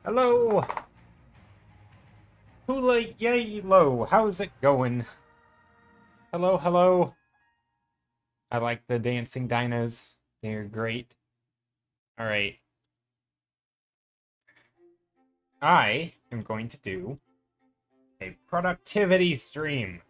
Hello! Hula yay low! How's it going? Hello, hello! I like the dancing dinos. They're great. Alright. I am going to do a productivity stream.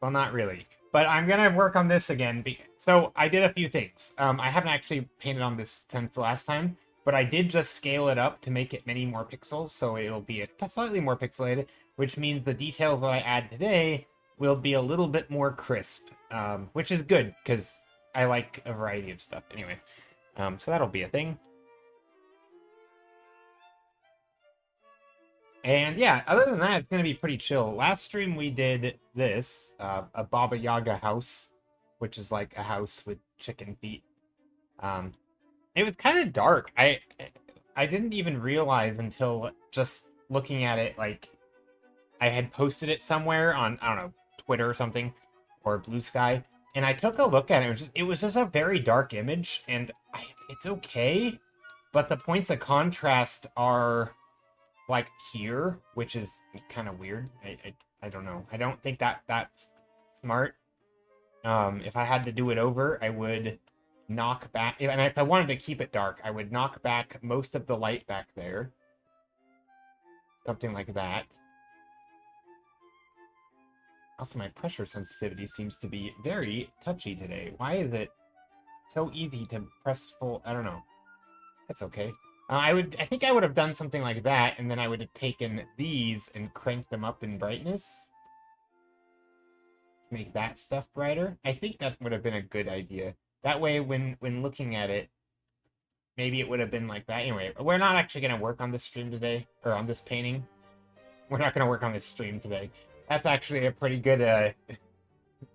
Well, not really. But I'm gonna work on this again. So I did a few things. I haven't actually painted on this since the last time, but I did just scale it up to make it many more pixels, so it'll be slightly more pixelated, which means the details that I add today will be a little bit more crisp, which is good, because I like a variety of stuff. Anyway, so that'll be a thing. And yeah, other than that, it's going to be pretty chill. Last stream we did this, a Baba Yaga house, which is like a house with chicken feet. Um, it was kind of dark. I didn't even realize until just looking at it, like, I had posted it somewhere on, I don't know, Twitter or something, or Blue Sky, and I took a look at it. It was just a very dark image, and it's okay, but the points of contrast are like here, which is kind of weird. I don't know. I don't think that's smart. If I had to do it over, I would knock back, and if I wanted to keep it dark, I would knock back most of the light back there. Something like that. Also, my pressure sensitivity seems to be very touchy today. Why is it so easy to press full? I don't know. That's okay. I think I would have done something like that, and then I would have taken these and cranked them up in brightness. Make that stuff brighter. I think that would have been a good idea. That way, when looking at it, maybe it would have been like that. Anyway, we're not actually going to work on this stream today, or on this painting. We're not going to work on this stream today. That's actually a pretty good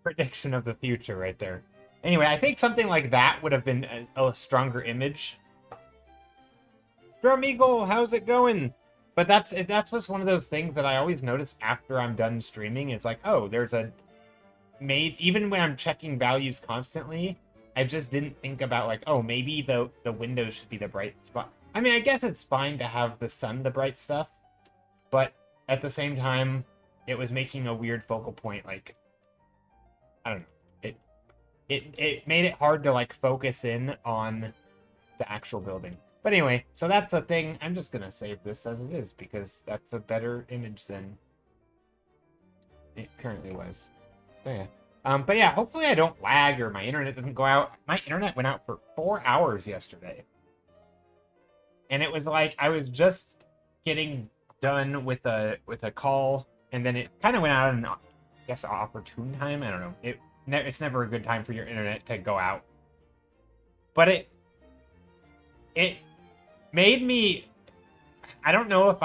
prediction of the future right there. Anyway, I think something like that would have been a stronger image. Strum Eagle, how's it going? But that's just one of those things that I always notice after I'm done streaming. It's like, oh, there's a even when I'm checking values constantly, I just didn't think about like, oh, maybe the windows should be the bright spot. I mean, I guess it's fine to have the sun the bright stuff, but at the same time, it was making a weird focal point. Like, I don't know. It made it hard to like focus in on the actual building. But anyway, so that's a thing. I'm just gonna save this as it is because that's a better image than it currently was. So yeah. But yeah, hopefully I don't lag or my internet doesn't go out. My internet went out for 4 hours yesterday. And it was like I was just getting done with a call, and then it kind of went out in, I guess, opportune time. I don't know. It's never a good time for your internet to go out. But it made me, I don't know if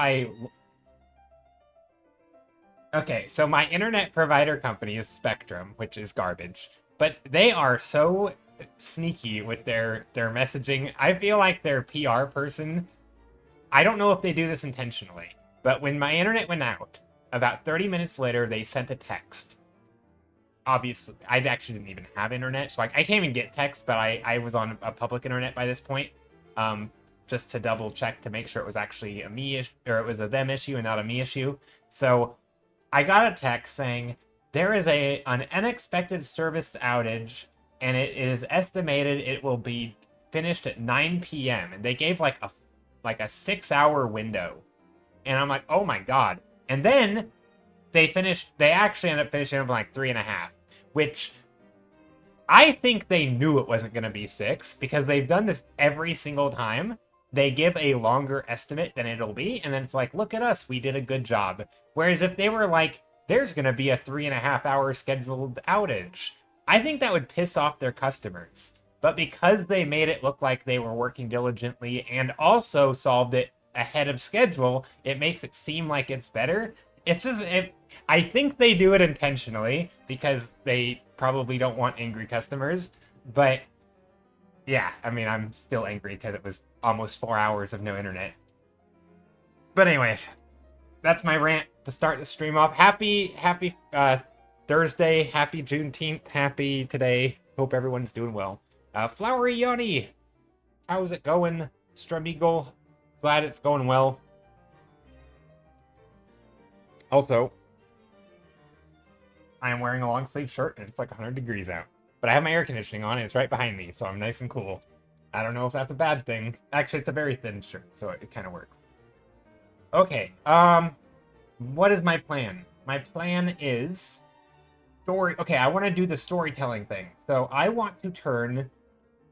okay, so my internet provider company is Spectrum, which is garbage. But they are so sneaky with their messaging. I feel like their PR person, I don't know if they do this intentionally, but when my internet went out, about 30 minutes later, they sent a text. Obviously, I actually didn't even have internet, so like I can't even get text, but I was on a public internet by this point, just to double check to make sure it was actually a me issue, or it was a them issue and not a me issue. So I got a text saying there is an unexpected service outage, and it is estimated it will be finished at 9 p.m. And they gave like a 6-hour window, and I'm like, oh my god. And then they actually ended up finishing up like 3.5, which I think they knew it wasn't going to be 6 because they've done this every single time. They give a longer estimate than it'll be, and then it's like, look at us, we did a good job. Whereas if they were like, there's going to be a 3.5-hour scheduled outage, I think that would piss off their customers. But because they made it look like they were working diligently and also solved it ahead of schedule, it makes it seem like it's better. It's just, I think they do it intentionally because they probably don't want angry customers. But yeah, I mean, I'm still angry because it was almost 4 hours of no internet. But anyway, that's my rant to start the stream off. Happy Thursday, happy Juneteenth, happy today. Hope everyone's doing well. Flowery Yoni, how's it going? Strum Eagle, glad it's going well. Also, I am wearing a long sleeve shirt and it's like 100 degrees out. But I have my air conditioning on and it's right behind me, so I'm nice and cool. I don't know if that's a bad thing. Actually, it's a very thin shirt, so it kind of works. Okay, what is my plan? My plan is story. Okay, I want to do the storytelling thing. So I want to turn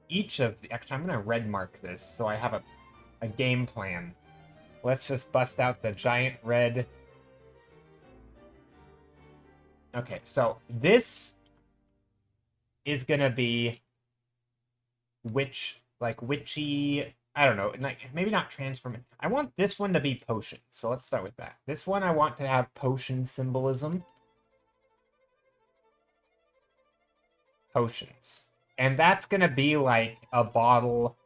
each of the. Actually, I'm gonna red mark this so I have a game plan. Let's just bust out the giant red. Okay, so this is gonna be witchy. I don't know, like maybe not transform. I want this one to be potions. So let's start with that. This one I want to have potion symbolism. Potions. And that's gonna be like a bottle,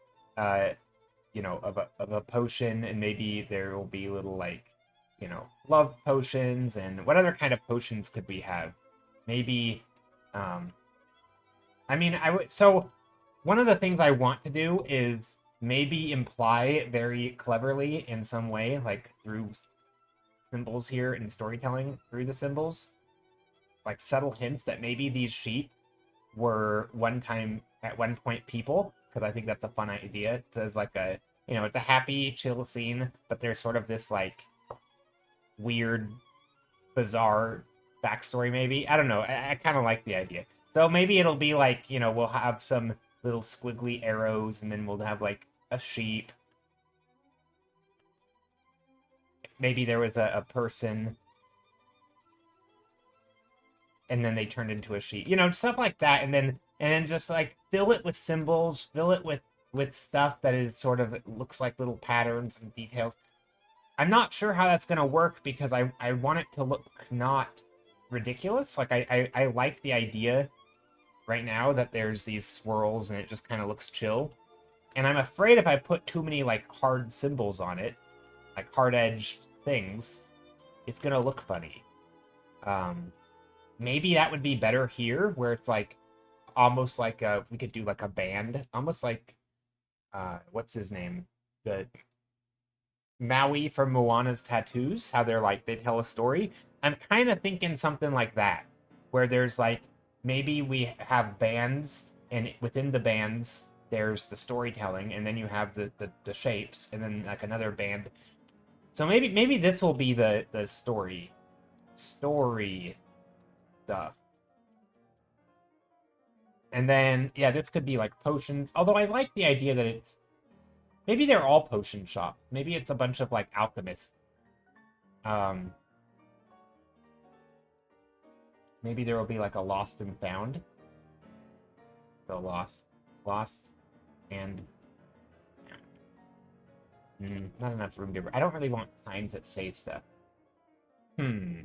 you know, of a potion, and maybe there will be little like, you know, love potions, and what other kind of potions could we have? Maybe, I mean, I would. So one of the things I want to do is maybe imply very cleverly in some way, like through symbols here and storytelling through the symbols, like subtle hints that maybe these sheep were at one point people, because I think that's a fun idea. So it's like a, you know, it's a happy, chill scene, but there's sort of this like weird, bizarre backstory. Maybe I don't know. I kind of like the idea. So maybe it'll be like, you know, we'll have some little squiggly arrows, and then we'll have like a sheep. Maybe there was a person, and then they turned into a sheep. You know, stuff like that, and then just like fill it with symbols, fill it with stuff that is sort of looks like little patterns and details. I'm not sure how that's gonna work because I want it to look not ridiculous. Like I like the idea right now that there's these swirls and it just kind of looks chill. And I'm afraid if I put too many like hard symbols on it, like hard edged things, it's gonna look funny. Maybe that would be better here, where it's like almost like we could do like a band, almost like what's his name, the Maui from Moana's tattoos, how they're like they tell a story. I'm kind of thinking something like that, where there's like maybe we have bands, and within the bands there's the storytelling, and then you have the shapes, and then like another band. So maybe this will be the story stuff. And then yeah, this could be like potions. Although I like the idea that it's maybe they're all potion shops. Maybe it's a bunch of like alchemists. Um Maybe there will be like a lost and found. So lost, and not enough room to. I don't really want signs that say stuff. Hmm.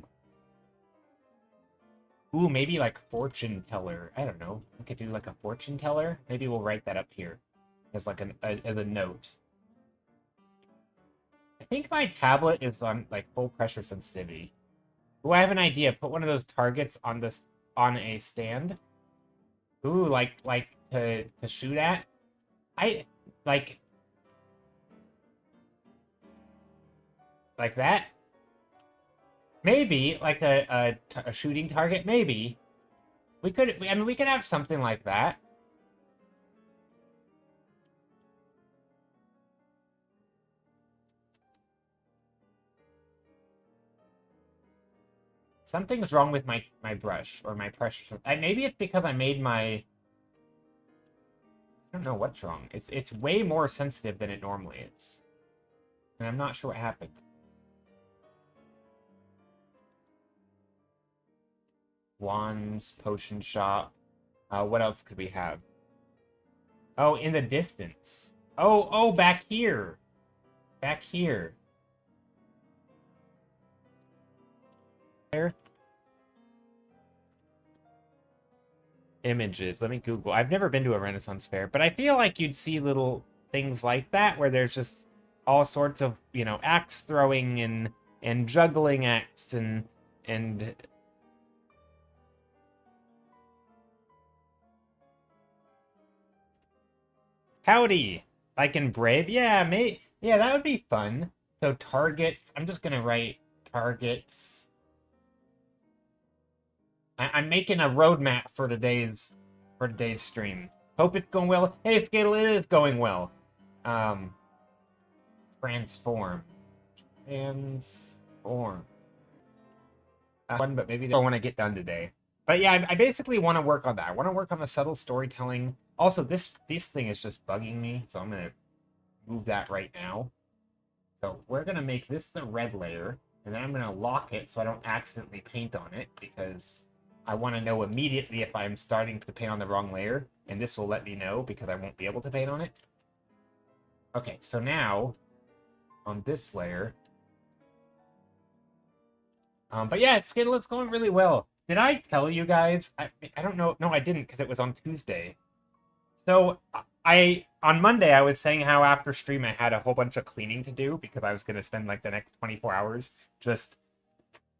Ooh, maybe like fortune teller. I don't know. We could do like a fortune teller. Maybe we'll write that up here as like as a note. I think my tablet is on like full pressure sensitivity. Ooh, I have an idea. Put one of those targets on this on a stand. Ooh, like to shoot at. I like that. Maybe like a shooting target. Maybe we could. I mean, we could have something like that. Something's wrong with my brush or my pressure. Maybe it's because I made my. I don't know what's wrong. It's way more sensitive than it normally is, and I'm not sure what happened. Wands, potion shop. What else could we have? Oh, in the distance. Oh, back here. Back here. There. Images. Let me Google. I've never been to a Renaissance fair, but I feel like you'd see little things like that where there's just all sorts of, you know, axe throwing and juggling acts and howdy. Like in Brave. Yeah, that would be fun. So targets. I'm just gonna write targets. I'm making a roadmap for today's stream. Hope it's going well. Hey, Skittle, it is going well. Transform. Transform. One, but maybe I want to get done today. But yeah, I basically want to work on that. I want to work on the subtle storytelling. Also, this thing is just bugging me, so I'm gonna move that right now. So we're gonna make this the red layer, and then I'm gonna lock it so I don't accidentally paint on it, because I want to know immediately if I'm starting to paint on the wrong layer, and this will let me know because I won't be able to paint on it. Okay, so now on this layer. But yeah, Skittle, it's going really well. Did I tell you guys? I don't know. No, I didn't, because it was on Tuesday. So on Monday I was saying how after stream I had a whole bunch of cleaning to do because I was going to spend like the next 24 hours just,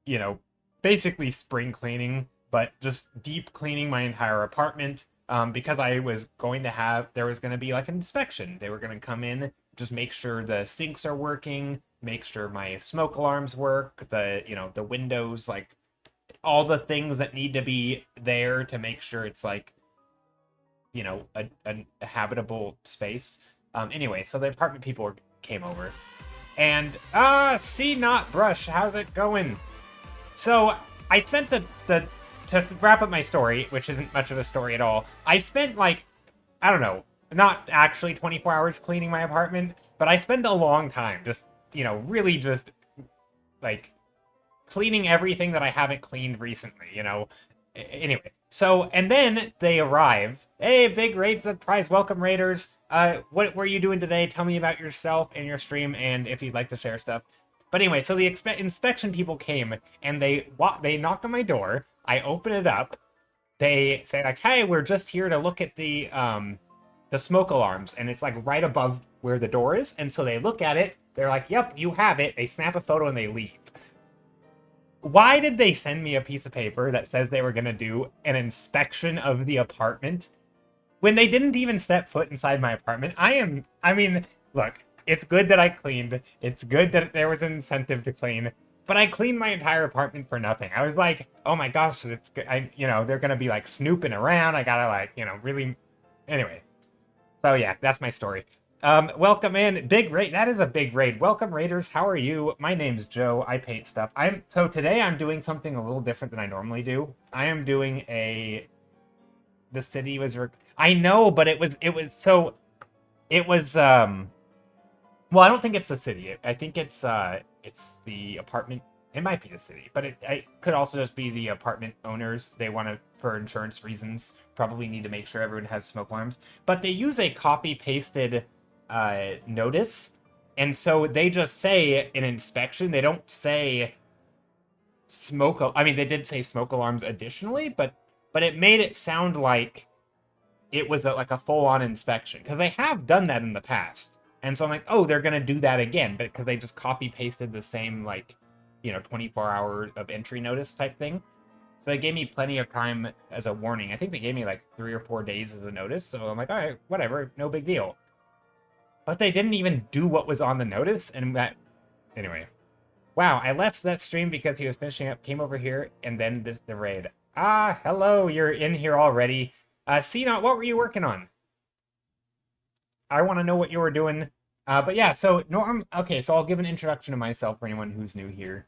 you know, basically spring cleaning, but just deep cleaning my entire apartment. Because I was going to have, there was going to be like an inspection. They were going to come in, just make sure the sinks are working, make sure my smoke alarms work, the windows, like all the things that need to be there to make sure it's like, a habitable space. Anyway, so the apartment people came over. And, see not brush, how's it going? So I spent to wrap up my story, which isn't much of a story at all, I spent like, I don't know, not actually 24 hours cleaning my apartment, but I spent a long time just, really just like cleaning everything that I haven't cleaned recently, Anyway, so, and then they arrive. Hey, big raid surprise, welcome raiders. What were you doing today? Tell me about yourself and your stream, and if you'd like to share stuff. But anyway, so the inspection people came, and they knocked on my door. I open it up. They say like, "Hey, we're just here to look at the smoke alarms," and it's like right above where the door is. And so they look at it. They're like, "Yep, you have it." They snap a photo and they leave. Why did they send me a piece of paper that says they were gonna do an inspection of the apartment when they didn't even step foot inside my apartment? I mean, look, it's good that I cleaned. It's good that there was an incentive to clean. But I cleaned my entire apartment for nothing. I was like, oh my gosh, they're gonna be like snooping around. I gotta like, really. Anyway, so yeah, that's my story. Welcome in, big raid. That is a big raid. Welcome raiders. How are you? My name's Joe. I paint stuff. So today I'm doing something a little different than I normally do. I am doing the city was. I know, but it was. Well, I don't think it's the city. I think it's the apartment. It might be the city, but it could also just be the apartment owners. They want to, for insurance reasons, probably need to make sure everyone has smoke alarms. But they use a copy-pasted notice, and so they just say an inspection. They don't say smoke. I mean, they did say smoke alarms additionally, but it made it sound like it was like a full-on inspection, because they have done that in the past. And so I'm like, oh, they're going to do that again, but because they just copy-pasted the same, like, 24 hour of entry notice type thing. So they gave me plenty of time as a warning. I think they gave me like 3 or 4 days as a notice. So I'm like, all right, whatever, no big deal. But they didn't even do what was on the notice. And that, anyway. Wow, I left that stream because he was finishing up, came over here, and then the raid. Ah, hello, you're in here already. C-Not, what were you working on? I want to know what you were doing. But yeah, so Norm, okay, so I'll give an introduction to myself for anyone who's new here.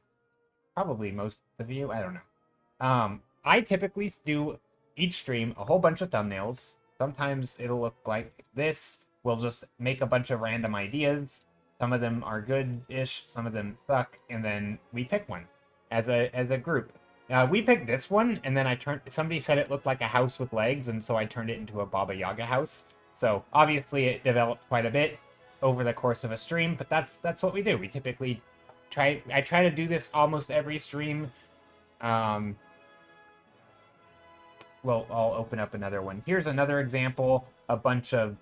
Probably most of you, I don't know. I typically do each stream a whole bunch of thumbnails. Sometimes it'll look like this. We'll just make a bunch of random ideas. Some of them are good-ish, some of them suck, and then we pick one as a group. We picked this one, and then somebody said it looked like a house with legs, and so I turned it into a Baba Yaga house. So obviously it developed quite a bit over the course of a stream, but that's what we do. We typically I try to do this almost every stream. Well, I'll open up another one. Here's another example, a bunch of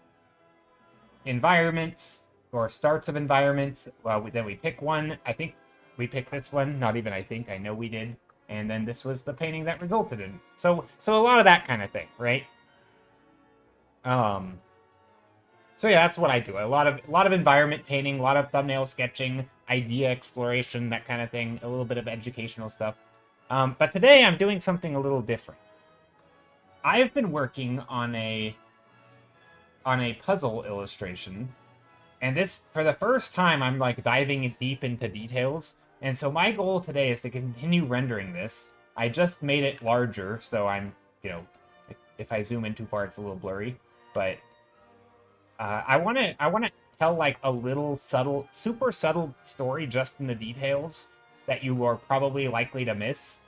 environments or starts of environments. Well, then we pick one. I think we picked this one. Not even I think, I know we did. And then this was the painting that resulted in. So a lot of that kind of thing, right? So yeah, that's what I do. A lot of environment painting, a lot of thumbnail sketching, idea exploration, that kind of thing. A little bit of educational stuff. But today I'm doing something a little different. I've been working on a puzzle illustration, and this, for the first time, I'm like diving deep into details. And so my goal today is to continue rendering this. I just made it larger, so I'm, you know, if I zoom in too far, it's a little blurry. But I want to tell like a little subtle, super subtle story just in the details that you are probably likely to miss,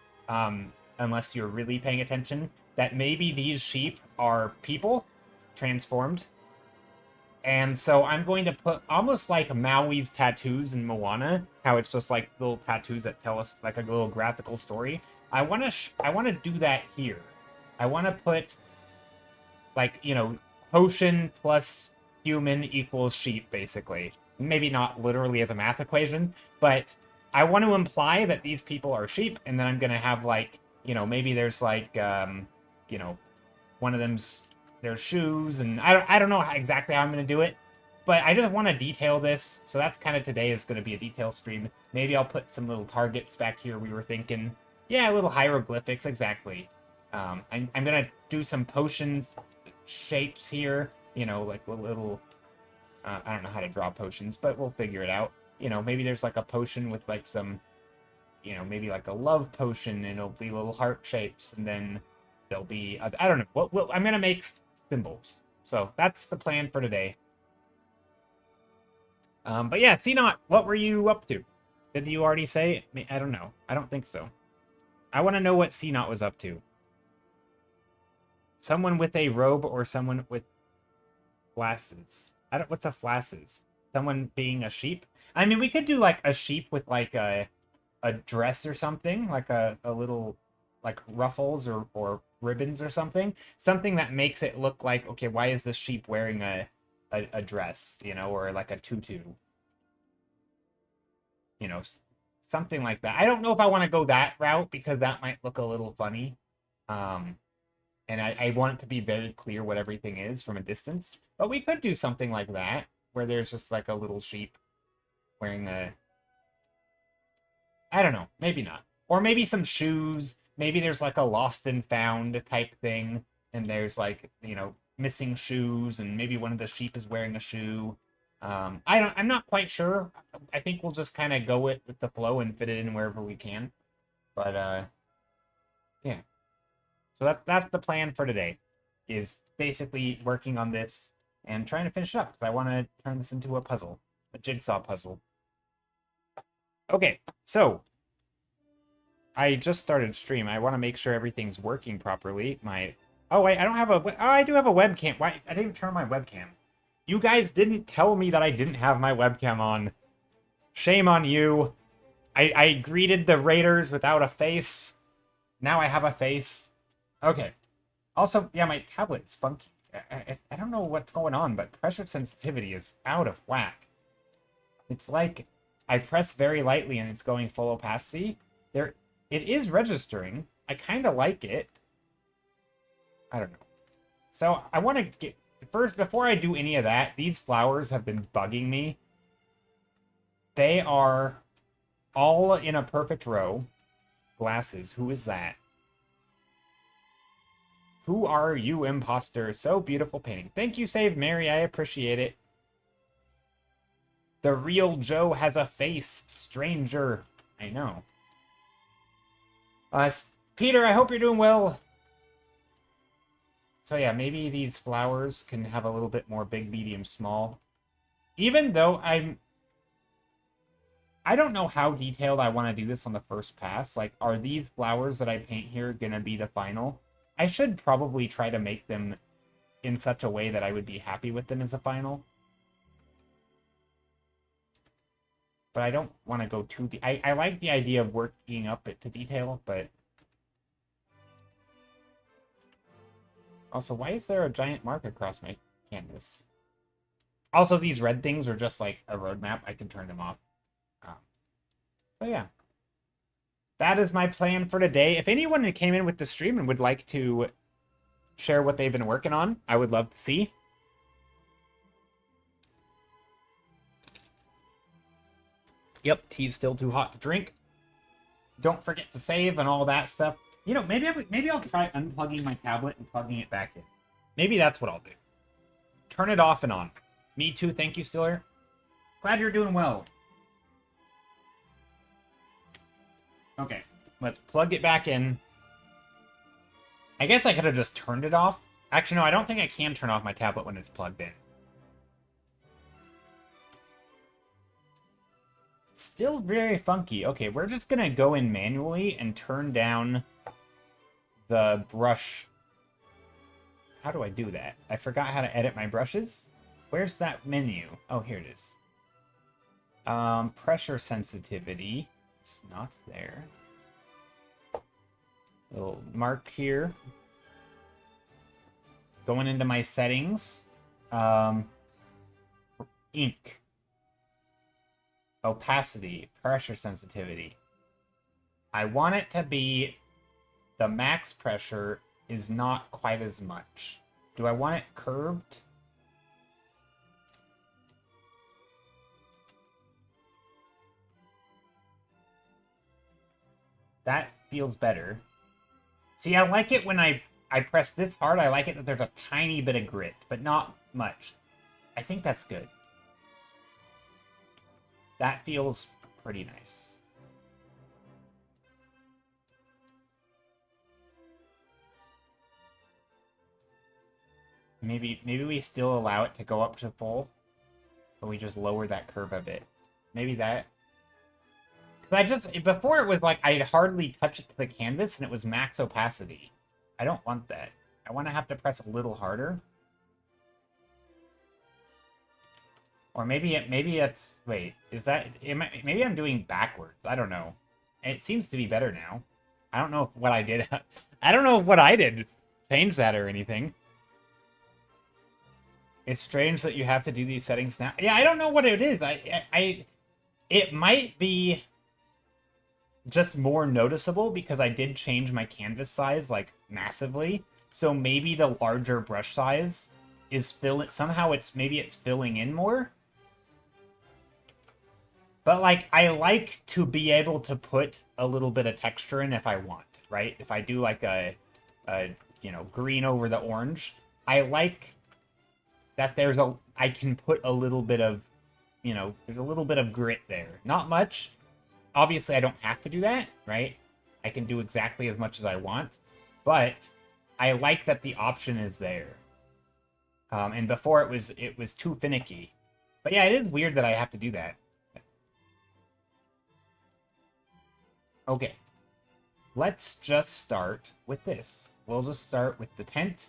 unless you're really paying attention. That maybe these sheep are people transformed, and so I'm going to put almost like Maui's tattoos in Moana, how it's just like little tattoos that tell us like a little graphical story. I want to do that here. I want to put like, you know, potion plus human equals sheep, basically. Maybe not literally as a math equation, but I want to imply that these people are sheep, and then I'm gonna have like, you know, maybe there's like, you know, one of them's their shoes, and I don't know exactly how I'm gonna do it, but I just want to detail this. So that's kind of today is gonna be a detail stream. Maybe I'll put some little targets back here. We were thinking, yeah, little hieroglyphics, exactly. I'm gonna do some potions shapes here, you know, like little, I don't know how to draw potions, but we'll figure it out. You know, maybe there's like a potion with like some, you know, maybe like a love potion, and it'll be little heart shapes, and then there'll be, I don't know, I'm gonna make symbols. So that's the plan for today. But yeah, CNOT, what were you up to? Did you already say? I don't know. I don't think so. I want to know what CNOT was up to. Someone with a robe or someone with flasses. I don't. What's a flasses? Someone being a sheep. I mean, we could do like a sheep with like a dress or something, like a little like ruffles or ribbons or something. Something that makes it look like, okay, why is this sheep wearing a dress, you know, or like a tutu, you know, something like that. I don't know if I want to go that route because that might look a little funny. Um, and I want it to be very clear what everything is from a distance. But we could do something like that, where there's just like a little sheep wearing a... I don't know, maybe not. Or maybe some shoes. Maybe there's like a lost and found type thing, and there's like, you know, missing shoes, and maybe one of the sheep is wearing a shoe. I'm not quite sure. I think we'll just kind of go with the flow and fit it in wherever we can. But yeah. So that's the plan for today, is basically working on this and trying to finish it up, because I want to turn this into a puzzle, a jigsaw puzzle. Okay, so I just started stream. I want to make sure everything's working properly. Oh wait, I don't have a... Oh, I do have a webcam. Why? I didn't turn my webcam. You guys didn't tell me that I didn't have my webcam on. Shame on you. I greeted the raiders without a face. Now I have a face. Okay. Also, yeah, my tablet's funky. I don't know what's going on, but pressure sensitivity is out of whack. It's like I press very lightly and it's going full opacity. It is registering. I kind of like it. I don't know. So I want to get... First, before I do any of that, these flowers have been bugging me. They are all in a perfect row. Glasses. Who is that? Who are you, imposter? So beautiful painting. Thank you, Save Mary. I appreciate it. The real Joe has a face, stranger. I know. Peter, I hope you're doing well. So yeah, maybe these flowers can have a little bit more big, medium, small. Even though I don't know how detailed I want to do this on the first pass. Like, are these flowers that I paint here gonna be the final? I should probably try to make them in such a way that I would be happy with them as a final. But I don't want to go too deep. I like the idea of working up it to detail, but... Also, why is there a giant mark across my canvas? Also, these red things are just like a roadmap. I can turn them off. So yeah. That is my plan for today. If anyone came in with the stream and would like to share what they've been working on, I would love to see. Yep, tea's still too hot to drink. don't forget to save and all that stuff. You know, maybe I'll try unplugging my tablet and plugging it back in. Maybe that's what I'll do. Turn it off and on. Me too, thank you, Stiller. Glad you're doing well. Okay, let's plug it back in. I guess I could have just turned it off. Actually, no, I don't think I can turn off my tablet when it's plugged in. Still very funky. Okay, we're just gonna go in manually and turn down the brush. How do I do that? I forgot how to edit my brushes. Where's that menu? Oh, here it is. Pressure sensitivity. It's not there. Little mark here. Going into my settings. Ink. Opacity. Pressure sensitivity. I want it to be the max pressure is not quite as much. Do I want it curved? That feels better. See, I like it when I press this hard. I like it that there's a tiny bit of grit, but not much. I think that's good. That feels pretty nice. Maybe we still allow it to go up to full, but we just lower that curve a bit. Maybe that. Because before it was like I'd hardly touch it to the canvas and it was max opacity. I don't want that. I want to have to press a little harder. Or maybe it's wait, is that maybe I'm doing backwards. I don't know. It seems to be better now. I don't know what I did. I don't know what I did. Change that or anything. It's strange that you have to do these settings now. Yeah, I don't know what it is. It might be just more noticeable because I did change my canvas size like massively. So maybe the larger brush size is somehow maybe it's filling in more. But like I like to be able to put a little bit of texture in if I want, right? If I do like a you know, green over the orange, I like that I can put a little bit of, you know, there's a little bit of grit there. Not much. Obviously, I don't have to do that, right? I can do exactly as much as I want. But I like that the option is there. And before it was too finicky. But yeah, it is weird that I have to do that. Okay. Let's just start with this. We'll just start with the tent.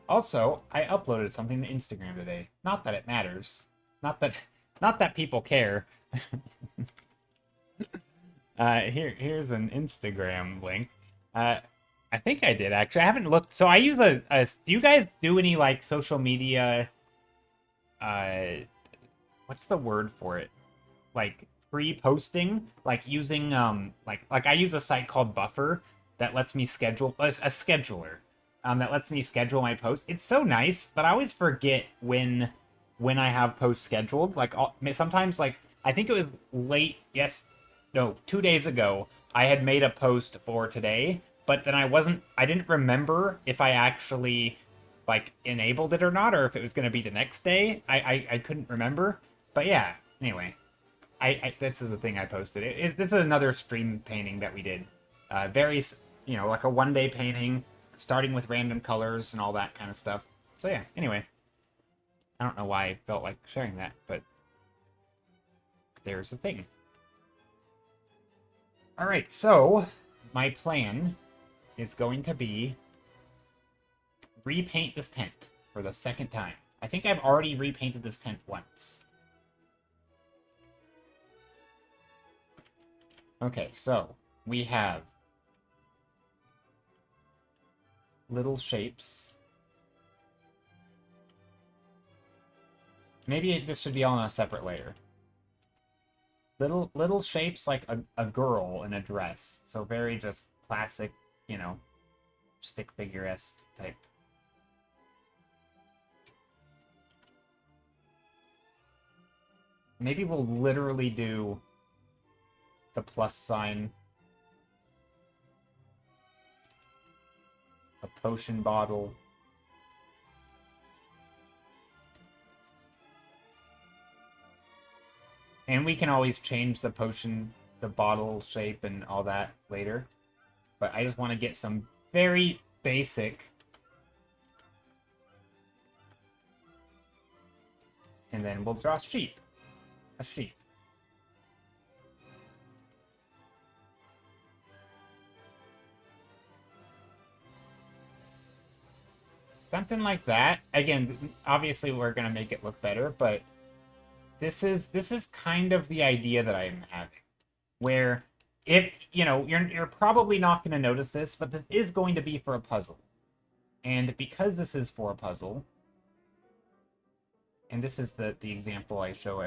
Also, I uploaded something to Instagram today. Not that it matters. Not that people care. Here's an Instagram link. I think I did actually. I haven't looked. So I use do you guys do any like social media what's the word for it? Like pre-posting, like using like I use a site called Buffer that lets me schedule a scheduler. That lets me schedule my posts. It's so nice, but I always forget when I have posts scheduled. Like sometimes, like I think it was no, 2 days ago, I had made a post for today, but then I didn't remember if I actually like enabled it or not, or if it was going to be the next day. I couldn't remember, but yeah. Anyway, this is the thing I posted. This is another stream painting that we did. Very, you know, like a 1-day painting. Starting with random colors and all that kind of stuff. So yeah, anyway. I don't know why I felt like sharing that, but there's the thing. Alright, so my plan is going to be repaint this tent for the second time. I think I've already repainted this tent once. Okay, so we have little shapes. Maybe this should be on a separate layer. Little shapes like a girl in a dress. So very just classic, you know, stick figure-esque type. Maybe we'll literally do the plus sign, a potion bottle. And we can always change the potion, the bottle shape and all that later. But I just want to get some very basic. And then we'll draw sheep. A sheep. Something like that. Again, obviously we're gonna make it look better, but this is kind of the idea that I'm having. Where if you're probably not gonna notice this, but this is going to be for a puzzle. And because this is for a puzzle, and this is the example I show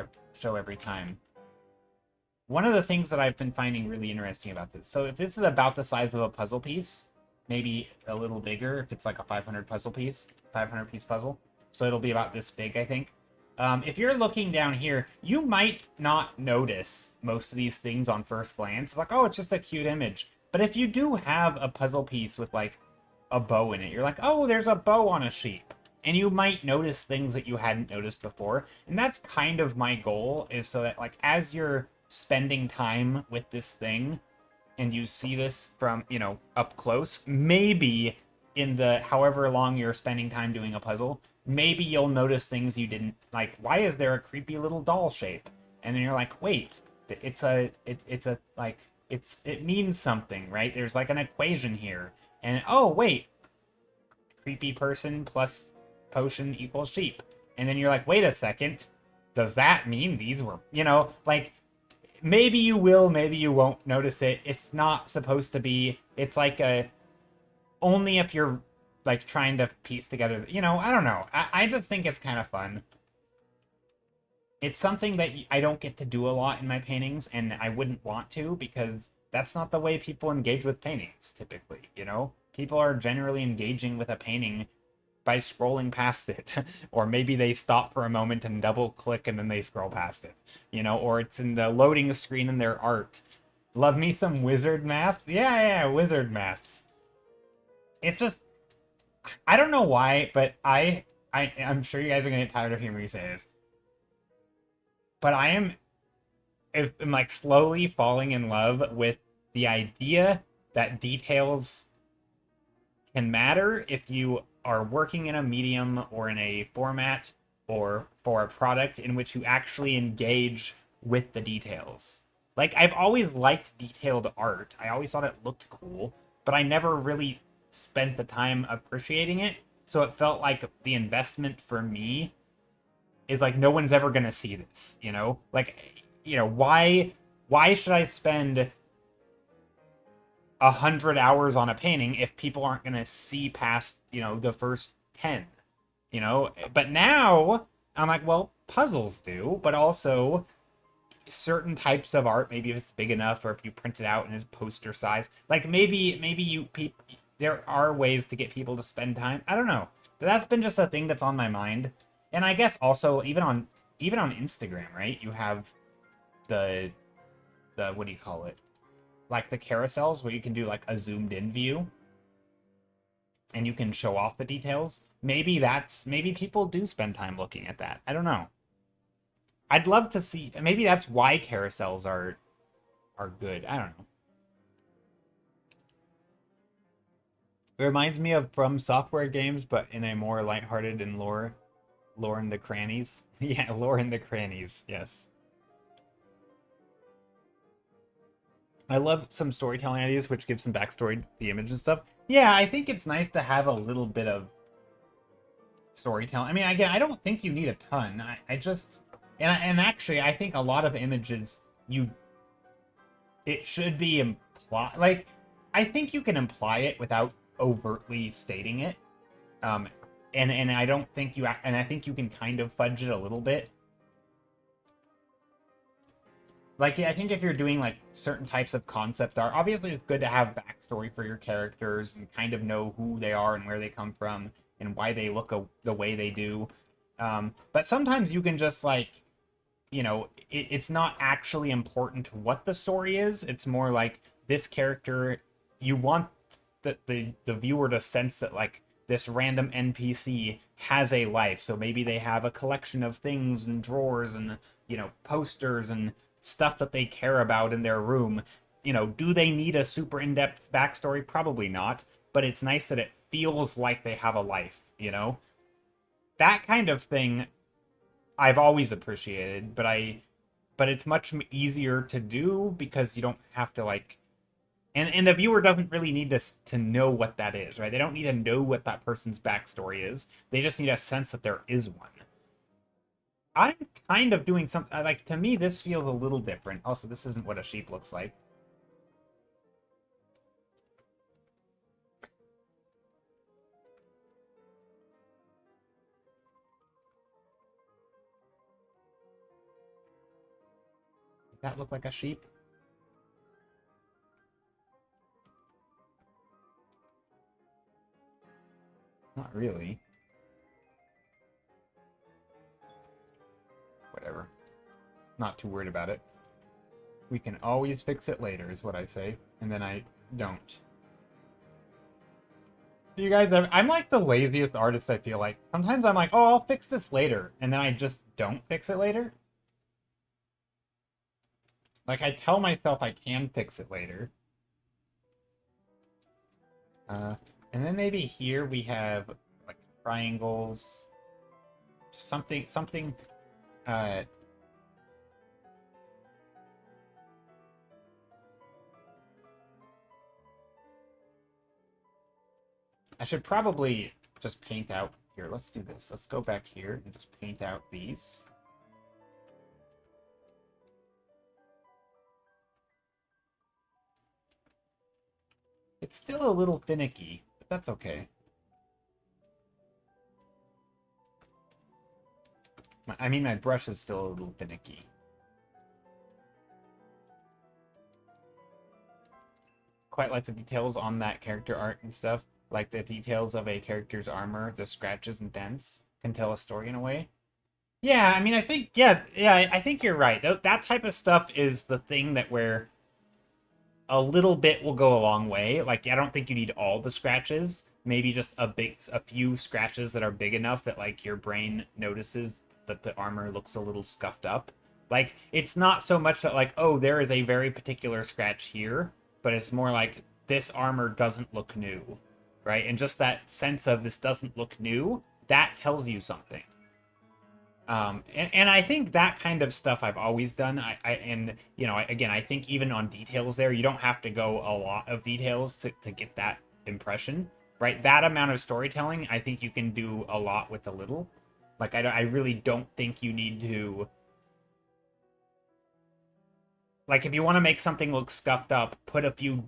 every time. One of the things that I've been finding really interesting about this. So if this is about the size of a puzzle piece, maybe a little bigger if it's like a 500 piece puzzle. So it'll be about this big, I think. If you're looking down here, you might not notice most of these things on first glance. It's like, oh, it's just a cute image. But if you do have a puzzle piece with like a bow in it, you're like, oh, there's a bow on a sheep. And you might notice things that you hadn't noticed before. And that's kind of my goal, is so that like as you're spending time with this thing and you see this from, up close, maybe in the however long you're spending time doing a puzzle, maybe you'll notice things you didn't like. Why is there a creepy little doll shape? And then you're like, wait, it means something, right? There's like an equation here. And oh, wait, creepy person plus potion equals sheep. And then you're like, wait a second, does that mean these were, like, maybe you will, maybe you won't notice it. It's not supposed to be, it's like only if you're like trying to piece together, I don't know. I just think it's kind of fun. It's something that I don't get to do a lot in my paintings, and I wouldn't want to, because that's not the way people engage with paintings, typically, People are generally engaging with a painting by scrolling past it. Or maybe they stop for a moment and double click and then they scroll past it. Or it's in the loading screen in their art. Love me some wizard maths? Yeah, wizard maths. It's just, I don't know why, but I'm sure you guys are gonna get tired of hearing me say this. But I'm like slowly falling in love with the idea that details can matter if you are working in a medium or in a format or for a product in which you actually engage with the details. Like, I've always liked detailed art. I always thought it looked cool, but I never really spent the time appreciating it. So it felt like the investment for me is like, no one's ever gonna see this, Like, why should I spend 100 hours on a painting if people aren't going to see past, the first 10, But now I'm like, well, puzzles do, but also certain types of art, maybe if it's big enough or if you print it out in its poster size, like maybe there are ways to get people to spend time. I don't know. But that's been just a thing that's on my mind. And I guess also even on Instagram, right? You have the what do you call it? Like the carousels where you can do like a zoomed in view and you can show off the details. Maybe people do spend time looking at that. I don't know. I'd love to see, maybe that's why carousels are good. I don't know. It reminds me of From Software games, but in a more lighthearted and lore in the crannies. Yeah, lore in the crannies. Yes. I love some storytelling ideas which give some backstory to the image and stuff. Yeah, I think it's nice to have a little bit of storytelling. I mean, again, I don't think you need a ton. I just, and actually, I think a lot of images it should be implied. Like, I think you can imply it without overtly stating it. And I don't think and I think you can kind of fudge it a little bit. Like, I think if you're doing, like, certain types of concept art, obviously it's good to have backstory for your characters and kind of know who they are and where they come from and why they look the way they do. But sometimes you can just, like, you know, it's not actually important what the story is. It's more like this character, you want the viewer to sense that like this random NPC has a life. So maybe they have a collection of things and drawers and, you know, posters and stuff that they care about in their room. You know, do they need a super in-depth backstory? Probably not, but it's nice that it feels like they have a life, you know? That kind of thing I've always appreciated, but it's much easier to do because you don't have to like and the viewer doesn't really need to know what that is, right? They don't need to know what that person's backstory is. They just need a sense that there is one. I'm kind of doing something like to me this feels a little different. Also, this isn't what a sheep looks like. Does that look like a sheep? Not really. Whatever. Not too worried about it. We can always fix it later, is what I say. And then I don't. Do you guys ever... I'm like the laziest artist, I feel like. Sometimes I'm like, oh, I'll fix this later. And then I just don't fix it later. Like, I tell myself I can fix it later. And then maybe here we have, like, triangles. Something, I should probably just paint out here. Let's do this. Let's go back here and just paint out these. It's still a little finicky, but that's okay. I mean, my brush is still a little finicky. Quite like the details on that character art and stuff. Like the details of a character's armor, the scratches and dents can tell a story in a way. Yeah, I mean, I think, yeah, I think you're right. That type of stuff is the thing that where a little bit will go a long way. Like, I don't think you need all the scratches. Maybe just a few scratches that are big enough that like your brain notices that the armor looks a little scuffed up. Like, it's not so much that like, oh, there is a very particular scratch here, but it's more like this armor doesn't look new, right? And just that sense of this doesn't look new, that tells you something. And I think that kind of stuff I've always done. And you know, again, I think even on details there, you don't have to go a lot of details to get that impression, right? That amount of storytelling, I think you can do a lot with a little. Like, I really don't think you need to... Like, if you want to make something look scuffed up, put a few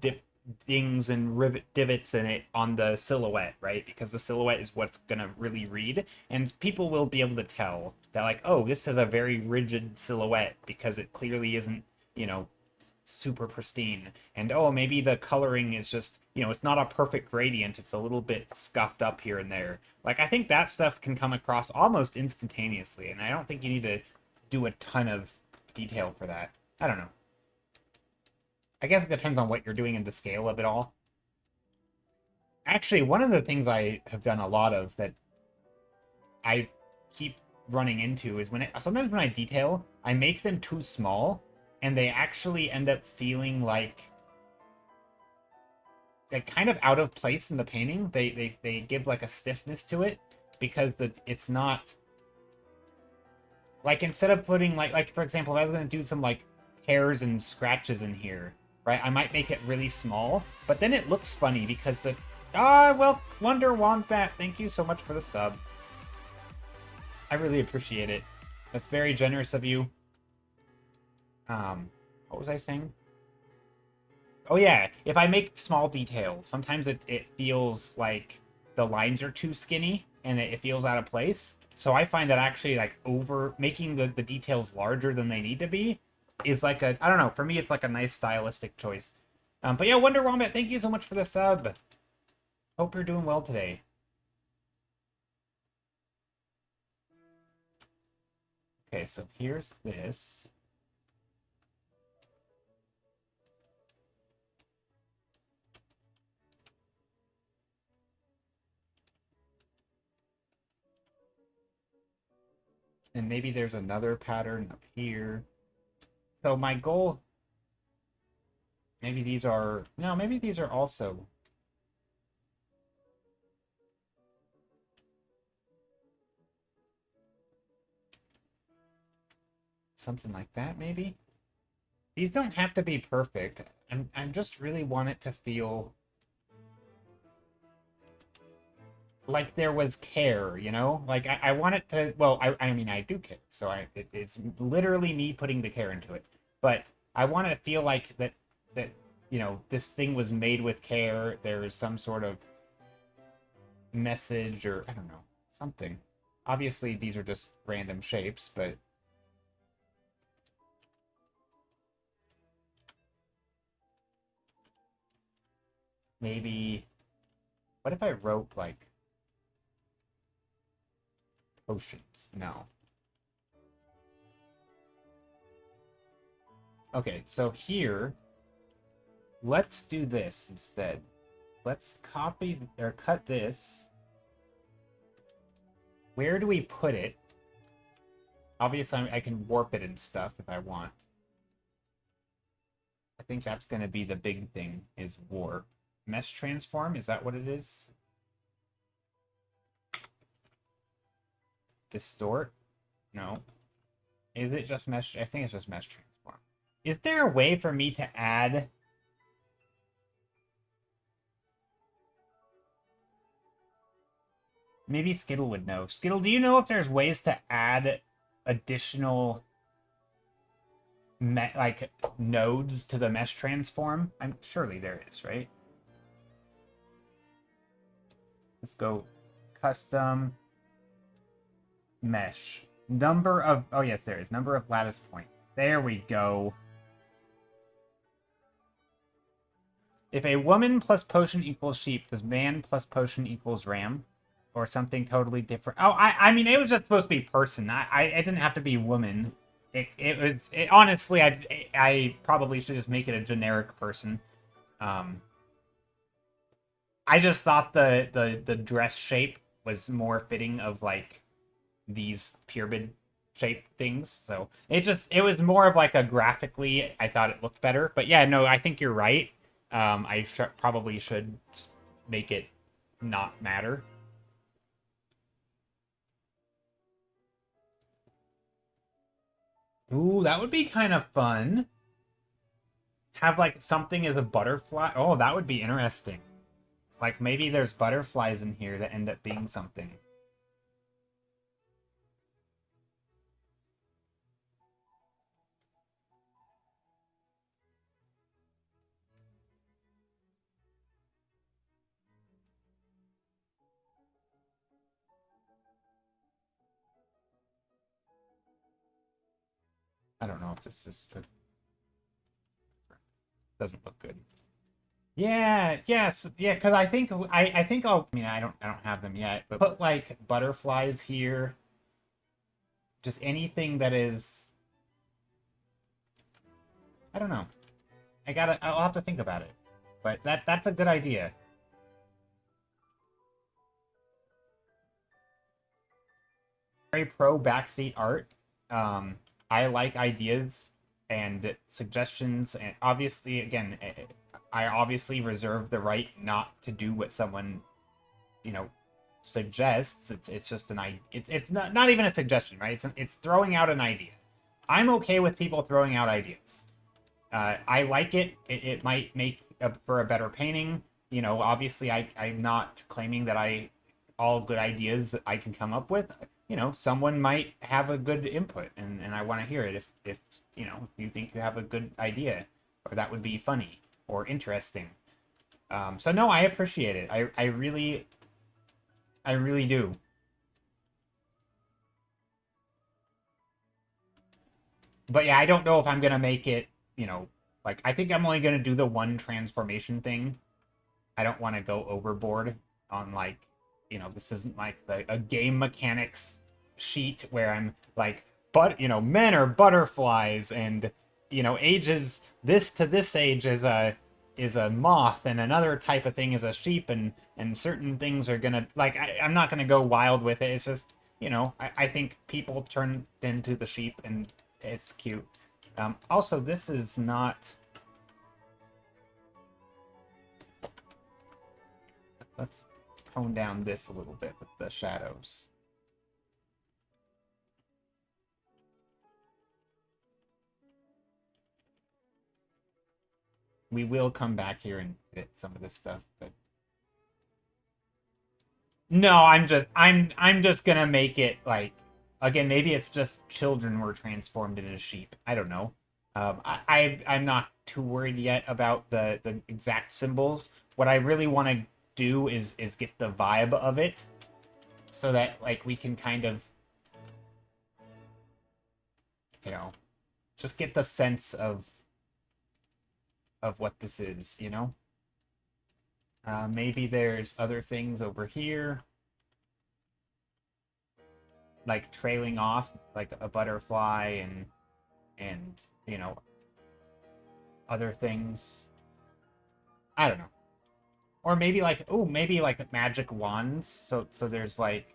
dings and divots in it on the silhouette, right? Because the silhouette is what's gonna really read, and people will be able to tell that, like, oh, this has a very rigid silhouette because it clearly isn't, you know, super pristine. And oh, maybe the coloring is just, you know, it's not a perfect gradient, it's a little bit scuffed up here and there. Like, I think that stuff can come across almost instantaneously, and I don't think you need to do a ton of detail for that. I don't know. I guess it depends on what you're doing and the scale of it all. Actually, one of the things I have done a lot of that I keep running into is sometimes when I detail, I make them too small, and they actually end up feeling like they're kind of out of place in the painting. They give like a stiffness to it because it's not like, instead of putting like for example, if I was gonna do some like hairs and scratches in here, right? I might make it really small, but then it looks funny because well, Wonder Wombat, thank you so much for the sub. I really appreciate it. That's very generous of you. What was I saying? Oh yeah, if I make small details, sometimes it feels like the lines are too skinny and it feels out of place. So I find that actually like making the details larger than they need to be is like I don't know, for me it's like a nice stylistic choice. But yeah, Wonder Wombat, thank you so much for the sub. Hope you're doing well today. Okay, so here's this. And maybe there's another pattern up here. So my goal, maybe these are, no, maybe these are also. Something like that, maybe? These don't have to be perfect. I'm just really want it to feel like there was care, you know? Like I want it to, well, I mean I do care. So it's literally me putting the care into it. But I want to feel like that you know, this thing was made with care. There is some sort of message or I don't know, something. Obviously these are just random shapes, but maybe what if I wrote like potions? No. Okay, so here, let's do this instead. Let's copy or cut this. Where do we put it? Obviously, I can warp it and stuff if I want. I think that's going to be the big thing, is warp. Mesh transform, is that what it is? Distort? No. Is it just mesh? I think it's just mesh transform. Is there a way for me to add... Maybe Skittle would know. Skittle, do you know if there's ways to add additional like nodes to the mesh transform? I'm surely there is, right? Let's go custom mesh. Number of, oh yes, there is. Number of lattice points. There we go. If a woman plus potion equals sheep, does man plus potion equals ram? Or something totally different? Oh, I mean, it was just supposed to be person. It didn't have to be woman. Honestly, I probably should just make it a generic person. I just thought the dress shape was more fitting of like these pyramid shape things. So it was more of like a graphically, I thought it looked better. But yeah, no, I think you're right. Probably should make it not matter. Ooh, that would be kind of fun. Have like something as a butterfly. Oh, that would be interesting. Like maybe there's butterflies in here that end up being something. I don't know if this is good. Doesn't look good. Yeah, yes, yeah, because I think I mean I don't have them yet, but put like butterflies here. Just anything that is I don't know. I'll have to think about it. But that's a good idea. Very pro backseat art. I like ideas and suggestions, and obviously, again, I obviously reserve the right not to do what someone, you know, suggests. It's just it's not even a suggestion, right? It's throwing out an idea. I'm okay with people throwing out ideas. I like it. It might make for a better painting. You know, obviously, I'm not claiming that all good ideas that I can come up with. You know, someone might have a good input, and I want to hear it. If you know, if you think you have a good idea, or that would be funny or interesting. So no, I appreciate it. I really do. But yeah, I don't know if I'm gonna make it. You know, like I think I'm only gonna do the one transformation thing. I don't want to go overboard on like, you know, this isn't like a game mechanics sheet where I'm like but men are butterflies, and ages this to this age is a moth, and another type of thing is a sheep, and certain things are gonna like I'm not gonna go wild with it. It's just I think people turn into the sheep, and it's cute. Also, this is not. Let's tone down this a little bit with the shadows. We will come back here and edit some of this stuff, but no, I'm just gonna make it like again. Maybe it's just children were transformed into sheep. I don't know. I'm not too worried yet about the exact symbols. What I really want to do is get the vibe of it, so that like we can kind of just get the sense of what this is. Maybe there's other things over here, like trailing off, like a butterfly and other things. I don't know. Or maybe like maybe like magic wands. So there's like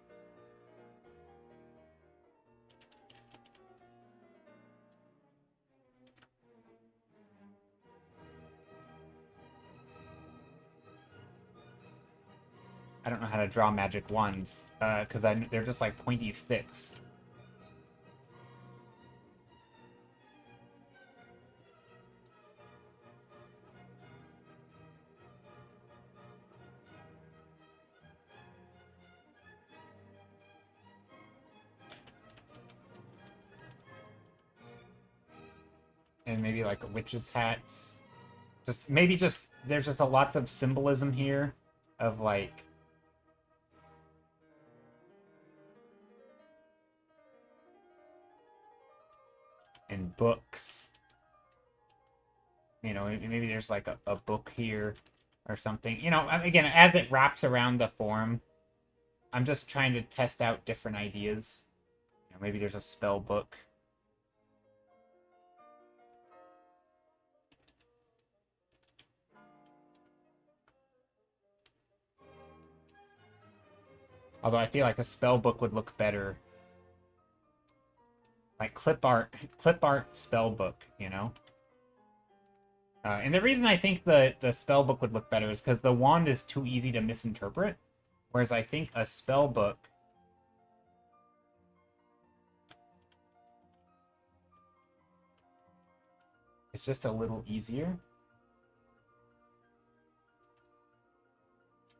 I don't know how to draw magic wands because they're just like pointy sticks. And maybe like witches' hats. Just maybe just there's just a lots of symbolism here of like and books. Maybe there's like a book here or something. Again, as it wraps around the form, I'm just trying to test out different ideas. Maybe there's a spell book. Although I feel like a spell book would look better. Like clip art spell book, and the reason I think the spell book would look better is because the wand is too easy to misinterpret, whereas I think a spell book is just a little easier.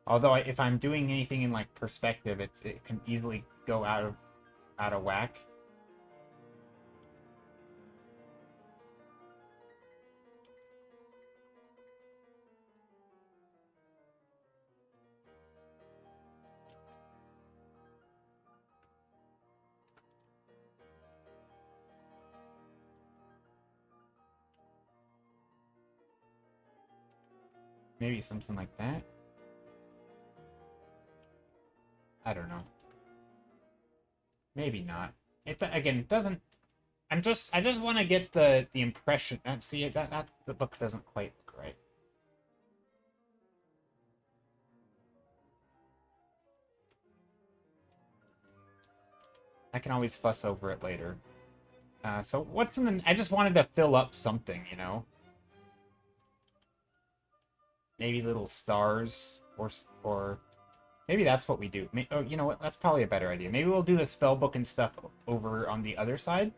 Although if I'm doing anything in like perspective, it can easily go out of whack. Maybe something like that. I don't know. Maybe not. Again, it doesn't. I just want to get the impression. See, that the book doesn't quite look right. I can always fuss over it later. So what's in the? I just wanted to fill up something, Maybe little stars or maybe that's what we do. Oh, you know what? That's probably a better idea. Maybe we'll do the spell book and stuff over on the other side.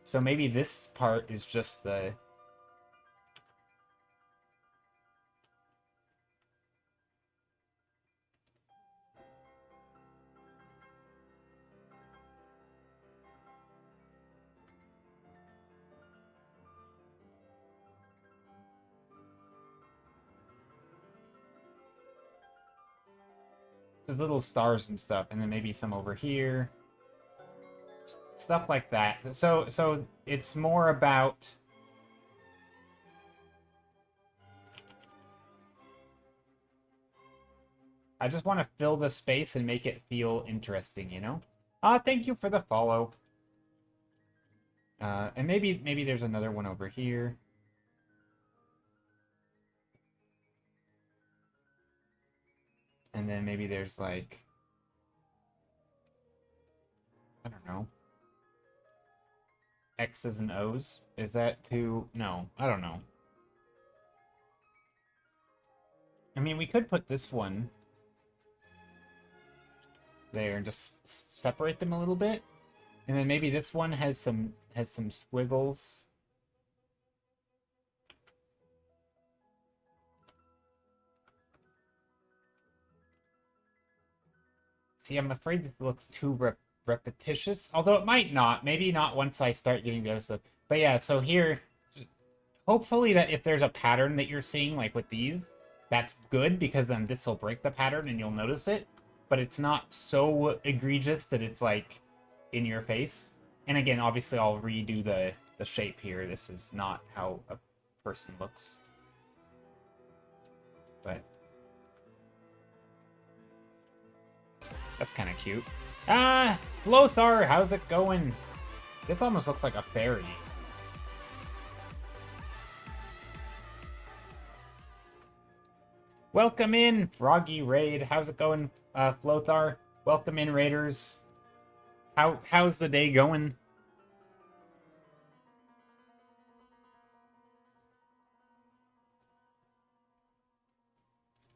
So maybe this part is just the... There's little stars and stuff, and then maybe some over here. Stuff like that. So it's more about... I just want to fill the space and make it feel interesting, Thank you for the follow. And maybe there's another one over here. And then maybe there's like, I don't know, X's and O's. Is that too? No, I don't know. I mean, we could put this one there and just separate them a little bit. And then maybe this one has some squiggles. See, I'm afraid this looks too repetitious, although it might not. Maybe not once I start getting the other stuff. But yeah, so here, hopefully that if there's a pattern that you're seeing, like with these, that's good, because then this will break the pattern and you'll notice it. But it's not so egregious that it's like in your face. And again, obviously I'll redo the shape here. This is not how a person looks. But that's kind of cute. Ah, Lothar, how's it going? This almost looks like a fairy. Welcome in, Froggy Raid. How's it going, Flothar? Welcome in, Raiders. How's the day going?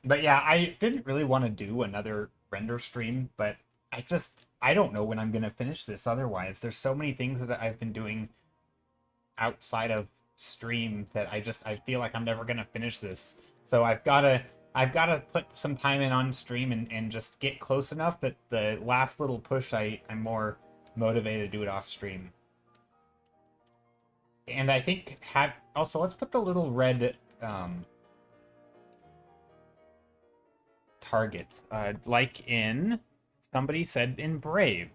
But yeah, I didn't really want to do another render stream, but I don't know when I'm gonna finish this otherwise. There's so many things that I've been doing outside of stream that I feel like I'm never gonna finish this. So I've gotta put some time in on stream and just get close enough that the last little push I'm more motivated to do it off stream. And I think also let's put the little red targets, like in somebody said in Brave,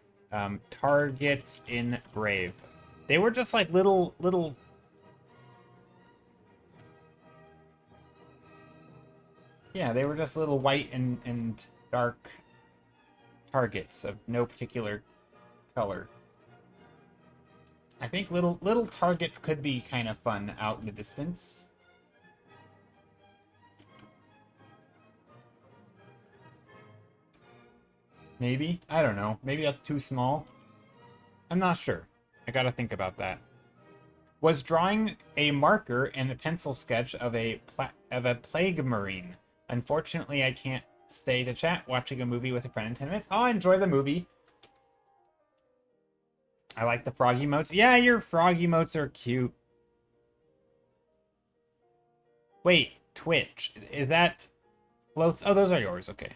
targets in Brave. They were just like little. Yeah, they were just little white and dark targets of no particular color. I think little targets could be kind of fun out in the distance. Maybe? I don't know. Maybe that's too small. I'm not sure. I gotta think about that. Was drawing a marker and a pencil sketch of a plague marine. Unfortunately, I can't stay to chat. Watching a movie with a friend in 10 minutes. I'll enjoy the movie. I like the frog emotes. Yeah, your frog emotes are cute. Wait, Twitch. Is that floats? Oh, those are yours. Okay.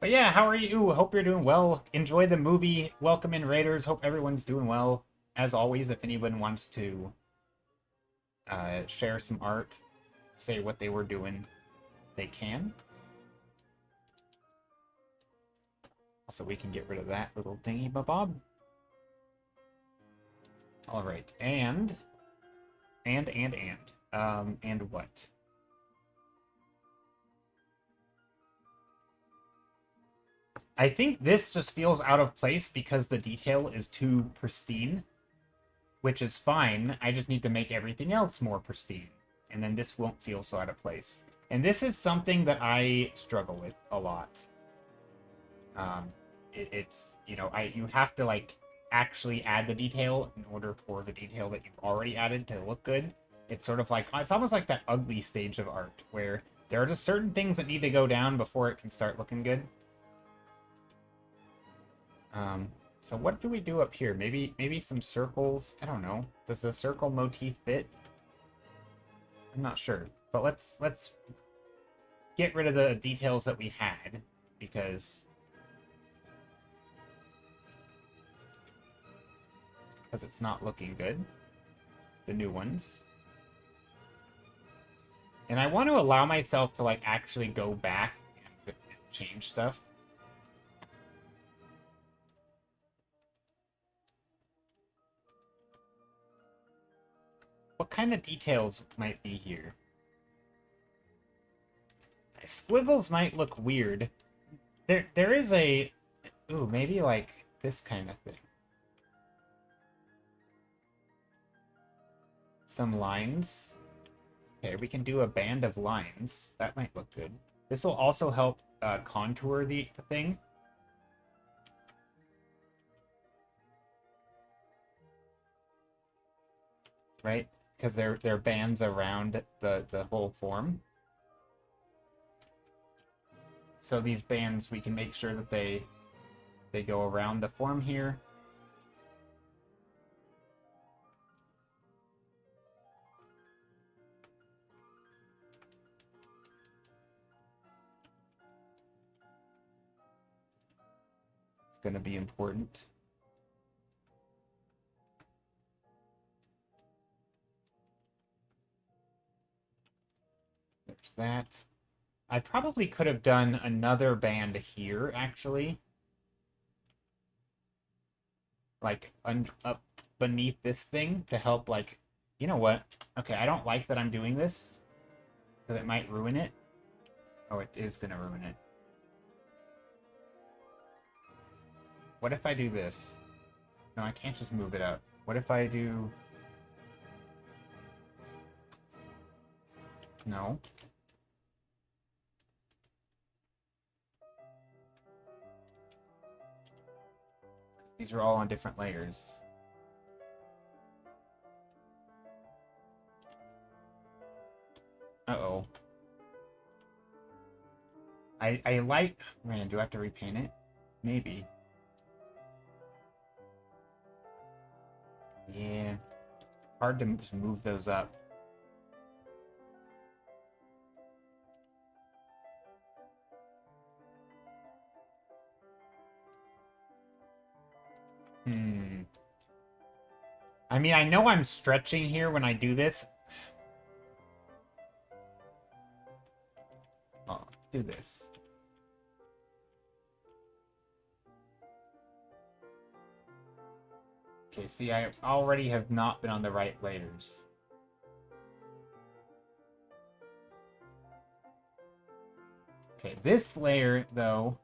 But yeah, how are you? Hope you're doing well. Enjoy the movie. Welcome in, Raiders. Hope everyone's doing well. As always, if anyone wants to share some art, say what they were doing, they can. Also, we can get rid of that little dingy bob. All right, and what? I think this just feels out of place because the detail is too pristine, which is fine. I just need to make everything else more pristine, and then this won't feel so out of place. And this is something that I struggle with a lot. It's, you know, you have to like actually add the detail in order for the detail that you've already added to look good. It's sort of like, it's almost like that ugly stage of art where there are just certain things that need to go down before it can start looking good. So what do we do up here? Maybe some circles. I don't know. Does the circle motif fit? I'm not sure. But let's get rid of the details that we had, because it's not looking good. The new ones. And I want to allow myself to like actually go back and change stuff. What kind of details might be here? Squiggles might look weird. There is a... Ooh, maybe like this kind of thing. some lines. Okay, we can do a band of lines. That might look good. This will also help contour the thing. Right? Because they're bands around the whole form. So these bands, we can make sure that they go around the form here. It's going to be important. There's that. I probably could have done another band here, actually. Like, up beneath this thing to help, like... You know what? Okay, I don't like that I'm doing this, because it might ruin it. Oh, it is going to ruin it. What if I do this? No, I can't just move it up. What if I do... No. These are all on different layers. Uh-oh. I like... Man, do I have to repaint it? Maybe. Yeah. Hard to just move those up. I mean, I know I'm stretching here when I do this. Oh, do this. Okay, see, I already have not been on the right layers. Okay, this layer, though...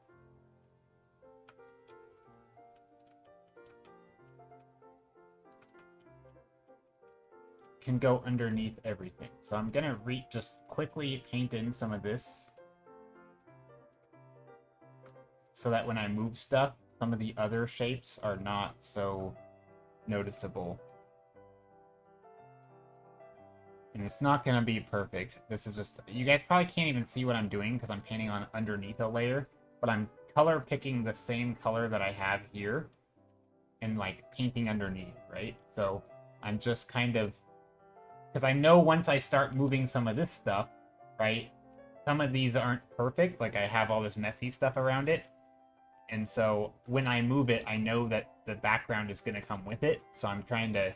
can go underneath everything. So I'm gonna just quickly paint in some of this. So that when I move stuff, some of the other shapes are not so noticeable. And it's not gonna be perfect. This is just... You guys probably can't even see what I'm doing because I'm painting on underneath a layer. But I'm color picking the same color that I have here. And like painting underneath, right? So I'm just kind of... Because I know once I start moving some of this stuff, right? Some of these aren't perfect. Like I have all this messy stuff around it. And so when I move it, I know that the background is going to come with it. So I'm trying to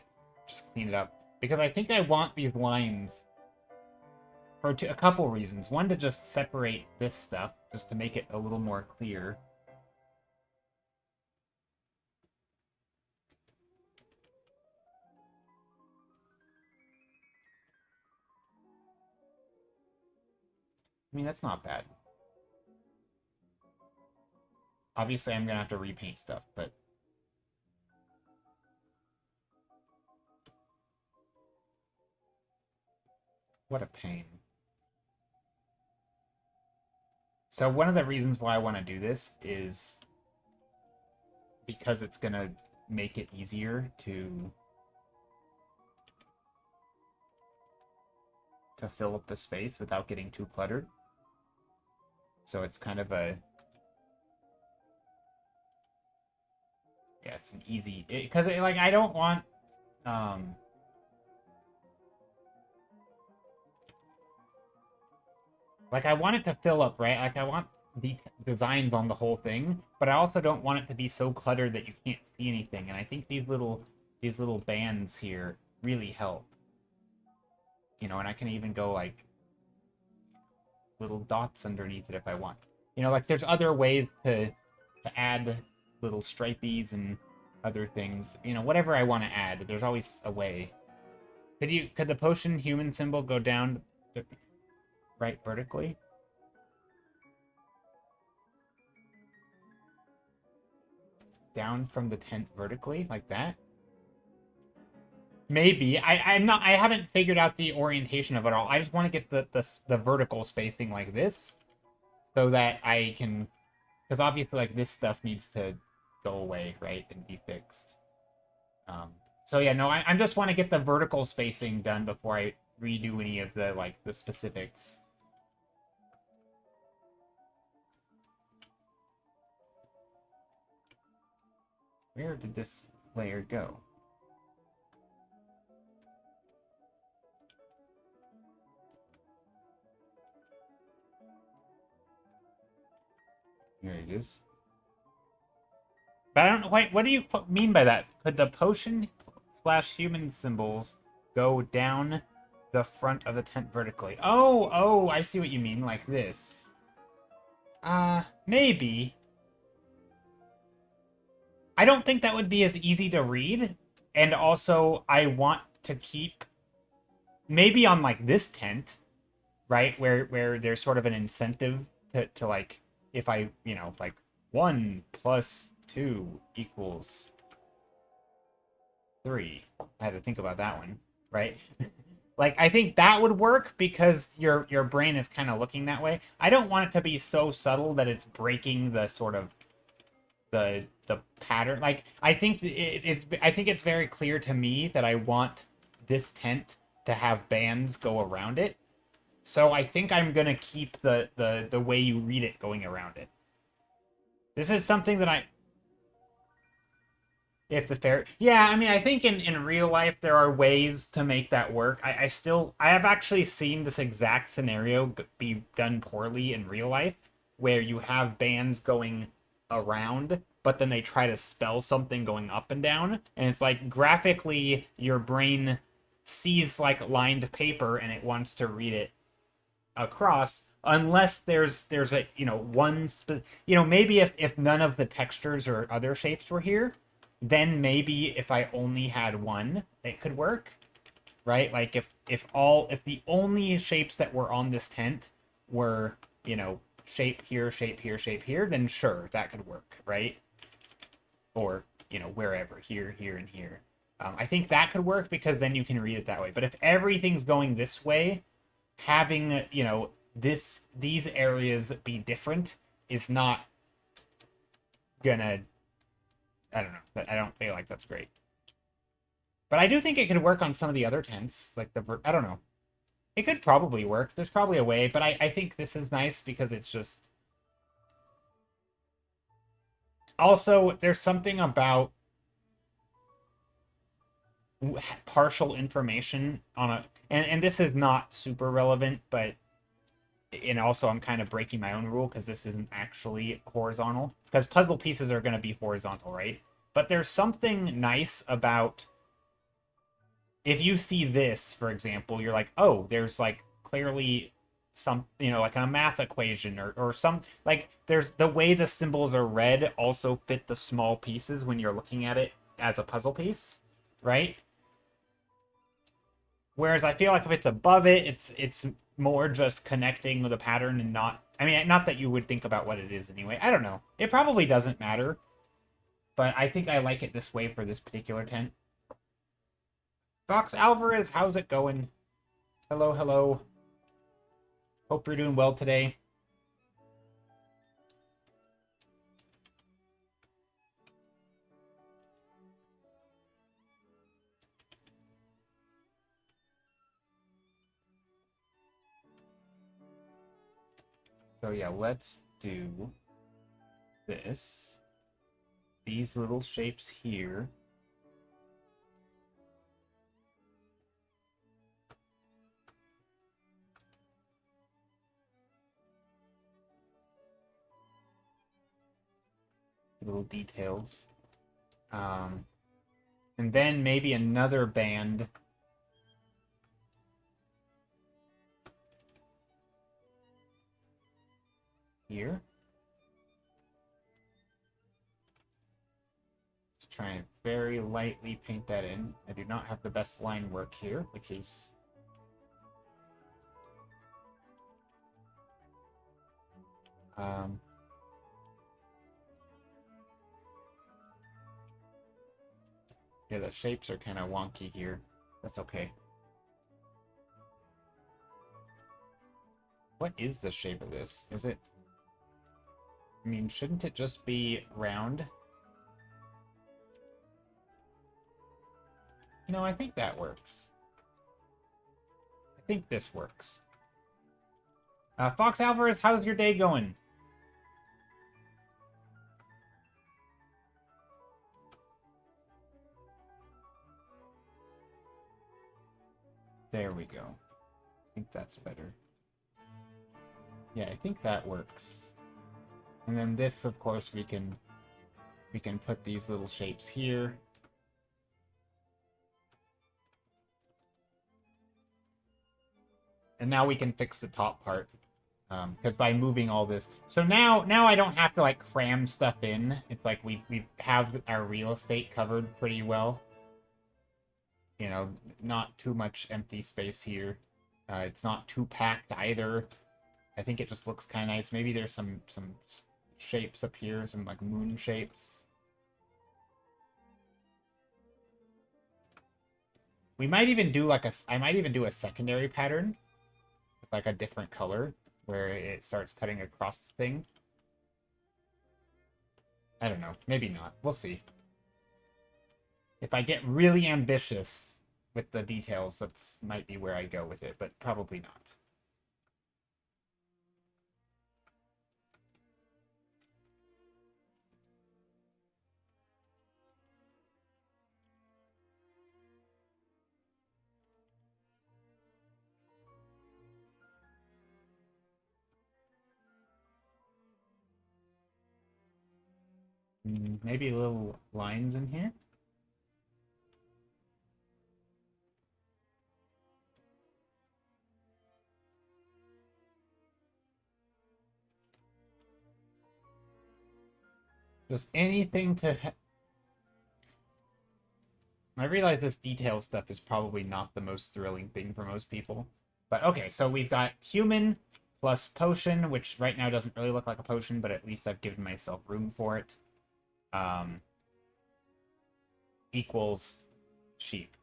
just clean it up. Because I think I want these lines for a couple reasons. One, to just separate this stuff, just to make it a little more clear. I mean, that's not bad. Obviously, I'm going to have to repaint stuff, but... What a pain. So one of the reasons why I want to do this is because it's going to make it easier to fill up the space without getting too cluttered. So it's kind of a... Yeah, it's an easy... Because, like, I don't want... Like, I want it to fill up, right? Like, I want the designs on the whole thing, but I also don't want it to be so cluttered that you can't see anything. And I think these little bands here really help. You know, and I can even go, like, little dots underneath it if I want. You know, like, there's other ways to add little stripies and other things. You know, whatever I want to add, there's always a way. Could the potion human symbol go down right vertically? Down from the tent vertically, like that? Maybe. I'm not. I haven't figured out the orientation of it all. I just want to get the vertical spacing like this, so that I can, because obviously like this stuff needs to go away, right, and be fixed. Um. So yeah, no, I just want to get the vertical spacing done before I redo any of the like the specifics. Where did this layer go? Here it is. But I don't know. What do you mean by that? Could the potion slash human symbols go down the front of the tent vertically? Oh, I see what you mean. Like this. Maybe. I don't think that would be as easy to read. And also, I want to keep maybe on like this tent, right? Where there's sort of an incentive to like if I, like 1 plus 2 equals 3. I had to think about that one, right? Like I think that would work because your brain is kind of looking that way. I don't want it to be so subtle that it's breaking the sort of the pattern. Like I think it's very clear to me that I want this tent to have bands go around it. So I think I'm gonna keep the way you read it going around it. This is something that I if the fair yeah, I mean I think in real life there are ways to make that work. I have actually seen this exact scenario be done poorly in real life where you have bands going around but then they try to spell something going up and down and it's like graphically your brain sees like lined paper and it wants to read it across unless there's a maybe if none of the textures or other shapes were here, then maybe if I only had one it could work, right? Like if the only shapes that were on this tent were shape here, shape here, shape here, then sure, that could work, right? Or wherever, here and here. I think that could work because then you can read it that way. But if everything's going this way, having these areas be different is not gonna. I don't know. I don't feel like that's great. But I do think it could work on some of the other tents, like I don't know. It could probably work. There's probably a way, but I think this is nice because it's just. Also, there's something about partial information on a and this is not super relevant, but and also I'm kind of breaking my own rule because this isn't actually horizontal because puzzle pieces are going to be horizontal, right? But there's something nice about if you see this, for example, you're like, oh, there's like clearly some, like a math equation or some, like there's the way the symbols are read also fit the small pieces when you're looking at it as a puzzle piece, right? Whereas I feel like if it's above it, it's more just connecting with a pattern and not. I mean, not that you would think about what it is anyway. I don't know. It probably doesn't matter, but I think I like it this way for this particular tent. Fox Alvarez, how's it going? Hello, hello. Hope you're doing well today. So yeah, let's do this. These little shapes here. Little details. And then maybe another band. Here. Just try and very lightly paint that in. I do not have the best line work here, which is yeah, the shapes are kind of wonky here. That's okay. What is the shape of this? Is it... I mean, shouldn't it just be round? No, I think that works. I think this works. Fox Alvarez, how's your day going? There we go. I think that's better. Yeah, I think that works. And then this, of course, we can put these little shapes here. And now we can fix the top part. Because by moving all this... So now I don't have to, like, cram stuff in. It's like we have our real estate covered pretty well. You know, not too much empty space here. It's not too packed either. I think it just looks kind of nice. Maybe there's some shapes up here, some like moon shapes. We might even do like I might even do a secondary pattern with like a different color where it starts cutting across the thing. I don't know. Maybe not. We'll see. If I get really ambitious with the details, that's might be where I go with it, but probably not. Maybe little lines in here. Just anything to... I realize this detail stuff is probably not the most thrilling thing for most people. But okay, so we've got human plus potion, which right now doesn't really look like a potion, but at least I've given myself room for it. Equals sheep.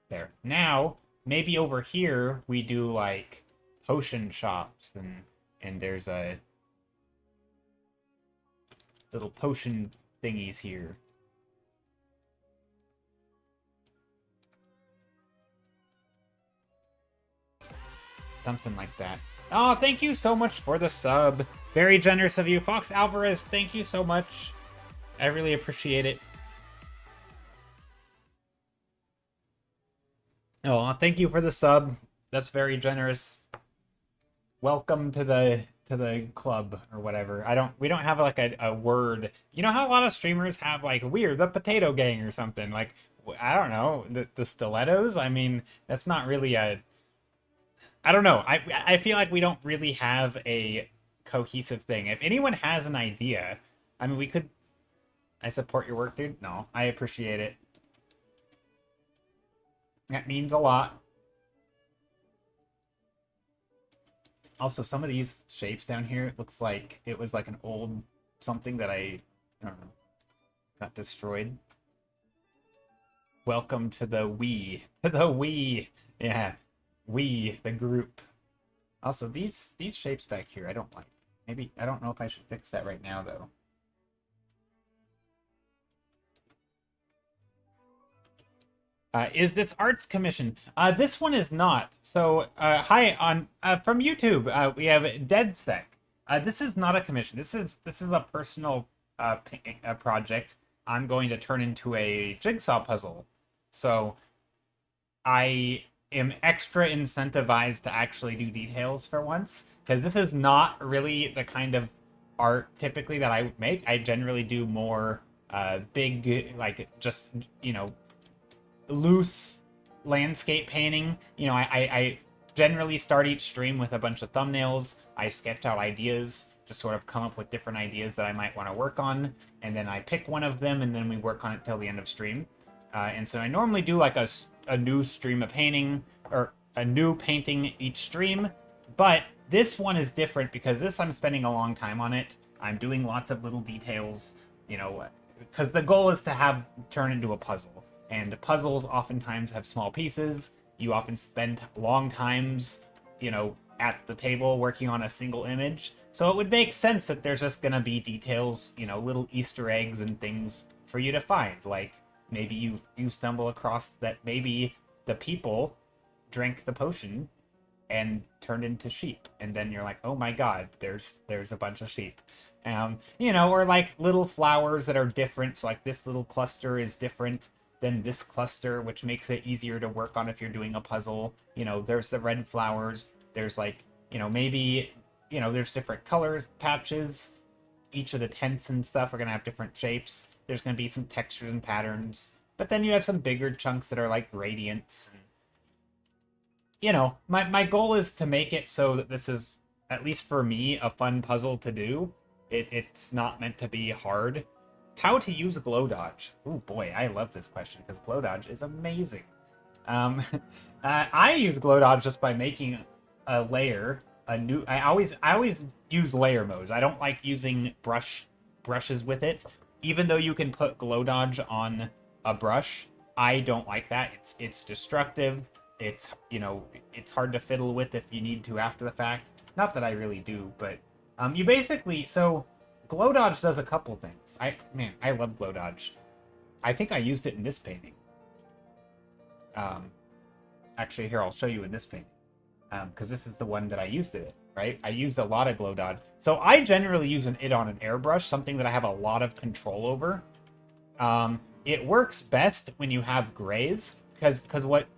There. Now, maybe over here we do like potion shops and there's a little potion thingies here. Something like that. Oh, thank you so much for the sub. Very generous of you. Fox Alvarez, thank you so much. I really appreciate it. Oh, thank you for the sub. That's very generous. Welcome to the club or whatever. We don't have like a word. You know how a lot of streamers have like we're the potato gang or something. Like I don't know, the stilettos? I mean, that's not really a... I don't know. I feel like we don't really have a cohesive thing. If anyone has an idea, I mean, we could... I support your work, dude. No, I appreciate it. That means a lot. Also, some of these shapes down here, it looks like it was like an old something that I don't know, got destroyed. Welcome to the we. To the we. Yeah. We, the group. Also, these shapes back here, I don't like. Maybe, I don't know if I should fix that right now, though. Is this arts commission? This one is not. So, hi on from YouTube. We have DeadSec. This is not a commission. This is a personal project. I'm going to turn into a jigsaw puzzle. So, I am extra incentivized to actually do details for once, because this is not really the kind of art typically that I would make. I generally do more big, like just, you know, loose landscape painting. You know, I generally start each stream with a bunch of thumbnails. I sketch out ideas, just sort of come up with different ideas that I might want to work on, and then I pick one of them, and then we work on it till the end of stream. And so I normally do like a new stream of painting, or a new painting each stream, but this one is different because this I'm spending a long time on it. I'm doing lots of little details, you know, because the goal is to turn into a puzzle. And puzzles oftentimes have small pieces. You often spend long times, at the table working on a single image. So it would make sense that there's just gonna be details, little Easter eggs and things for you to find. Like maybe you stumble across that maybe the people drank the potion and turned into sheep, and then you're like, oh my god, there's a bunch of sheep. Or like little flowers that are different. So like this little cluster is different than this cluster, which makes it easier to work on if you're doing a puzzle. There's the red flowers. There's like, maybe, there's different colors, patches. Each of the tents and stuff are going to have different shapes. There's going to be some textures and patterns. But then you have some bigger chunks that are like gradients. And, my goal is to make it so that this is, at least for me, a fun puzzle to do. It's not meant to be hard. How to use glow dodge? Oh boy, I love this question because glow dodge is amazing. I use glow dodge just by making a layer, I always use layer modes. I don't like using brushes with it. Even though you can put glow dodge on a brush, I don't like that. It's destructive. It's it's hard to fiddle with if you need to after the fact. Not that I really do, but you basically, so glow dodge does a couple things. I love glow dodge. I think I used it in this painting. Actually, here, I'll show you in this painting. Because this is the one that I used it in, right? I used a lot of glow dodge. So I generally use it on an airbrush, something that I have a lot of control over. It works best when you have grays, because what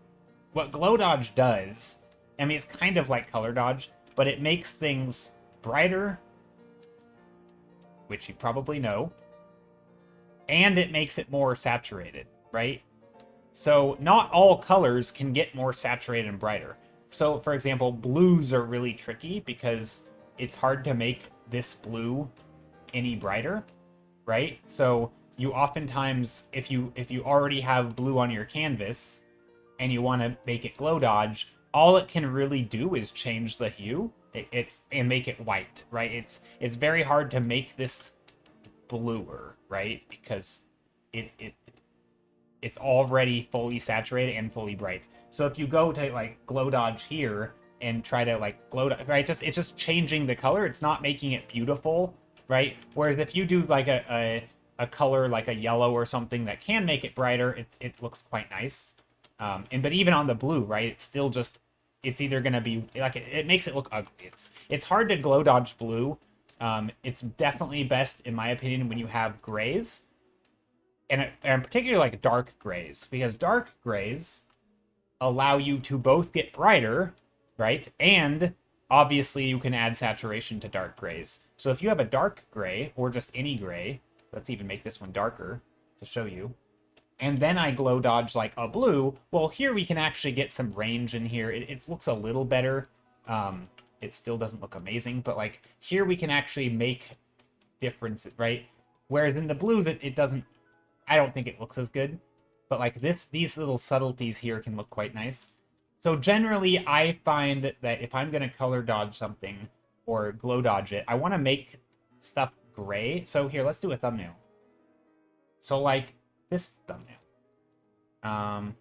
glow dodge does, I mean, it's kind of like color dodge, but it makes things brighter, which you probably know, and it makes it more saturated, right? So not all colors can get more saturated and brighter. So, for example, blues are really tricky because it's hard to make this blue any brighter, right? So you oftentimes, if you already have blue on your canvas and you want to make it glow dodge, all it can really do is change the hue and make it white, right? It's very hard to make this bluer, right? Because it's already fully saturated and fully bright. So if you go to like glow dodge here and try to like glow dodge, right? It's just changing the color. It's not making it beautiful, right? Whereas if you do like a color like a yellow or something that can make it brighter, it looks quite nice. But even on the blue, right? It's still just, it's either gonna be like it makes it look ugly. It's hard to glow dodge blue. It's definitely best, in my opinion, when you have grays, and particularly like dark grays, because dark grays allow you to both get brighter, right? And obviously you can add saturation to dark grays. So if you have a dark gray, or just any gray, let's even make this one darker to show you, and then I glow dodge like a blue, well, here we can actually get some range in here. It looks a little better. It still doesn't look amazing, but like here we can actually make differences, right? Whereas in the blues, it doesn't, I don't think it looks as good. But like these little subtleties here can look quite nice. So generally, I find that if I'm going to color dodge something or glow dodge it, I want to make stuff gray. So here, let's do a thumbnail. So like this thumbnail.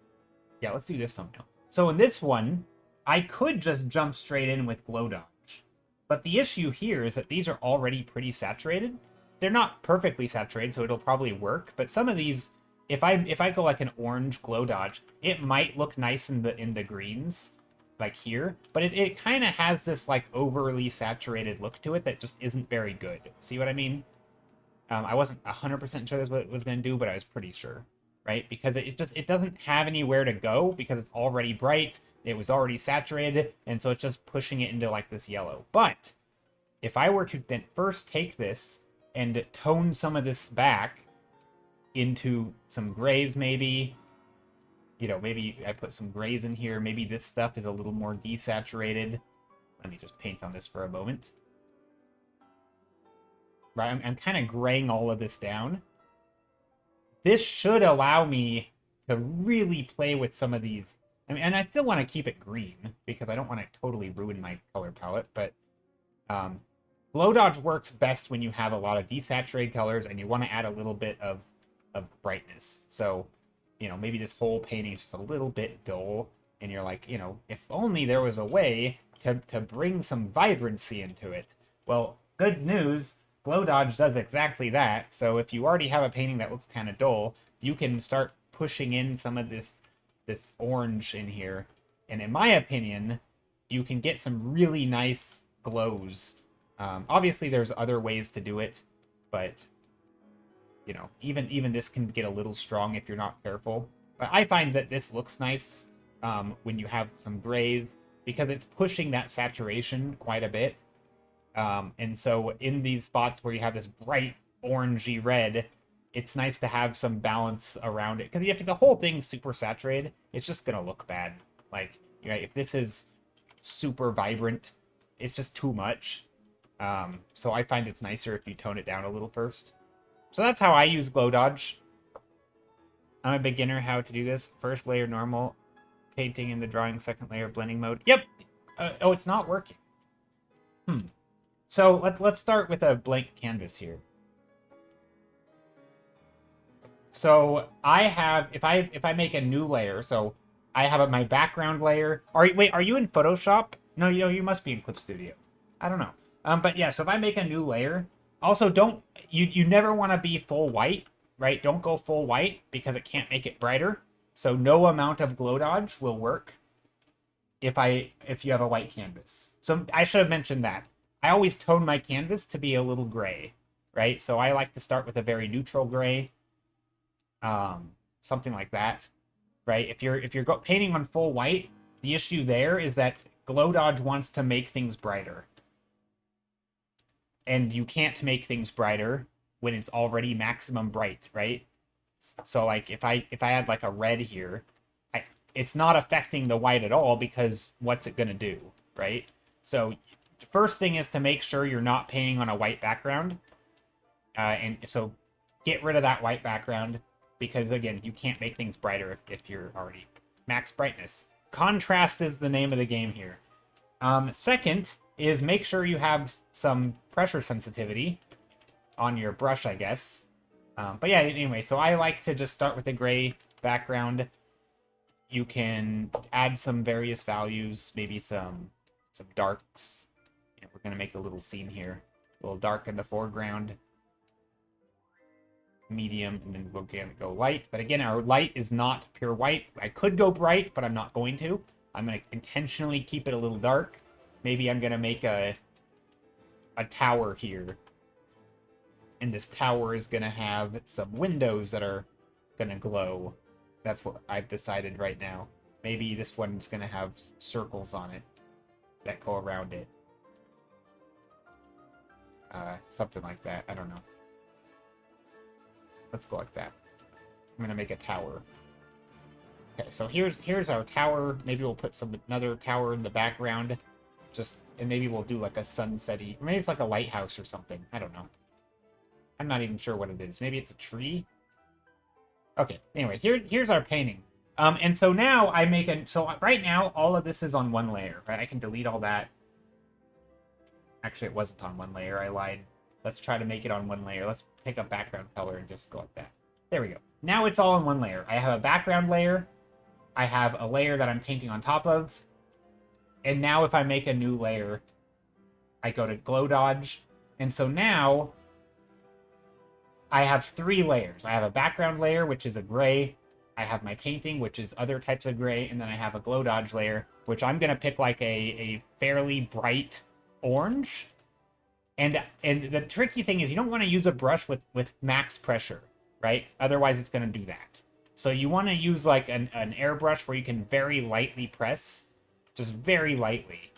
Yeah, let's do this thumbnail. So in this one, I could just jump straight in with glow dodge. But the issue here is that these are already pretty saturated. They're not perfectly saturated, so it'll probably work. But some of these, if I go like an orange glow dodge, it might look nice in the greens, like here. But it kind of has this like overly saturated look to it that just isn't very good. See what I mean? I wasn't 100% sure that's what it was going to do, but I was pretty sure, right? Because it doesn't have anywhere to go because it's already bright. It was already saturated, and so it's just pushing it into like this yellow. But if I were to then first take this and tone some of this back into some grays, maybe, maybe I put some grays in here. Maybe this stuff is a little more desaturated. Let me just paint on this for a moment. Right, I'm kind of graying all of this down. This should allow me to really play with some of these. I mean, and I still want to keep it green because I don't want to totally ruin my color palette, but glow dodge works best when you have a lot of desaturated colors and you want to add a little bit of brightness. So you know, maybe this whole painting is just a little bit dull, and you're like, you know, if only there was a way to bring some vibrancy into it. Well, good news, Glow Dodge does exactly that. So if you already have a painting that looks kind of dull, you can start pushing in some of this orange in here. And in my opinion, you can get some really nice glows. Obviously, there's other ways to do it, but you know, even this can get a little strong if you're not careful. But I find that this looks nice when you have some grays, because it's pushing that saturation quite a bit. And so in these spots where you have this bright orangey red, it's nice to have some balance around it. Because if the whole thing's super saturated, it's just going to look bad. Like, you know, if this is super vibrant, it's just too much. So I find it's nicer if you tone it down a little first. So that's how I use Glow Dodge. I'm a beginner how to do this. First layer normal, painting in the drawing, second layer blending mode. Yep. Oh, it's not working. So let's start with a blank canvas here. So I have, if I make a new layer, so I have my background layer. Wait, are you in Photoshop? No, you must be in Clip Studio. I don't know. But yeah, so if I make a new layer, also you never want to be full white, right? Don't go full white because it can't make it brighter. So no amount of Glow Dodge will work if you have a white canvas. So I should have mentioned that. I always tone my canvas to be a little gray, right? So I like to start with a very neutral gray, something like that, right? If you're painting on full white, the issue there is that Glow Dodge wants to make things brighter. And you can't make things brighter when it's already maximum bright, right? So like if I had like a red here, it's not affecting the white at all, because what's it gonna do, right? So first thing is to make sure you're not painting on a white background. And so get rid of that white background, because again, you can't make things brighter if you're already max brightness. Contrast is the name of the game here. Second is make sure you have some pressure sensitivity on your brush, I guess. But yeah, anyway, so I like to just start with a gray background. You can add some various values, maybe some darks. You know, we're going to make a little scene here. A little dark in the foreground, medium, and then we'll go light. But again, our light is not pure white. I could go bright, but I'm not going to. I'm going to intentionally keep it a little dark. Maybe I'm going to make a tower here. And this tower is going to have some windows that are going to glow. That's what I've decided right now. Maybe this one's going to have circles on it that go around it. Something like that. I don't know. Let's go like that. I'm going to make a tower. Okay, so here's our tower. Maybe we'll put another tower in the background. And maybe we'll do like a sunset-y. Maybe it's like a lighthouse or something. I don't know. I'm not even sure what it is. Maybe it's a tree? Okay, anyway, here's our painting. And so now so right now, all of this is on one layer, right? I can delete all that. Actually, it wasn't on one layer. I lied. Let's try to make it on one layer. Let's take a background color and just go like that. There we go. Now it's all in one layer. I have a background layer. I have a layer that I'm painting on top of. And now if I make a new layer, I go to Glow Dodge. And so now I have 3 layers. I have a background layer, which is a gray. I have my painting, which is other types of gray. And then I have a Glow Dodge layer, which I'm going to pick like a fairly bright orange. And the tricky thing is you don't want to use a brush with max pressure, right? Otherwise, it's going to do that. So you want to use like an airbrush where you can very lightly press, just very lightly.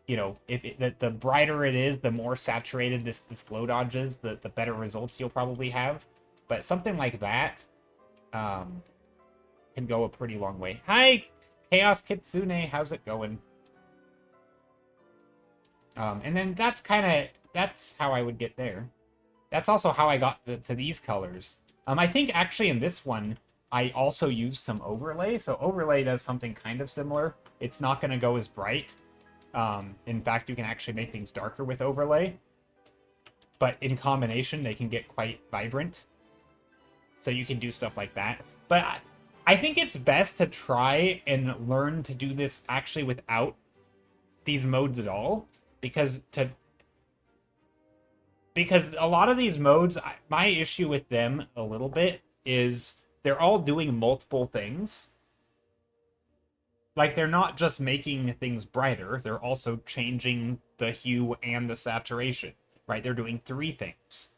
You know, the brighter it is, the more saturated this Glow Dodge is, the better results you'll probably have. But something like that can go a pretty long way. Hi, Chaos Kitsune, how's it going? And then that's how I would get there. That's also how I got to these colors. I think actually in this one, I also used some overlay. So overlay does something kind of similar. It's not going to go as bright. In fact, you can actually make things darker with overlay. But in combination, they can get quite vibrant. So you can do stuff like that. But I think it's best to try and learn to do this actually without these modes at all, because a lot of these modes, my issue with them a little bit is they're all doing multiple things. Like, they're not just making things brighter, they're also changing the hue and the saturation, right? They're doing three things.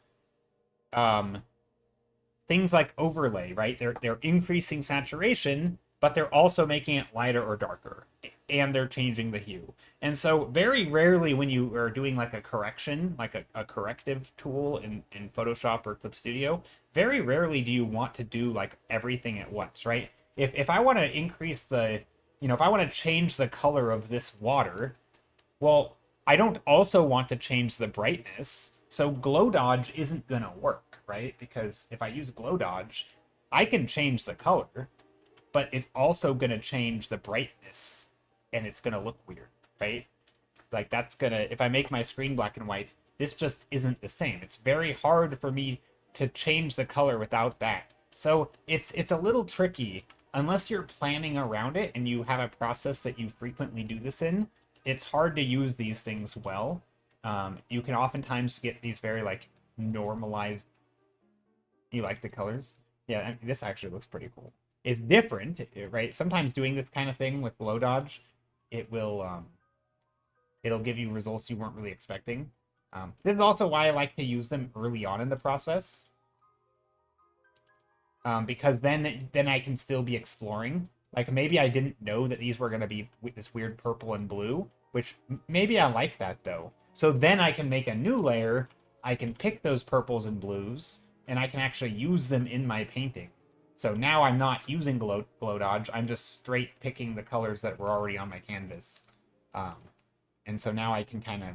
Things like overlay, right? They're increasing saturation, but they're also making it lighter or darker, and they're changing the hue. And so very rarely when you are doing like a correction, like a corrective tool in Photoshop or Clip Studio, very rarely do you want to do like everything at once, right? If I want to increase the, if I want to change the color of this water, well, I don't also want to change the brightness. So glow dodge isn't going to work, right? Because if I use glow dodge, I can change the color, but it's also going to change the brightness, and it's going to look weird, right? Like, that's going to, if I make my screen black and white, this just isn't the same. It's very hard for me to change the color without that. So it's a little tricky. Unless you're planning around it and you have a process that you frequently do this in, it's hard to use these things well. You can oftentimes get these very, like, normalized... You like the colors? Yeah, I mean, this actually looks pretty cool. It's different, right? Sometimes doing this kind of thing with glow dodge, it will, it'll give you results you weren't really expecting. This is also why I like to use them early on in the process. Because then I can still be exploring. Like, maybe I didn't know that these were going to be this weird purple and blue, which maybe I like that, though. So then I can make a new layer, I can pick those purples and blues, and I can actually use them in my painting. So now I'm not using glow dodge, I'm just straight picking the colors that were already on my canvas. And so now I can kind of,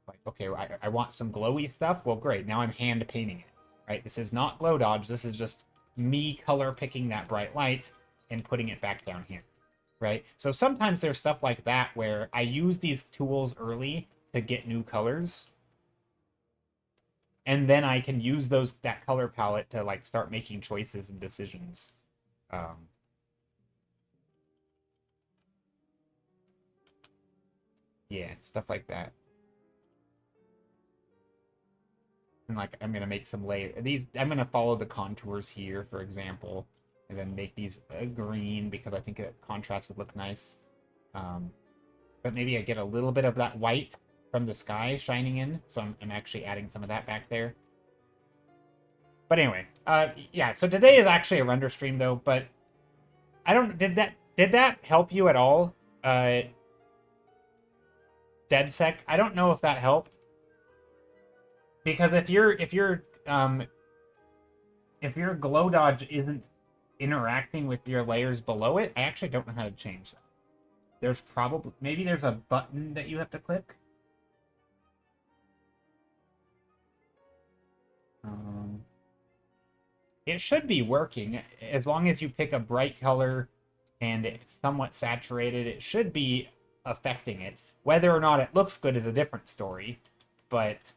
like, okay, I want some glowy stuff. Well, great, now I'm hand painting it, right? This is not glow dodge, this is just me color picking that bright light and putting it back down here, right? So sometimes there's stuff like that where I use these tools early to get new colors, and then I can use that color palette to, like, start making choices and decisions. Yeah, stuff like that. And, like, I'm gonna make some layer. I'm gonna follow the contours here, for example, and then make these green because I think a contrast would look nice. But maybe I get a little bit of that white from the sky shining in, so I'm actually adding some of that back there. But anyway, yeah. So today is actually a render stream, though. But I don't. Did that help you at all? DeadSec. I don't know if that helped. Because if your glow dodge isn't interacting with your layers below it, I actually don't know how to change that. There's probably, maybe there's a button that you have to click. It should be working as long as you pick a bright color and it's somewhat saturated. It should be affecting it. Whether or not it looks good is a different story, but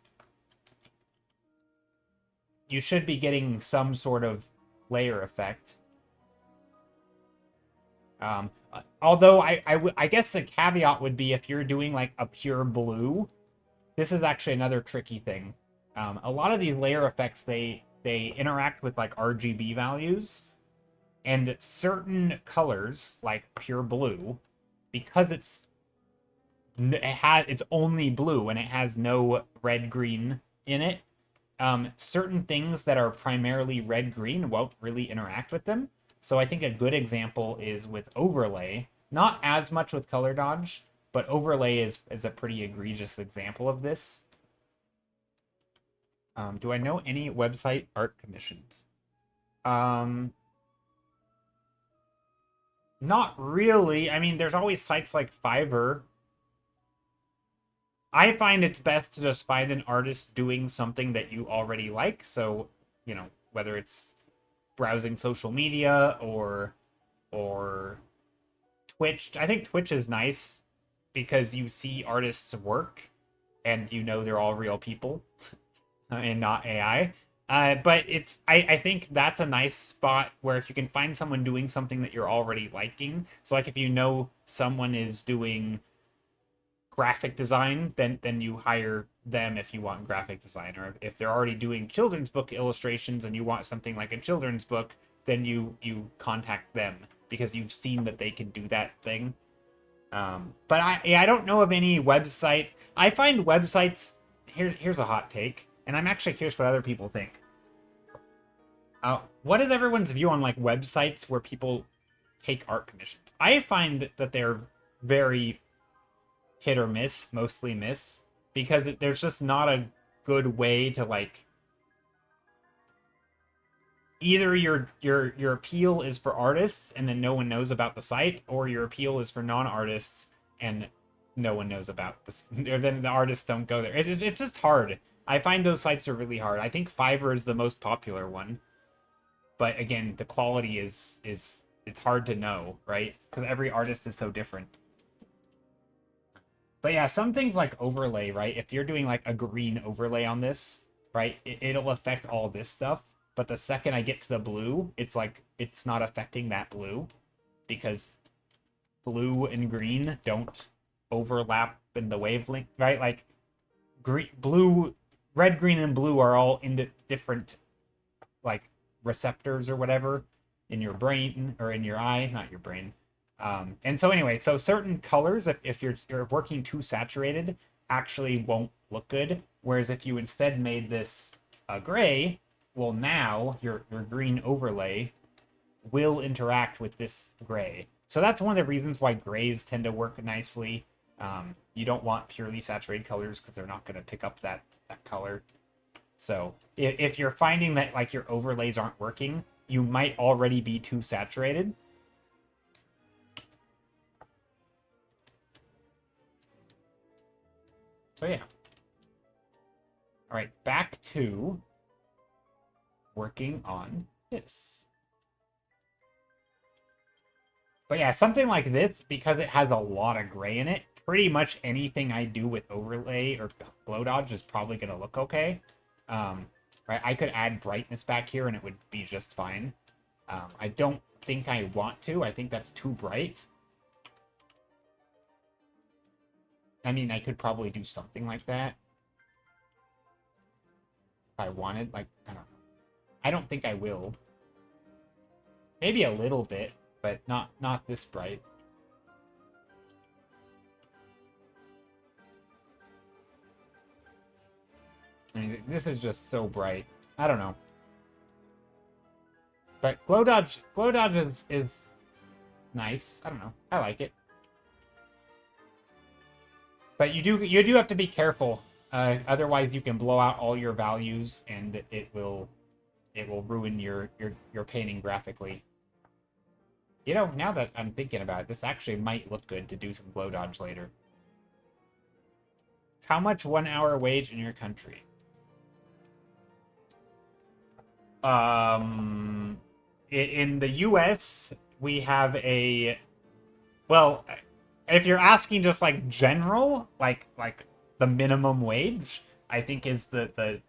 you should be getting some sort of layer effect. Although I guess the caveat would be if you're doing like a pure blue, this is actually another tricky thing. A lot of these layer effects, they interact with like RGB values, and certain colors like pure blue, because it's only blue and it has no red green in it. Certain things that are primarily red-green won't really interact with them. So I think a good example is with overlay. Not as much with color dodge, but overlay is a pretty egregious example of this. Do I know any website art commissions? Not really. I mean, there's always sites like Fiverr. I find it's best to just find an artist doing something that you already like. So, whether it's browsing social media or Twitch. I think Twitch is nice because you see artists' work and they're all real people and not AI. But I think that's a nice spot where if you can find someone doing something that you're already liking. So like if you know someone is doing graphic design, then you hire them if you want graphic design. Or if they're already doing children's book illustrations and you want something like a children's book, then you contact them because you've seen that they can do that thing. But I don't know of any website. I find websites. Here's a hot take, and I'm actually curious what other people think. What is everyone's view on like websites where people take art commissions? I find that they're very hit or miss, mostly miss, because there's just not a good way to like either your appeal is for artists and then no one knows about the site, or your appeal is for non-artists and no one knows about this, or then the artists don't go there. It's just hard. I find those sites are really hard. I think Fiverr is the most popular one, but again, the quality is it's hard to know, right? Because every artist is so different. But yeah, some things like overlay, right? If you're doing like a green overlay on this, right, it'll affect all this stuff. But the second I get to the blue, it's like it's not affecting that blue because blue and green don't overlap in the wavelength, right? Like green, blue, red, green, and blue are all in different like receptors or whatever in your brain or in your eye, not your brain. And so anyway, so certain colors, if you're working too saturated, actually won't look good. Whereas if you instead made this a gray, well now your green overlay will interact with this gray. So that's one of the reasons why grays tend to work nicely. You don't want purely saturated colors because they're not going to pick up that color. So if you're finding that like your overlays aren't working, you might already be too saturated. So yeah. All right, back to working on this. But yeah, something like this, because it has a lot of gray in it, pretty much anything I do with overlay or glow dodge is probably going to look okay. Right, I could add brightness back here and it would be just fine. I don't think I want to. I think that's too bright. I mean, I could probably do something like that. If I wanted, like, I don't know. I don't think I will. Maybe a little bit, but not this bright. I mean, this is just so bright. I don't know. But glow dodge is nice. I don't know. I like it. But you do have to be careful. Otherwise, you can blow out all your values, and it will ruin your painting graphically. You know, now that I'm thinking about it, this actually might look good to do some glow dodge later. How much 1 hour wage in your country? In the US, we have a, well, if you're asking just like general, like the minimum wage, I think is the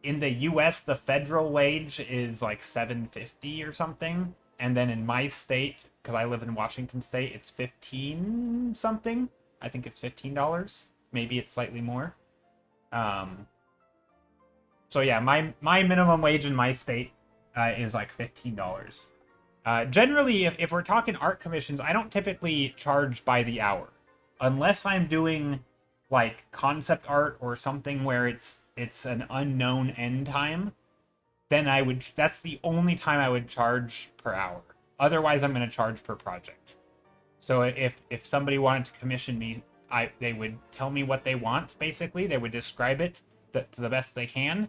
in the US the federal wage is like $7.50 or something, and then in my state, because I live in Washington State, it's 15 something. I think it's $15. Maybe it's slightly more. So yeah, my minimum wage in my state is like $15. Generally, if we're talking art commissions, I don't typically charge by the hour, unless I'm doing like concept art or something where it's an unknown end time. Then I would. That's the only time I would charge per hour. Otherwise, I'm going to charge per project. So if somebody wanted to commission me, they would tell me what they want. Basically, they would describe it to the best they can.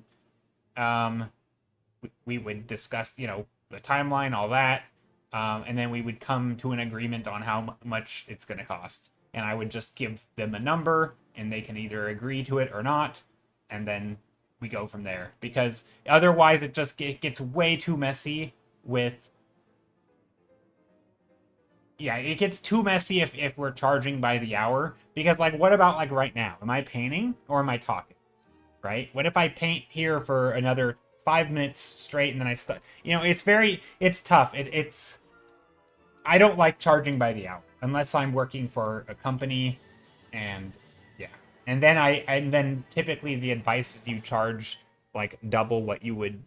We would discuss, you know, the timeline, all that, and then we would come to an agreement on how much it's going to cost. And I would just give them a number, and they can either agree to it or not, and then we go from there. Because otherwise, it gets way too messy with. Yeah, it gets too messy if we're charging by the hour. Because, like, what about, like, right now? Am I painting or am I talking? Right? What if I paint here for another 5 minutes straight, and then I start. It's tough. It's I don't like charging by the hour unless I'm working for a company, and yeah, and then typically the advice is you charge like double what you would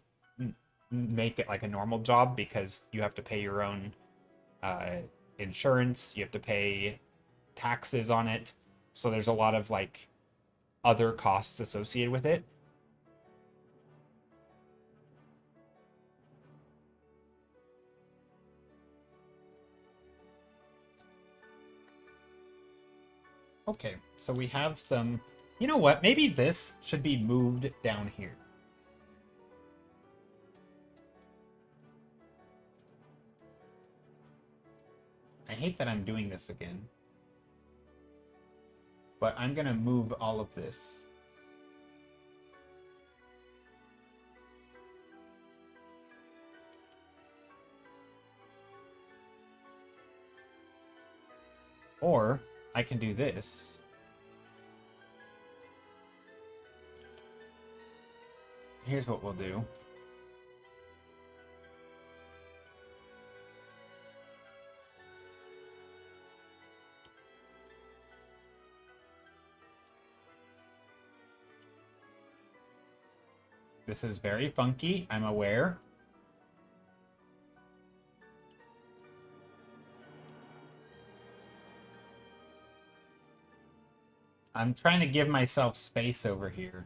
make it like a normal job, because you have to pay your own uh, insurance, you have to pay taxes on it, so there's a lot of like other costs associated with it. Okay, so we have some. You know what? Maybe this should be moved down here. I hate that I'm doing this again. But I'm gonna move all of this. Or I can do this. Here's what we'll do. This is very funky, I'm aware. I'm trying to give myself space over here.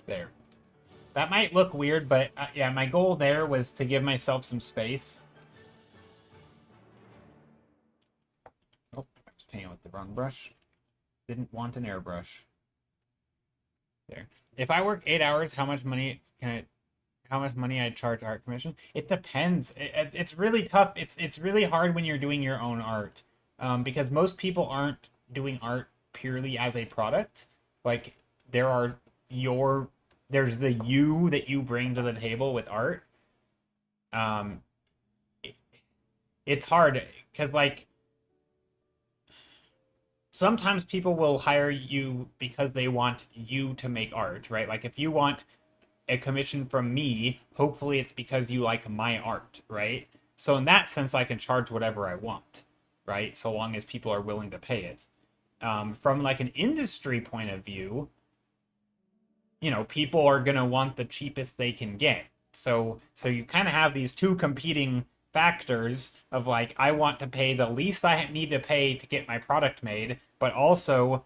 There. That might look weird, but yeah, my goal there was to give myself some space. Oh, I was painting with the wrong brush. Didn't want an airbrush. There. If I work 8 hours, how much money I charge art commission? It depends. It's really tough. It's really hard when you're doing your own art, because most people aren't doing art purely as a product. Like there are your there's the you that you bring to the table with art. Um, it, it's hard because like sometimes people will hire you because they want you to make art, right? Like if you want a commission from me, hopefully it's because you like my art, right? So in that sense, I can charge whatever I want, right? So long as people are willing to pay it. From like an industry point of view, people are gonna want the cheapest they can get. So you kind of have these two competing factors of like I want to pay the least I need to pay to get my product made, but also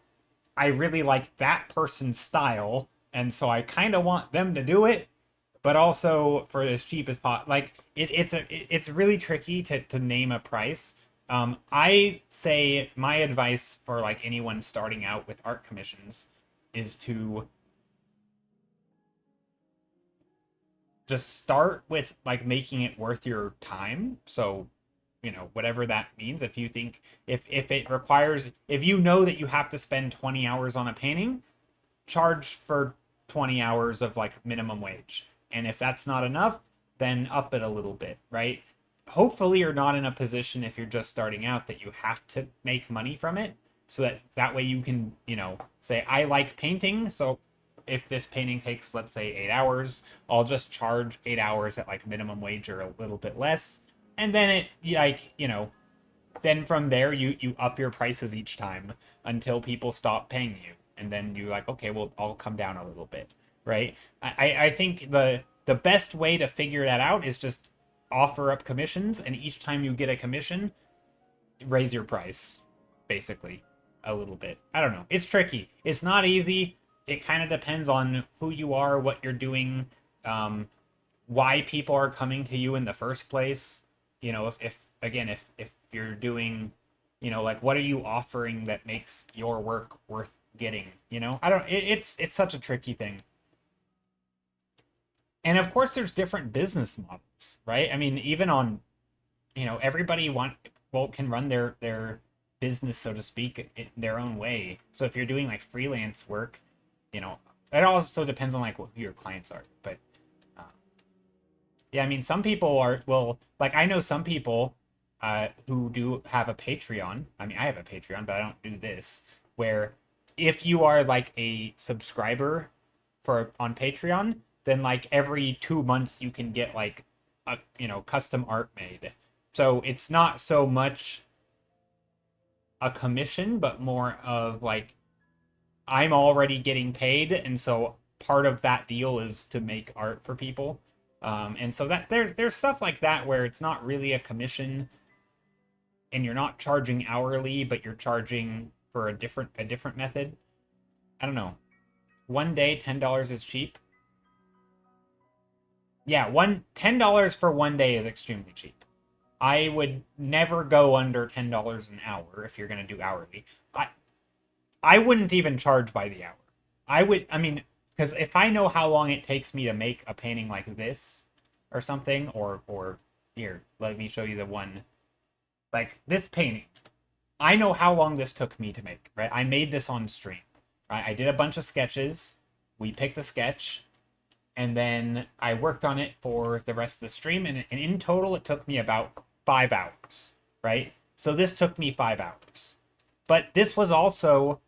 I really like that person's style, and so I kind of want them to do it, but also for as cheap as possible. Like it's really tricky to name a price. I say my advice for like anyone starting out with art commissions is to just start with like making it worth your time. So, whatever that means. If you think if it requires if you know that you have to spend 20 hours on a painting, charge for 20 hours of like minimum wage. And if that's not enough, then up it a little bit, right? Hopefully you're not in a position if you're just starting out that you have to make money from it, so that way you can, say I like painting, so if this painting takes, let's say, 8 hours, I'll just charge 8 hours at like minimum wage or a little bit less. And then then from there you up your prices each time until people stop paying you. And then you like, okay, well, I'll come down a little bit, right? I think the best way to figure that out is just offer up commissions, and each time you get a commission, raise your price, basically, a little bit. I don't know. It's tricky. It's not easy. It kind of depends on who you are, what you're doing, why people are coming to you in the first place. If again, if you're doing, like what are you offering that makes your work worth getting? I don't. It's such a tricky thing. And of course, there's different business models, right? I mean, even on, everybody can run their business, so to speak, in their own way. So if you're doing like freelance work, it also depends on like who your clients are. But yeah, I mean, some people like I know some people who do have a Patreon. I mean, I have a Patreon, but I don't do this. Where if you are like a subscriber for on Patreon, then like every 2 months you can get like a custom art made. So it's not so much a commission, but more of like I'm already getting paid, and so part of that deal is to make art for people. And so that there's stuff like that where it's not really a commission, and you're not charging hourly, but you're charging for a different method. I don't know. One day, $10 is cheap. Yeah, $10 for one day is extremely cheap. I would never go under $10 an hour if you're gonna do hourly. I wouldn't even charge by the hour. I mean, because if I know how long it takes me to make a painting like this or something, or here, let me show you the one, like this painting. I know how long this took me to make, right? I made this on stream, right? I did a bunch of sketches. We picked a sketch, and then I worked on it for the rest of the stream, and in total, it took me about 5 hours, right? So this took me 5 hours. But this was also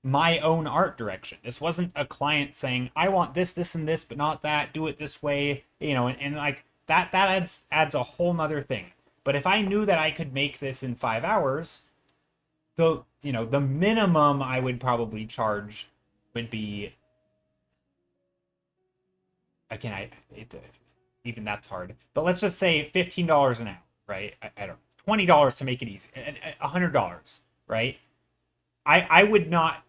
my own art direction. This wasn't a client saying, I want this, this, and this, but not that, do it this way, and like that adds a whole nother thing. But if I knew that I could make this in 5 hours, the minimum I would probably charge would be, again, even that's hard, but let's just say $15 an hour, right? I don't $20 to make it easy, $100, right? I would not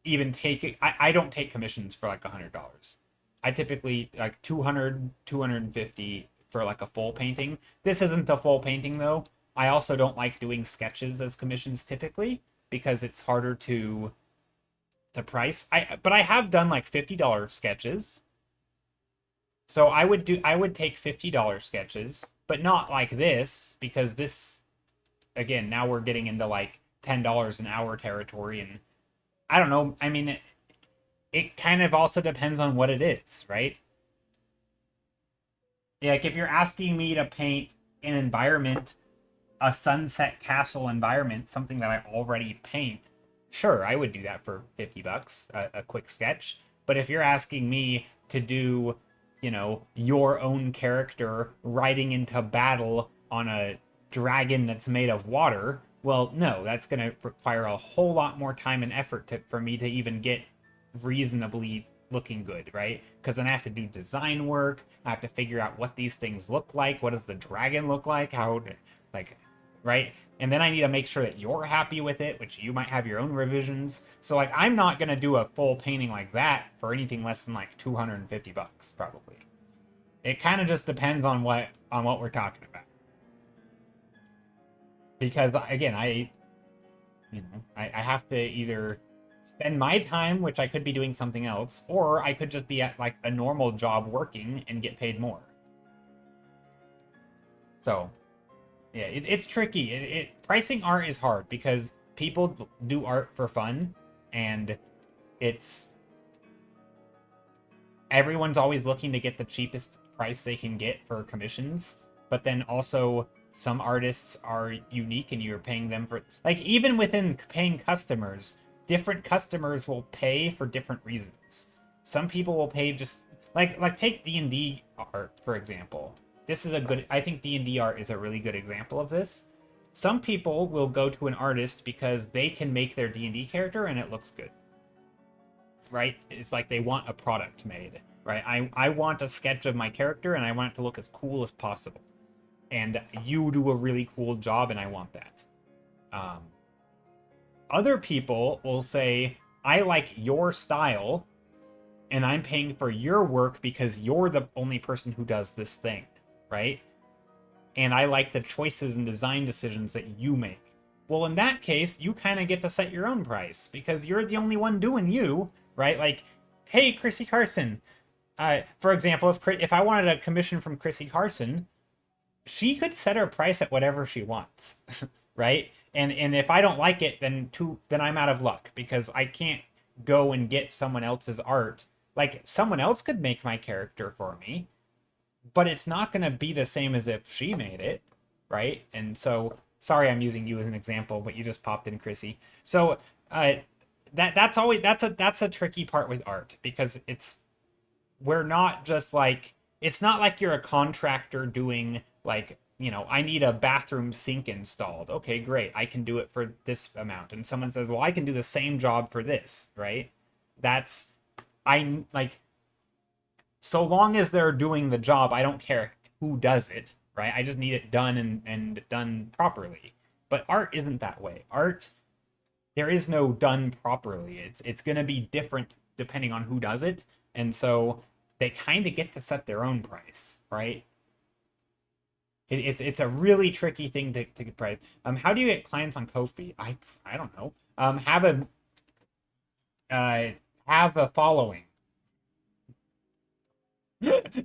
even take it. I don't take commissions for like $100. I typically like 200, 250 for like a full painting. This isn't a full painting though. I also don't like doing sketches as commissions typically because it's harder to price. But I have done like $50 sketches. So I would take $50 sketches, but not like this, because this, again, now we're getting into like $10 an hour territory, and I don't know. I mean, it kind of also depends on what it is, right? Yeah, like if you're asking me to paint an environment, a sunset castle environment, something that I already paint, sure, I would do that for $50, a quick sketch. But if you're asking me to do, your own character riding into battle on a dragon that's made of water, well, no, that's going to require a whole lot more time and effort for me to even get reasonably looking good, right? Because then I have to do design work. I have to figure out what these things look like. What does the dragon look like? Right? And then I need to make sure that you're happy with it, which you might have your own revisions. So, like, I'm not going to do a full painting like that for anything less than, like, $250, probably. It kind of just depends on what we're talking about. Because, again, I have to either spend my time, which I could be doing something else, or I could just be at, like, a normal job working and get paid more. So, yeah, it's tricky. Pricing art is hard because people do art for fun, and everyone's always looking to get the cheapest price they can get for commissions, but then also some artists are unique and you're paying them for, like, even within paying customers, different customers will pay for different reasons. Some people will pay just like take D&D art, for example. I think D&D art is a really good example of this. Some people will go to an artist because they can make their D&D character and it looks good. Right? It's like they want a product made, right? I want a sketch of my character and I want it to look as cool as possible. And you do a really cool job and I want that. Other people will say, I like your style and I'm paying for your work because you're the only person who does this thing. Right? And I like the choices and design decisions that you make. Well, in that case, you kind of get to set your own price because you're the only one doing you, right? Like, hey, Chrissy Carson. For example, if I wanted a commission from Chrissy Carson, she could set her price at whatever she wants, right? And if I don't like it, then I'm out of luck because I can't go and get someone else's art. Like, someone else could make my character for me, but it's not going to be the same as if she made it, right? And so, sorry, I'm using you as an example, but you just popped in, Chrissy. So, uh, that's always that's a tricky part with art because we're not just like it's not like you're a contractor doing like I need a bathroom sink installed. Okay, great, I can do it for this amount. And someone says, well, I can do the same job for this, right? That's I like so long as they're doing the job, I don't care who does it, right? I just need it done and done properly. But art isn't that way. Art, there is no done properly. It's gonna be different depending on who does it, and so they kind of get to set their own price, right? It's a really tricky thing to get price. How do you get clients on Ko-fi? I don't know. Uh have a following.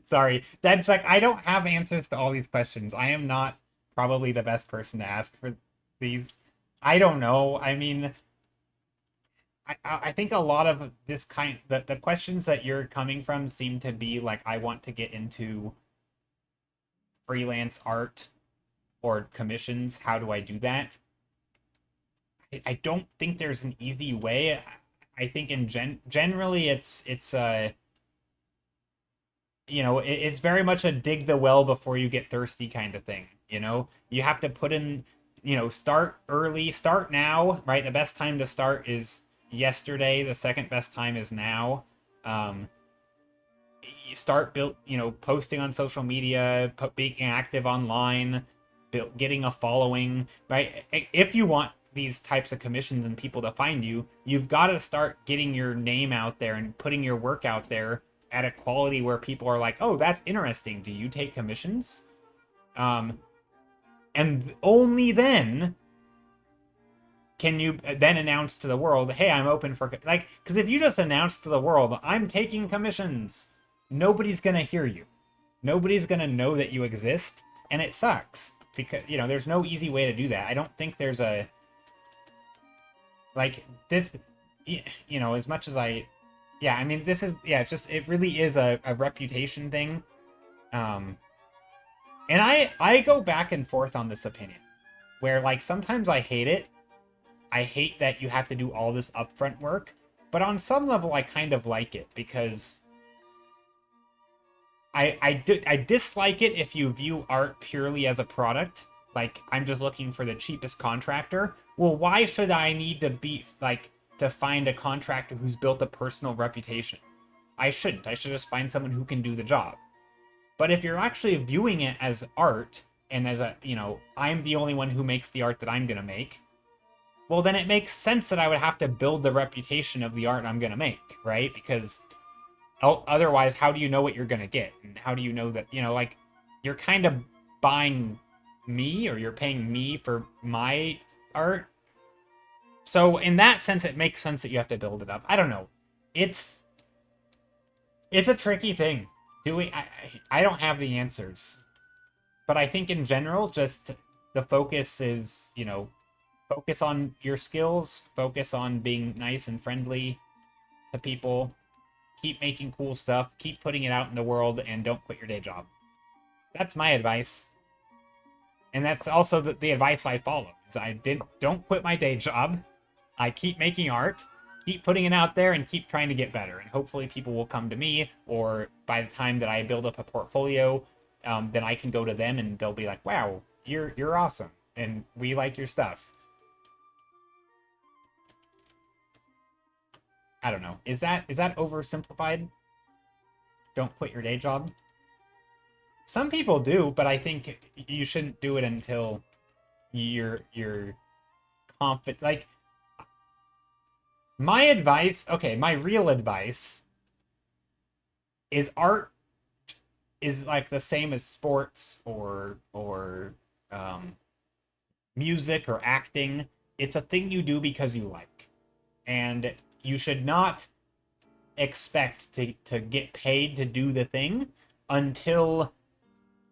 Sorry, that's like I don't have answers to all these questions. I am not probably the best person to ask for these. I don't know. I mean, I think a lot of this kind the questions that you're coming from seem to be like I want to get into freelance art or commissions. How do I do that? I don't think there's an easy way. I think generally it's very much a dig the well before you get thirsty kind of thing. You have to put in, start early, start now, right? The best time to start is yesterday. The second best time is now. You start posting on social media, being active online, getting a following, right? If you want these types of commissions and people to find you, you've got to start getting your name out there and putting your work out there at a quality where people are like, oh, that's interesting. Do you take commissions? And only then can you then announce to the world, hey, I'm open for, like, because if you just announce to the world, I'm taking commissions, nobody's going to hear you. Nobody's going to know that you exist. And it sucks because, there's no easy way to do that. I don't think there's this, as much as yeah, I mean, this is, yeah, it really is a reputation thing. And I go back and forth on this opinion, where, like, sometimes I hate it. I hate that you have to do all this upfront work, but on some level, I kind of like it, because I dislike it if you view art purely as a product. Like, I'm just looking for the cheapest contractor. Well, why should I need to find a contractor who's built a personal reputation? I shouldn't. I should just find someone who can do the job. But if you're actually viewing it as art, and as I'm the only one who makes the art that I'm going to make, well, then it makes sense that I would have to build the reputation of the art I'm going to make, right? Because otherwise, how do you know what you're going to get? And how do you know that, you're kind of buying me, or you're paying me for my art? So in that sense, it makes sense that you have to build it up. I don't know. It's a tricky thing. I don't have the answers. But I think in general, just the focus is, focus on your skills, focus on being nice and friendly to people, keep making cool stuff, keep putting it out in the world, and don't quit your day job. That's my advice. And that's also the advice I follow. So don't quit my day job. I keep making art, keep putting it out there, and keep trying to get better. And hopefully people will come to me, or by the time that I build up a portfolio, then I can go to them and they'll be like, wow, you're awesome, and we like your stuff. I don't know. Is that oversimplified? Don't quit your day job? Some people do, but I think you shouldn't do it until you're confident. Like, my advice, okay, my real advice is art is like the same as sports or music or acting. It's a thing you do because you like. And you should not expect to get paid to do the thing until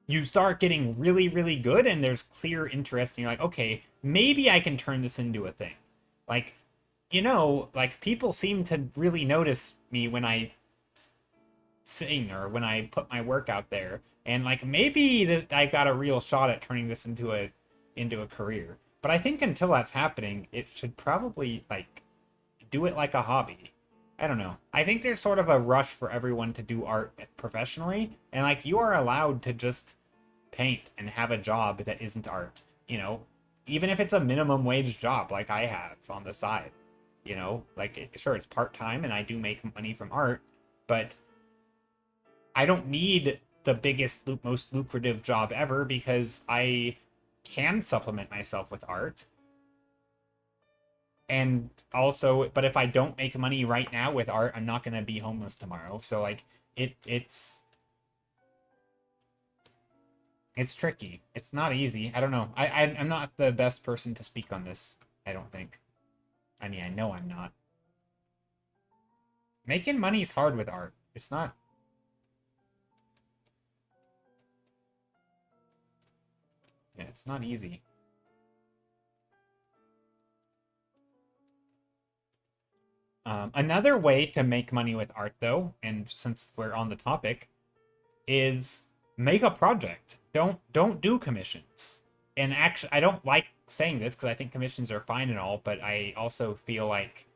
you start getting really, really good and there's clear interest and you're like, okay, maybe I can turn this into a thing. Like, people seem to really notice me when I sing or when I put my work out there. And like maybe that I got a real shot at turning this into a career. But I think until that's happening, it should probably like do it like a hobby. I don't know. I think there's sort of a rush for everyone to do art professionally, and like you are allowed to just paint and have a job that isn't art, you know? Even if it's a minimum wage job like I have on the side, you know? Like sure it's part-time and I do make money from art, but I don't need the biggest most lucrative job ever because I can supplement myself with art. And also, but if I don't make money right now with art, I'm not going to be homeless tomorrow. So like it's tricky. It's not easy. I don't know. I'm not the best person to speak on this, I don't think. I mean, I know I'm not. Making money is hard with art. It's not. Yeah, it's not easy. Another way to make money with art, though, and since we're on the topic, is make a project. Don't do commissions. And actually, I don't like saying this because I think commissions are fine and all, but I also feel like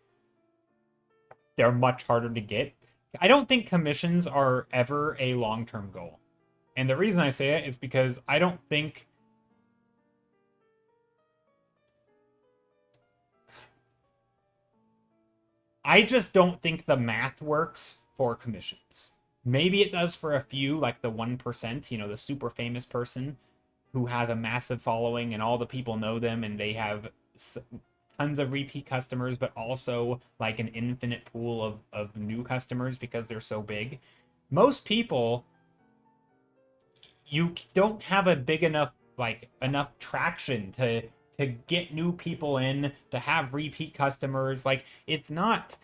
they're much harder to get. I don't think commissions are ever a long-term goal. And the reason I say it is because I don't think I just don't think the math works for commissions. Maybe it does for a few, like the 1%, you know, the super famous person who has a massive following and all the people know them and they have tons of repeat customers, but also like an infinite pool of new customers because they're so big. Most people, you don't have a big enough, like, enough traction to get new people in, to have repeat customers. Like, it's not,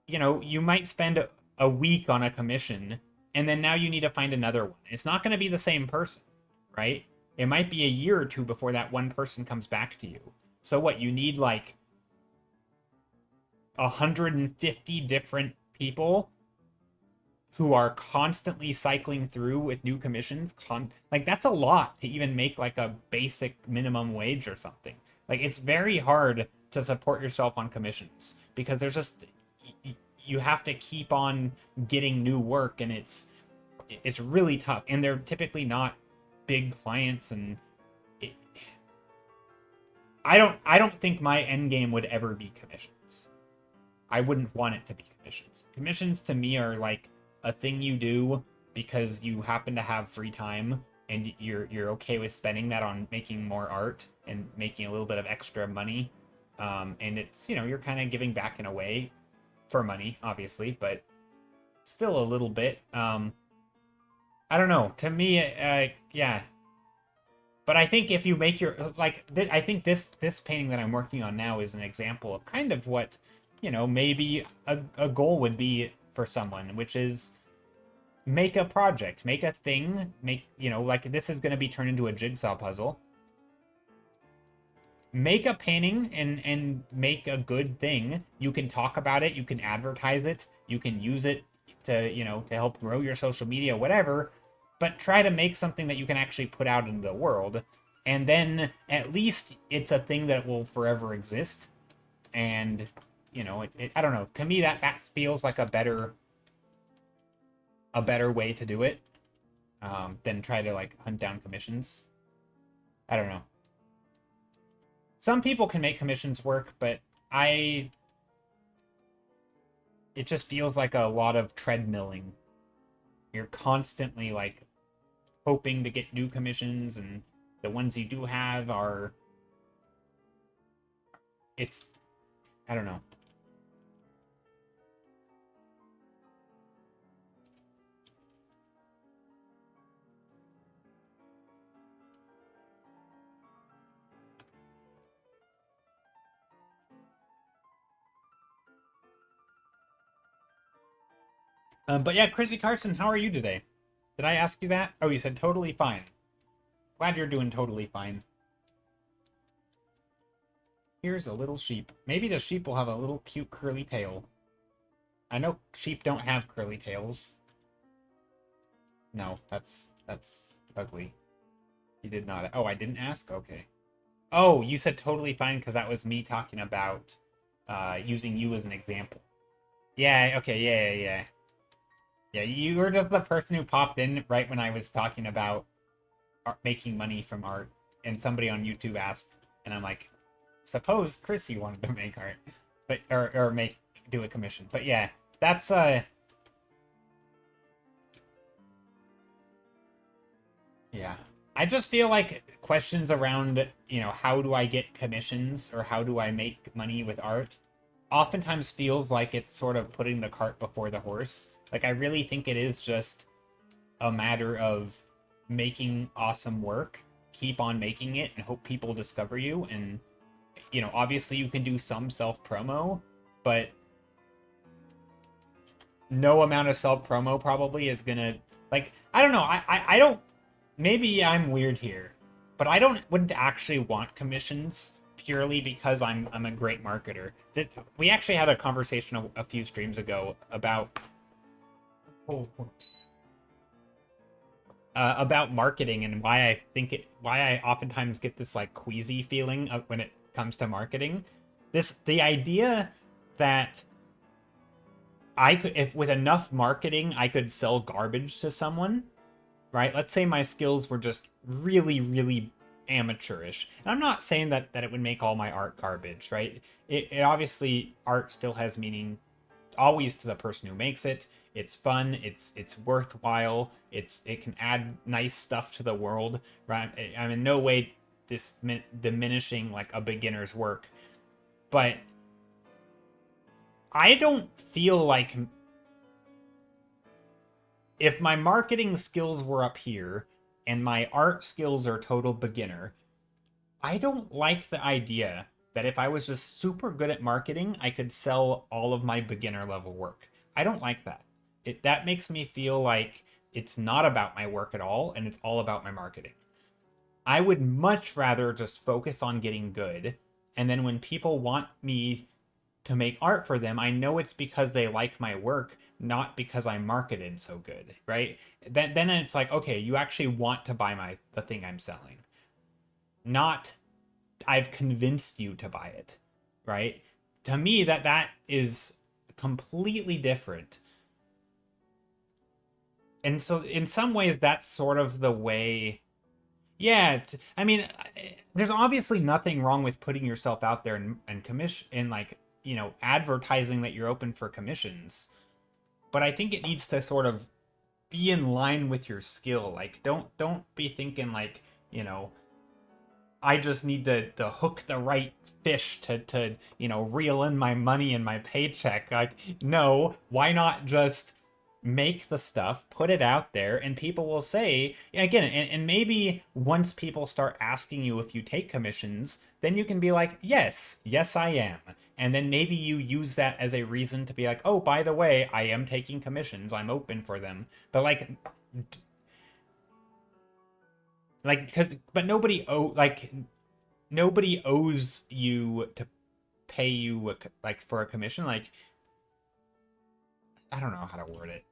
you know, you might spend a week on a commission and then now you need to find another one. It's not going to be the same person, right? It might be a year or two before that one person comes back to you. So what, you need like 150 different people who are constantly cycling through with new commissions. Like that's a lot to even make like a basic minimum wage or something. Like it's very hard to support yourself on commissions because there's just you have to keep on getting new work and it's really tough and they're typically not big clients and it, I don't think my end game would ever be commissions. I wouldn't want it to be commissions. Commissions to me are like a thing you do because you happen to have free time and you're okay with spending that on making more art and making a little bit of extra money. And it's, you know, you're kind of giving back in a way for money, obviously, but still a little bit. I don't know. To me, yeah. But I think if you make your like, I think this painting that I'm working on now is an example of kind of what, you know, maybe a goal would be for someone, which is make a project, make a thing, make, you know, like this is going to be turned into a jigsaw puzzle. Make a painting and make a good thing. You can talk about it, you can advertise it, you can use it to, you know, to help grow your social media, whatever, but try to make something that you can actually put out into the world. And then at least it's a thing that will forever exist. And, you know, I don't know. To me, that feels like a better way to do it than try to, like, hunt down commissions. I don't know. Some people can make commissions work, but it just feels like a lot of treadmilling. You're constantly, like, hoping to get new commissions, and the ones you do have are... I don't know. But yeah, Chrissy Carson, how are you today? Did I ask you that? Oh, you said totally fine. Glad you're doing totally fine. Here's a little sheep. Maybe the sheep will have a little cute curly tail. I know sheep don't have curly tails. No, that's ugly. You did not. Oh, I didn't ask? Okay. Oh, you said totally fine because that was me talking about using you as an example. Yeah, okay, yeah. Yeah, you were just the person who popped in right when I was talking about making money from art, and somebody on YouTube asked, and I'm like, suppose Chrissy wanted to make art, but or make do a commission. But yeah, that's yeah. I just feel like questions around, how do I get commissions or how do I make money with art oftentimes feels like it's sort of putting the cart before the horse. Like, I really think it is just a matter of making awesome work, keep on making it, and hope people discover you. And, obviously you can do some self promo, but no amount of self promo probably is gonna, like, I don't know. I don't, maybe I'm weird here, but I wouldn't actually want commissions purely because I'm a great marketer. We actually had a conversation a few streams ago about marketing and why I oftentimes get this like queasy feeling when it comes to marketing. The idea that I could, if with enough marketing, I could sell garbage to someone, right? Let's say my skills were just really, really amateurish. And I'm not saying that it would make all my art garbage, right? It obviously, art still has meaning always to the person who makes it. It's fun, it's worthwhile, it can add nice stuff to the world, right? I'm in no way diminishing like a beginner's work, but I don't feel like if my marketing skills were up here and my art skills are total beginner, I don't like the idea that if I was just super good at marketing, I could sell all of my beginner level work. I don't like that. That makes me feel like it's not about my work at all and it's all about my marketing. I would much rather just focus on getting good, and then when people want me to make art for them, I know it's because they like my work, not because I marketed so good, right? Then it's like, okay, you actually want to buy the thing I'm selling. Not I've convinced you to buy it, right? To me that is completely different. And so in some ways that's sort of the way. Yeah, I mean, there's obviously nothing wrong with putting yourself out there and commission and like, advertising that you're open for commissions. But I think it needs to sort of be in line with your skill. Like, don't be thinking like, I just need to hook the right fish to reel in my money and my paycheck. Like, no, why not just make the stuff, put it out there, and people will say, again, and maybe once people start asking you if you take commissions, then you can be like, yes, I am. And then maybe you use that as a reason to be like, oh, by the way, I am taking commissions. I'm open for them. But but nobody owes you to pay you like for a commission. Like, I don't know how to word it.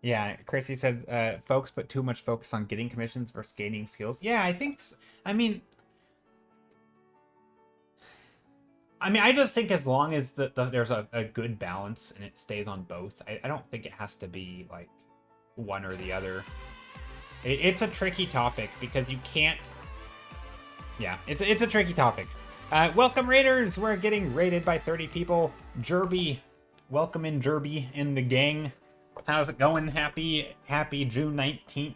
Yeah, Chrissy said, folks put too much focus on getting commissions versus gaining skills. Yeah, I think. I mean, I just think as long as there's a good balance and it stays on both, I don't think it has to be like one or the other. It's a tricky topic because you can't. Yeah, it's a tricky topic. Welcome, Raiders! We're getting raided by 30 people. Jerby, welcome in Jerby in the gang. How's it going? Happy June 19th.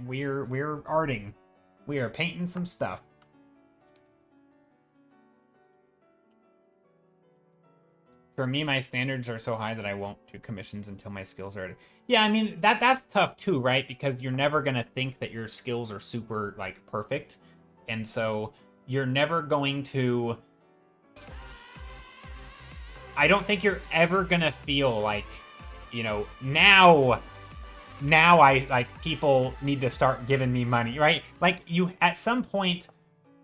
We're arting. We are painting some stuff. For me, my standards are so high that I won't do commissions until my skills are. Yeah, I mean that's tough too, right? Because you're never gonna think that your skills are super like perfect, and so you're never going to. I don't think you're ever gonna feel like, now I like people need to start giving me money, right? Like you at some point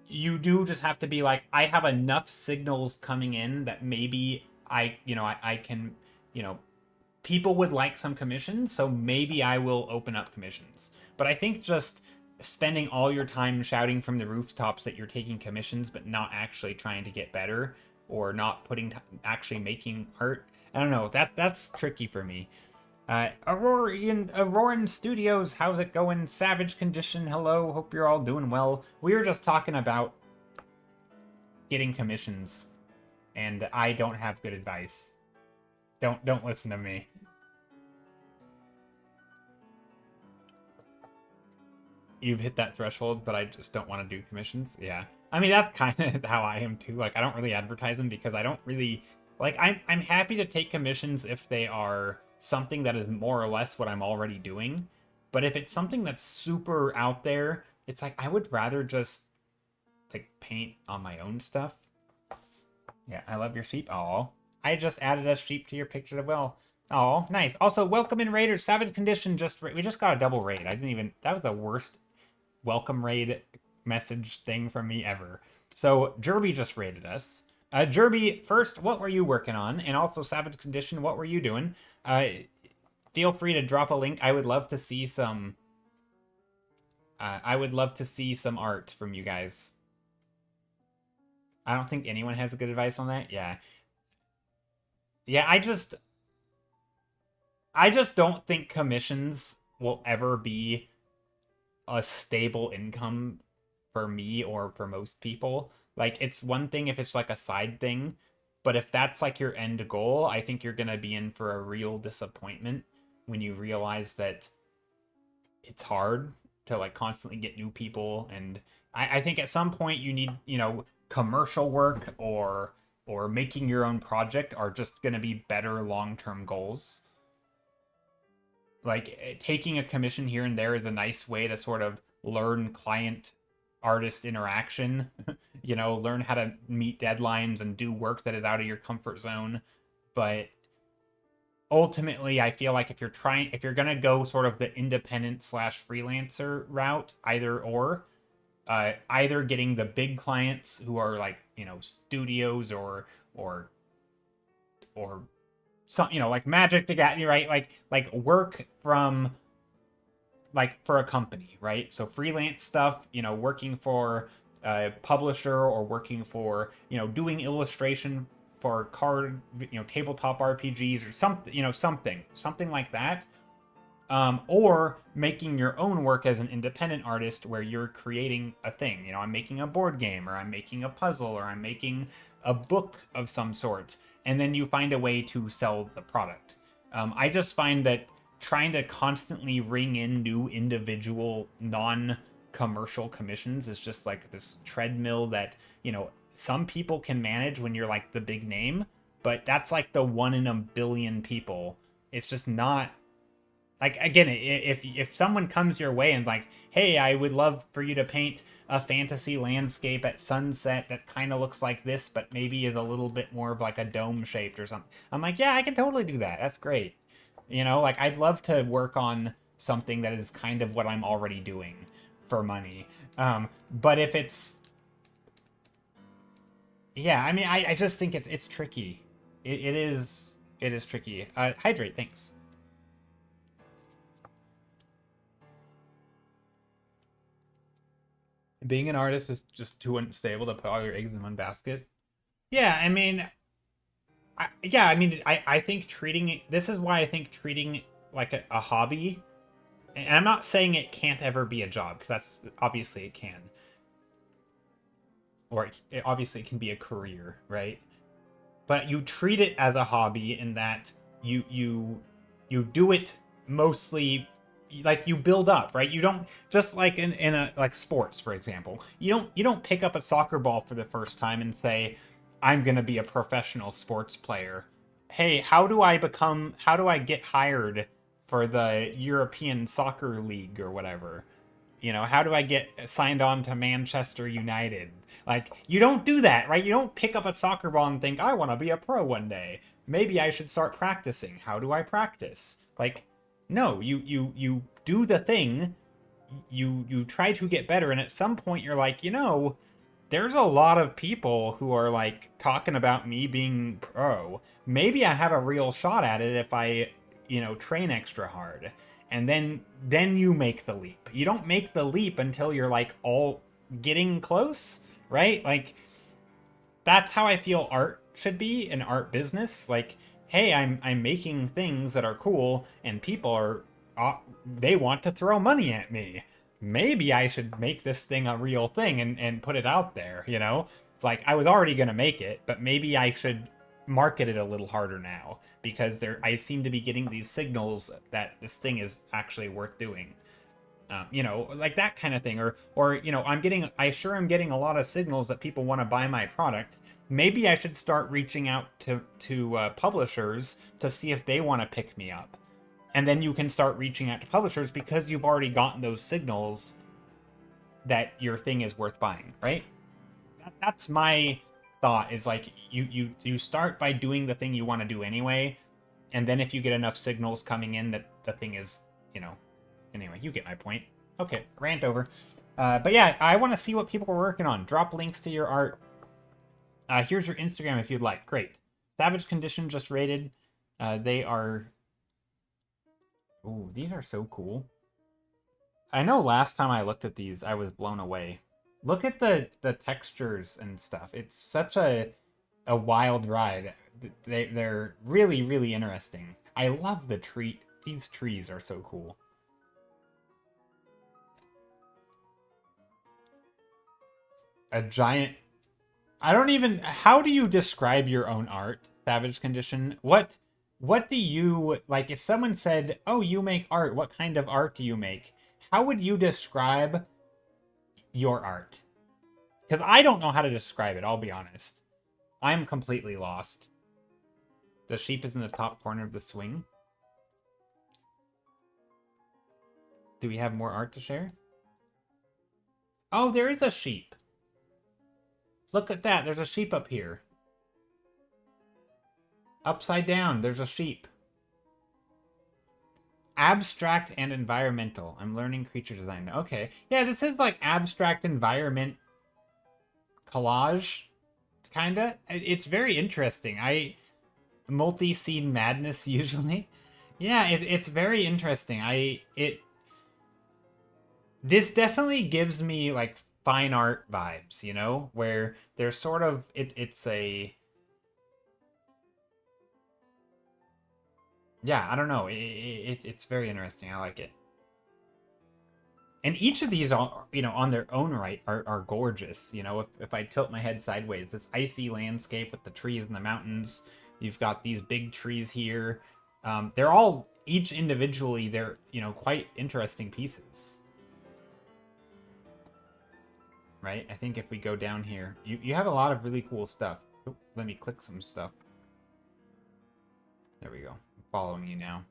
you do just have to be like, I have enough signals coming in that maybe I can, people would like some commissions, so maybe I will open up commissions. But I think just spending all your time shouting from the rooftops that you're taking commissions but not actually trying to get better or not actually making art, I don't know, that's tricky for me. Auroran Studios, how's it going? Savage Condition, hello, hope you're all doing well. We were just talking about getting commissions, and I don't have good advice. Don't listen to me. You've hit that threshold, but I just don't want to do commissions. Yeah. I mean, that's kind of how I am too. Like, I don't really advertise them because I don't really... Like, I'm happy to take commissions if they are something that is more or less what I'm already doing. But if it's something that's super out there, it's like, I would rather just, like, paint on my own stuff. Yeah, I love your sheep. Aw. I just added a sheep to your picture as well. Oh, nice. Also, welcome in Raiders. Savage Condition we just got a double raid. I didn't even... That was the worst welcome raid message thing from me ever. So, Jerby just raided us. Jerby, first, what were you working on? And also, Savage Condition, what were you doing? Feel free to drop a link. I would love to see some... I would love to see some art from you guys. I don't think anyone has good advice on that. Yeah. Yeah, I just don't think commissions will ever be a stable income for me or for most people. Like, it's one thing if it's like a side thing, but if that's like your end goal, I think you're gonna be in for a real disappointment when you realize that it's hard to like constantly get new people. And I think at some point you need, you know, commercial work or making your own project are just gonna be better long-term goals. Like, taking a commission here and there is a nice way to sort of learn client artist interaction, you know, learn how to meet deadlines and do work that is out of your comfort zone. But ultimately, I feel like if you're gonna go sort of the independent / freelancer route, either getting the big clients who are like, you know, studios or some, you know, like Magic the Gathering, right? Like work from, like, for a company, right? So freelance stuff, you know, working for a publisher or working for, you know, doing illustration for card, you know, tabletop RPGs or something, you know, something like that. Or making your own work as an independent artist where you're creating a thing. You know, I'm making a board game, or I'm making a puzzle, or I'm making a book of some sort. And then you find a way to sell the product. I just find that trying to constantly ring in new individual non-commercial commissions is just like this treadmill that, you know, some people can manage when you're like the big name, but that's like the 1 in a billion people. It's just not... Like, again, if someone comes your way and like, hey, I would love for you to paint a fantasy landscape at sunset that kind of looks like this, but maybe is a little bit more of like a dome shaped or something, I'm like, yeah, I can totally do that. That's great. You know, like, I'd love to work on something that is kind of what I'm already doing for money. But if it's... Yeah, I mean, I just think it's tricky. It is tricky. Hydrate, thanks. Being an artist is just too unstable to put all your eggs in one basket. Yeah, I mean, I think treating it... This is why I think treating it like a hobby... And I'm not saying it can't ever be a job, because that's... Obviously it can. Or obviously it can be a career, right? But you treat it as a hobby in that you do it mostly... Like, you build up, right? You don't... Just like in a... Like sports, for example. You don't pick up a soccer ball for the first time and say, I'm gonna be a professional sports player. Hey, how do I get hired for the European Soccer League or whatever? You know, how do I get signed on to Manchester United? Like, you don't do that, right? You don't pick up a soccer ball and think, I want to be a pro one day. Maybe I should start practicing. How do I practice? Like, no, you do the thing. You try to get better, and at some point you're like, you know, there's a lot of people who are like talking about me being pro. Maybe I have a real shot at it if I you know, train extra hard, and then you make the leap. You don't make the leap until you're like all getting close, right? Like that's how I feel art should be, an art business. Like, hey, I'm making things that are cool, and people are they want to throw money at me. Maybe I should make this thing a real thing and put it out there, you know? Like I was already gonna make it, but maybe I should market it a little harder now because I seem to be getting these signals that this thing is actually worth doing. You know, like that kind of thing, or you know, I'm getting a lot of signals that people want to buy my product. Maybe I should start reaching out to publishers to see if they want to pick me up, and then you can start reaching out to publishers because you've already gotten those signals that your thing is worth buying, right? That's my thought. Is like you start by doing the thing you want to do anyway, and then if you get enough signals coming in that the thing is, you know. Anyway, you get my point. Okay, rant over. But yeah, I want to see what people are working on. Drop links to your art. Here's your Instagram if you'd like. Great. Savage Condition just rated. They are... Ooh, these are so cool. I know last time I looked at these, I was blown away. Look at the textures and stuff. It's such a wild ride. They're really, really interesting. I love the tree. These trees are so cool. A giant... I don't even... How do you describe your own art, Savage Condition? What do you... Like, if someone said, oh, you make art, what kind of art do you make? How would you describe your art? Because I don't know how to describe it, I'll be honest. I'm completely lost. The sheep is in the top corner of the swing. Do we have more art to share? Oh, there is a sheep. Look at that, there's a sheep up here. Upside down, there's a sheep. Abstract and environmental. I'm learning creature design. Okay. Yeah, this is like abstract environment collage, kinda. It's very interesting. Multi-scene madness, usually. Yeah, it's very interesting. This definitely gives me, like, fine art vibes, you know, where there's sort of it's a, yeah, I don't know, it's very interesting. I like it, and each of these are, you know, on their own right are gorgeous. You know, if I tilt my head sideways, this icy landscape with the trees and the mountains, you've got these big trees here. They're all each individually, they're, you know, quite interesting pieces. Right? I think if we go down here, you have a lot of really cool stuff. Oop, let me click some stuff. There we go. I'm following you now.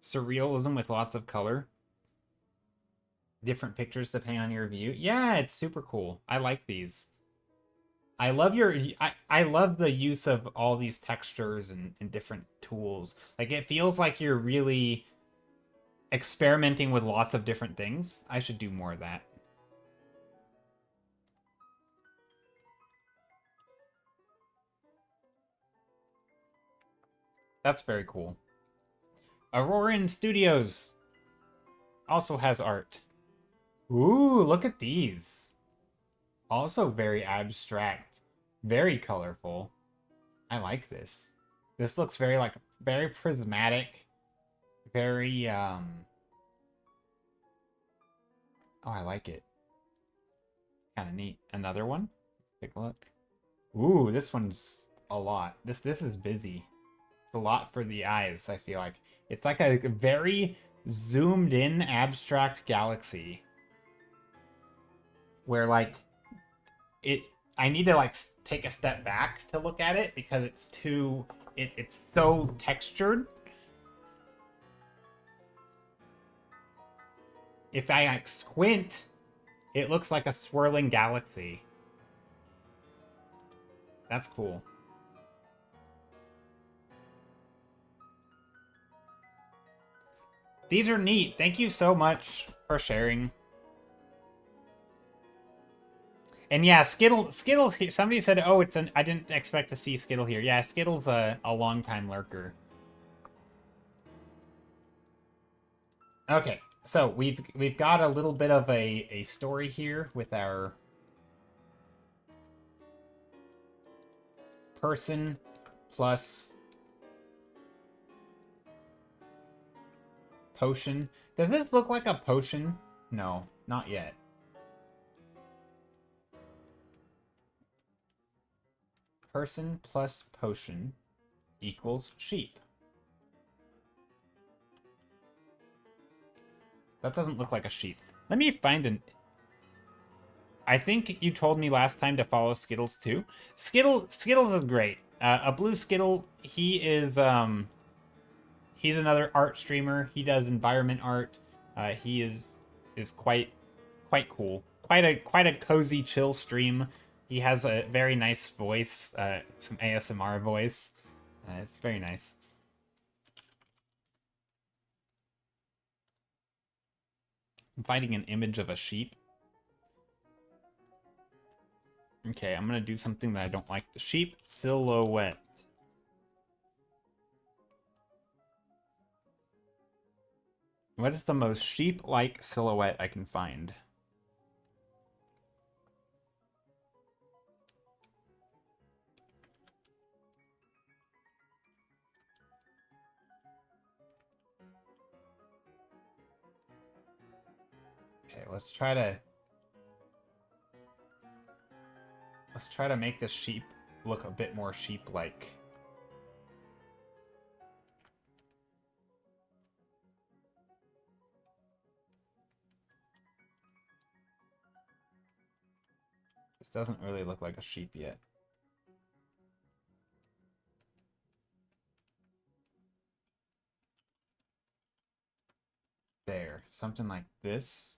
Surrealism with lots of color. Different pictures depending on your view. Yeah, it's super cool. I like these. I love I love the use of all these textures and different tools. Like, it feels like you're really experimenting with lots of different things. I should do more of that. That's very cool. Auroran Studios also has art. Ooh, look at these. Also very abstract. Very colorful. I like this. This looks very, like, very prismatic. Very, Oh, I like it. Kind of neat. Another one? Let's take a look. Ooh, this one's a lot. This is busy. It's a lot for the eyes, I feel like. It's like a very zoomed in abstract galaxy. Where, like, I need to, like, take a step back to look at it because it's too... It's so textured. If I, like, squint, it looks like a swirling galaxy. That's cool. These are neat. Thank you so much for sharing. And yeah, Skittles, somebody said, oh, I didn't expect to see Skittle here. Yeah, Skittle's a long-time lurker. Okay, so we've got a little bit of a story here with our person plus potion. Does this look like a potion? No, not yet. Person plus potion equals sheep. That doesn't look like a sheep. Let me find an... I think you told me last time to follow Skittles too. Skittles is great. A blue Skittle, he's another art streamer. He does environment art. He is quite cool. Quite a cozy, chill stream. He has a very nice voice, some ASMR voice. It's very nice. I'm finding an image of a sheep. Okay, I'm gonna do something that I don't like. The sheep silhouette. What is the most sheep-like silhouette I can find? Okay, let's try to make this sheep look a bit more sheep-like. This doesn't really look like a sheep yet. There, something like this.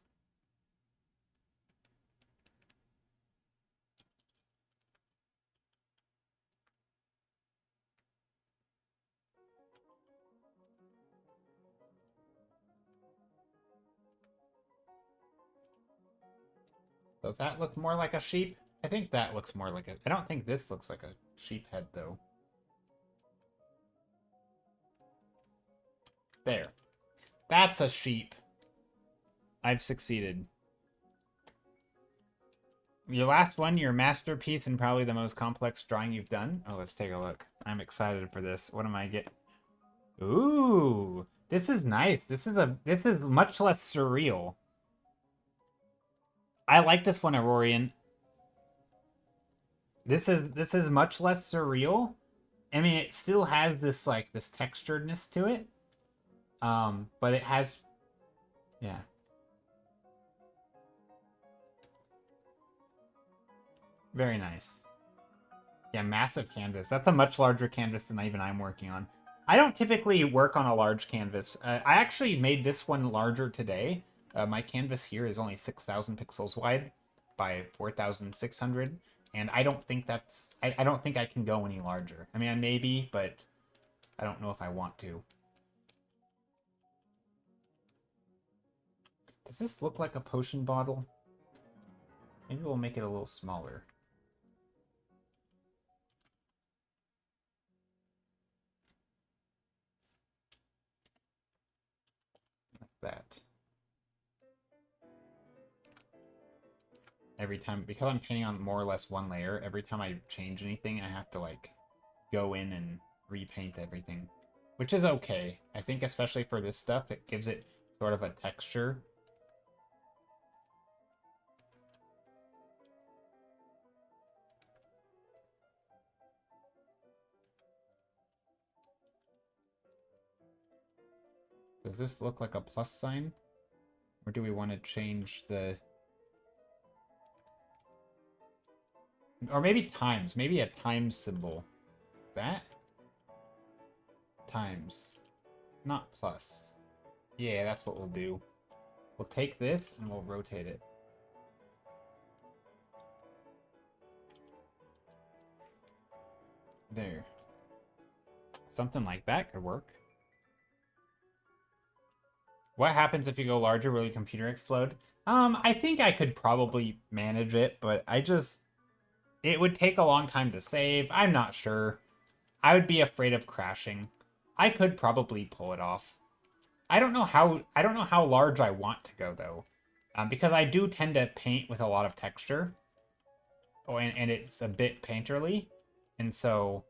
Does that look more like a sheep? I think that looks more like a... I don't think this looks like a sheep head, though. There. That's a sheep. I've succeeded. Your last one, your masterpiece, and probably the most complex drawing you've done. Oh, let's take a look. I'm excited for this. What am I getting? Ooh, this is nice. This is much less surreal. I like this one, Aurorian. This is much less surreal. I mean, it still has this like this texturedness to it. But it has, yeah. Very nice. Yeah, massive canvas. That's a much larger canvas than even I'm working on. I don't typically work on a large canvas. I actually made this one larger today. My canvas here is only 6,000 pixels wide by 4,600, and I don't think that's... I don't think I can go any larger. I mean, I maybe, but I don't know if I want to. Does this look like a potion bottle? Maybe we'll make it a little smaller. Like that. Every time, because I'm painting on more or less one layer, every time I change anything, I have to, like, go in and repaint everything. Which is okay. I think especially for this stuff, it gives it sort of a texture. Does this look like a plus sign? Or do we want to change the... Or maybe times. Maybe a times symbol. That? Times. Not plus. Yeah, that's what we'll do. We'll take this and we'll rotate it. There. Something like that could work. What happens if you go larger? Will your computer explode? I think I could probably manage it, but it would take a long time to save. I'm not sure. I would be afraid of crashing. I could probably pull it off. I don't know how large I want to go though, because I do tend to paint with a lot of texture. Oh, and it's a bit painterly, and so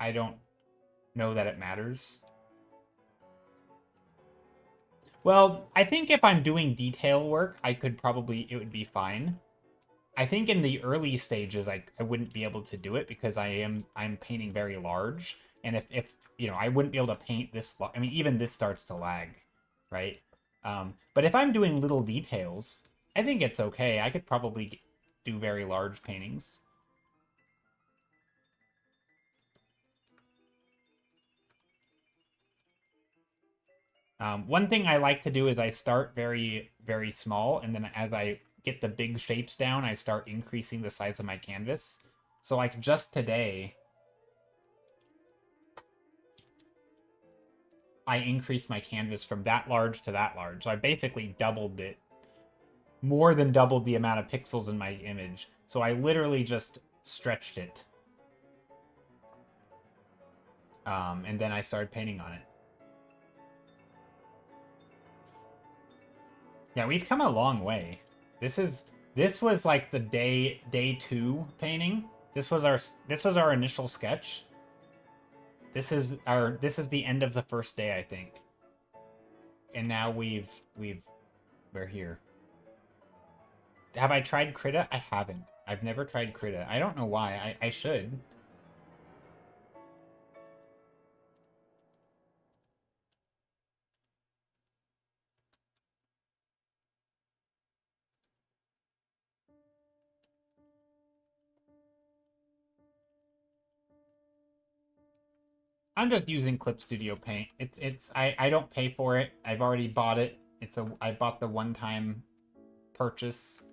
I don't know that it matters. Well, I think if I'm doing detail work, it would be fine. I think in the early stages, I wouldn't be able to do it because I'm painting very large, and if I wouldn't be able to paint this. I mean, even this starts to lag, right? But if I'm doing little details, I think it's okay. I could probably do very large paintings. One thing I like to do is I start very, very small, and then as I get the big shapes down, I start increasing the size of my canvas. So like just today, I increased my canvas from that large to that large. So I basically doubled it, more than doubled the amount of pixels in my image. So I literally just stretched it. And then I started painting on it. Yeah, we've come a long way. This was like the day 2 painting. This was our initial sketch. This is the end of the first day, I think. And now we're here. Have I tried Krita? I haven't. I've never tried Krita. I don't know why. I should. I'm just using Clip Studio Paint. I don't pay for it. I've already bought it. I bought the one-time purchase.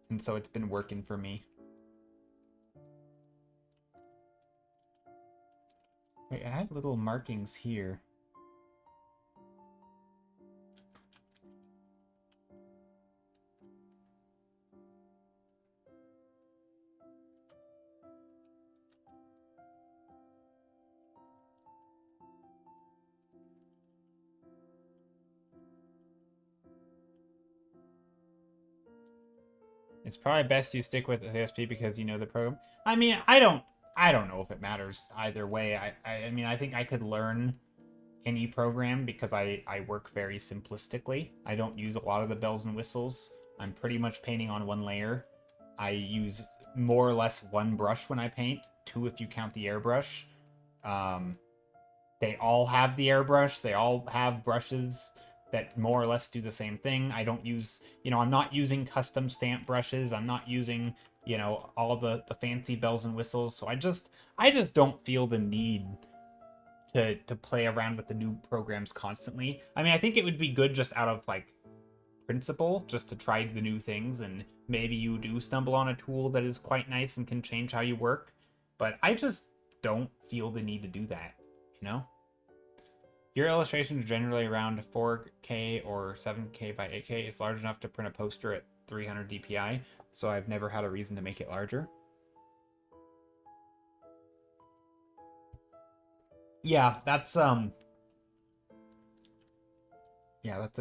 And so it's been working for me. Wait, I had little markings here. It's probably best you stick with ASP because you know the program. I mean, I don't know if it matters either way. I mean, I think I could learn any program because I work very simplistically. I don't use a lot of the bells and whistles. I'm pretty much painting on one layer. I use more or less one brush when I paint, two if you count the airbrush. They all have the airbrush. They all have brushes that more or less do the same thing. I don't use, I'm not using custom stamp brushes. I'm not using, all the fancy bells and whistles. So I just don't feel the need to play around with the new programs constantly. I mean, I think it would be good just out of like principle, just to try the new things, and maybe you do stumble on a tool that is quite nice and can change how you work. But I just don't feel the need to do that, you know? Your illustrations are generally around 4K or 7K by 8K. It's large enough to print a poster at 300 DPI, so I've never had a reason to make it larger. Yeah, that's a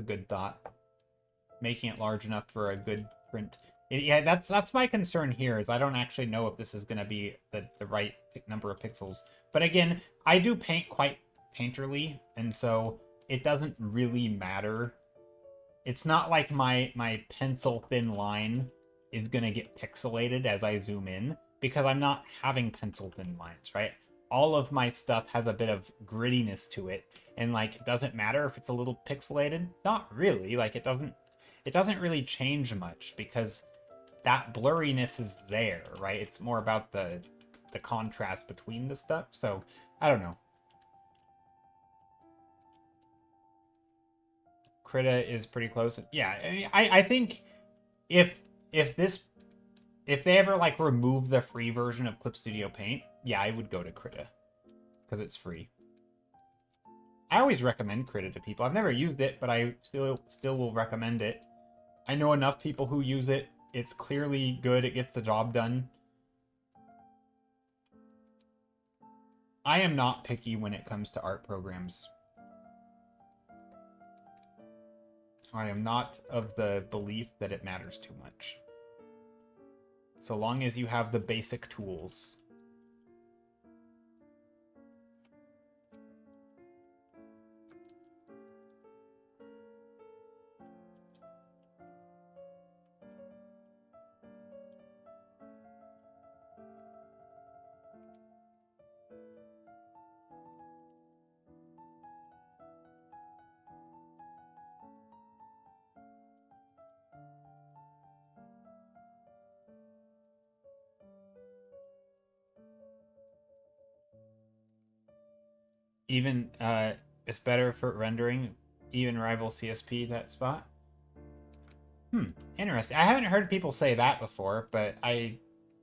good thought. Making it large enough for a good print. Yeah, that's my concern here, is I don't actually know if this is going to be the right number of pixels. But again, I do paint quite painterly, and so it doesn't really matter. It's not like my pencil thin line is going to get pixelated as I zoom in, because I'm not having pencil thin lines, right? All of my stuff has a bit of grittiness to it, and like it doesn't matter if it's a little pixelated. Not really. Like it doesn't really change much because that blurriness is there, right? It's more about the contrast between the stuff. So I don't know. Krita is pretty close. Yeah, I mean, I think if if this if they ever like remove the free version of Clip Studio Paint, yeah, I would go to Krita because it's free. I always recommend Krita to people. I've never used it, but I still will recommend it. I know enough people who use it. It's clearly good. It gets the job done. I am not picky when it comes to art programs. I am not of the belief that it matters too much. So long as you have the basic tools. Even it's better for rendering, even rival CSP that spot. Interesting. I haven't heard people say that before, but I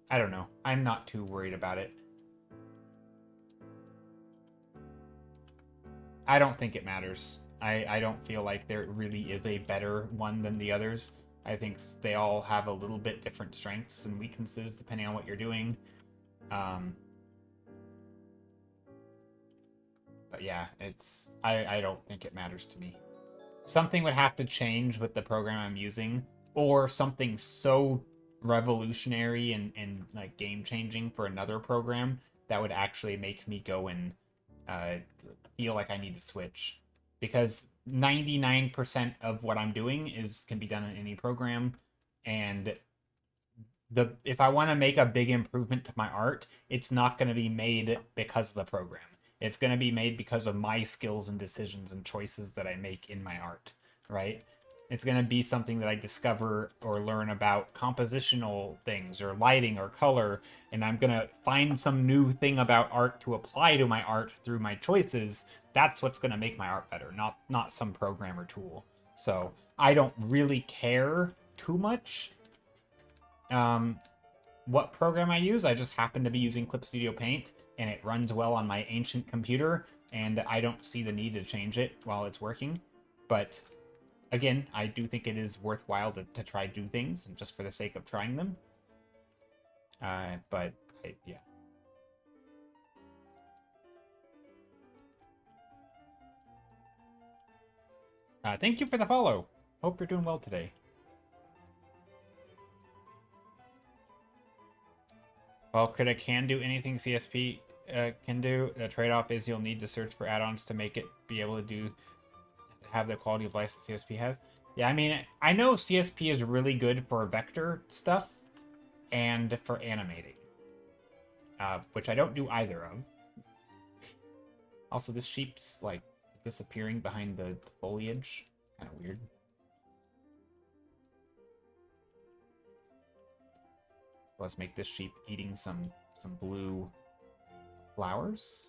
don't know. I'm not too worried about it. I don't think it matters. I don't feel like there really is a better one than the others. I think they all have a little bit different strengths and weaknesses depending on what you're doing. But yeah, I don't think it matters to me. Something would have to change with the program I'm using, or something so revolutionary and like game changing for another program that would actually make me go and feel like I need to switch. Because 99% of what I'm doing can be done in any program, and if I want to make a big improvement to my art, it's not going to be made because of the program. It's going to be made because of my skills and decisions and choices that I make in my art, right? It's going to be something that I discover or learn about compositional things or lighting or color, and I'm going to find some new thing about art to apply to my art through my choices. That's what's going to make my art better, not some program or tool. So I don't really care too much what program I use. I just happen to be using Clip Studio Paint, and it runs well on my ancient computer, and I don't see the need to change it while it's working. But again, I do think it is worthwhile to try new things, and just for the sake of trying them. Yeah. Thank you for the follow. Hope you're doing well today. While Critic can do anything CSP can do, the trade-off is you'll need to search for add-ons to make it be able to have the quality of life that CSP has. Yeah, I mean, I know CSP is really good for vector stuff and for animating, which I don't do either of. Also, this sheep's like disappearing behind the foliage. Kind of weird. Let's make this sheep eating some blue flowers.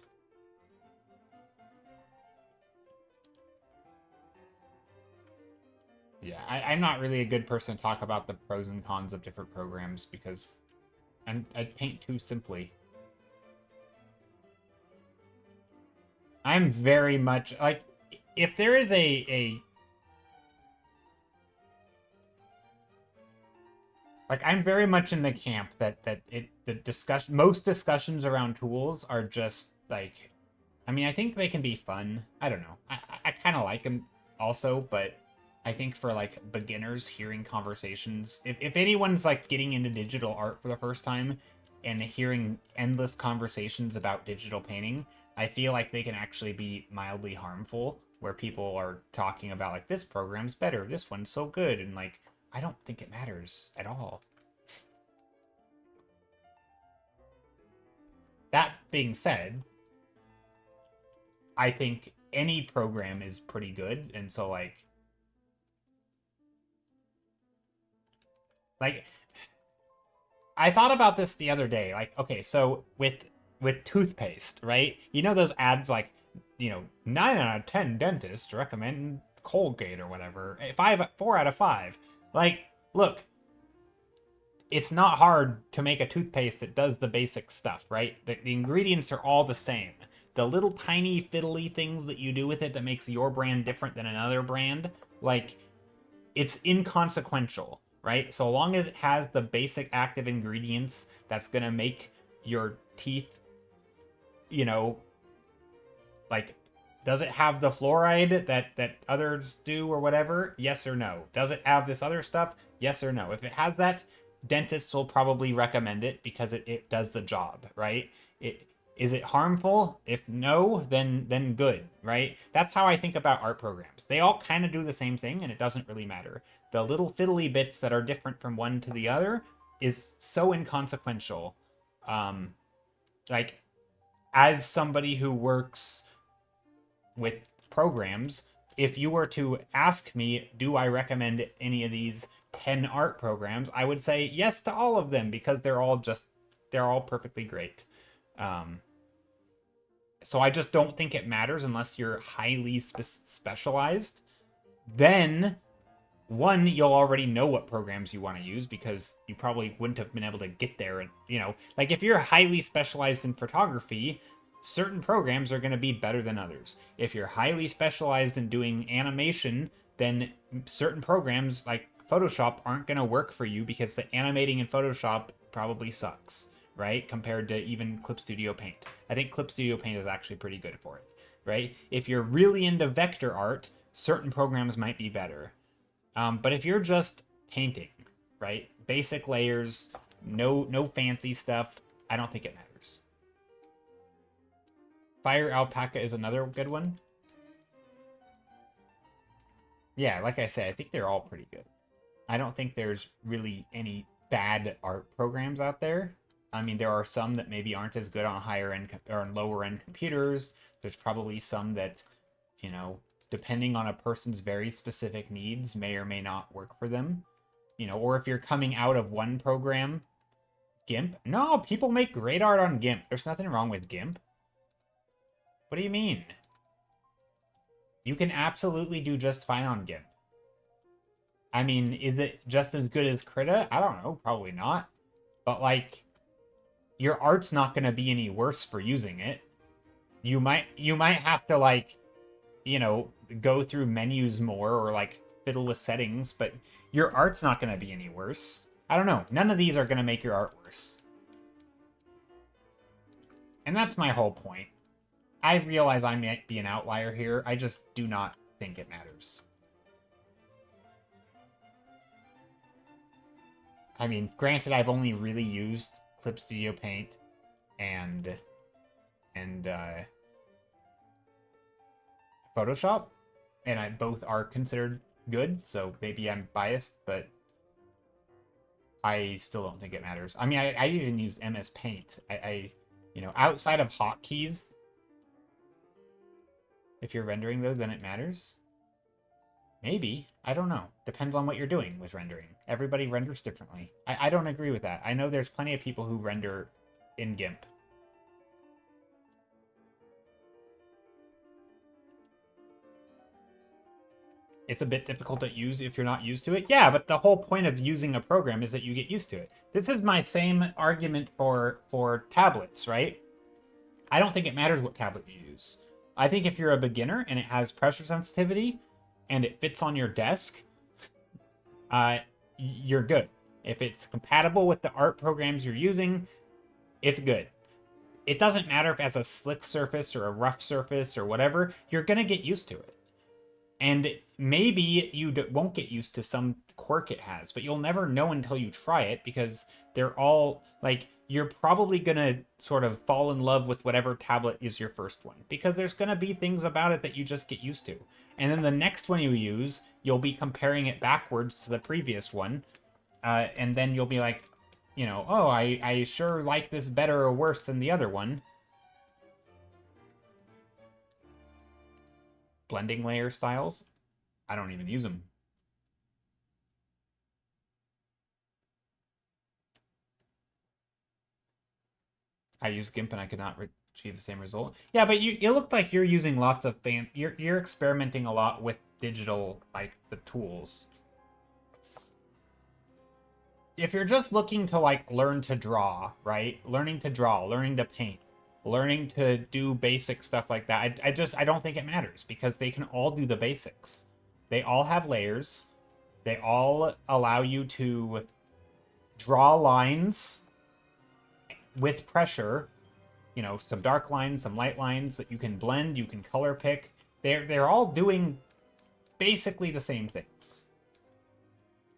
Yeah, I'm not really a good person to talk about the pros and cons of different programs because I paint too simply. I'm very much like, if there is like, I'm very much in the camp that most discussions around tools are just like, I mean, I think they can be fun. I don't know. I kind of like them also, but I think for like beginners hearing conversations, if anyone's like getting into digital art for the first time and hearing endless conversations about digital painting, I feel like they can actually be mildly harmful, where people are talking about like, this program's better, this one's so good, and like, I don't think it matters at all. That being said, I think any program is pretty good, and so like I thought about this the other day. Like, okay, so with toothpaste, right? You know those ads like, 9 out of 10 dentists recommend Colgate or whatever. 4 out of 5. Like, look, it's not hard to make a toothpaste that does the basic stuff, right? The ingredients are all the same. The little tiny fiddly things that you do with it that makes your brand different than another brand, like, it's inconsequential, right? So long as it has the basic active ingredients that's going to make your teeth you know, like, does it have the fluoride that others do or whatever? Yes or no. Does it have this other stuff? Yes or no. If it has that, dentists will probably recommend it because it does the job, right? Is it harmful? If no, then good, right? That's how I think about art programs. They all kind of do the same thing, and it doesn't really matter. The little fiddly bits that are different from one to the other is so inconsequential. Like, as somebody who works with programs, if you were to ask me, do I recommend any of these 10 art programs, I would say yes to all of them because they're all perfectly great. So I just don't think it matters unless you're highly specialized. Then, one, you'll already know what programs you want to use because you probably wouldn't have been able to get there. And, like if you're highly specialized in photography, certain programs are going to be better than others. If you're highly specialized in doing animation, then certain programs like Photoshop aren't going to work for you because the animating in Photoshop probably sucks, right? Compared to even Clip Studio Paint. I think Clip Studio Paint is actually pretty good for it, right? If you're really into vector art, certain programs might be better. But if you're just painting, right? Basic layers, no fancy stuff, I don't think it matters. Fire Alpaca is another good one. Yeah, like I said, I think they're all pretty good. I don't think there's really any bad art programs out there. I mean, there are some that maybe aren't as good on higher end or on lower end computers. There's probably some that, depending on a person's very specific needs, may or may not work for them. Or if you're coming out of one program, GIMP. No, people make great art on GIMP. There's nothing wrong with GIMP. What do you mean? You can absolutely do just fine on GIMP. I mean, is it just as good as Krita? I don't know, probably not. But like, your art's not going to be any worse for using it. You might have to like, go through menus more or like fiddle with settings, but your art's not going to be any worse. I don't know. None of these are going to make your art worse. And that's my whole point. I realize I might be an outlier here. I just do not think it matters. I mean, granted, I've only really used Clip Studio Paint and Photoshop, and both are considered good, so maybe I'm biased, but I still don't think it matters. I mean, I even used MS Paint. Outside of hotkeys, if you're rendering those, then it matters. Maybe. I don't know. Depends on what you're doing with rendering. Everybody renders differently. I don't agree with that. I know there's plenty of people who render in GIMP. It's a bit difficult to use if you're not used to it. Yeah, but the whole point of using a program is that you get used to it. This is my same argument for tablets, right? I don't think it matters what tablet you use. I think if you're a beginner and it has pressure sensitivity and it fits on your desk, you're good. If it's compatible with the art programs you're using, it's good. It doesn't matter if it has a slick surface or a rough surface or whatever, you're going to get used to it. And maybe you won't get used to some quirk it has, but you'll never know until you try it because they're all, like, you're probably going to sort of fall in love with whatever tablet is your first one because there's going to be things about it that you just get used to. And then the next one you use, you'll be comparing it backwards to the previous one. And then you'll be like, oh, I sure like this better or worse than the other one. Blending layer styles, I don't even use them. I use GIMP and I could not achieve the same result. Yeah, but it looked like you're using lots of you're experimenting a lot with digital, like, the tools. If you're just looking to, like, learn to draw, right? Learning to draw, learning to paint, learning to do basic stuff like that, I don't think it matters because they can all do the basics. They all have layers. They all allow you to draw lines with pressure you know, some dark lines, some light lines that you can blend, you can color pick. They're all doing basically the same things.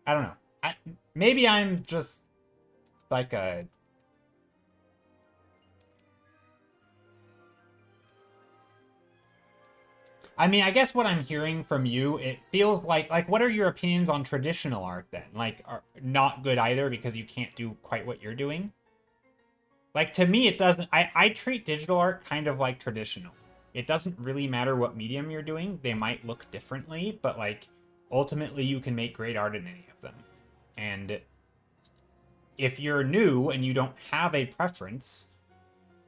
I don't know. Maybe I'm just like a... I mean, I guess what I'm hearing from you, it feels like what are your opinions on traditional art then? Like, are not good either because you can't do quite what you're doing? Like, to me, it doesn't... I treat digital art kind of like traditional. It doesn't really matter what medium you're doing. They might look differently, but, like, ultimately you can make great art in any of them. And if you're new and you don't have a preference,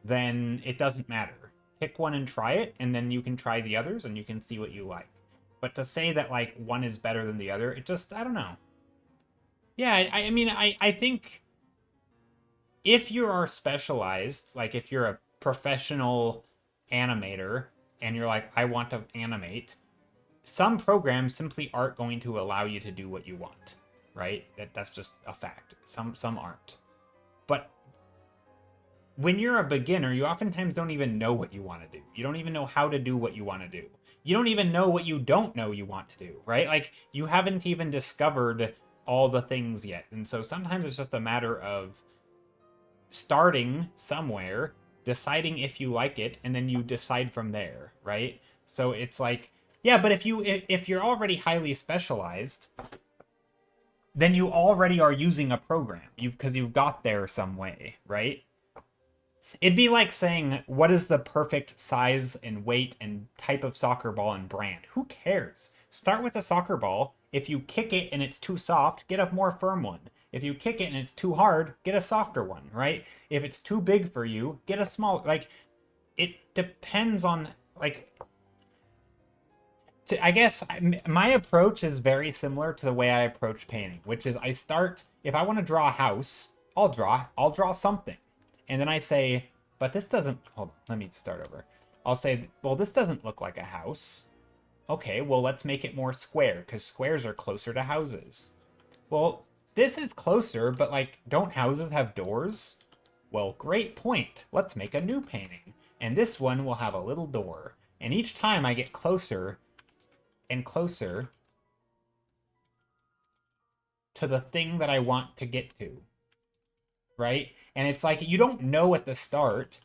then it doesn't matter. Pick one and try it, and then you can try the others and you can see what you like. But to say that, like, one is better than the other, it just... I don't know. Yeah, I mean, I think... if you are specialized, like if you're a professional animator and you're like, I want to animate, some programs simply aren't going to allow you to do what you want, right? That's just a fact. Some aren't. But when you're a beginner, you oftentimes don't even know what you want to do. You don't even know how to do what you want to do. You don't even know what you don't know you want to do, right? Like, you haven't even discovered all the things yet. And so sometimes it's just a matter of starting somewhere, deciding if you like it, and then you decide from there, right? So it's like, yeah, but if you're already highly specialized, then you already are using a program. Because you've got there some way, right? It'd be like saying, what is the perfect size and weight and type of soccer ball and brand? Who cares? Start with a soccer ball. If you kick it and it's too soft, get a more firm one. If you kick it and it's too hard, get a softer one, right? If it's too big for you, get a small... like, it depends on, like... I guess my approach is very similar to the way I approach painting, which is I start... if I want to draw a house, I'll draw something. And then I say, but this doesn't... hold on, let me start over. I'll say, well, this doesn't look like a house. Okay, well, let's make it more square, because squares are closer to houses. Well, this is closer, but, like, don't houses have doors? Well, great point. Let's make a new painting. And this one will have a little door. And each time I get closer and closer to the thing that I want to get to. Right? And it's like, you don't know at the start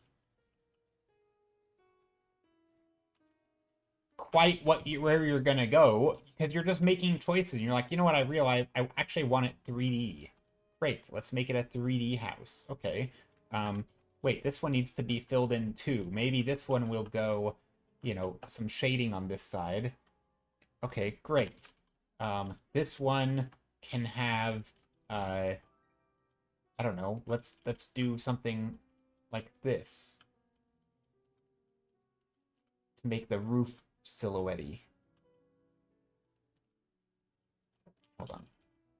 quite where you're gonna go, because you're just making choices. And you're like, you know what, I realized I actually want it 3D. Great, let's make it a 3D house. Okay. Wait, this one needs to be filled in too. Maybe this one will go, you know, some shading on this side. Okay, great. This one can have, I don't know, let's do something like this to make the roof silhouette-y. Hold on.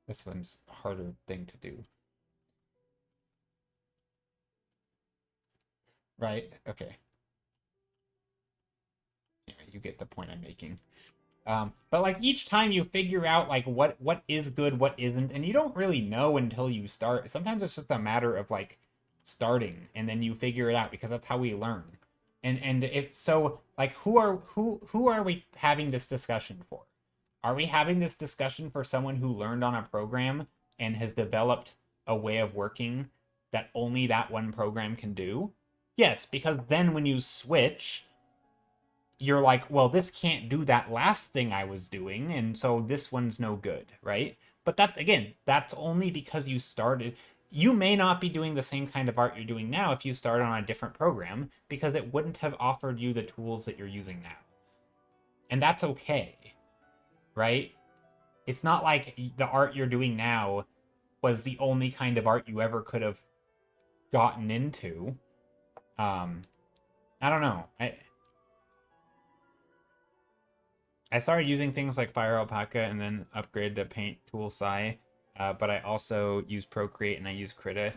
This one's a harder thing to do. Right? Okay. Yeah, you get the point I'm making. But like each time you figure out like what is good, what isn't, and you don't really know until you start. Sometimes it's just a matter of like starting, and then you figure it out, because that's how we learn. And if so, like who are we having this discussion for? Are we having this discussion for someone who learned on a program and has developed a way of working that only that one program can do? Yes, because then when you switch, you're like, well, this can't do that last thing I was doing, and so this one's no good, right? But that, again, that's only because you started. You may not be doing the same kind of art you're doing now if you started on a different program, because it wouldn't have offered you the tools that you're using now. And that's okay, right? It's not like the art you're doing now was the only kind of art you ever could have gotten into. I don't know. I started using things like Fire Alpaca and then upgraded to Paint Tool Sai, but I also use Procreate and I use Krita,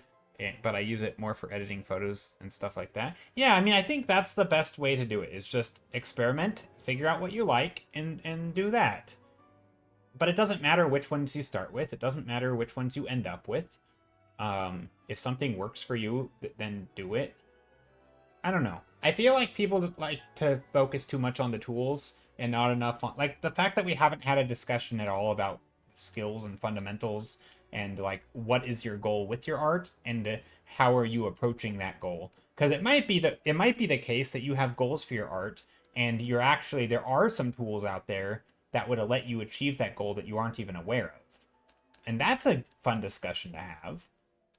but I use it more for editing photos and stuff like that. Yeah, I mean, I think that's the best way to do it, is just experiment, figure out what you like, and do that. But it doesn't matter which ones you start with. It doesn't matter which ones you end up with. If something works for you, then do it. I don't know. I feel like people like to focus too much on the tools and not enough on like the fact that we haven't had a discussion at all about skills and fundamentals and like what is your goal with your art and how are you approaching that goal? Because it might be the case that you have goals for your art and you're actually there are some tools out there that would let you achieve that goal that you aren't even aware of. And that's a fun discussion to have.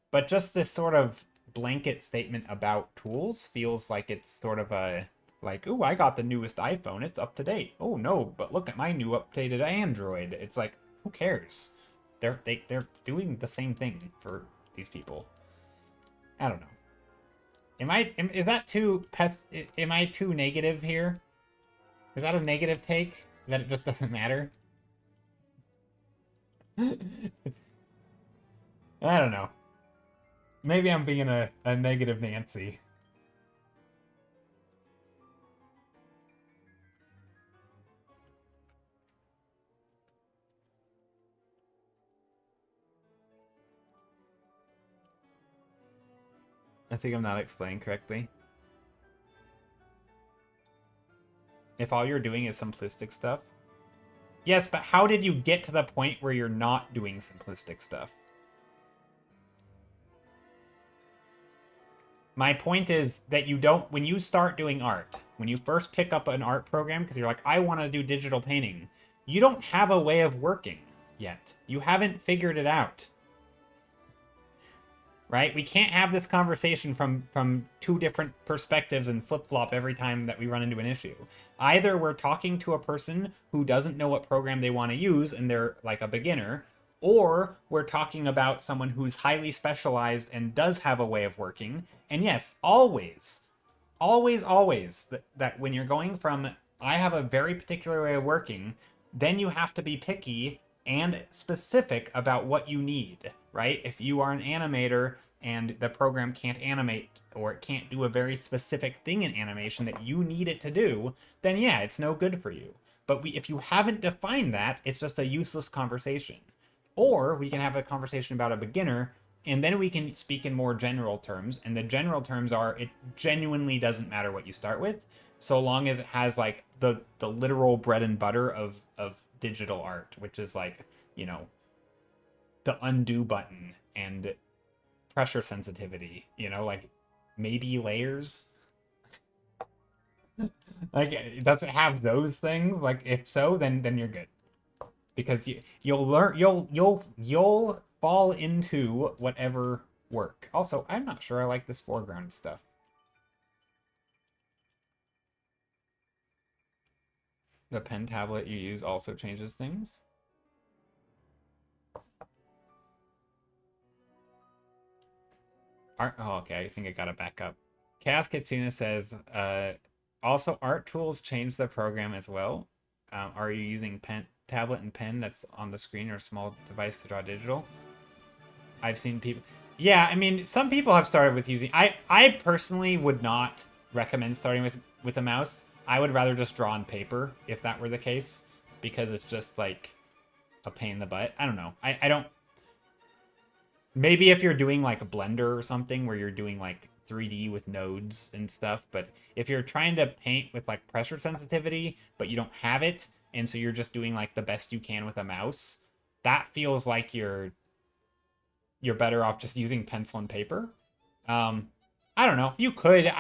But just this sort of blanket statement about tools feels like it's sort of a like, oh, I got the newest iPhone, it's up to date. Oh no, but look at my new updated Android. It's like, who cares? They're doing the same thing for these people. I don't know. Is that too am I too negative here? Is that a negative take? That it just doesn't matter? I don't know. Maybe I'm being a negative Nancy. I think I'm not explaining correctly. If all you're doing is simplistic stuff. Yes, but how did you get to the point where you're not doing simplistic stuff? My point is that you don't, when you start doing art, when you first pick up an art program, because you're like, I want to do digital painting, you don't have a way of working yet. You haven't figured it out. Right? We can't have this conversation from two different perspectives and flip-flop every time that we run into an issue. Either we're talking to a person who doesn't know what program they want to use and they're like a beginner, or we're talking about someone who's highly specialized and does have a way of working. And yes, always, always, that when you're going from, I have a very particular way of working, then you have to be picky and specific about what you need, right? If you are an animator and the program can't animate or it can't do a very specific thing in animation that you need it to do, then yeah, it's no good for you. But if you haven't defined that, it's just a useless conversation. Or we can have a conversation about a beginner and then we can speak in more general terms. And the general terms are it genuinely doesn't matter what you start with, so long as it has like the literal bread and butter of digital art, which is like, you know, the undo button and pressure sensitivity, you know, like maybe layers. Like, does it have those things? Like, if so, then you're good, because you'll learn, you'll fall into whatever work. Also, I'm not sure I like this foreground stuff. The pen tablet you use also changes things. Art. Oh, okay. I think I got it back up. Chaos Kitsuna says, also art tools change the program as well. Are you using tablet and pen that's on the screen or a small device to draw digital? I've seen people. Yeah, I mean, some people have started with using. I personally would not recommend starting with a mouse. I would rather just draw on paper if that were the case, because it's just like a pain in the butt. I don't know. I don't. Maybe if you're doing like a Blender or something where you're doing like 3D with nodes and stuff, but if you're trying to paint with like pressure sensitivity, but you don't have it, and so you're just doing like the best you can with a mouse, that feels like you're better off just using pencil and paper. I don't know. You could.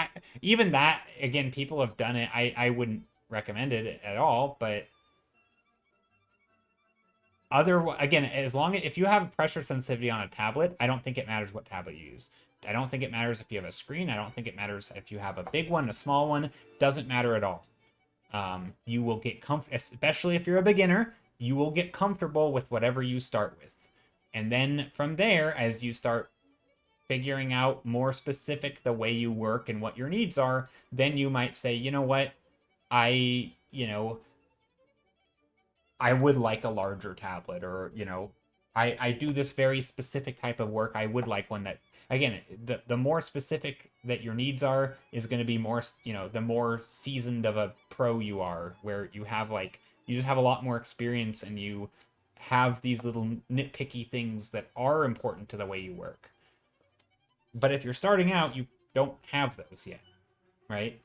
Even that, again, people have done it. I wouldn't recommend it at all, but again, as long as if you have pressure sensitivity on a tablet, I don't think it matters what tablet you use. I don't think it matters if you have a screen. I don't think it matters if you have a big one, a small one. Doesn't matter at all. You will get especially if you're a beginner, you will get comfortable with whatever you start with. And then from there, as you start figuring out more specific the way you work and what your needs are, then you might say, you know what, I would like a larger tablet, or I do this very specific type of work. I would like one that, again, the more specific that your needs are is going to be more, the more seasoned of a pro you are, where you have you just have a lot more experience and you have these little nitpicky things that are important to the way you work. But if you're starting out, you don't have those yet. right?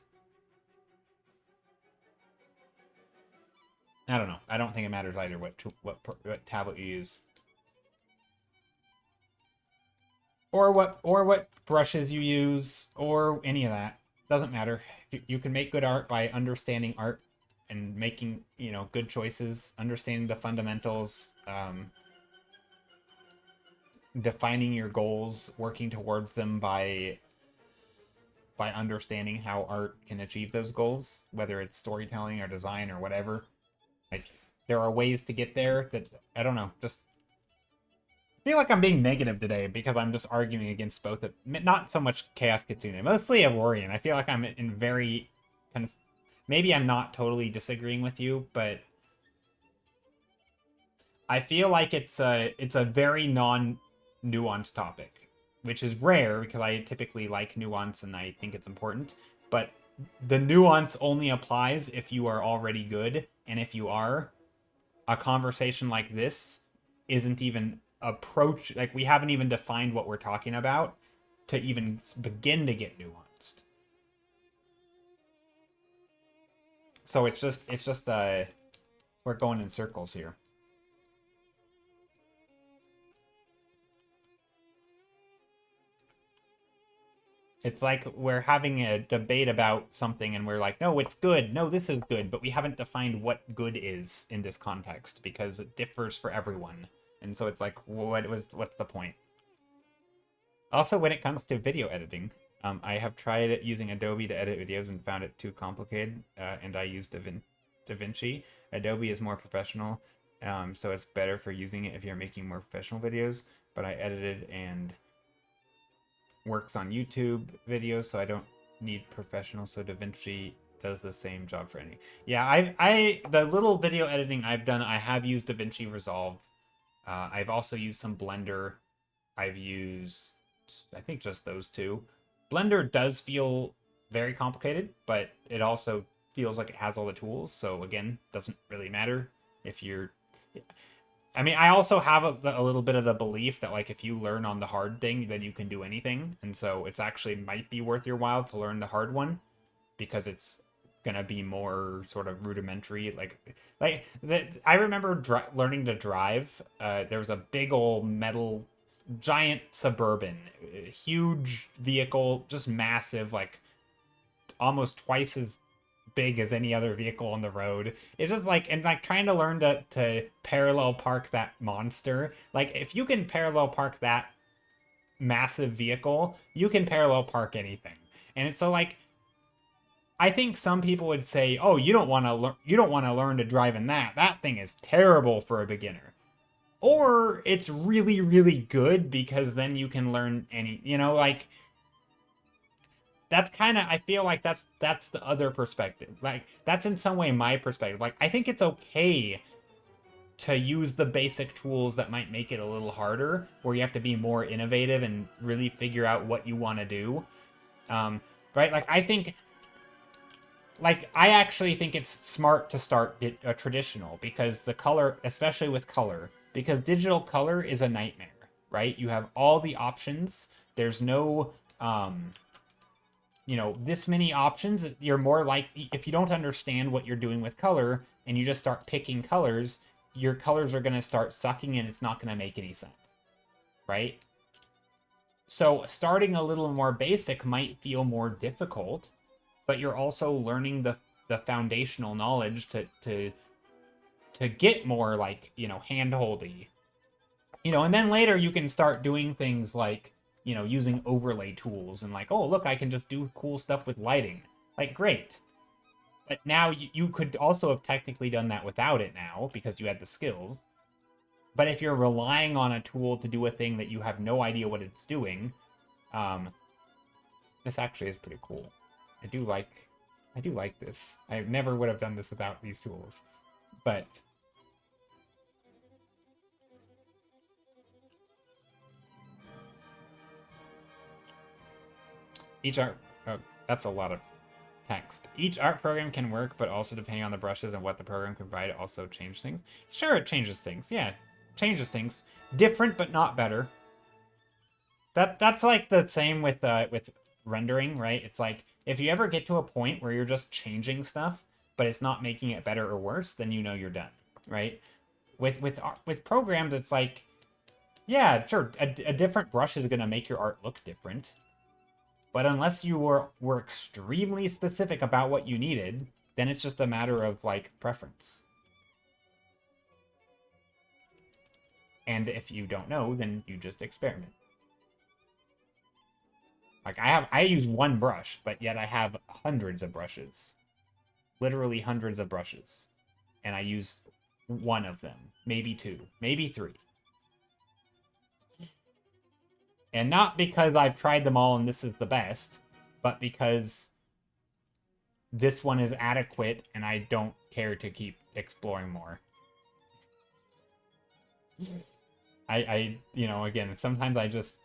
I don't know. I don't think it matters either what tablet you use, or what brushes you use, or any of that. Doesn't matter. You can make good art by understanding art and making, good choices, understanding the fundamentals, defining your goals, working towards them by understanding how art can achieve those goals, whether it's storytelling or design or whatever. Like, there are ways to get there that, I don't know, just feel like I'm being negative today because I'm just arguing against both of, not so much Chaos Kitsune, mostly Evorian. I feel like I'm in very maybe I'm not totally disagreeing with you, but I feel like it's a very non-nuanced topic, which is rare because I typically like nuance and I think it's important. But the nuance only applies if you are already good, and if you are, a conversation like this isn't even approach, like, we haven't even defined what we're talking about to even begin to get nuanced. So it's just we're going in circles here. It's like we're having a debate about something and we're like, no, it's good. No, this is good. But we haven't defined what good is in this context because it differs for everyone. And so it's like, what's the point? Also, when it comes to video editing, I have tried using Adobe to edit videos and found it too complicated. And I used DaVinci. Adobe is more professional, so it's better for using it if you're making more professional videos. But I edited and works on YouTube videos, so I don't need professional. So DaVinci does the same job for any. Yeah, I the little video editing I've done, I have used DaVinci Resolve. I've also used some Blender. I've used, I think, just those two. Blender does feel very complicated, but it also feels like it has all the tools. So again, doesn't really matter if you're. I mean, I also have a little bit of the belief that, like, if you learn on the hard thing, then you can do anything, and so it's actually might be worth your while to learn the hard one because it's gonna be more sort of rudimentary. I remember learning to drive. There was a big old metal giant Suburban, huge vehicle, just massive, like almost twice as big as any other vehicle on the road. It's just like, and like trying to learn to parallel park that monster. Like, if you can parallel park that massive vehicle, you can parallel park anything. And it's so like, I think some people would say, "Oh, you don't want to learn to drive in that. That thing is terrible for a beginner." Or it's really, really good because then you can learn like, that's kind of, I feel like that's the other perspective. Like, that's in some way my perspective. Like, I think it's okay to use the basic tools that might make it a little harder, where you have to be more innovative and really figure out what you want to do. Right? Like, I actually think it's smart to start a traditional, because the color, especially with color, because digital color is a nightmare, right? You have all the options. There's no, this many options. You're more like, if you don't understand what you're doing with color and you just start picking colors, your colors are going to start sucking and it's not going to make any sense, right? So starting a little more basic might feel more difficult, but you're also learning the foundational knowledge to get more, like, handholdy. And then later you can start doing things like, using overlay tools and, like, oh, look, I can just do cool stuff with lighting. Like, great. But now you could also have technically done that without it now because you had the skills. But if you're relying on a tool to do a thing that you have no idea what it's doing, this actually is pretty cool. I do like this. I never would have done this without these tools. But each art, oh, that's a lot of text. Each art program can work, but also depending on the brushes and what the program can provide, also change things. Sure, it changes things. Yeah, changes things. Different, but not better. That's like the same with rendering, right? It's like, If you ever get to a point where you're just changing stuff, but it's not making it better or worse, then you know you're done, right? With programs, it's like, yeah, sure, a different brush is gonna make your art look different, but unless you were extremely specific about what you needed, then it's just a matter of like preference. And if you don't know, then you just experiment. Like I use one brush, but yet I have hundreds of brushes. Literally hundreds of brushes. And I use one of them, maybe two, maybe three. And not because I've tried them all and this is the best, but because this one is adequate and I don't care to keep exploring more. You know, again, sometimes I just...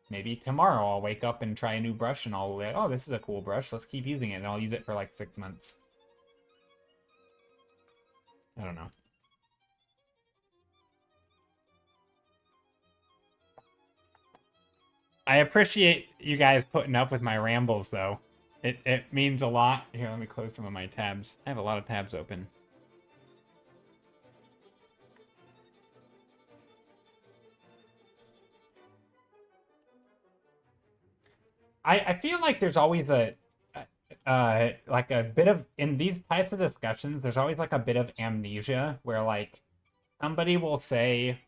Maybe tomorrow I'll wake up and try a new brush and I'll be like, oh, this is a cool brush, let's keep using it, and I'll use it for like 6 months. I don't know. I appreciate you guys putting up with my rambles, though. It means a lot. Here, let me close some of my tabs. I have a lot of tabs open. I feel like there's always like a bit of, in these types of discussions, there's always like a bit of amnesia where like somebody will say,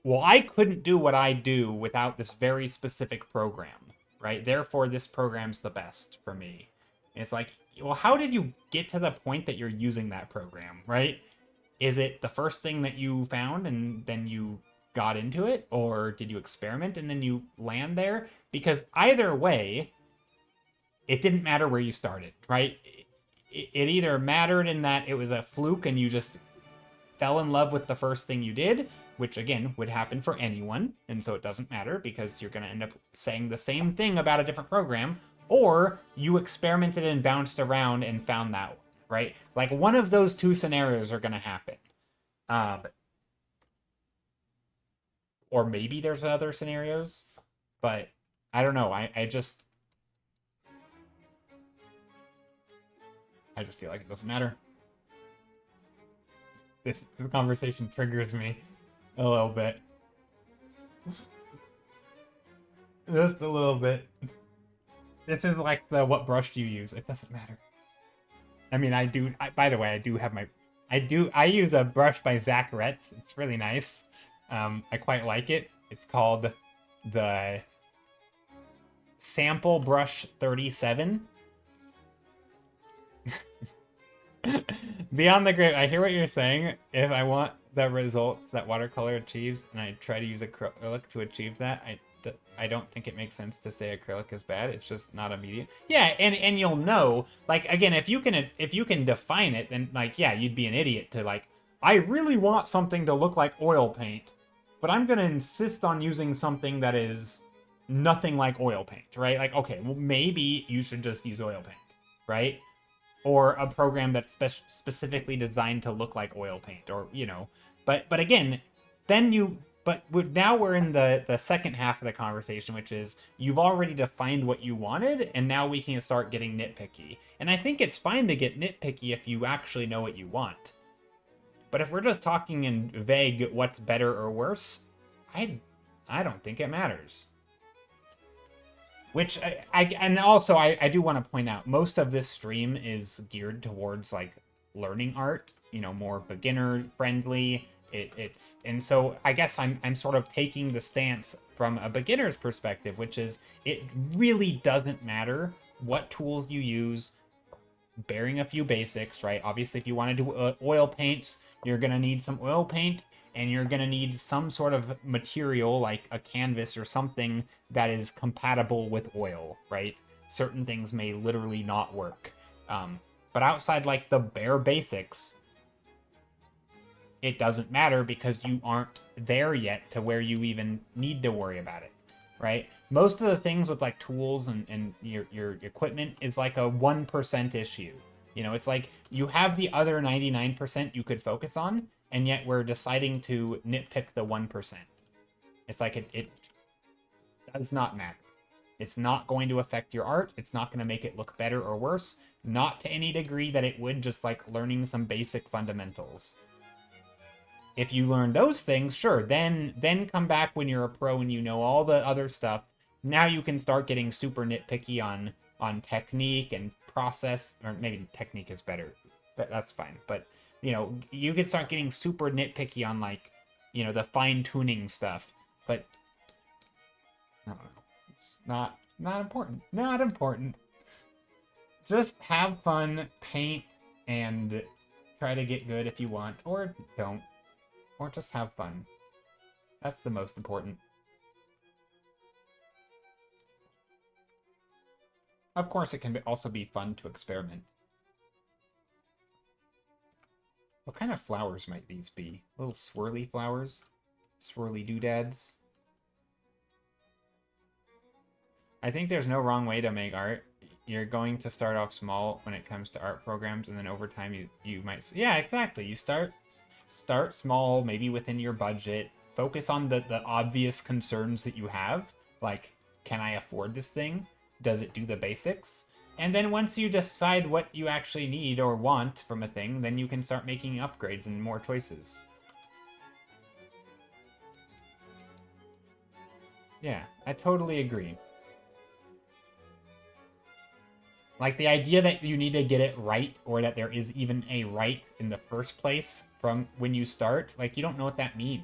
well, I couldn't do what I do without this very specific program, right? Therefore, this program's the best for me. And it's like, well, how did you get to the point that you're using that program, right? Is it the first thing that you found and then you got into it? Or did you experiment and then you land there? Because either way, it didn't matter where you started, right? It either mattered in that it was a fluke and you just fell in love with the first thing you did, which again would happen for anyone, and so it doesn't matter because you're going to end up saying the same thing about a different program, or you experimented and bounced around and found that one, right? Like one of those two scenarios are going to happen. Or maybe there's other scenarios, but I don't know. I just feel like it doesn't matter. This conversation triggers me a little bit. Just a little bit. This is like the what brush do you use? It doesn't matter. I mean, by the way, I do have my... I use a brush by Zach Retz. It's really nice. I quite like it. It's called the Sample Brush 37. Beyond the Grape, I hear what you're saying. If I want the results that watercolor achieves, and I try to use acrylic to achieve that, I don't think it makes sense to say acrylic is bad. It's just not immediate. Yeah, and you'll know, like, again, if you can define it, then like, yeah, you'd be an idiot to like, I really want something to look like oil paint, but I'm gonna insist on using something that is nothing like oil paint, right? Like, okay, well, maybe you should just use oil paint, right? Or a program that's specifically designed to look like oil paint, or, you know. But again, then now we're in the second half of the conversation, which is you've already defined what you wanted, and now we can start getting nitpicky. And I think it's fine to get nitpicky if you actually know what you want. But if we're just talking in vague what's better or worse, I don't think it matters. Which, and also I do want to point out, most of this stream is geared towards, like, learning art, you know, more beginner-friendly. And so I guess I'm sort of taking the stance from a beginner's perspective, which is, it really doesn't matter what tools you use, bearing a few basics, right? Obviously, if you want to do oil paints, you're going to need some oil paint, and you're going to need some sort of material like a canvas or something that is compatible with oil, right? Certain things may literally not work. But outside like the bare basics, it doesn't matter because you aren't there yet to where you even need to worry about it, right? Most of the things with like tools and your equipment is like a 1% issue. You know, it's like you have the other 99% you could focus on, and yet we're deciding to nitpick the 1%. It's like it does not matter. It's not going to affect your art. It's not going to make it look better or worse. Not to any degree that it would, just like learning some basic fundamentals. If you learn those things, sure, then come back when you're a pro and you know all the other stuff. Now you can start getting super nitpicky on technique and process, or maybe technique is better. That's fine. But, you know, you can start getting super nitpicky on, like, you know, the fine-tuning stuff. But, I don't know. Not important. Not important. Just have fun, paint, and try to get good if you want, or don't. Or just have fun. That's the most important. Of course, it can also be fun to experiment. What kind of flowers might these be? Little swirly flowers? Swirly doodads? I think there's no wrong way to make art. You're going to start off small when it comes to art programs, and then over time you might... Yeah, exactly. You start small, maybe within your budget. Focus on the obvious concerns that you have. Like, can I afford this thing? Does it do the basics? And then once you decide what you actually need or want from a thing, then you can start making upgrades and more choices. Yeah, I totally agree. Like, the idea that you need to get it right, or that there is even a right in the first place from when you start, like, you don't know what that means.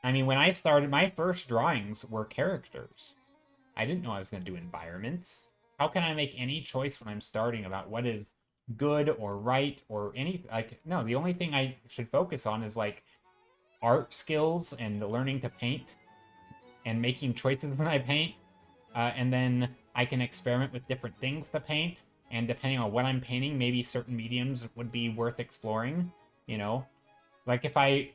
I mean, when I started, my first drawings were characters. I didn't know I was going to do environments. How can I make any choice when I'm starting about what is good or right or any... Like, no, the only thing I should focus on is, like, art skills and learning to paint and making choices when I paint. And then I can experiment with different things to paint, and depending on what I'm painting, maybe certain mediums would be worth exploring, you know? Like, if I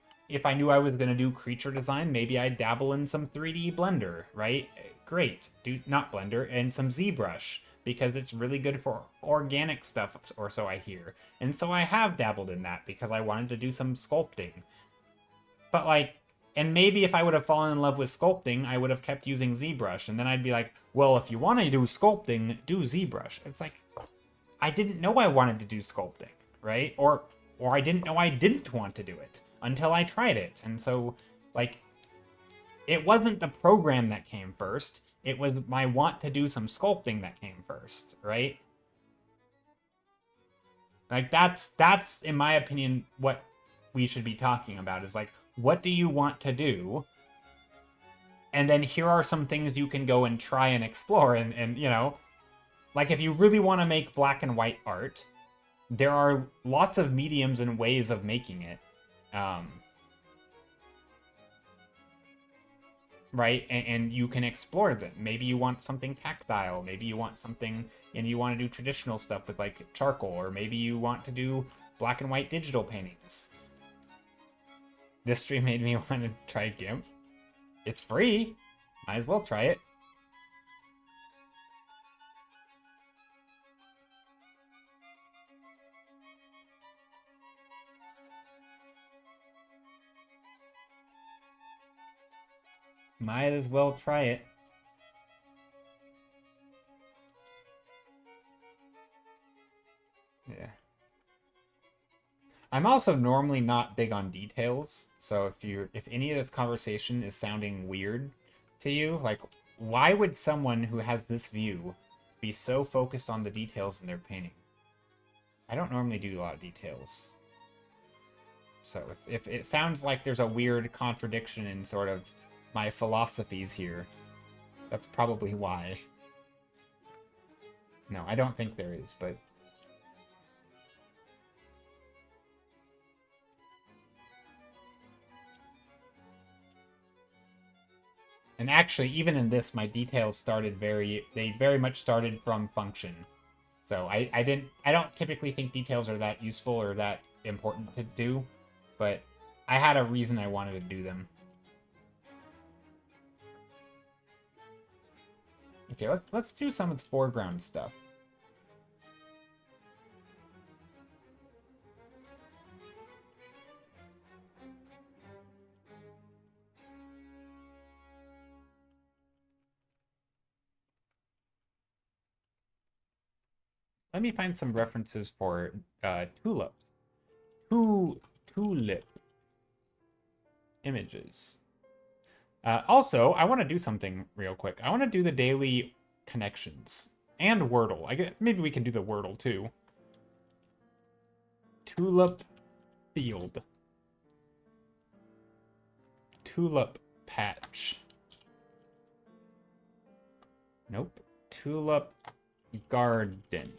knew I was going to do creature design, maybe I'd dabble in some 3D Blender, right? Great. Not Blender, and some ZBrush, because it's really good for organic stuff, or so I hear. And so I have dabbled in that, because I wanted to do some sculpting. But, like, and maybe if I would have fallen in love with sculpting, I would have kept using ZBrush. And then I'd be like, well, if you want to do sculpting, do ZBrush. It's like, I didn't know I wanted to do sculpting, right? Or I didn't know I didn't want to do it until I tried it. And so, like, it wasn't the program that came first. It was my want to do some sculpting that came first, right? Like, that's in my opinion, what we should be talking about, is like, what do you want to do? And then here are some things you can go and try and explore. And you know, like, if you really want to make black and white art, there are lots of mediums and ways of making it. Right? And you can explore them. Maybe you want something tactile. Maybe you want something, and you want to do traditional stuff with, like, charcoal. Or maybe you want to do black and white digital paintings. This stream made me want to try GIMP. It's free. Might as well try it. Might as well try it. Yeah. I'm also normally not big on details, so if any of this conversation is sounding weird to you, like, why would someone who has this view be so focused on the details in their painting? I don't normally do a lot of details. So if it sounds like there's a weird contradiction in sort of my philosophies here, that's probably why. No, I don't think there is, but... And actually, even in this, my details started they very much started from function. So I don't typically think details are that useful or that important to do, but I had a reason I wanted to do them. Okay, let's do some of the foreground stuff. Let me find some references for tulips. Tulip images. Also, I want to do something real quick. I want to do the daily connections and Wordle. I guess maybe we can do the Wordle too. Tulip field. Tulip patch. Nope. Tulip garden.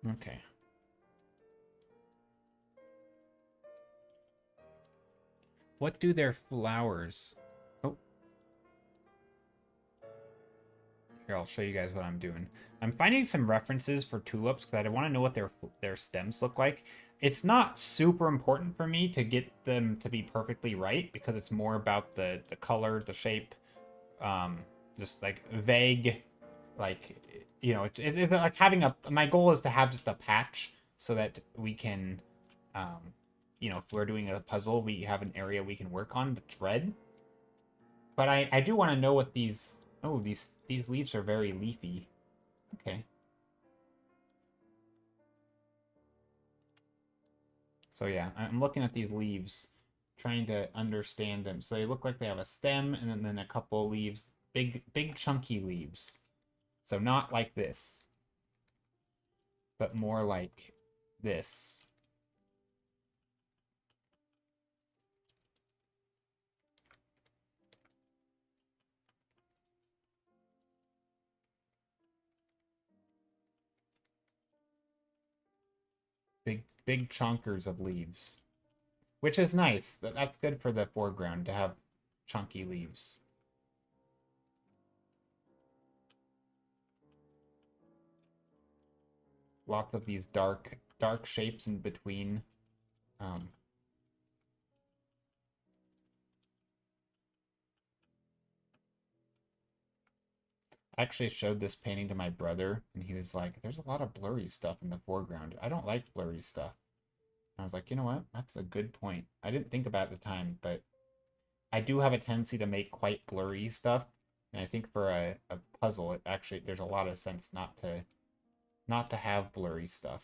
Okay. What do their flowers? Oh. Here, I'll show you guys what I'm doing. I'm finding some references for tulips because I want to know what their stems look like. It's not super important for me to get them to be perfectly right because it's more about the color, the shape, just like vague, like, you know, it's like having a, my goal is to have just a patch so that we can, you know, if we're doing a puzzle, we have an area we can work on that's red. But I do want to know what these, oh, these leaves are very leafy. Okay. So yeah, I'm looking at these leaves, trying to understand them. So they look like they have a stem and then a couple leaves, big chunky leaves. So not like this, but more like this. Big chunkers of leaves, which is nice. That's good for the foreground to have chunky leaves. Lots of these dark shapes in between. I actually showed this painting to my brother, and he was like, "There's a lot of blurry stuff in the foreground. I don't like blurry stuff." And I was like, "You know what? That's a good point. I didn't think about it at the time, but I do have a tendency to make quite blurry stuff, and I think for a puzzle, it actually there's a lot of sense not to have blurry stuff."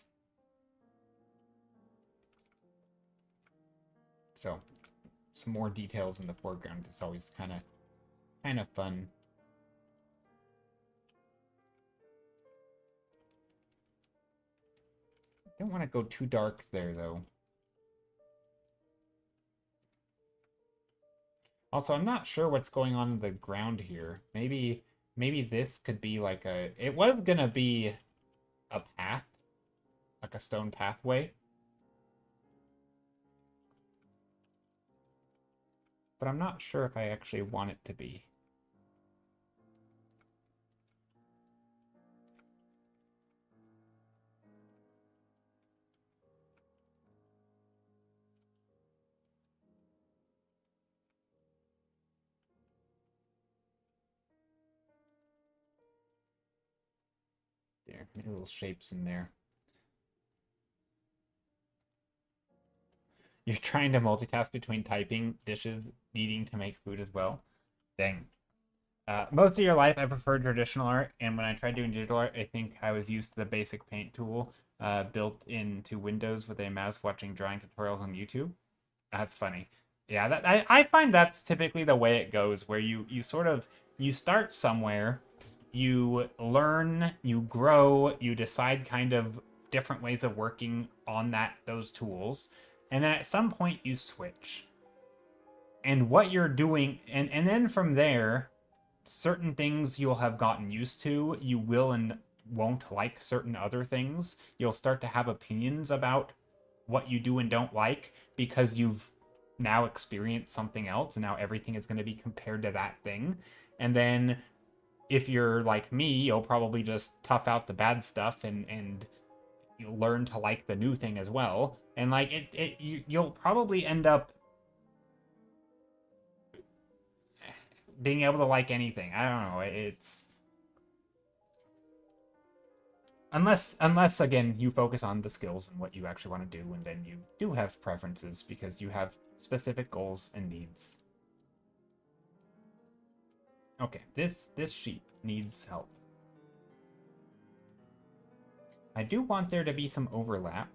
So, some more details in the foreground is always kind of fun. Don't want to go too dark there though. Also, I'm not sure what's going on in the ground here. Maybe this could be like a, it was gonna be a path, like a stone pathway. But I'm not sure if I actually want it to be. There, maybe little shapes in there. You're trying to multitask between typing, dishes, needing to make food as well. Dang. Most of your life, I preferred traditional art, and when I tried doing digital art, I think I was used to the basic paint tool built into Windows with a mouse watching drawing tutorials on YouTube. That's funny. Yeah, I find that's typically the way it goes, where you sort of you start somewhere, you learn, you grow, you decide kind of different ways of working on those tools, and then at some point you switch. And what you're doing, and then from there, certain things you'll have gotten used to, you will and won't like certain other things. You'll start to have opinions about what you do and don't like because you've now experienced something else and now everything is going to be compared to that thing. And then if you're like me, you'll probably just tough out the bad stuff and you'll learn to like the new thing as well. And like you'll probably end up being able to like anything. I don't know. It's unless again you focus on the skills and what you actually want to do, and then you do have preferences because you have specific goals and needs. Okay, this sheep needs help. I do want there to be some overlap.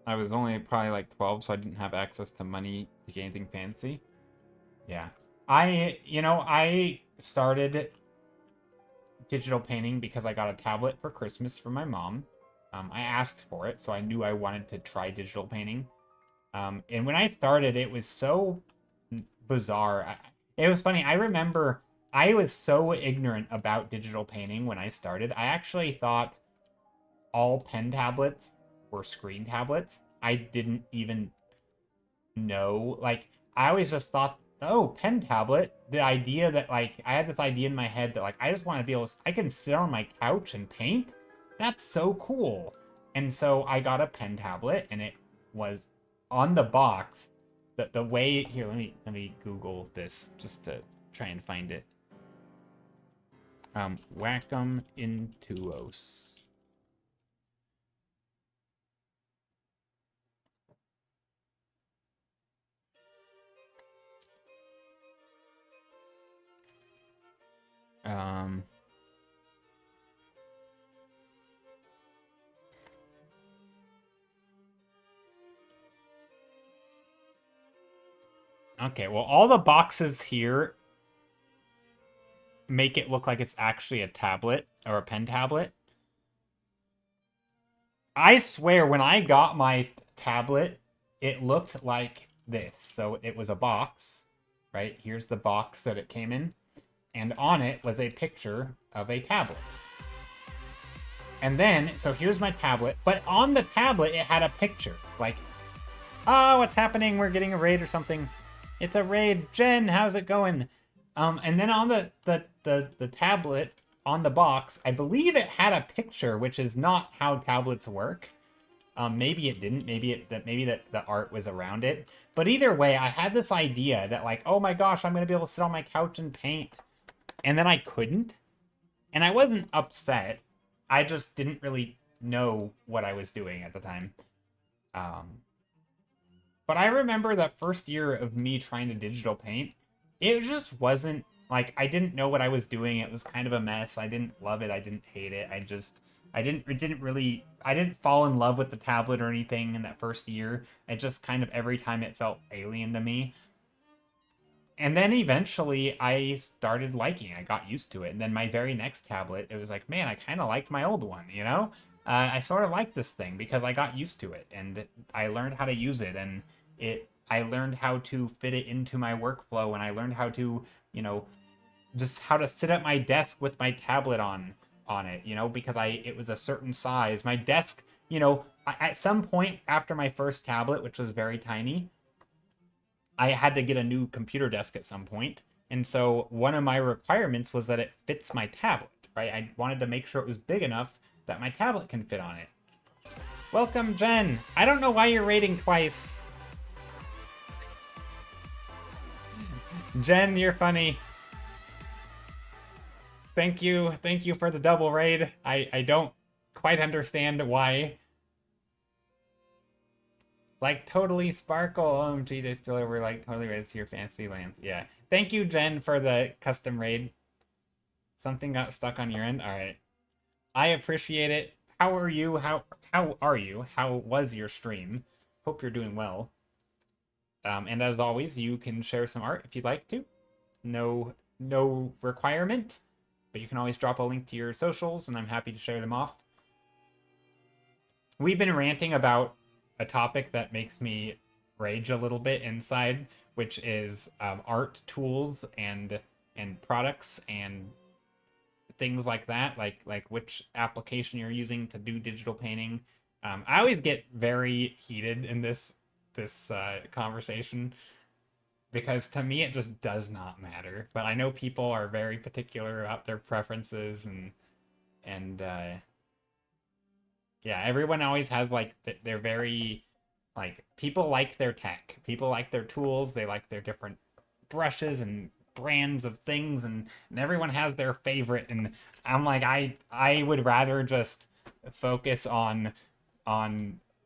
I was only probably like 12, so I didn't have access to money to get anything fancy. Yeah. I started digital painting because I got a tablet for Christmas from my mom. I asked for it, so I knew I wanted to try digital painting. And when I started, it was so bizarre. It was funny. I remember I was so ignorant about digital painting when I started. I actually thought all pen tablets were screen tablets. I didn't even know. Like, I always just thought, oh, pen tablet. The idea that, like, I had this idea in my head that, like, I just want to be able to, I can sit on my couch and paint. That's so cool. And so I got a pen tablet, and it was on the box. The way here, let me Google this just to try and find it. Wacom Intuos. Um, okay, well, all the boxes here make it look like it's actually a tablet or a pen tablet. I swear, when I got my tablet, it looked like this. So it was a box, right? Here's the box that it came in. And on it was a picture of a tablet. And then, so here's my tablet, but on the tablet, it had a picture. Like, oh, what's happening? We're getting a raid or something. It's a raid. Jen, how's it going? And then on the tablet, on the box, I believe it had a picture, which is not how tablets work. Maybe it didn't. Maybe that the art was around it. But either way, I had this idea that, like, oh my gosh, I'm gonna be able to sit on my couch and paint. And then I couldn't. And I wasn't upset. I just didn't really know what I was doing at the time. But I remember that first year of me trying to digital paint, it just wasn't like I didn't know what I was doing. It was kind of a mess. I didn't love it. I didn't hate it. I didn't fall in love with the tablet or anything in that first year. It just kind of every time it felt alien to me. And then eventually I started liking it. I got used to it. And then my very next tablet, it was like, man, I kind of liked my old one, you know? I sort of like this thing because I got used to it and I learned how to use it, and I learned how to fit it into my workflow, and I learned how to, just how to sit at my desk with my tablet on it, because it was a certain size. My desk, at some point after my first tablet, which was very tiny, I had to get a new computer desk at some point. And so one of my requirements was that it fits my tablet, right? I wanted to make sure it was big enough that my tablet can fit on it. Welcome, Jen. I don't know why you're raiding twice. Jen, you're funny. Thank you for the double raid. I don't quite understand why. Like, totally sparkle. OMG, they still over like totally raised to your fancy lands. Yeah. Thank you, Jen, for the custom raid. Something got stuck on your end. All right. I appreciate it. How are you? How are you? How was your stream? Hope you're doing well. And as always, you can share some art if you'd like to. No requirement, but you can always drop a link to your socials, and I'm happy to share them off. We've been ranting about a topic that makes me rage a little bit inside, which is art tools and products and things like that, like which application you're using to do digital painting. I always get very heated in this conversation because to me it just does not matter. But I know people are very particular about their preferences, and yeah, everyone always has like they're very like, people like their tech, people like their tools, they like their different brushes and brands of things, and everyone has their favorite, and I'm like, I would rather just focus on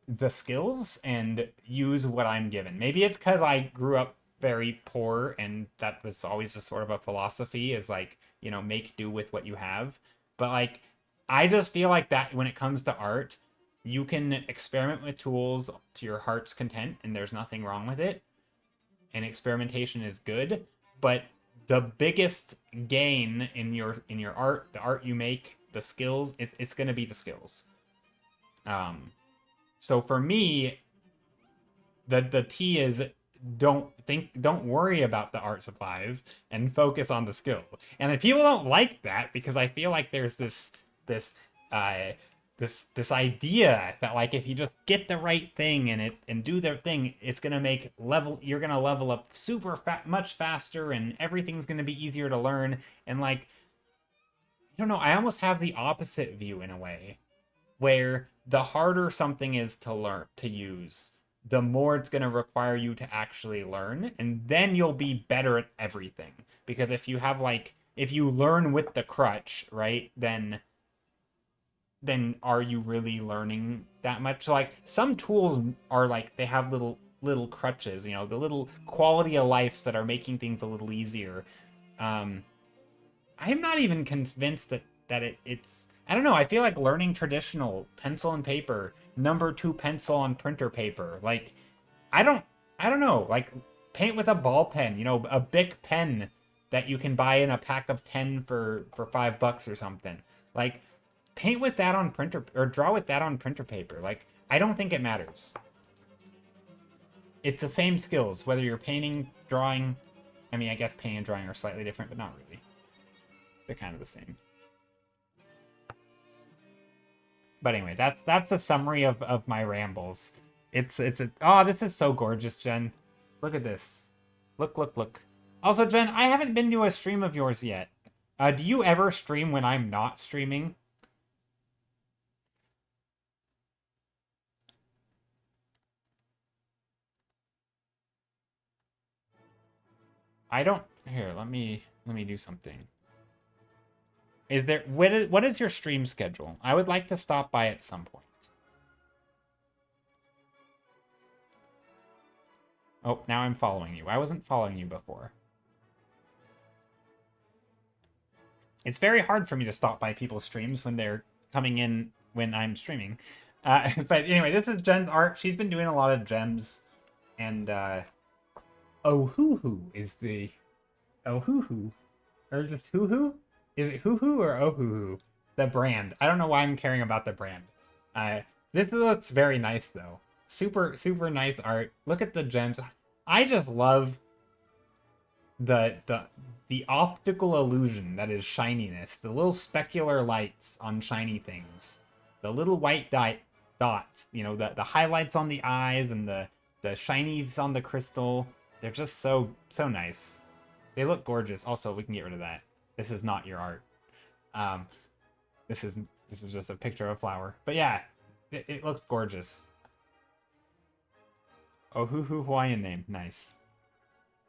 the skills and use what I'm given. Maybe it's because I grew up very poor, and that was always just sort of a philosophy, is like, make do with what you have. But like, I just feel like that when it comes to art, you can experiment with tools to your heart's content, and there's nothing wrong with it. And experimentation is good, but the biggest gain in your art, the art you make, the skills, it's going to be the skills. So for me, the T is don't worry about the art supplies and focus on the skill. And if people don't like that, because I feel like there's this idea that like if you just get the right thing and do their thing, it's gonna you're gonna level up much faster, and everything's gonna be easier to learn. And like, I don't know, I almost have the opposite view in a way, where the harder something is to use, the more it's going to require you to actually learn, and then you'll be better at everything. Because if you learn with the crutch, right, then are you really learning that much? So like, some tools are like, they have little crutches, the little quality of lives that are making things a little easier. I'm not even convinced that it's, I don't know, I feel like learning traditional pencil and paper, number 2 pencil on printer paper, like, I don't know, like, paint with a ball pen, a Bic pen that you can buy in a pack of 10 for $5 or something. Like, paint with that on printer, or draw with that on printer paper. Like, I don't think it matters. It's the same skills, whether you're painting, drawing. I mean, I guess painting and drawing are slightly different, but not really. They're kind of the same. But anyway, that's the summary of my rambles. Oh, this is so gorgeous, Jen. Look at this. Look. Also, Jen, I haven't been to a stream of yours yet. Do you ever stream when I'm not streaming? I don't. Here, let me do something. What is your stream schedule? I would like to stop by at some point. Oh, now I'm following you. I wasn't following you before. It's very hard for me to stop by people's streams when they're coming in when I'm streaming. But anyway, this is Jen's art. She's been doing a lot of gems. And, Ohuhu is the... Ohuhu? Or just Hoo-Hoo? Is it Hoo-Hoo or Ohuhu? The brand. I don't know why I'm caring about the brand. This looks very nice, though. Super, super nice art. Look at the gems. I just love the optical illusion that is shininess. The little specular lights on shiny things. The little white dots. The highlights on the eyes and the shinies on the crystal. They're just so nice. They look gorgeous. Also, we can get rid of that. This is not your art. This is just a picture of a flower. But yeah, it looks gorgeous. Ohuhu Hawaiian name. Nice.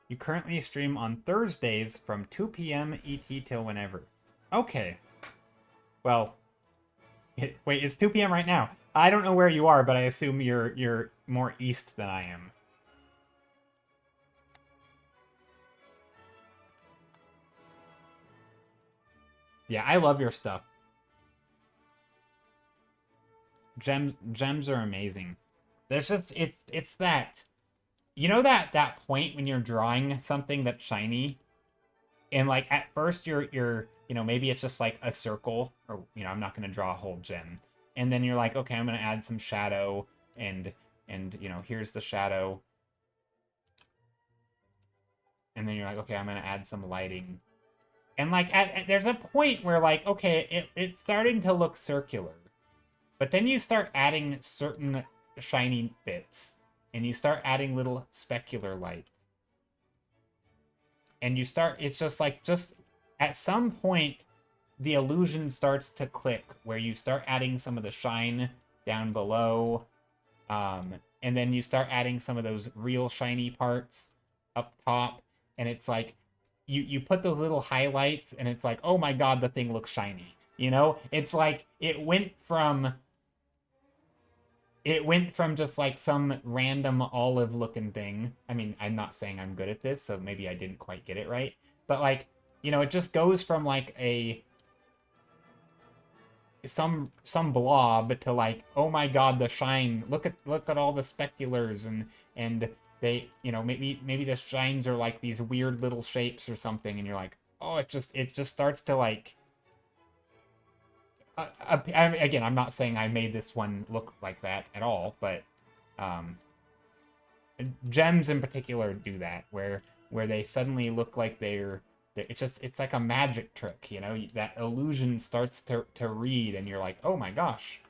You currently stream on Thursdays from 2 p.m. ET till whenever. Okay. Well, wait, it's 2 p.m. right now. I don't know where you are, but I assume you're more east than I am. Yeah, I love your stuff. Gems are amazing. There's just it's that, that point when you're drawing something that's shiny, and like at first you're maybe it's just like a circle, or I'm not gonna draw a whole gem, and then you're like, okay, I'm gonna add some shadow, and here's the shadow, and then you're like, okay, I'm gonna add some lighting. And like there's a point where like, okay, it's starting to look circular. But then you start adding certain shiny bits. And you start adding little specular lights. And it's just like, at some point, the illusion starts to click, where you start adding some of the shine down below. And then you start adding some of those real shiny parts up top. And it's like, you put those little highlights and it's like, oh my god, the thing looks shiny. You know, it's like it went from just like some random olive looking thing. I mean, I'm not saying I'm good at this, so maybe I didn't quite get it right. But like, you know, it just goes from like a some blob to like, oh my god, the shine. Look at all the speculars and they, you know, maybe the shines are like these weird little shapes or something, and you're like, oh, it just starts to like again, I'm not saying I made this one look like that at all, but um, gems in particular do that, where they suddenly look like it's like a magic trick, you know. That illusion starts to read, and you're like, oh my gosh.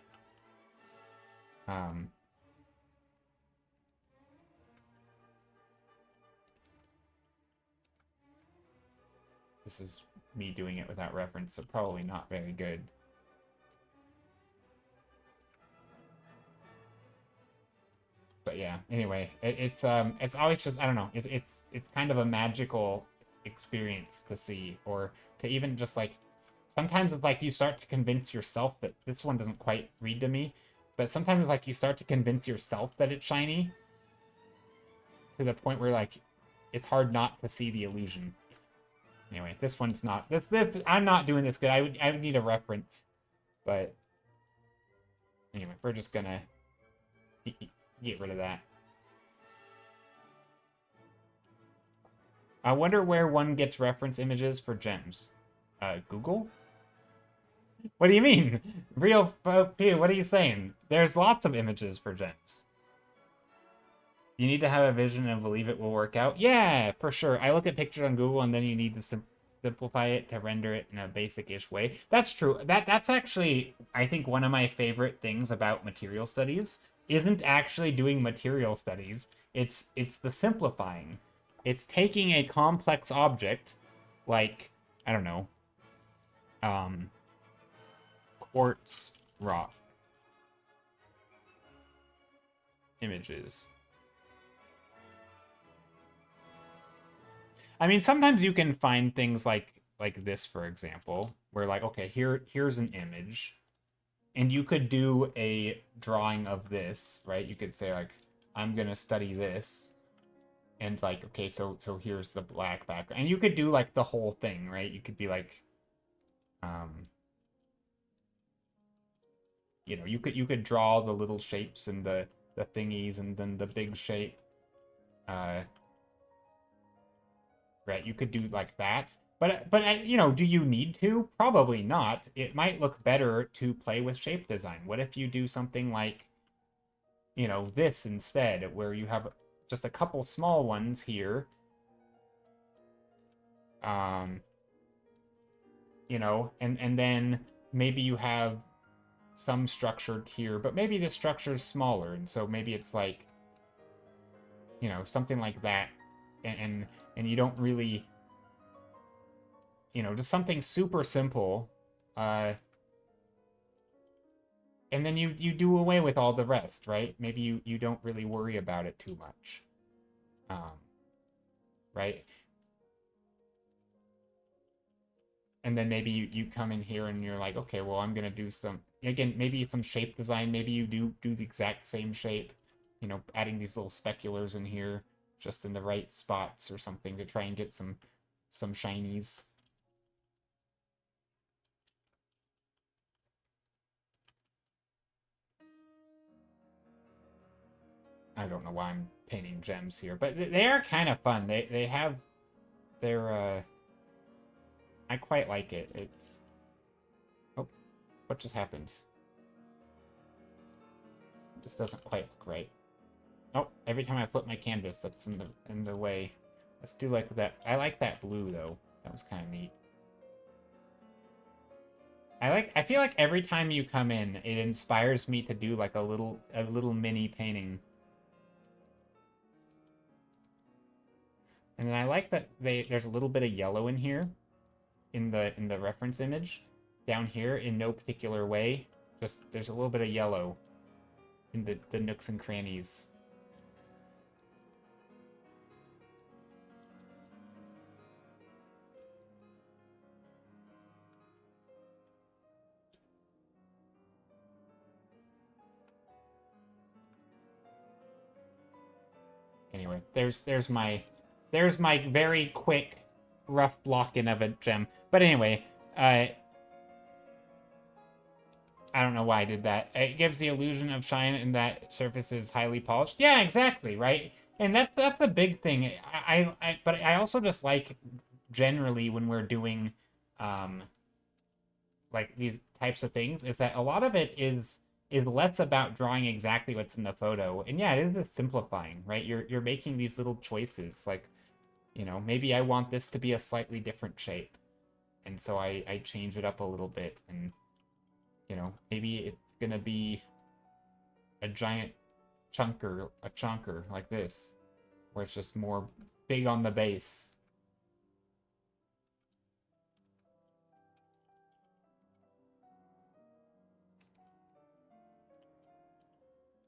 This is me doing it without reference, so probably not very good. But yeah, anyway, it's always just, I don't know, it's kind of a magical experience to see, or to even just like, sometimes it's like you start to convince yourself that this one doesn't quite read to me, but sometimes it's like you start to convince yourself that it's shiny to the point where like it's hard not to see the illusion. Anyway, this one's not, this I'm not doing this good. I would need a reference, but anyway, we're just gonna get rid of that. I wonder where one gets reference images for gems. Google? What do you mean? Real Pew, what are you saying? There's lots of images for gems. You need to have a vision and believe it will work out. Yeah, for sure. I look at pictures on Google, and then you need to simplify it to render it in a basic-ish way. That's true. That's actually, I think, one of my favorite things about material studies isn't actually doing material studies. It's the simplifying. It's taking a complex object, like, I don't know, quartz rock images. I mean, sometimes you can find things like this, for example, where like, okay, here's an image, and you could do a drawing of this, right? You could say like, I'm gonna study this, and like, okay, so here's the black background, and you could do like the whole thing, right? You could be like, you know, you could draw the little shapes and the thingies, and then the big shape, right? You could do like that. But you know, do you need to? Probably not. It might look better to play with shape design. What if you do something like, you know, this instead, where you have just a couple small ones here, you know, and then maybe you have some structured here, but maybe the structure is smaller, and so maybe it's like, you know, something like that, and you don't really, you know, just something super simple, and then you do away with all the rest, right? Maybe you don't really worry about it too much, right? And then maybe you come in here and you're like, okay, well, I'm gonna do some, again, maybe some shape design. Maybe you do the exact same shape, you know, adding these little speculars in here just in the right spots or something to try and get some shinies. I don't know why I'm painting gems here, but they are kind of fun. They have their I quite like it. It's, oh, what just happened? This doesn't quite look right. Oh, every time I flip my canvas, that's in the way. Let's do like that. I like that blue though. That was kind of neat. I feel like every time you come in, it inspires me to do like a little mini painting. And then I like that there's a little bit of yellow in here in the reference image. Down here in no particular way. Just there's a little bit of yellow in the nooks and crannies. anyway, there's my very quick, rough block-in of a gem. But anyway, I don't know why I did that. It gives the illusion of shine and that surface is highly polished. Yeah, exactly, right? And that's the big thing. But I also just like generally when we're doing like these types of things is that a lot of it is less about drawing exactly what's in the photo. And yeah, it is just simplifying, right? You're making these little choices like, you know, maybe I want this to be a slightly different shape. And so I change it up a little bit, and you know, maybe it's gonna be a giant chunker like this, where it's just more big on the base.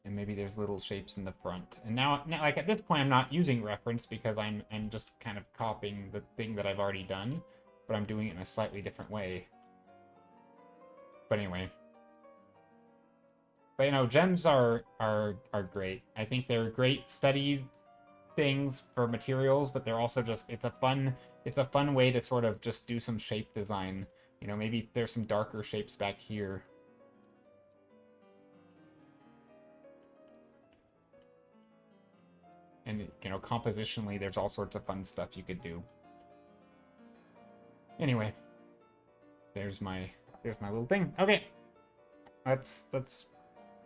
And maybe there's little shapes in the front. And now like at this point, I'm not using reference because I'm just kind of copying the thing that I've already done, but I'm doing it in a slightly different way. But anyway. But you know, gems are great. I think they're great study things for materials, but they're also just it's a fun way to sort of just do some shape design. You know, maybe there's some darker shapes back here. And you know, compositionally there's all sorts of fun stuff you could do. Anyway, there's my little thing. Okay. Let's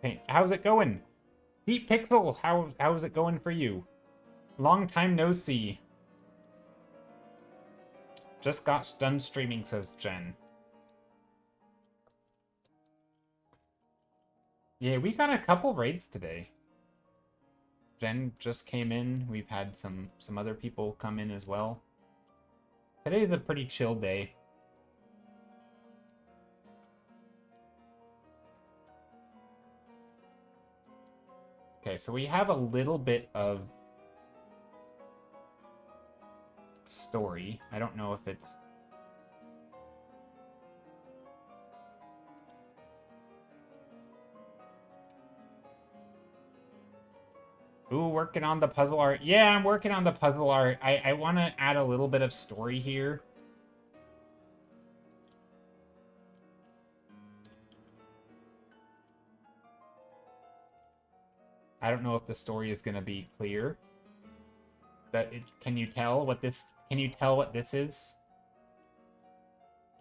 paint. How's it going? Deep Pixel, how's it going for you? Long time no see. Just got done streaming, says Jen. Yeah, we got a couple raids today. Jen just came in. We've had some other people come in as well. Today is a pretty chill day. Okay, so we have a little bit of story. I don't know if it's... Ooh, working on the puzzle art. Yeah, I'm working on the puzzle art. I want to add a little bit of story here. I don't know if the story is going to be clear. Can you tell what this is?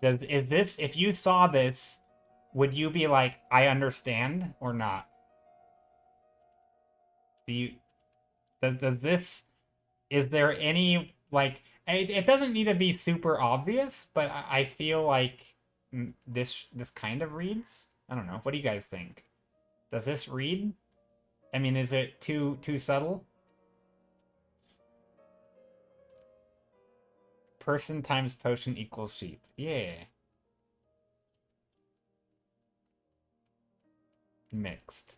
Is this, if you saw this, would you be like, I understand, or not? Does this, is there any, like, it doesn't need to be super obvious, but I feel like this kind of reads. I don't know. What do you guys think? Does this read? I mean, is it too subtle? Person times potion equals sheep. Yeah. Mixed.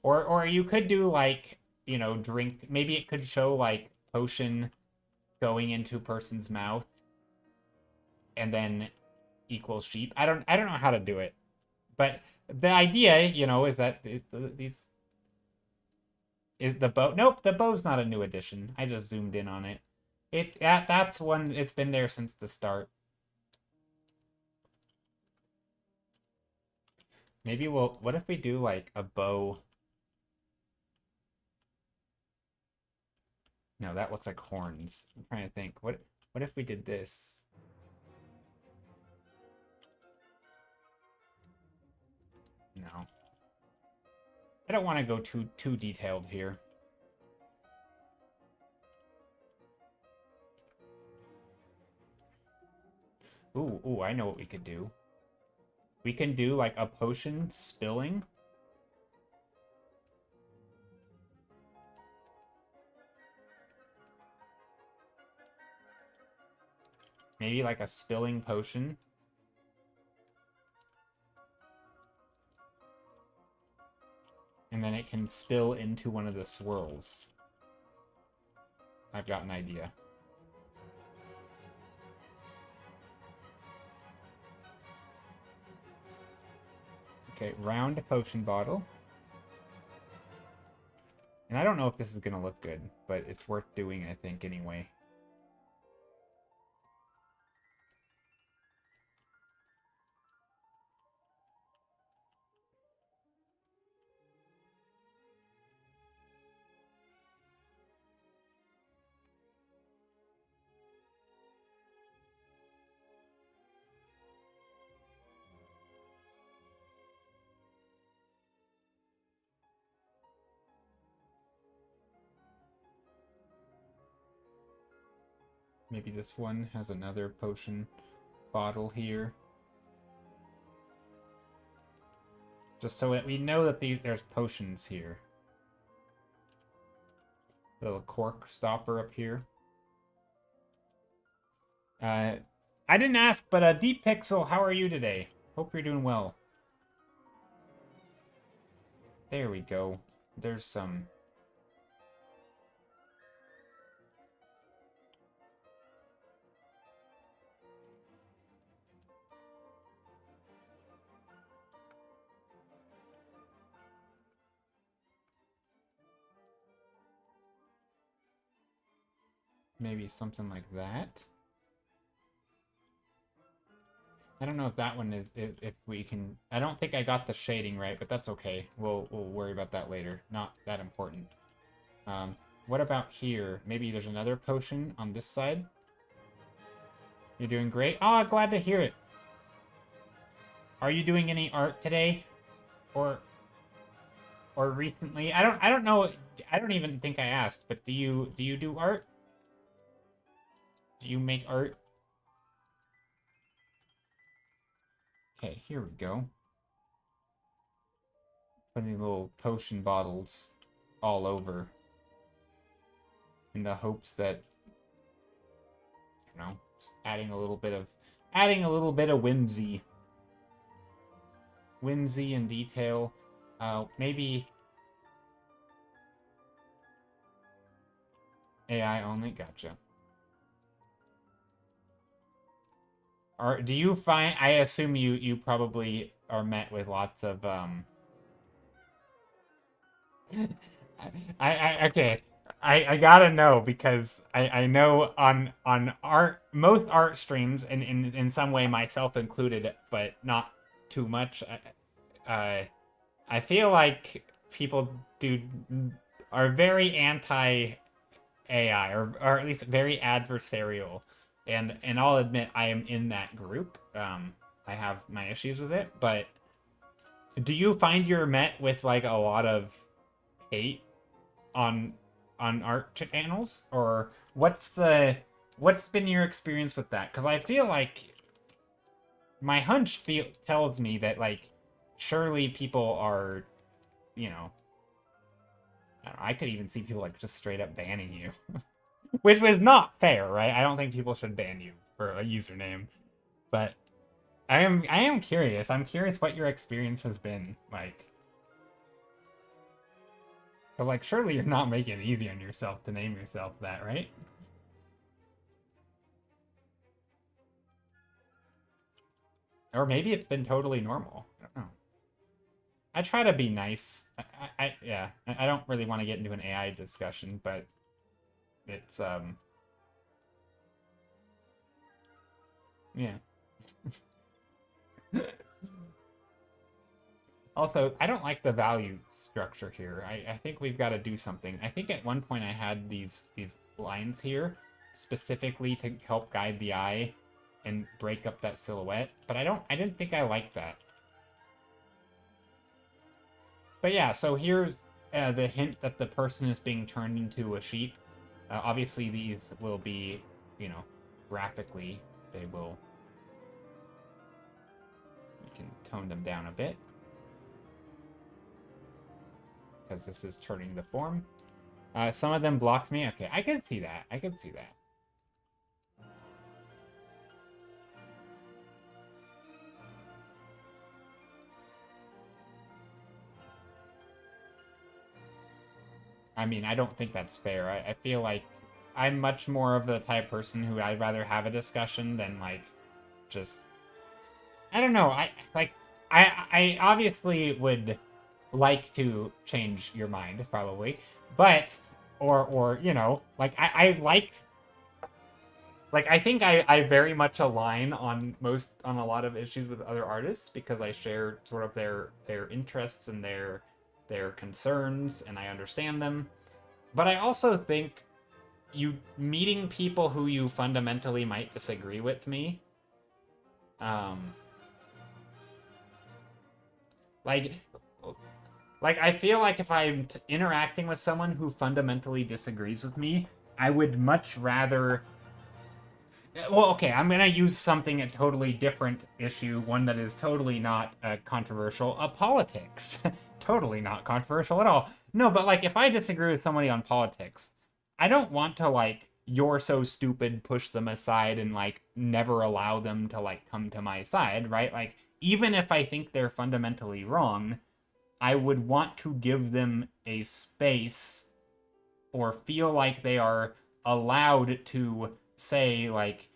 Or you could do like, you know, drink. Maybe it could show like potion going into person's mouth, and then equals sheep. I don't know how to do it, but the idea, you know, is that these is the bow. Nope, the bow's not a new addition. I just zoomed in on it. That's one. It's been there since the start. Maybe we'll. What if we do like a bow? No, that looks like horns. I'm trying to think. What if we did this? No. I don't want to go too detailed here. Ooh, I know what we could do. We can do like a potion spilling. Maybe like a spilling potion. And then it can spill into one of the swirls. I've got an idea. Okay, round potion bottle. I don't know if this is going to look good, but it's worth doing, I think, anyway. Maybe this one has another potion bottle here. Just so that we know that there's potions here. Little cork stopper up here. I didn't ask, but Deep Pixel, how are you today? Hope you're doing well. There we go. There's some... maybe something like that. I don't know if that one is if we can. I don't think I got the shading right, but that's okay. We'll worry about that later. Not that important. What about here? Maybe there's another potion on this side. You're doing great. Oh, glad to hear it. Are you doing any art today, or recently? I don't know. I don't even think I asked. But do you do art? Do you make art? Okay, here we go. Putting little potion bottles all over in the hopes that, you know, just adding a little bit of whimsy and detail. Maybe AI only. Gotcha. Do you find? I assume you probably are met with lots of okay. I gotta know because I know on most art streams and in some way myself included, but not too much. I feel like people are very anti AI or at least very adversarial. And I'll admit I am in that group. I have my issues with it, but do you find you're met with like a lot of hate on art channels, or what's been your experience with that? Because I feel like my hunch tells me that like surely people are, you know, I could even see people like just straight up banning you. Which was not fair, right? I don't think people should ban you for a username. But I am curious. I'm curious what your experience has been like. But like surely you're not making it easy on yourself to name yourself that, right? Or maybe it's been totally normal. I don't know. I try to be nice. Yeah, I don't really want to get into an AI discussion, but it's yeah. Also, I don't like the value structure here. I think we've got to do something. I think at one point I had these lines here specifically to help guide the eye and break up that silhouette, but I didn't think I liked that. But yeah, so here's the hint that the person is being turned into a sheep. Obviously, these will be, you know, graphically, they will... We can tone them down a bit. Because this is turning the form. Some of them blocked me. Okay, I can see that. I can see that. I mean, I don't think that's fair. I feel like I'm much more of the type of person who I'd rather have a discussion than, like, just... I don't know. I obviously would like to change your mind, probably. But or like I like I think I very much align on a lot of issues with other artists because I share sort of their interests and their concerns and I understand them. But I also think you meeting people who you fundamentally might disagree with me, um, like I feel like if I'm interacting with someone who fundamentally disagrees with me, I would much rather. Well, okay, I'm gonna use something a totally different issue, one that is totally not controversial. Politics, totally not controversial at all. No, but like if I disagree with somebody on politics, I don't want to like you're so stupid, push them aside, and like never allow them to like come to my side, right? Like even if I think they're fundamentally wrong, I would want to give them a space or feel like they are allowed to say like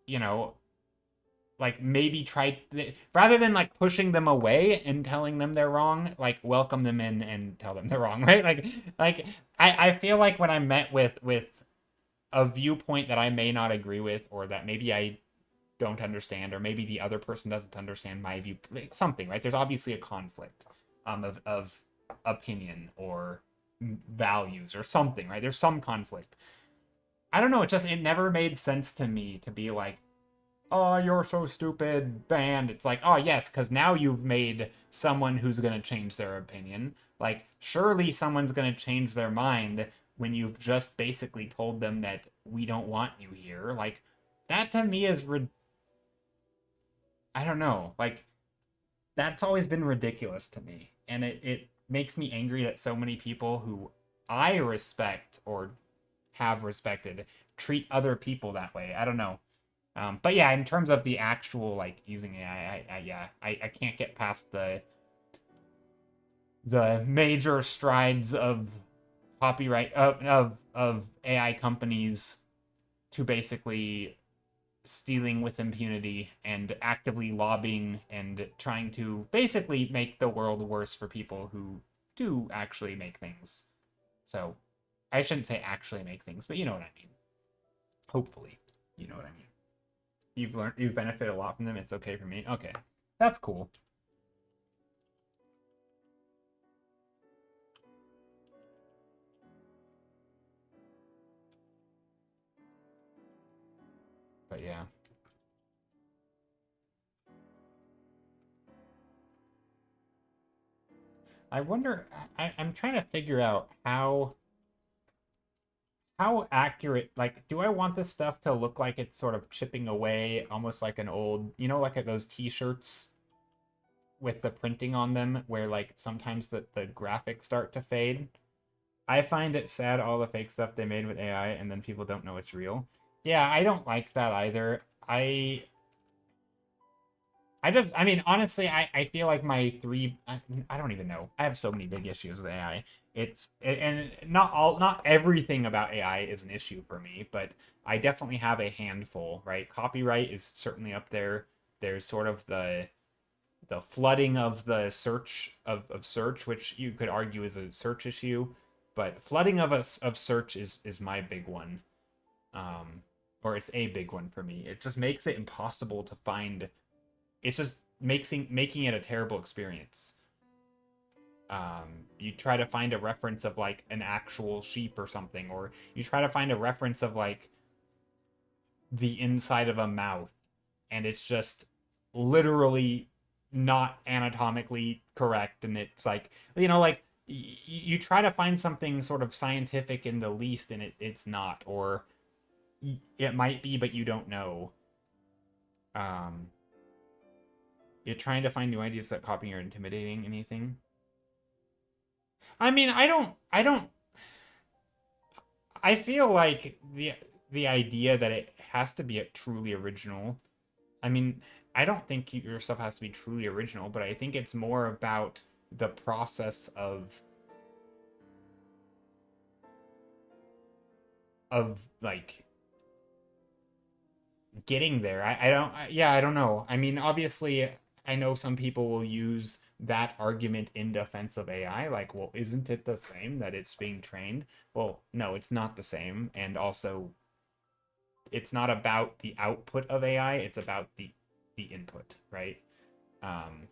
you know like maybe try rather than like pushing them away and telling them they're wrong, like welcome them in and tell them they're wrong, right? Like I feel like when I'm met with a viewpoint that I may not agree with or that maybe I don't understand or maybe the other person doesn't understand my view, something, right? There's obviously a conflict of opinion or values or something, right? There's some conflict. I don't know, it never made sense to me to be like, oh, you're so stupid, banned. It's like, oh, yes, because now you've made someone who's going to change their opinion. Like, surely someone's going to change their mind when you've just basically told them that we don't want you here. Like, that to me is, I don't know. Like, that's always been ridiculous to me. And it makes me angry that so many people who I respect or have respected treat other people that way. I don't know. But yeah, in terms of the actual like using AI, yeah, I can't get past the major strides of copyright of AI companies to basically stealing with impunity and actively lobbying and trying to basically make the world worse for people who do actually make things. So I shouldn't say actually make things, but you know what I mean. Hopefully, you know what I mean. You've benefited a lot from them. It's okay for me. Okay, that's cool. But yeah, I wonder. I'm trying to figure out how accurate. Like, do I want this stuff to look like it's sort of chipping away, almost like an old, like at those T-shirts with the printing on them, where like sometimes the graphics start to fade. I find it sad all the fake stuff they made with AI, and then people don't know it's real. Yeah, I don't like that either. I mean, honestly, I feel like I don't even know. I have so many big issues with AI. And not everything about AI is an issue for me, but I definitely have a handful, right? Copyright is certainly up there. There's sort of the flooding of the search, which you could argue is a search issue, but flooding of search is my big one. Um, or it's a big one for me. It just makes it impossible to find. It's just making it a terrible experience. You try to find a reference of like an actual sheep or something, or you try to find a reference of like the inside of a mouth, and it's just literally not anatomically correct, and it's like like you try to find something sort of scientific in the least, and it's not, or it might be, but you don't know. Um, you're trying to find new ideas that copying or intimidating anything. I mean, I don't I feel like the idea that it has to be truly original. I mean, I don't think your stuff has to be truly original, but I think it's more about the process of like getting there. I don't yeah, I don't know. I mean, obviously I know some people will use that argument in defense of AI, like, well, isn't it the same that it's being trained? Well, no, it's not the same. And also, it's not about the output of AI, it's about the input, right? Um,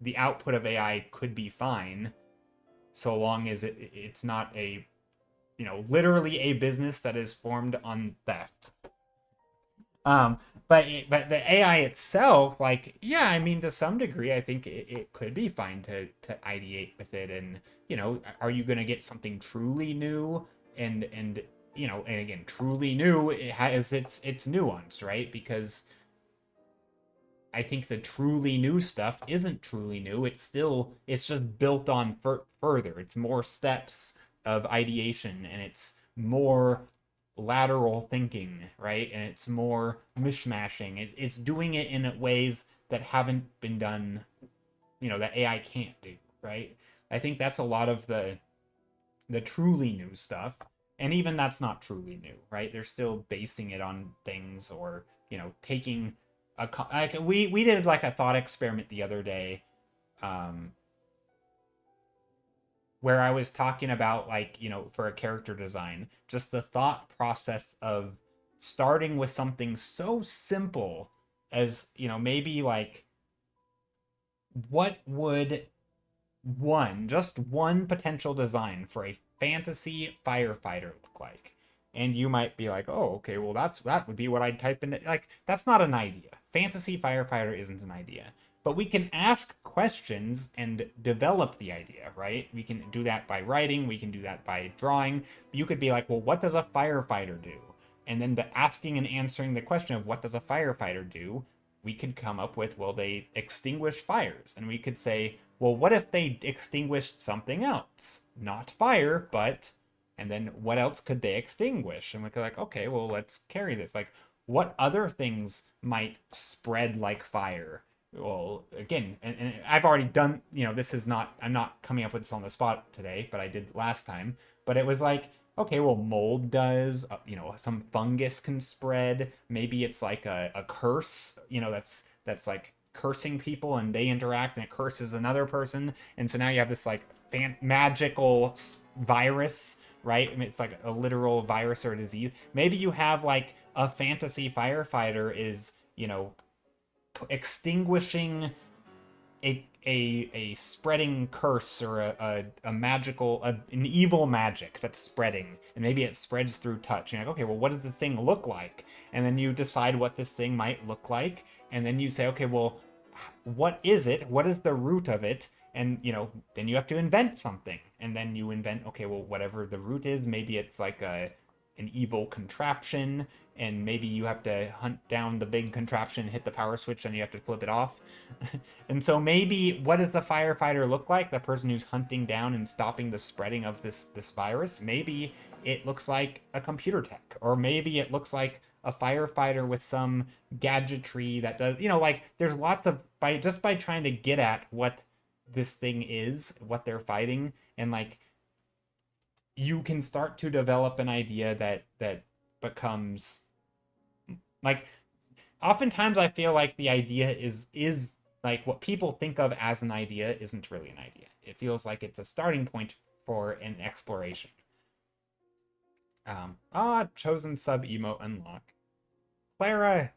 the output of AI could be fine so long as it's not a, literally a business that is formed on theft. Um, but the AI itself, like, yeah, I mean, to some degree, I think it could be fine to ideate with it, and are you going to get something truly new? And and again, truly new, it has its nuance, right? Because I think the truly new stuff isn't truly new. It's just built on further. It's more steps of ideation, and it's more lateral thinking, right? And it's more mishmashing. It's doing it in ways that haven't been done, that AI can't do, right? I think that's a lot of the truly new stuff. And even that's not truly new, right? They're still basing it on things, or taking like we did like a thought experiment the other day, um where I was talking about, like, for a character design, just the thought process of starting with something so simple as, maybe like, what would just one potential design for a fantasy firefighter look like? And you might be like, oh, okay, well, that would be what I'd type in. Like, that's not an idea. Fantasy firefighter isn't an idea. But we can ask questions and develop the idea, right? We can do that by writing, we can do that by drawing. You could be like, well, what does a firefighter do? And then asking and answering the question of what does a firefighter do, we could come up with, well, they extinguish fires. And we could say, well, what if they extinguished something else? Not fire, but, and then what else could they extinguish? And we could, like, okay, well, let's carry this. Like, what other things might spread like fire? Well, again, and I've already done, this is not, I'm not coming up with this on the spot today, but I did last time. But it was like, okay, well, mold does, some fungus can spread. Maybe it's like a curse, that's like cursing people, and they interact and it curses another person. And so now you have this like magical virus, right? I mean, it's like a literal virus or a disease. Maybe you have like a fantasy firefighter is, extinguishing a spreading curse, or a magical, an evil magic that's spreading, and maybe it spreads through touch. And you're like, okay, well, what does this thing look like? And then you decide what this thing might look like, and then you say, okay, well, what is it? What is the root of it? And then you have to invent something, and then you invent, okay, well, whatever the root is, maybe it's like an evil contraption, and maybe you have to hunt down the big contraption, hit the power switch, and you have to flip it off. And so maybe, what does the firefighter look like? The person who's hunting down and stopping the spreading of this virus? Maybe it looks like a computer tech, or maybe it looks like a firefighter with some gadgetry that does, like, there's lots of, by trying to get at what this thing is, what they're fighting, and like, you can start to develop an idea that becomes, like, oftentimes I feel like the idea is like, what people think of as an idea isn't really an idea. It feels like it's a starting point for an exploration. Chosen sub emote unlock. Clara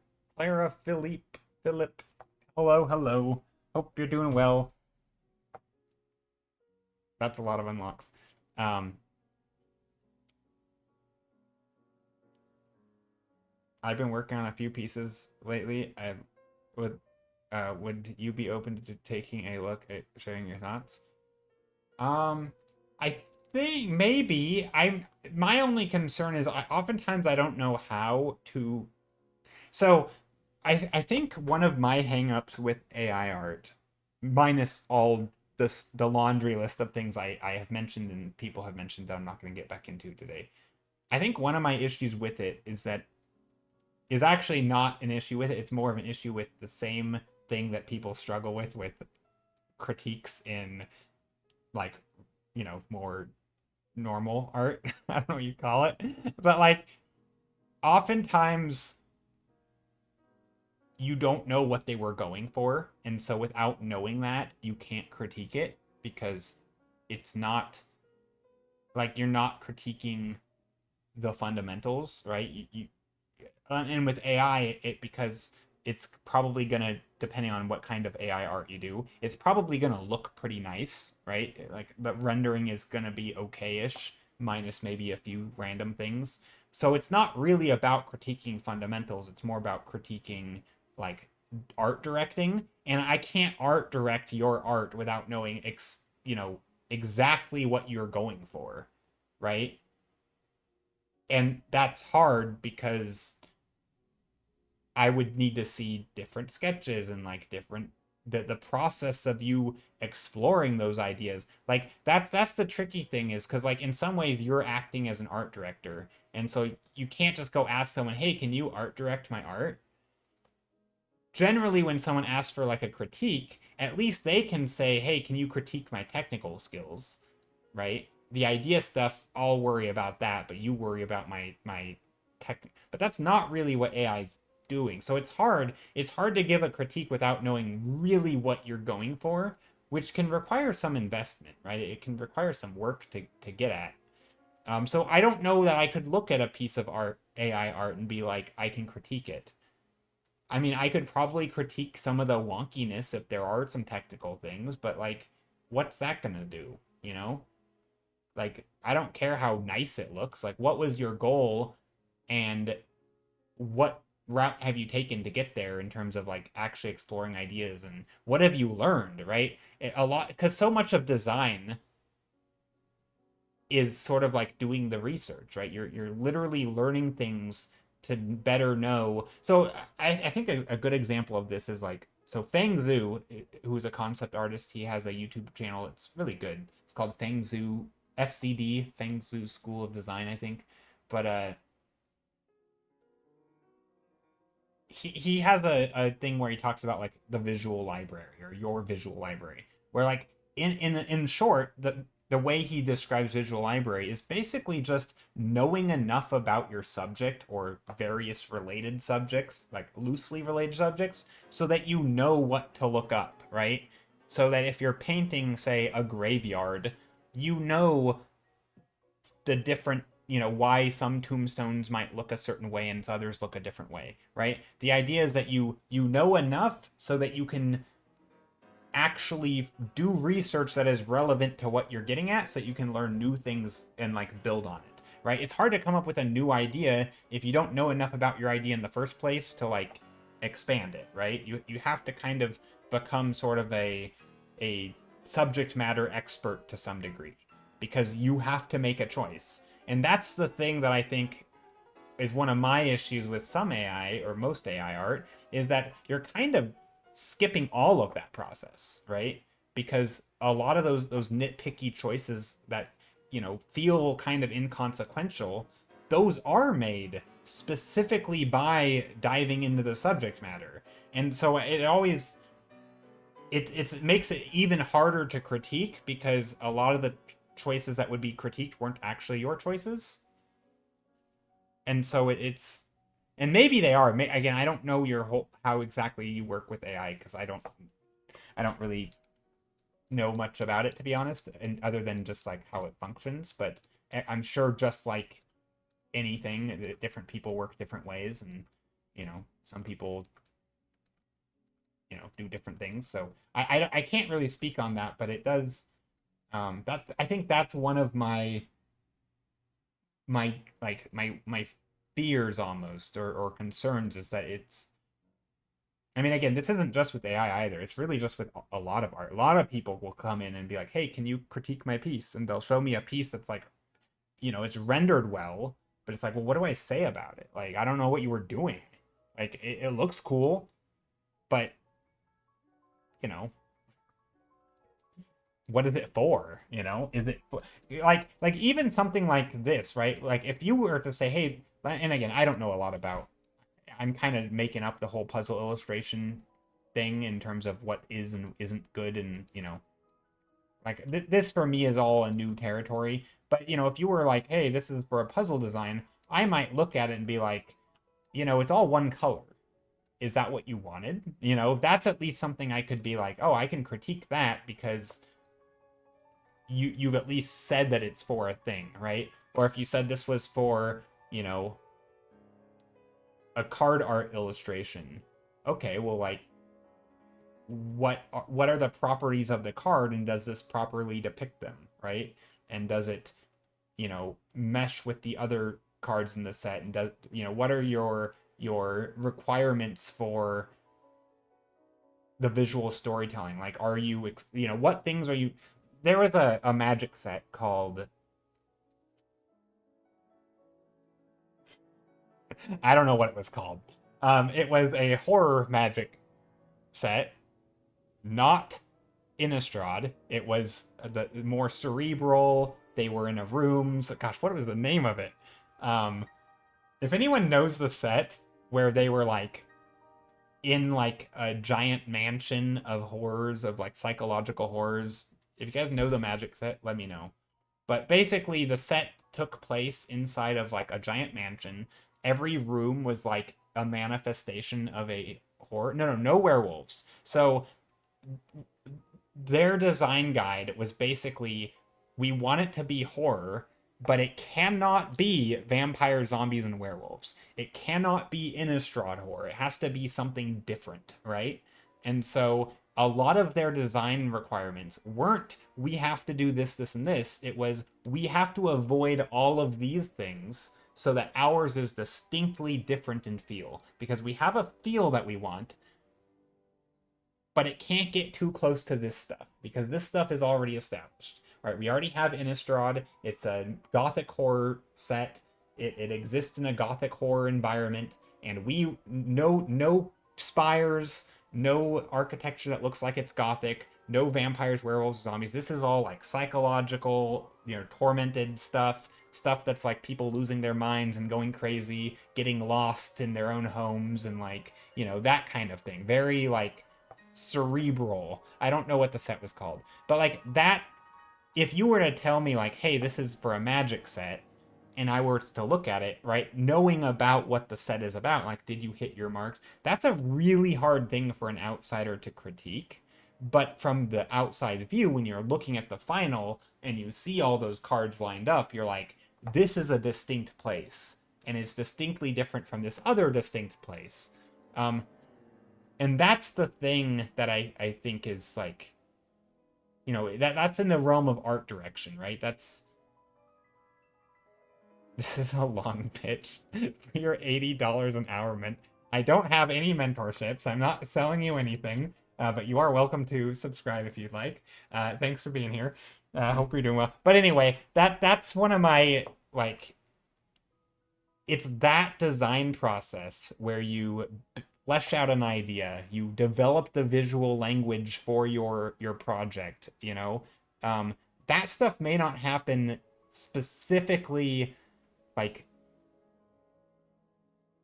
Philip, hello. Hope you're doing well. That's a lot of unlocks. I've been working on a few pieces lately. I would you be open to taking a look at sharing your thoughts? I think maybe. My only concern is, oftentimes I don't know how to. So I think one of my hangups with AI art, minus all the laundry list of things I have mentioned and people have mentioned that I'm not going to get back into today. I think one of my issues with it is actually not an issue with it. It's more of an issue with the same thing that people struggle with critiques in, like, more normal art. I don't know what you call it. But like, oftentimes you don't know what they were going for, and so without knowing that, you can't critique it because it's not like you're not critiquing the fundamentals, right? And with AI, it because it's probably gonna, depending on what kind of AI art you do, it's probably gonna look pretty nice, right? Like the rendering is gonna be okay-ish, minus maybe a few random things. So it's not really about critiquing fundamentals. It's more about critiquing like art directing. And I can't art direct your art without knowing exactly what you're going for, right? And that's hard because I would need to see different sketches and like different the process of you exploring those ideas. Like that's the tricky thing is because like in some ways you're acting as an art director, and so you can't just go ask someone, hey, can you art direct my art? Generally when someone asks for like a critique, at least they can say, hey, can you critique my technical skills, right? The idea stuff, I'll worry about that, but you worry about my tech. But that's not really what AI's doing. So it's hard to give a critique without knowing really what you're going for, which can require some investment, right? It can require some work to get at. So I don't know that I could look at a piece of art, AI art, and be like, I can critique it. I mean, I could probably critique some of the wonkiness if there are some technical things, but like, what's that gonna do? You know? Like, I don't care how nice it looks. Like, what was your goal and what route have you taken to get there in terms of like actually exploring ideas and what have you learned, right? A lot, because so much of design is sort of like doing the research, right? You're literally learning things to better know. So I think a good example of this is like, so Feng Zhu, who's a concept artist, he has a YouTube channel. It's really good. It's called Feng Zhu FCD, Feng Zhu School of Design, I think. But he has a thing where he talks about like the visual library or your visual library, where like in short, the way he describes visual library is basically just knowing enough about your subject or various related subjects, like loosely related subjects, so that you know what to look up, right? So that if you're painting, say, a graveyard, you know the different, why some tombstones might look a certain way and others look a different way, right? The idea is that you know enough so that you can actually do research that is relevant to what you're getting at so that you can learn new things and like build on it, right? It's hard to come up with a new idea if you don't know enough about your idea in the first place to like expand it, right? You have to kind of become sort of a subject matter expert to some degree because you have to make a choice. And that's the thing that I think is one of my issues with some AI or most AI art is that you're kind of skipping all of that process, right? Because a lot of those nitpicky choices that, feel kind of inconsequential, those are made specifically by diving into the subject matter. And so it makes it even harder to critique because a lot of the choices that would be critiqued weren't actually your choices. And so and maybe they are. Again, I don't know your whole how exactly you work with AI because I don't really know much about it, to be honest, and other than just like how it functions. But I'm sure just like anything, different people work different ways, and some people do different things. So I can't really speak on that, but it does. That I think that's one of my fears almost or concerns is that it's, I mean, again, this isn't just with AI either. It's really just with a lot of art. A lot of people will come in and be like, hey, can you critique my piece? And they'll show me a piece that's like, it's rendered well, but it's like, well, what do I say about it? Like, I don't know what you were doing. Like, it looks cool, but, you know, what is it for? Is it like even something like this, right? Like if you were to say, hey, and again, I don't know a lot about, I'm kind of making up the whole puzzle illustration thing in terms of what is and isn't good, and like this for me is all a new territory. But if you were like, hey, this is for a puzzle design, I might look at it and be like, it's all one color. is that what you wanted? You know, that's at least something I could be like, oh, I can critique that because you've at least said that it's for a thing, right? Or if you said this was for, you know, a card art illustration, okay, well, like, what are the properties of the card, and does this properly depict them, right? And does it, you know, mesh with the other cards in the set, and does, you know, what are your requirements for the visual storytelling? Like, are you, you know, what things are you, there was a Magic set called, I don't know what it was called. It was a horror Magic set, not Innistrad. It was the more cerebral. They were in a room. So, gosh, what was the name of it? If anyone knows the set where they were like in like a giant mansion of horrors, of like psychological horrors, if you guys know the Magic set, let me know. But basically, the set took place inside of like a giant mansion. Every room was like a manifestation of a horror. No werewolves. So their design guide was basically, we want it to be horror, but it cannot be vampires, zombies, and werewolves. It cannot be Innistrad horror. It has to be something different, right? And so a lot of their design requirements weren't, we have to do this, this, and this. It was, we have to avoid all of these things so that ours is distinctly different in feel. Because we have a feel that we want, but it can't get too close to this stuff, because this stuff is already established. All right, we already have Innistrad. It's a gothic horror set. It exists in a gothic horror environment, and we no spires, no architecture that looks like it's gothic, no vampires, werewolves, zombies. This is all like psychological, you know, tormented stuff that's like people losing their minds and going crazy, getting lost in their own homes, and like, you know, that kind of thing. Very like cerebral. I don't know what the set was called, but like that, if you were to tell me like, hey, this is for a Magic set, and I were to look at it, right, knowing about what the set is about, like, did you hit your marks? That's a really hard thing for an outsider to critique. But from the outside view, when you're looking at the final and you see all those cards lined up, you're like, this is a distinct place, and it's distinctly different from this other distinct place. And that's the thing that I think is like, you know, that's in the realm of art direction, right? This is a long pitch for your $80 an hour I don't have any mentorships. I'm not selling you anything, but you are welcome to subscribe if you'd like. Thanks for being here. Hope you're doing well. But anyway, that's one of my, like, it's that design process where you flesh out an idea, you develop the visual language for your project, you know. That stuff may not happen specifically like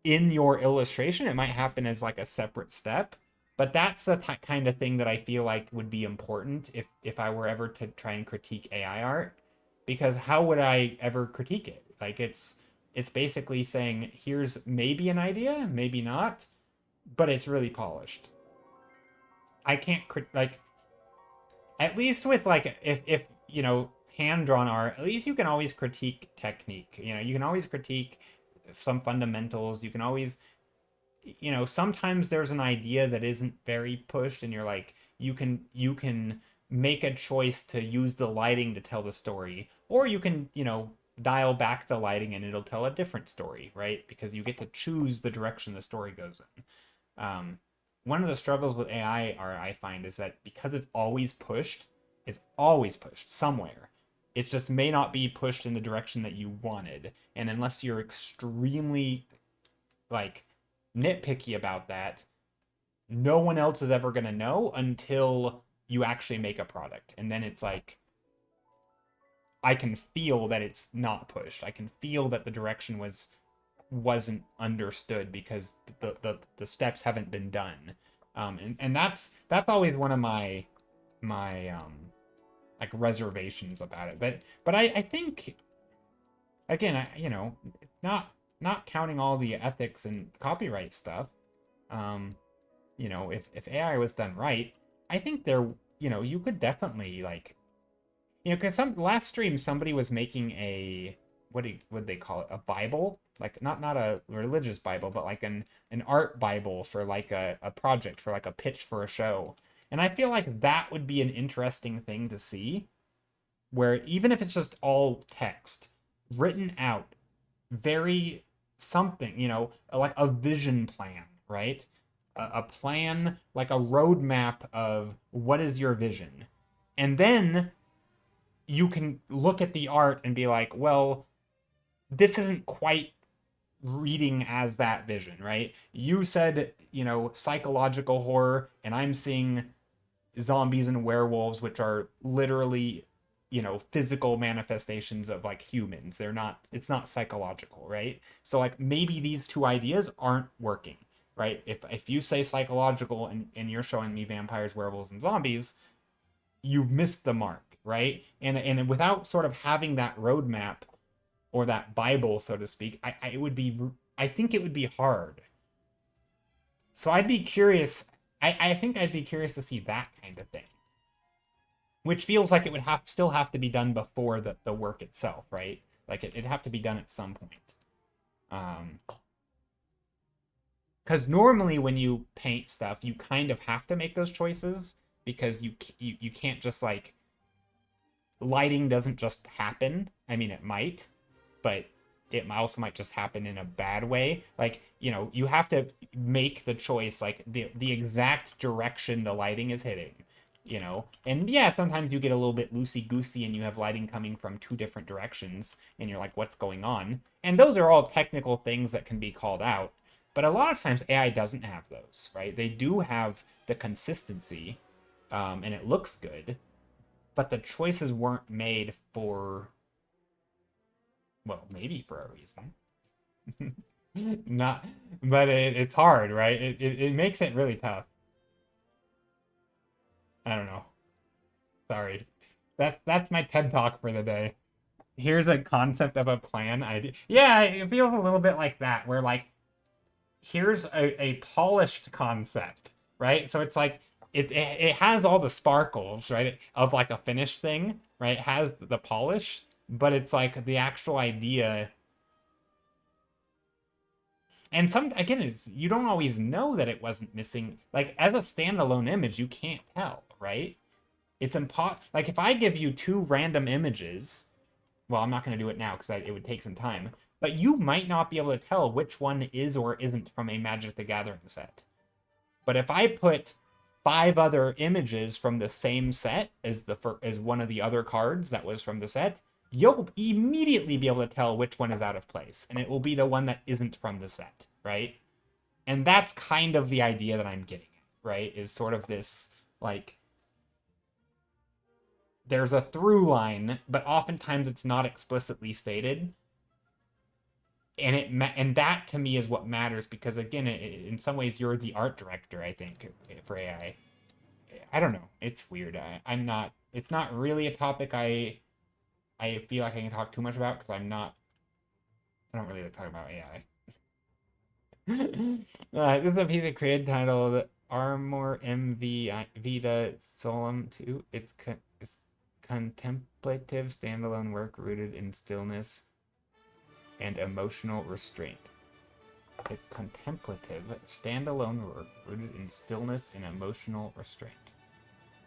in your illustration. It might happen as like a separate step, but that's the kind of thing that I feel like would be important if I were ever to try and critique AI art, because how would I ever critique it? Like, it's basically saying, here's maybe an idea, maybe not, but it's really polished. I can't like, at least with like, if you know, hand-drawn art, at least you can always critique technique. You know, you can always critique some fundamentals. You can always, you know, sometimes there's an idea that isn't very pushed, and you're like, you can make a choice to use the lighting to tell the story, or you can, you know, dial back the lighting and it'll tell a different story, right? Because you get to choose the direction the story goes in. One of the struggles with AI art, I find, is that because it's always pushed somewhere. It just may not be pushed in the direction that you wanted. And unless you're extremely like nitpicky about that, no one else is ever going to know until you actually make a product. And then it's like, I can feel that it's not pushed. I can feel that the direction wasn't understood because the steps haven't been done. And that's always one of my like reservations about it. But I think, again, you know, not counting all the ethics and copyright stuff, You know, if AI was done right, I think there, you know, you could definitely like, you know, because some last stream somebody was making a what they call it, a Bible, like not a religious Bible, but like an art Bible for like a project, for like a pitch for a show. And I feel like that would be an interesting thing to see, where even if it's just all text written out, very something, you know, like a vision plan, right? A plan, like a roadmap of what is your vision. And then you can look at the art and be like, well, this isn't quite reading as that vision, right? You said, you know, psychological horror, and I'm seeing zombies and werewolves, which are literally, you know, physical manifestations of like humans. They're not, it's not psychological, right? So like maybe these two ideas aren't working, right? If you say psychological and you're showing me vampires, werewolves, and zombies, you've missed the mark, right? And without sort of having that roadmap or that Bible, so to speak, I think it would be hard. So I'd be curious. I think I'd be curious to see that kind of thing, which feels like it would still have to be done before the work itself, right? Like it'd have to be done at some point. Because normally when you paint stuff, you kind of have to make those choices, because you can't just like, lighting doesn't just happen. I mean, it might, but it also might just happen in a bad way. Like, you know, you have to make the choice, like the exact direction the lighting is hitting, you know. And yeah, sometimes you get a little bit loosey-goosey and you have lighting coming from two different directions and you're like, what's going on? And those are all technical things that can be called out. But a lot of times AI doesn't have those, right? They do have the consistency, and it looks good, but the choices weren't made for, well, maybe for a reason. Not, but it's hard, right? It makes it really tough. I don't know. Sorry. That's my TED talk for the day. Here's a concept of a plan idea. Yeah, it feels a little bit like that, where like, here's a polished concept, right? So it's like it has all the sparkles, right, of like a finished thing, right? It has the polish, but it's like the actual idea. And some, again, is you don't always know that it wasn't missing. Like as a standalone image, you can't tell, right? It's impossible. Like if I give you two random images, well, I'm not going to do it now because it would take some time, but you might not be able to tell which one is or isn't from a Magic the Gathering set. But if I put 5 other images from the same set as as one of the other cards that was from the set, you'll immediately be able to tell which one is out of place, and it will be the one that isn't from the set, right? And that's kind of the idea that I'm getting at, right? Is sort of this, like, there's a through line, but oftentimes it's not explicitly stated. And that to me is what matters, because again, in some ways you're the art director, I think, for AI. I don't know. It's weird. I'm not. It's not really a topic I feel like I can talk too much about, because I'm not. I don't really like talking about AI. This is a piece of creative titled Armor MV Vita Solum 2. It's contemplative standalone work rooted in stillness and emotional restraint. It's contemplative standalone work rooted in stillness and emotional restraint.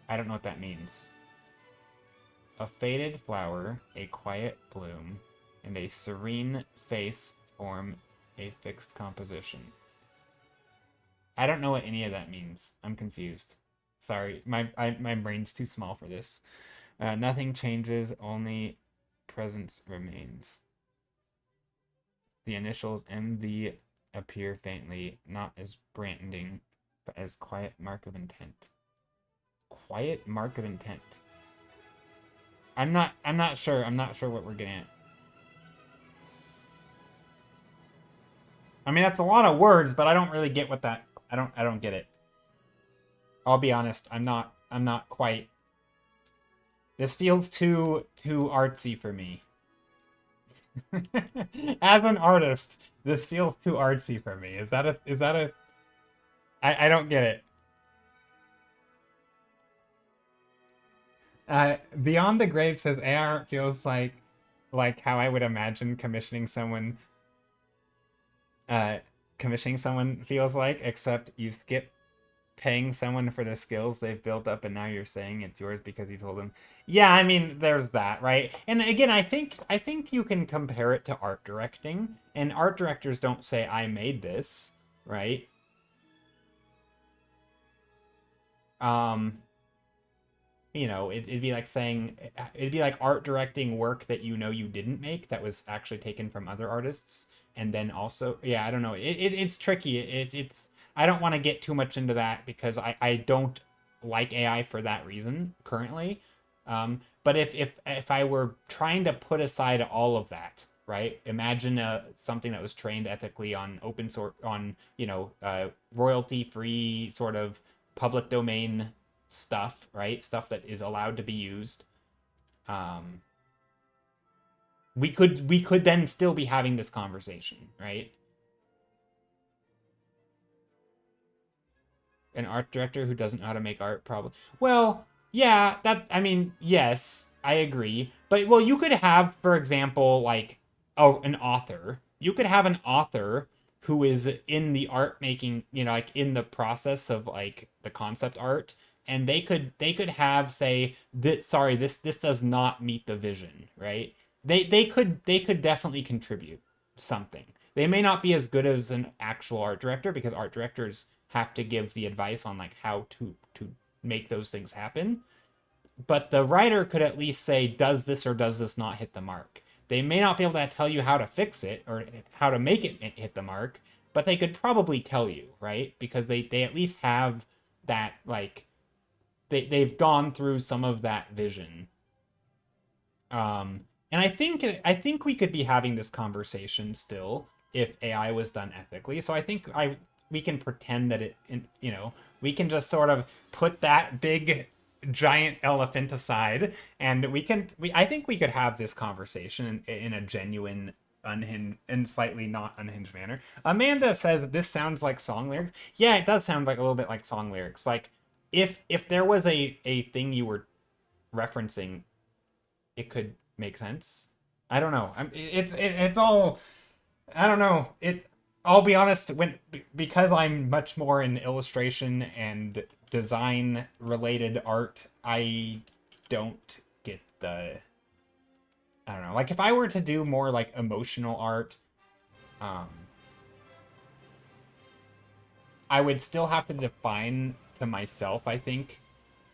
I don't know what that means. A faded flower, a quiet bloom, and a serene face form a fixed composition. I don't know what any of that means. I'm confused. Sorry, my brain's too small for this. Nothing changes, only presence remains. The initials MV appear faintly, not as branding, but as quiet mark of intent. Quiet mark of intent. I'm not sure. I'm not sure what we're getting at. I mean, that's a lot of words, but I don't really get what that. I don't get it. I'll be honest. I'm not quite. This feels too artsy for me. As an artist, this feels too artsy for me. Is that a I don't get it. Beyond the Grave says AI art feels like how I would imagine uh commissioning someone feels like, except you skip paying someone for the skills they've built up and now you're saying it's yours because you told them. Yeah, I mean there's that, right? And again, I think you can compare it to art directing, and art directors don't say I made this, right? Um it'd be like saying it'd be like art directing work that you know you didn't make that was actually taken from other artists, and then also, yeah, I don't know. It's tricky. It's I don't want to get too much into that because I don't like AI for that reason currently. But if I were trying to put aside all of that, right? Imagine something that was trained ethically on open source, on royalty free sort of public domain stuff, right? Stuff that is allowed to be used. Um, we could then still be having this conversation, right? An art director who doesn't know how to make art, probably. Well, yeah, that I mean, yes, I agree. But well, you could have, for example, like, oh, an author. You could have an author who is in the art making, like in the process of like the concept art, and they could have say that, sorry, this does not meet the vision, right? They could definitely contribute something. They may not be as good as an actual art director, because art directors have to give the advice on like how to make those things happen. But the writer could at least say, does this or does this not hit the mark? They may not be able to tell you how to fix it or how to make it hit the mark, but they could probably tell you, right? Because they at least have that, like, they've gone through some of that vision. And I think we could be having this conversation still if AI was done ethically. So I think I we can pretend that we can just sort of put that big giant elephant aside, and I think we could have this conversation in a genuine, unhinged and slightly not unhinged manner. Amanda says this sounds like song lyrics. Yeah, it does sound like a little bit like song lyrics. Like, if there was a thing you were referencing, it could make sense. I don't know. It's all, I don't know. I'll be honest, because I'm much more in illustration and design related art, I don't get the, I don't know. Like, if I were to do more like emotional art, um I would still have to define to myself, I think,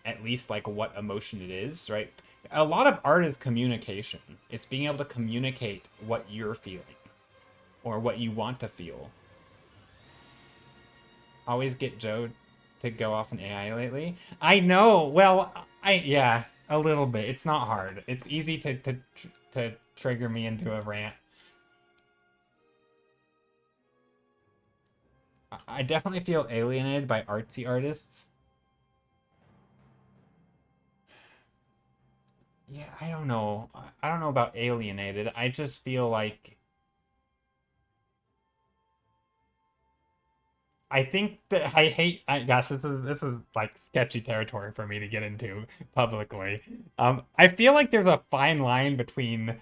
at least like what emotion it is, right? A lot of art is communication. It's being able to communicate what you're feeling or what you want to feel. Always get Joe to go off an AI lately. I know. Well, yeah, a little bit. It's not hard. It's easy to trigger me into a rant. I definitely feel alienated by artsy artists. Yeah, I don't know. I don't know about alienated. I just feel like I think that I hate. Gosh, this is like sketchy territory for me to get into publicly. I feel like there's a fine line between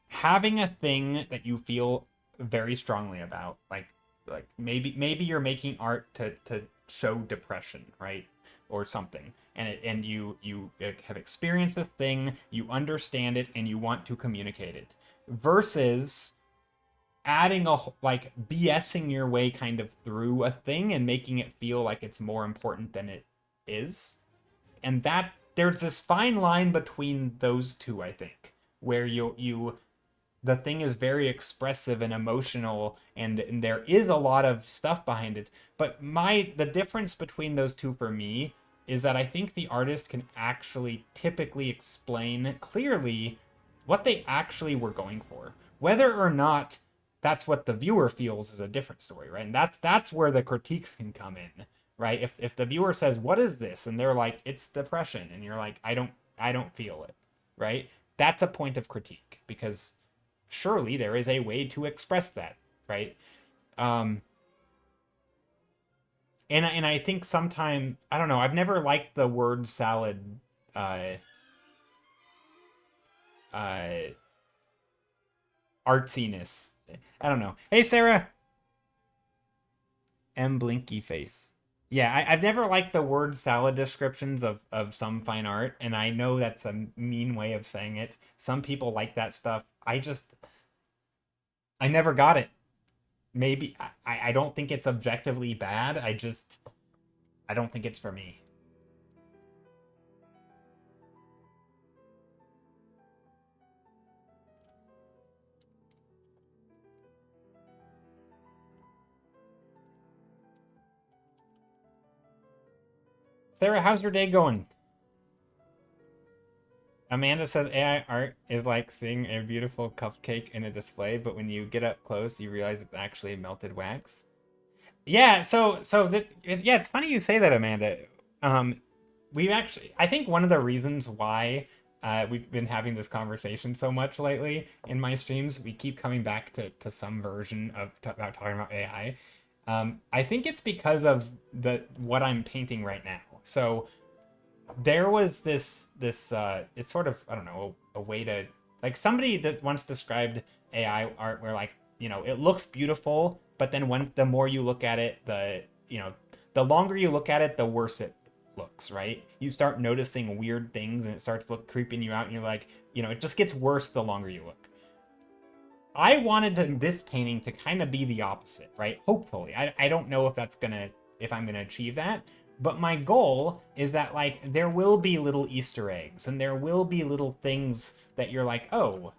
having a thing that you feel very strongly about, like maybe you're making art to show depression, right, or something, and you have experienced this thing, you understand it, and you want to communicate it, versus adding like BSing your way kind of through a thing and making it feel like it's more important than it is. And that there's this fine line between those two, I think, where you the thing is very expressive and emotional, and there is a lot of stuff behind it. But the difference between those two for me is that I think the artist can actually typically explain clearly what they actually were going for. Whether or not that's what the viewer feels is a different story, right? And that's where the critiques can come in, right? If the viewer says, "What is this?" and they're like, "It's depression," and you're like, "I don't feel it," right? That's a point of critique, because surely there is a way to express that, right? Um, And I think sometimes I don't know. I've never liked the word salad. Uh, uh, Artsiness. I don't know. Hey, Sarah. M Blinky Face. Yeah, I've never liked the word salad descriptions of some fine art, and I know that's a mean way of saying it. Some people like that stuff. I never got it. Maybe I don't think it's objectively bad. I don't think it's for me. Sarah, how's your day going? Amanda says AI art is like seeing a beautiful cupcake in a display, but when you get up close, you realize it's actually melted wax. Yeah, yeah, it's funny you say that, Amanda. Um, we've actually, I think one of the reasons why we've been having this conversation so much lately in my streams, we keep coming back to some version of about talking about AI. I think it's because of the what I'm painting right now. So there was this it's sort of, I don't know, a way to, like, somebody that once described AI art where, like, it looks beautiful, but then when the more you look at it, the longer you look at it, the worse it looks, right? You start noticing weird things and it starts creeping you out, and you're like, it just gets worse the longer you look. I wanted this painting to kind of be the opposite, right? Hopefully. I don't know if I'm gonna achieve that, but my goal is that, like, there will be little Easter eggs and there will be little things that you're like, oh,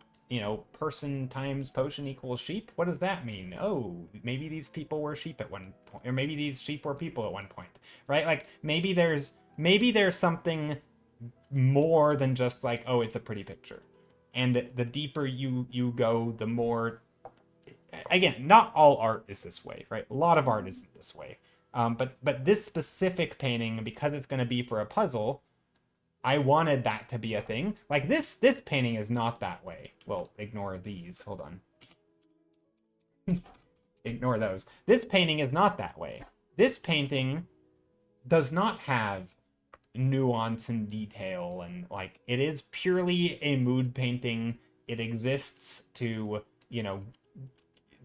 person times potion equals sheep. What does that mean? Oh, maybe these people were sheep at one point, or maybe these sheep were people at one point, right? Like, maybe there's something more than just like, oh, it's a pretty picture. And the deeper you go, the more, again, not all art is this way, right? A lot of art isn't this way. But this specific painting, because it's going to be for a puzzle, I wanted that to be a thing. Like, this painting is not that way. Well, ignore these. Hold on. Ignore those. This painting is not that way. This painting does not have nuance and detail, and, like, it is purely a mood painting. It exists to,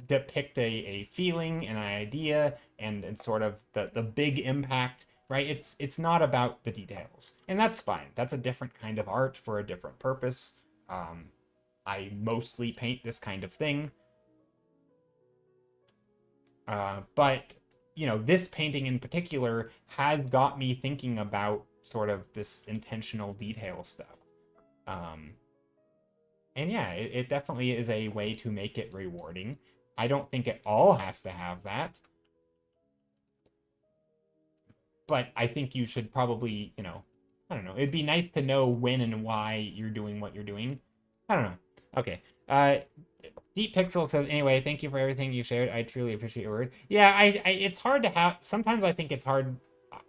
depict a feeling and an idea, and sort of the big impact, right? It's not about the details, and that's fine. That's a different kind of art for a different purpose. I mostly paint this kind of thing, but this painting in particular has got me thinking about sort of this intentional detail stuff. And yeah, it definitely is a way to make it rewarding. I don't think it all has to have that, but I think you should probably, I don't know. It'd be nice to know when and why you're doing what you're doing. I don't know. Okay. Deep Pixel says, anyway, thank you for everything you shared. I truly appreciate your word. Yeah, it's hard to have. Sometimes I think it's hard.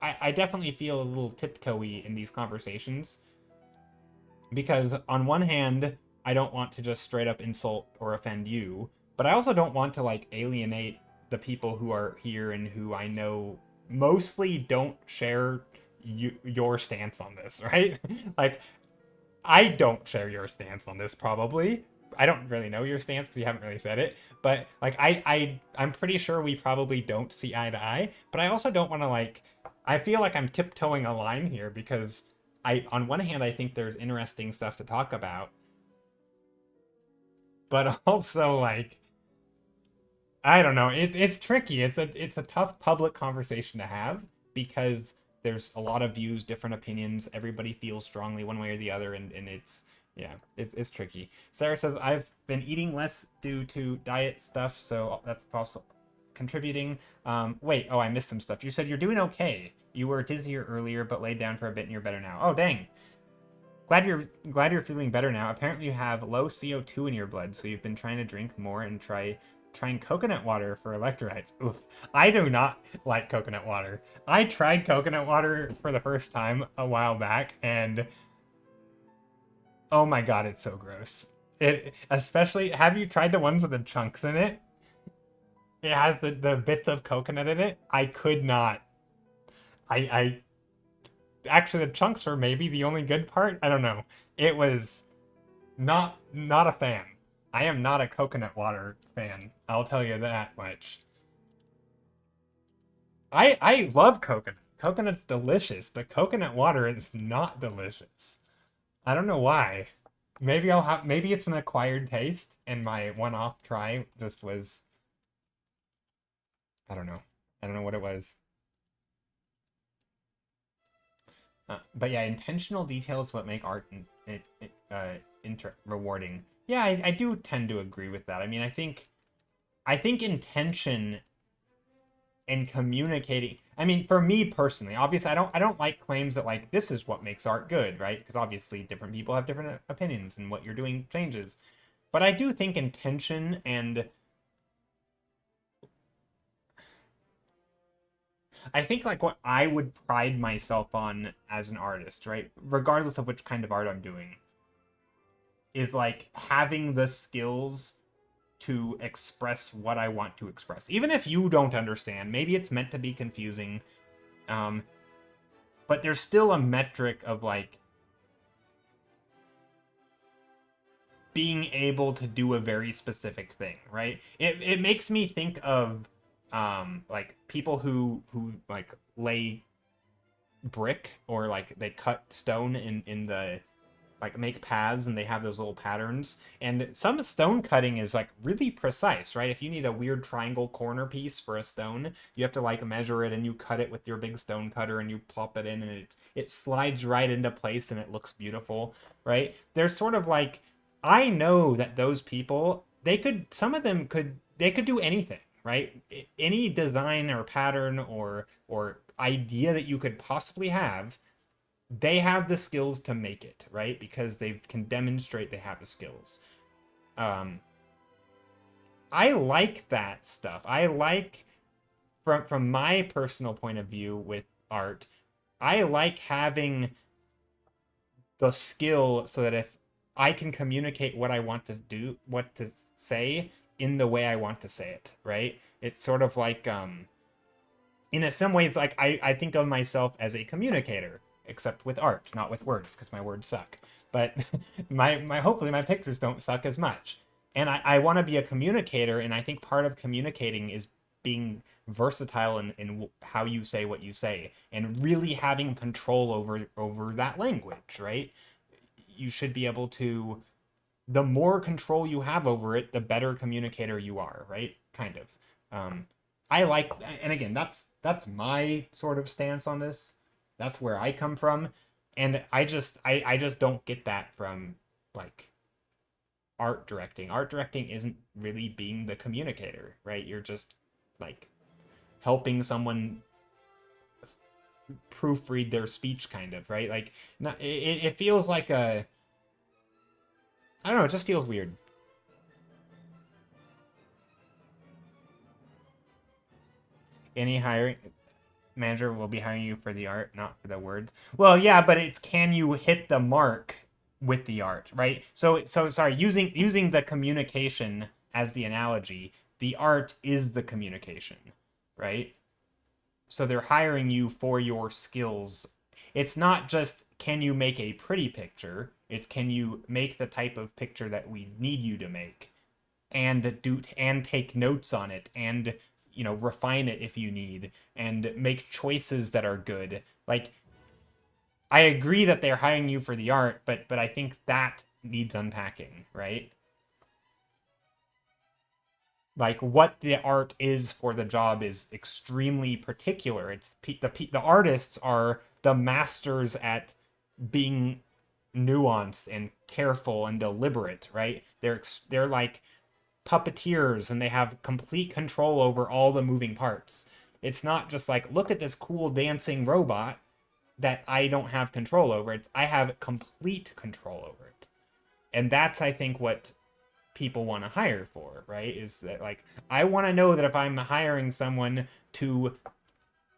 I definitely feel a little tiptoey in these conversations, because on one hand, I don't want to just straight up insult or offend you, but I also don't want to, like, alienate the people who are here and who I know mostly don't share your stance on this, right? Like, I don't share your stance on this, probably. I don't really know your stance because you haven't really said it, but, like, I'm pretty sure we probably don't see eye to eye, but I also don't want to, like, I feel like I'm tiptoeing a line here, because on one hand, I think there's interesting stuff to talk about, but also, like, I don't know. It's tricky. It's a tough public conversation to have, because there's a lot of views, different opinions. Everybody feels strongly one way or the other, and it's, yeah, it's tricky. Sarah says, I've been eating less due to diet stuff, so that's also contributing. Wait, oh, I missed some stuff. You said you're doing okay. You were dizzier earlier, but laid down for a bit and you're better now. Oh, dang. Glad you're feeling better now. Apparently you have low CO2 in your blood, so you've been trying to drink more and trying coconut water for electrolytes. Oof. I do not like coconut water. I tried coconut water for the first time a while back, and oh my god, it's so gross. It especially, have you tried the ones with the chunks in it? It has the bits of coconut in it. I could not I actually the chunks were maybe the only good part. I don't know. It was not a fan. I am not a coconut water fan. I'll tell you that much. I love coconut. Coconut's delicious, but coconut water is not delicious. I don't know why. Maybe it's an acquired taste and my one-off try just was I don't know. I don't know what it was. But yeah, intentional details what make art rewarding. Yeah, I do tend to agree with that. I mean, I think intention and communicating. I mean, for me personally, obviously, I don't like claims that like this is what makes art good, right? Because obviously, different people have different opinions, and what you're doing changes. But I do think intention and I think like what I would pride myself on as an artist, right? Regardless of which kind of art I'm doing, is like having the skills to express what I want to express. Even if you don't understand, maybe it's meant to be confusing. Um, but there's still a metric of like being able to do a very specific thing, right? It makes me think of like people who like lay brick or like they cut stone in the like make paths and they have those little patterns. And some stone cutting is like really precise, right? If you need a weird triangle corner piece for a stone, you have to like measure it and you cut it with your big stone cutter and you plop it in and it slides right into place and it looks beautiful, right? There's sort of like I know that those people, some of them they could do anything, right? Any design or pattern or idea that you could possibly have, they have the skills to make it, right? Because they can demonstrate they have the skills. Um, I like that stuff. I like from my personal point of view with art, I like having the skill so that if I can communicate what I want to do, what to say in the way I want to say it, right? It's sort of like in some ways like I think of myself as a communicator except with art, not with words because my words suck, but my hopefully my pictures don't suck as much. And I want to be a communicator, and I think part of communicating is being versatile in how you say what you say and really having control over that language, right? You should be able to, the more control you have over it, the better communicator you are, right? Kind of. I like, and again, that's my sort of stance on this. That's where I come from, and I just don't get that from like art directing. Art directing isn't really being the communicator, right? You're just like helping someone proofread their speech, kind of, right? Like, not, it feels like a, I don't know, it just feels weird. Any hiring manager will be hiring you for the art, not for the words. Well, yeah, but it's can you hit the mark with the art, right? So sorry, using the communication as the analogy, the art is the communication, right? So they're hiring you for your skills. It's not just can you make a pretty picture, it's can you make the type of picture that we need you to make and take notes on it and refine it if you need and make choices that are good. Like I agree that they're hiring you for the art, but I think that needs unpacking, right? Like what the art is for the job is extrememely particular. It's the artists are the masters at being nuanced and careful and deliberate, right? They're like puppeteers and they have complete control over all the moving parts. It's not just like look at this cool dancing robot that I don't have control over. I have complete control over it. And that's I think what people want to hire for, right? Is that like I want to know that if I'm hiring someone to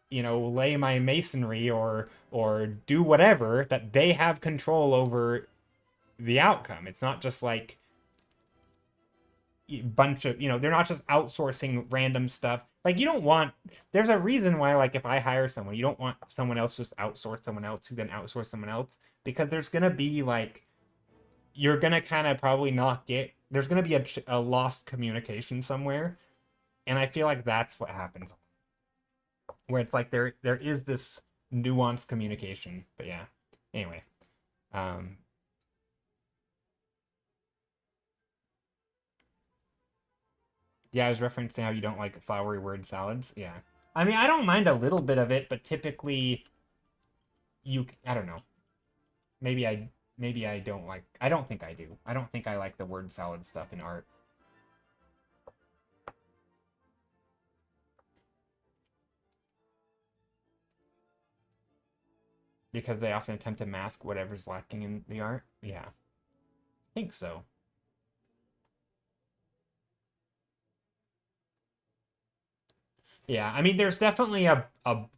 lay my masonry or do whatever, that they have control over the outcome. It's not just like bunch of they're not just outsourcing random stuff. Like you don't want there's a reason why like if I hire someone, you don't want someone else just outsource someone else who then outsource someone else because there's going to be like you're going to kind of probably not get there's going to be a lost communication somewhere. And I feel like that's what happens where it's like there is this nuanced communication. But yeah. Anyway, um yeah, I was referencing how you don't like flowery word salads. Yeah. I mean, I don't mind a little bit of it, but typically I don't know. Maybe I don't like I don't think I do. I don't think I like the word salad stuff in art. Because they often attempt to mask whatever's lacking in the art. Yeah. I think so. Yeah, I mean, there's definitely a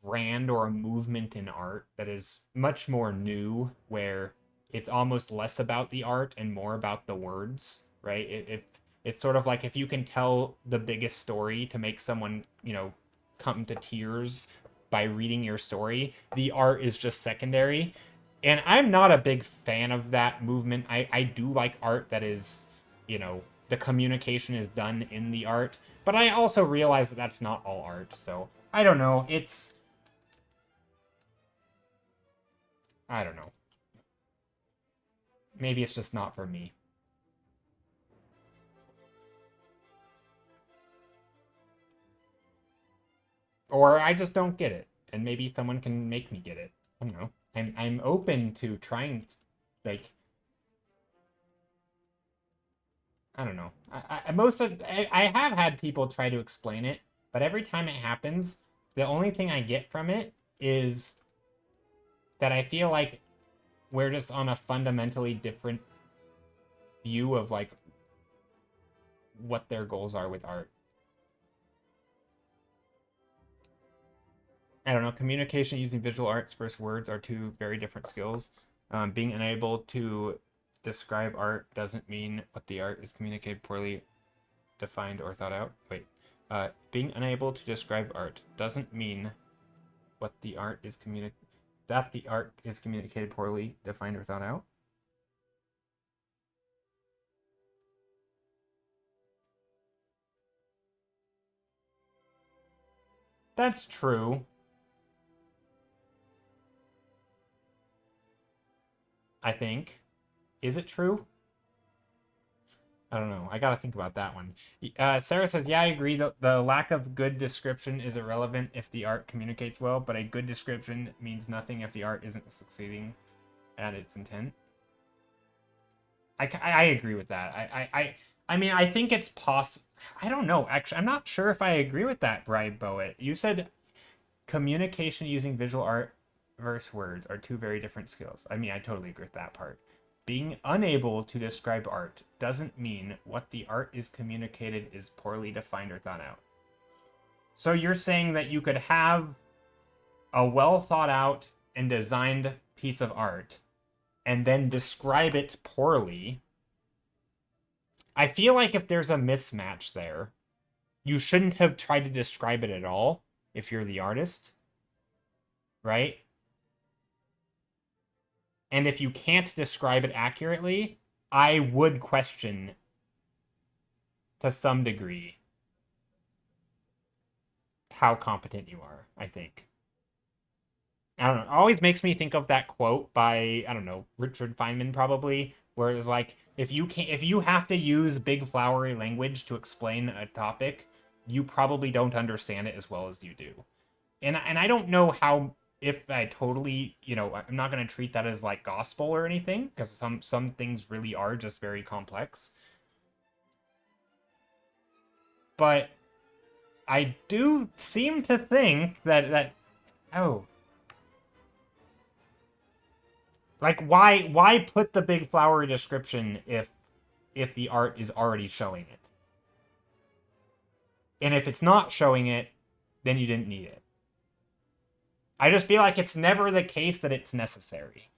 brand or a movement in art that is much more new, where it's almost less about the art and more about the words, right? It's sort of like if you can tell the biggest story to make someone, come to tears by reading your story, the art is just secondary. And I'm not a big fan of that movement. I do like art that is, the communication is done in the art, but I also realize that that's not all art, so I don't know. I don't know. Maybe it's just not for me. Or I just don't get it, and maybe someone can make me get it. I don't know. I'm open to trying, like, I don't know. I have had people try to explain it, but every time it happens, the only thing I get from it is that I feel like we're just on a fundamentally different view of like what their goals are with art. I don't know. Communication using visual arts versus words are two very different skills. Being unable to describe art doesn't mean what the art is communicated poorly defined or thought out. Wait. Being unable to describe art doesn't mean what the art is that the art is communicated poorly defined or thought out. That's true. I think. Is it true? I don't know. I gotta think about that one. Sarah says, "Yeah, I agree. The lack of good description is irrelevant if the art communicates well, but a good description means nothing if the art isn't succeeding at its intent." I agree with that. I mean, I think it's possible. I don't know. Actually, I'm not sure if I agree with that, Brian Bowitt. You said communication using visual art versus words are two very different skills. I mean, I totally agree with that part. Being unable to describe art doesn't mean what the art is communicated is poorly defined or thought out. So you're saying that you could have a well thought out and designed piece of art and then describe it poorly. I feel like if there's a mismatch there, you shouldn't have tried to describe it at all if you're the artist, right? And if you can't describe it accurately, I would question to some degree how competent you are, I think. I don't know. It always makes me think of that quote by, I don't know, Richard Feynman probably, where it's like if you have to use big flowery language to explain a topic, you probably don't understand it as well as you do. And I don't know how if I totally, I'm not going to treat that as like gospel or anything because some things really are just very complex. But I do seem to think that oh, like why put the big flowery description if the art is already showing it? And if it's not showing it, then you didn't need it. I just feel like it's never the case that it's necessary.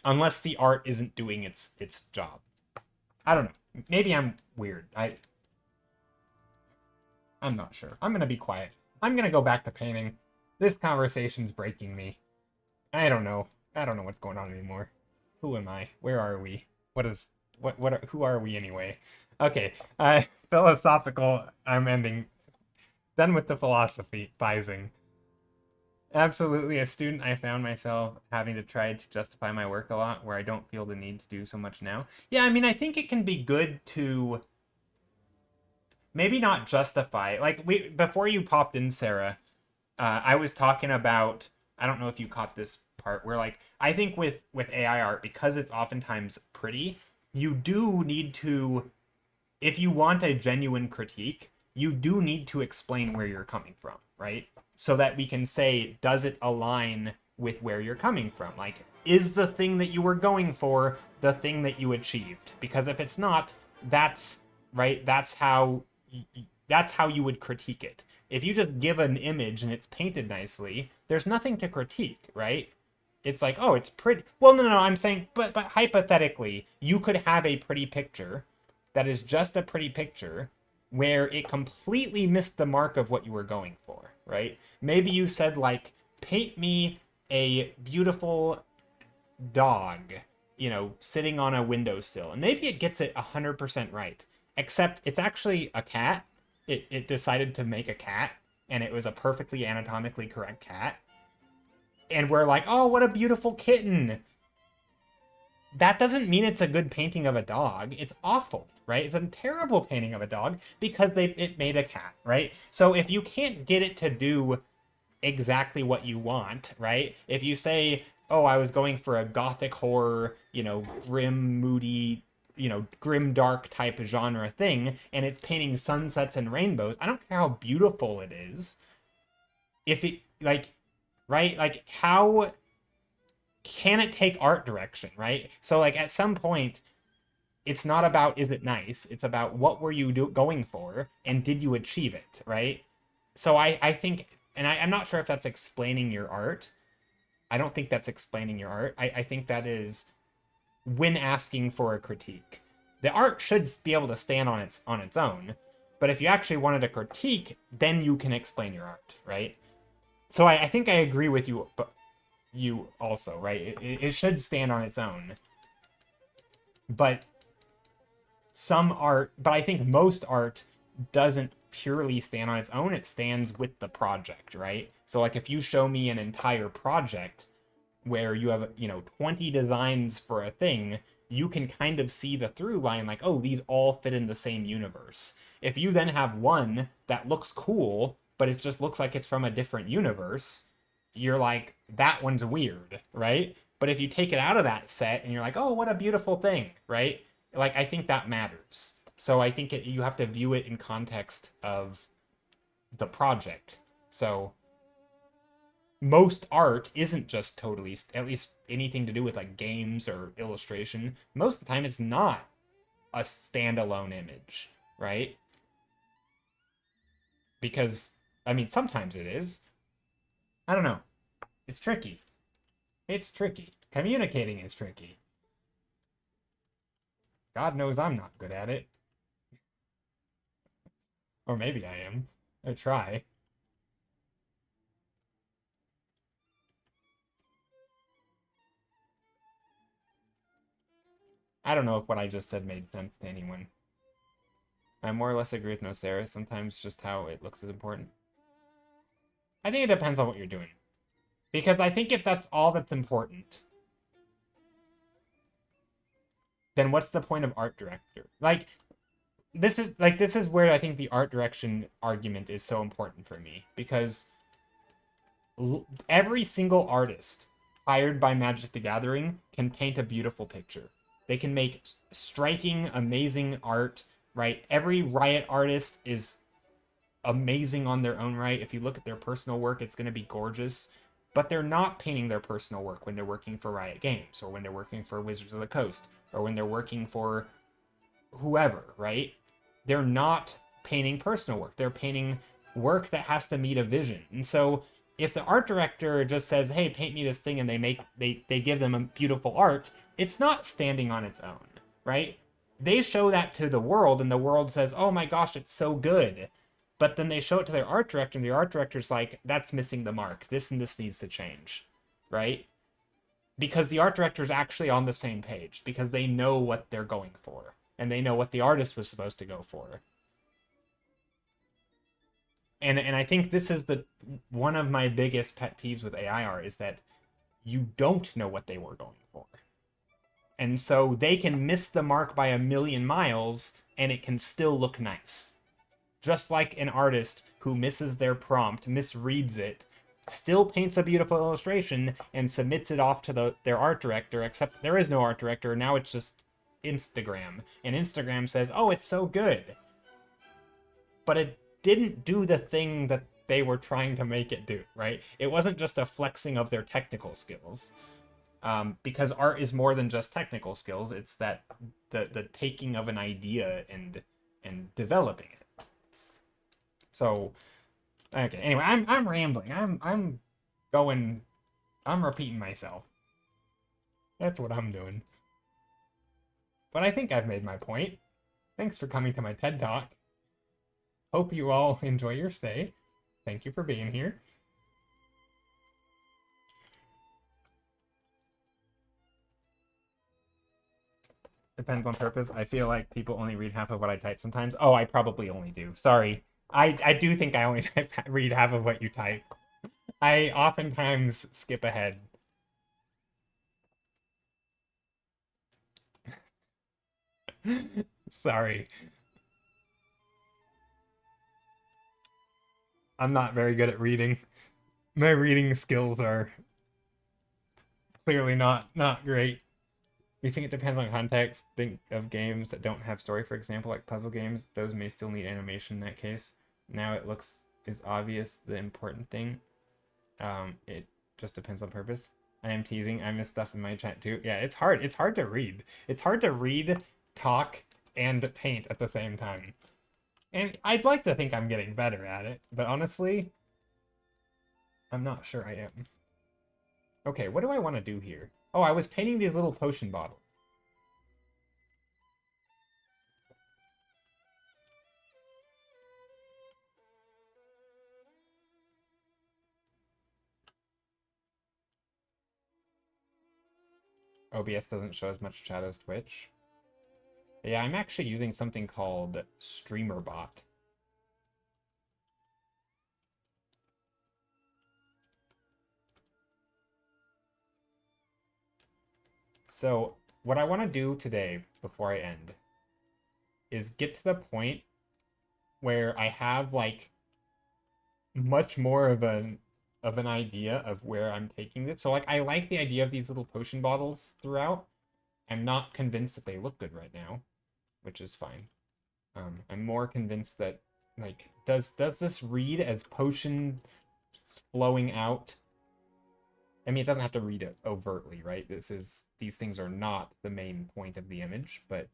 Unless the art isn't doing its job. I don't know. Maybe I'm weird. I'm not sure. I'm gonna be quiet. I'm gonna go back to painting. This conversation's breaking me. I don't know. I don't know what's going on anymore. Who am I? Where are we? Who are we anyway? Okay. Philosophical. I'm ending. Done with the philosophizing. Absolutely, as a student, I found myself having to try to justify my work a lot, where I don't feel the need to do so much now. Yeah, I mean, I think it can be good to maybe not justify. Like before you popped in, Sarah, I was talking about. I don't know if you caught this part where, like, I think with AI art, because it's oftentimes pretty, you do need to, if you want a genuine critique, you do need to explain where you're coming from, right? So that we can say, does it align with where you're coming from? Like, is the thing that you were going for the thing that you achieved? Because if it's not, that's right. That's how you would critique it. If you just give an image and it's painted nicely, there's nothing to critique, right? It's like, oh, it's pretty. Well, no, I'm saying, but hypothetically, you could have a pretty picture that is just a pretty picture where it completely missed the mark of what you were going for, right? Maybe you said, like, paint me a beautiful dog, sitting on a windowsill. And maybe it gets it 100% right, except it's actually a cat. It decided to make a cat, and it was a perfectly anatomically correct cat. And we're like, oh, what a beautiful kitten. That doesn't mean it's a good painting of a dog. It's awful, right? It's a terrible painting of a dog because it made a cat, right? So if you can't get it to do exactly what you want, right? If you say, oh, I was going for a gothic horror, grim, moody, grim dark type genre thing, and it's painting sunsets and rainbows, I don't care how beautiful it is. If it, like, right? Like, how can it take art direction, right? So, like, at some point, it's not about is it nice, it's about what were you going for, and did you achieve it, right? So I think, and I'm not sure if that's explaining your art. I don't think that's explaining your art. I think that is when asking for a critique. The art should be able to stand on its own, but if you actually wanted a critique, then you can explain your art, right? So I think I agree with you, but you also, right? It should stand on its own. But I think most art doesn't purely stand on its own. It stands with the project, right? So, like, if you show me an entire project where you have, 20 designs for a thing, you can kind of see the through line, like, oh, these all fit in the same universe. If you then have one that looks cool, but it just looks like it's from a different universe, you're like, that one's weird, right? But if you take it out of that set and you're like, oh, what a beautiful thing, right? Like, I think that matters. So I think you have to view it in context of the project. So most art isn't just totally, at least anything to do with, like, games or illustration. Most of the time it's not a standalone image, right? Because, I mean, sometimes it is. I don't know. It's tricky. It's tricky. Communicating is tricky. God knows I'm not good at it. Or maybe I am. I try. I don't know if what I just said made sense to anyone. I more or less agree with Nocera. Sometimes just how it looks is important. I think it depends on what you're doing. Because I think if that's all that's important, then what's the point of art director? Like, this is where I think the art direction argument is so important for me. Because every single artist hired by Magic the Gathering can paint a beautiful picture. They can make striking, amazing art, right? Every Riot artist is amazing on their own right. If you look at their personal work, it's going to be gorgeous. But they're not painting their personal work when they're working for Riot Games, or when they're working for Wizards of the Coast, or when they're working for whoever, right? They're not painting personal work. They're painting work that has to meet a vision. And so if the art director just says, hey, paint me this thing, and they give them a beautiful art, it's not standing on its own, right? They show that to the world, and the world says, oh my gosh, it's so good. But then they show it to their art director, and the art director's like, that's missing the mark. This and this needs to change, right? Because the art director is actually on the same page, because they know what they're going for, and they know what the artist was supposed to go for. And I think this is the one of my biggest pet peeves with AI art is that you don't know what they were going for. And so they can miss the mark by a million miles and it can still look nice. Just like an artist who misses their prompt, misreads it, still paints a beautiful illustration and submits it off to their art director, except there is no art director. Now it's just Instagram. And Instagram says, oh, it's so good. But it didn't do the thing that they were trying to make it do, right? It wasn't just a flexing of their technical skills. Because art is more than just technical skills. It's that the taking of an idea and developing it. So, okay. Anyway, I'm rambling. I'm repeating myself. That's what I'm doing. But I think I've made my point. Thanks for coming to my TED Talk. Hope you all enjoy your stay. Thank you for being here. Depends on purpose. I feel like people only read half of what I type sometimes. Oh, I probably only do. Sorry. I do think I only read half of what you type. I oftentimes skip ahead. Sorry. I'm not very good at reading. My reading skills are clearly not great. We think it depends on context. Think of games that don't have story, for example, like puzzle games. Those may still need animation in that case. Now it looks is obvious the important thing. It just depends on purpose. I am teasing. I miss stuff in my chat too. Yeah, it's hard. It's hard to read. It's hard to read, talk, and paint at the same time. And I'd like to think I'm getting better at it, but honestly, I'm not sure I am. Okay, what do I want to do here? Oh, I was painting these little potion bottles. OBS doesn't show as much chat as Twitch. Yeah, I'm actually using something called StreamerBot. So, what I want to do today, before I end, is get to the point where I have, like, much more of an idea of where I'm taking this. So, like, I like the idea of these little potion bottles throughout. I'm not convinced that they look good right now, which is fine. I'm more convinced that, like, does this read as potion flowing out? I mean, it doesn't have to read it overtly, right? These things are not the main point of the image, but,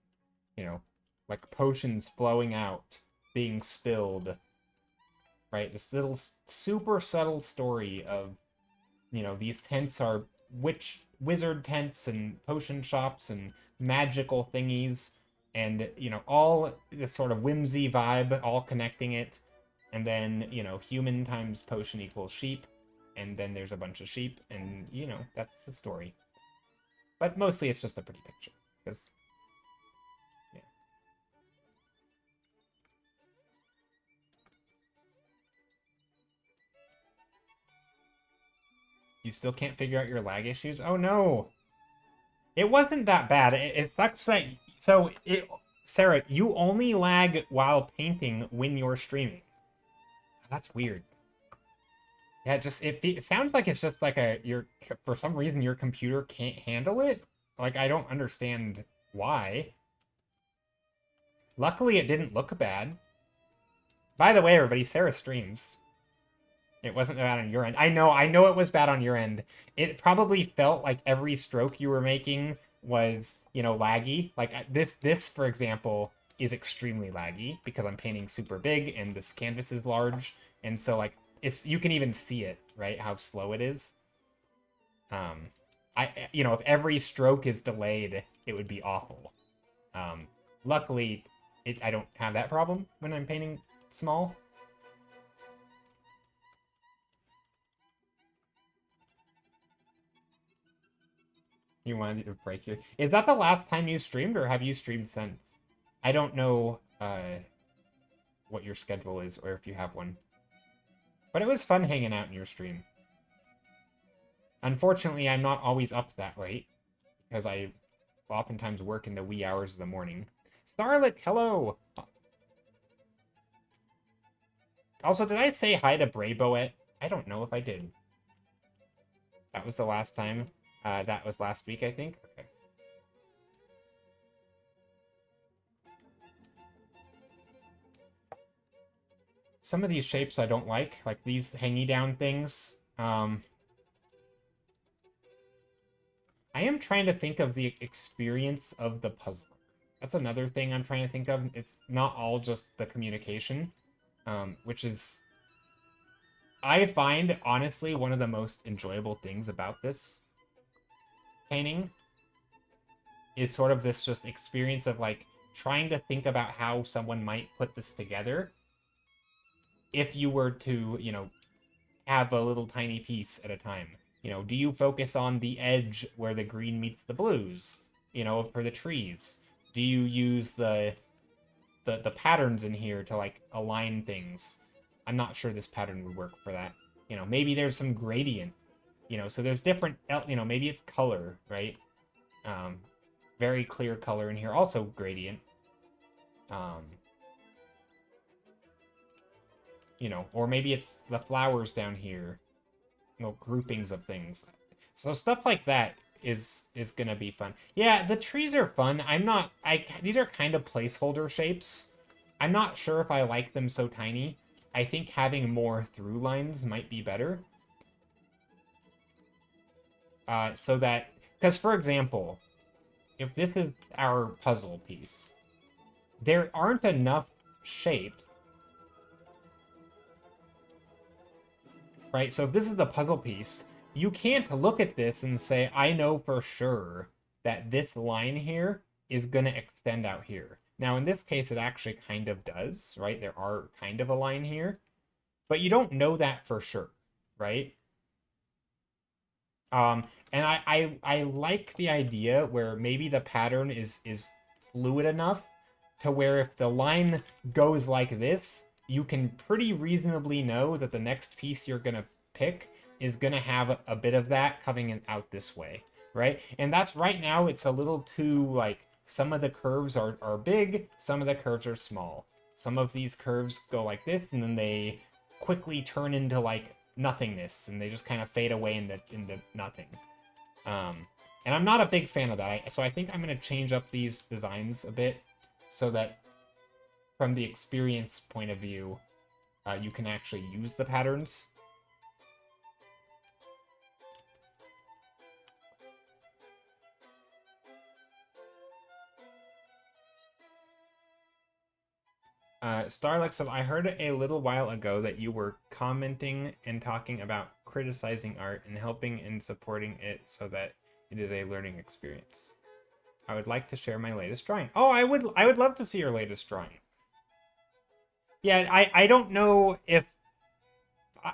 you know, like potions flowing out, being spilled, right? This little super subtle story of, you know, these tents are wizard tents and potion shops and magical thingies, and, you know, all this sort of whimsy vibe, all connecting it, and then, you know, human times potion equals sheep, and then there's a bunch of sheep, and, you know, that's the story. But mostly it's just a pretty picture, because, yeah. You still can't figure out your lag issues? Oh no! It wasn't that bad. It sucks that... So, Sarah, you only lag while painting when you're streaming. That's weird. Yeah, it sounds like it's just like for some reason your computer can't handle it. Like, I don't understand why. Luckily, it didn't look bad. By the way, everybody, Sarah streams. It wasn't bad on your end. I know it was bad on your end. It probably felt like every stroke you were making was, you know, laggy. Like this, for example, is extremely laggy because I'm painting super big and this canvas is large. And so, like, you can even see it, right? How slow it is. You know, if every stroke is delayed, it would be awful. Luckily, I don't have that problem when I'm painting small. You wanted to break your... Is that the last time you streamed, or have you streamed since? I don't know what your schedule is, or if you have one. But it was fun hanging out in your stream. Unfortunately, I'm not always up that late, because I oftentimes work in the wee hours of the morning. Starlet, hello! Also, did I say hi to Brayboet? I don't know if I did. That was the last time. That was last week, I think. Okay. Some of these shapes I don't like these hangy down things. I am trying to think of the experience of the puzzler. That's another thing I'm trying to think of. It's not all just the communication, which is, I find, honestly, one of the most enjoyable things about this painting is sort of this just experience of, like, trying to think about how someone might put this together if you were to, you know, have a little tiny piece at a time. You know, do you focus on the edge where the green meets the blues, you know, for the trees? Do you use the patterns in here to, like, align things? I'm not sure this pattern would work for that. You know, maybe there's some gradient, you know, so there's different, you know, maybe it's color, right? Very clear color in here, also gradient. You know, or maybe it's the flowers down here, you know, groupings of things. So stuff like that is gonna be fun. Yeah, the trees are fun. These are kind of placeholder shapes. I'm not sure if I like them so tiny. I think having more through lines might be better. So that, because for example, if this is our puzzle piece, there aren't enough shapes. Right, so if this is the puzzle piece, you can't look at this and say, I know for sure that this line here is going to extend out here. Now, in this case, it actually kind of does, right? There are kind of a line here, but you don't know that for sure, right? And I like the idea where maybe the pattern is fluid enough to where if the line goes like this, you can pretty reasonably know that the next piece you're going to pick is going to have a bit of that coming out this way, right? And that's, right now, it's a little too, like, some of the curves are big, some of the curves are small. Some of these curves go like this, and then they quickly turn into, like, nothingness, and they just kind of fade away into nothing. And I'm not a big fan of that, so I think I'm going to change up these designs a bit so that from the experience point of view, you can actually use the patterns. Starlex said, I heard a little while ago that you were commenting and talking about criticizing art and helping and supporting it so that it is a learning experience. I would like to share my latest drawing. Oh, I would love to see your latest drawing. Yeah, I don't know if,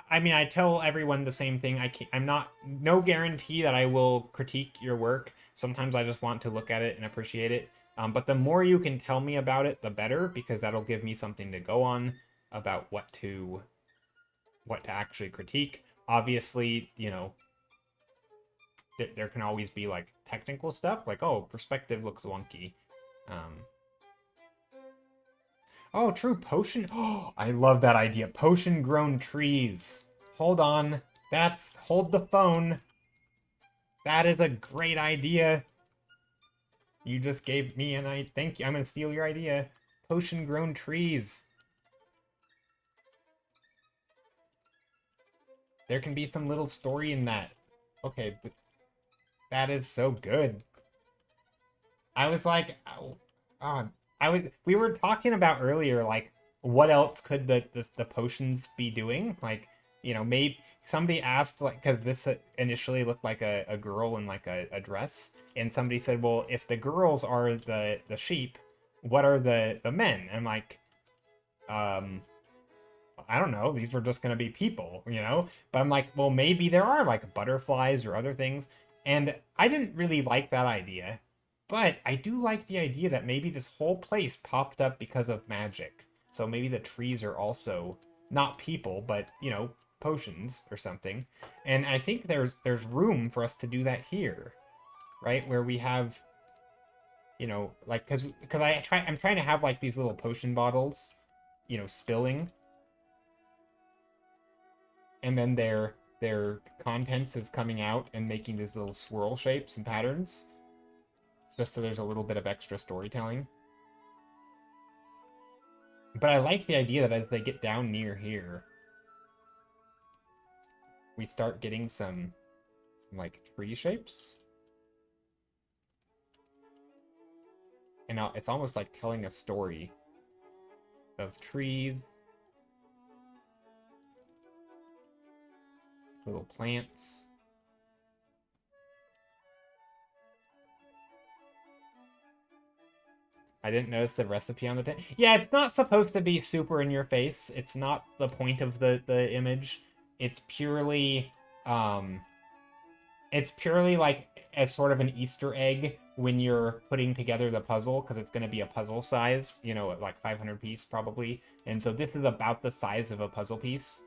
I mean, I tell everyone the same thing. I'm not, no guarantee that I will critique your work. Sometimes I just want to look at it and appreciate it. But the more you can tell me about it, the better, because that'll give me something to go on about what to actually critique. Obviously, you know, there can always be, like, technical stuff, like, oh, perspective looks wonky. Oh, true, potion. Oh, I love that idea. Potion grown trees. Hold on. Hold the phone. That is a great idea. You just gave me an idea. Thank you. I'm going to steal your idea. Potion grown trees. There can be some little story in that. Okay, but that is so good. I was like, oh, we were talking about earlier, like, what else could the potions be doing? Like, you know, maybe somebody asked, like, because this initially looked like a girl in, like, a dress, and somebody said, well, if the girls are the sheep, what are the men? And I'm like, I don't know, these were just gonna be people, you know? But I'm like, well, maybe there are, like, butterflies or other things. And I didn't really like that idea, but I do like the idea that maybe this whole place popped up because of magic. So maybe the trees are also not people, but potions or something. And I think there's room for us to do that here, right? Where we have, like because I'm trying to have like these little potion bottles, spilling, and then their contents is coming out and making these little swirl shapes and patterns, just so there's a little bit of extra storytelling. But I like the idea that as they get down near here, we start getting some like tree shapes. And now it's almost like telling a story of trees, little plants. I didn't notice the recipe on the thing. Yeah, it's not supposed to be super in your face. It's not the point of the image. It's purely like as sort of an Easter egg when you're putting together the puzzle, because it's going to be a puzzle size, like 500 piece probably. And so this is about the size of a puzzle piece.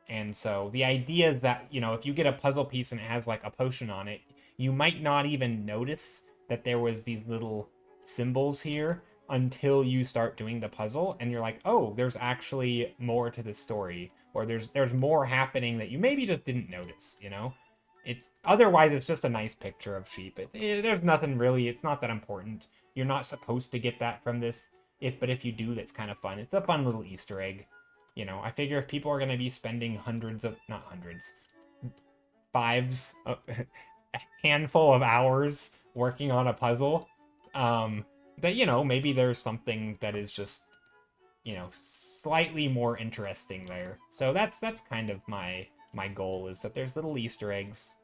And so the idea is that, if you get a puzzle piece and it has like a potion on it, you might not even notice that there was these little symbols here until you start doing the puzzle, and you're like, oh, there's actually more to this story, or there's more happening that you maybe just didn't notice. It's otherwise it's just a nice picture of sheep. There's nothing really. It's not that important. You're not supposed to get that from this. But if you do, that's kind of fun. It's a fun little Easter egg. I figure if people are going to be spending not hundreds, fives, a handful of hours working on a puzzle, that maybe there's something that is just slightly more interesting there. So that's kind of my goal, is that there's little Easter eggs.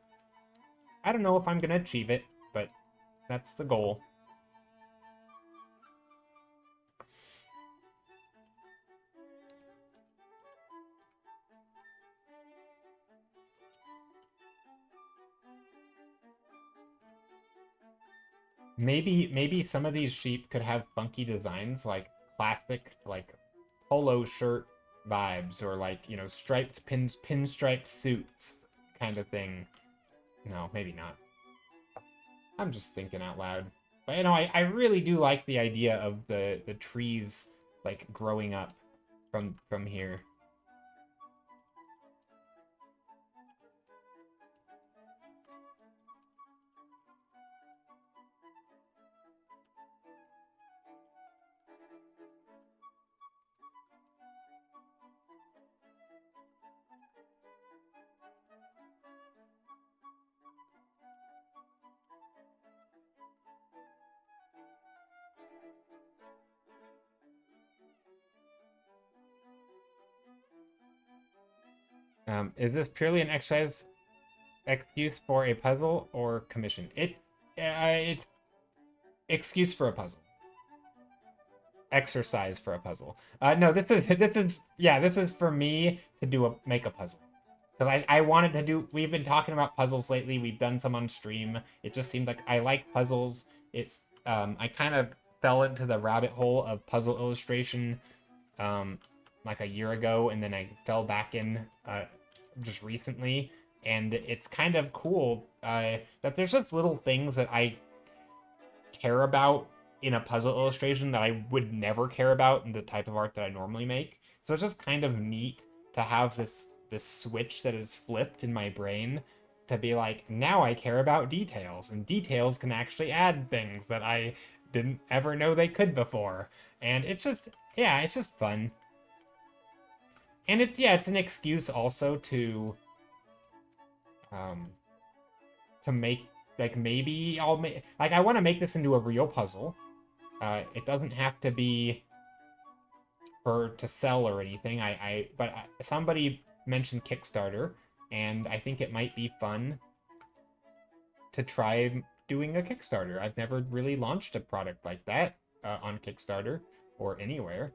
I don't know if I'm gonna achieve it, but that's the goal. Maybe some of these sheep could have funky designs, like classic like polo shirt vibes, or like striped pinstriped suits kind of thing. No, maybe not. I'm just thinking out loud. But I really do like the idea of the trees like growing up from here. Is this purely an excuse for a puzzle or commission? It's excuse for a puzzle. Exercise for a puzzle. No, this is for me to make a puzzle. Because I wanted to do. We've been talking about puzzles lately. We've done some on stream. It just seemed like I like puzzles. I kind of fell into the rabbit hole of puzzle illustration like a year ago, and then I fell back in just recently. And it's kind of cool that there's just little things that I care about in a puzzle illustration that I would never care about in the type of art that I normally make. So it's just kind of neat to have this switch that is flipped in my brain to be like, now I care about details, and details can actually add things that I didn't ever know they could before. And it's just fun. And it's an excuse also to make, like, maybe I'll make, like, I want to make this into a real puzzle. It doesn't have to be to sell or anything. But somebody mentioned Kickstarter, and I think it might be fun to try doing a Kickstarter. I've never really launched a product like that on Kickstarter or anywhere,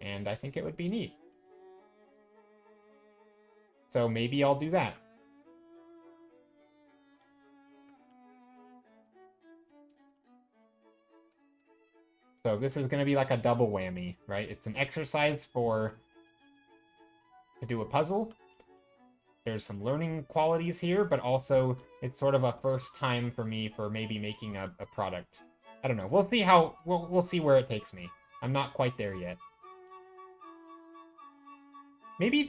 and I think it would be neat. So maybe I'll do that. So this is going to be like a double whammy, right? It's an exercise to do a puzzle. There's some learning qualities here, but also it's sort of a first time for me for maybe making a product. I don't know. We'll see how we'll see where it takes me. I'm not quite there yet. Maybe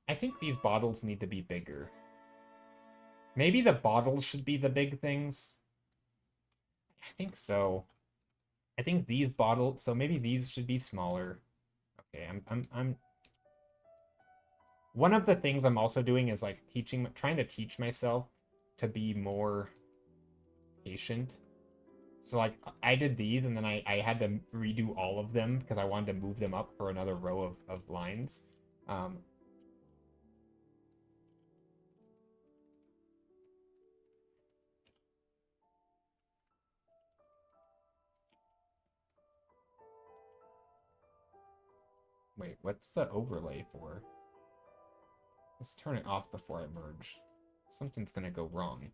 I think these bottles need to be bigger. Maybe the bottles should be the big things. I think so. I think these bottles, so maybe these should be smaller. Okay, I'm one of the things I'm also doing is like trying to teach myself to be more patient. So like I did these and then I had to redo all of them because I wanted to move them up for another row of lines. Um, Wait, what's the overlay for? Let's turn it off before I merge. Something's gonna go wrong.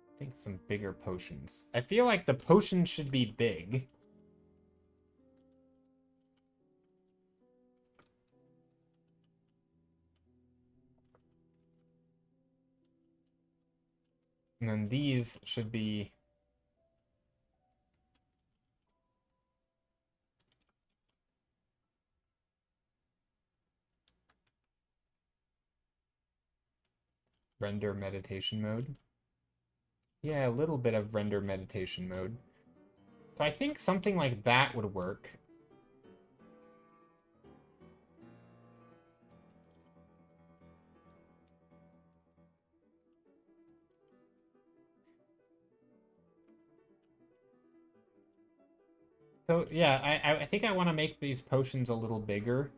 I think some bigger potions. I feel like the potions should be big. And then these should be... render meditation mode. Yeah, a little bit of render meditation mode. So I think something like that would work. So yeah, I think I want to make these potions a little bigger,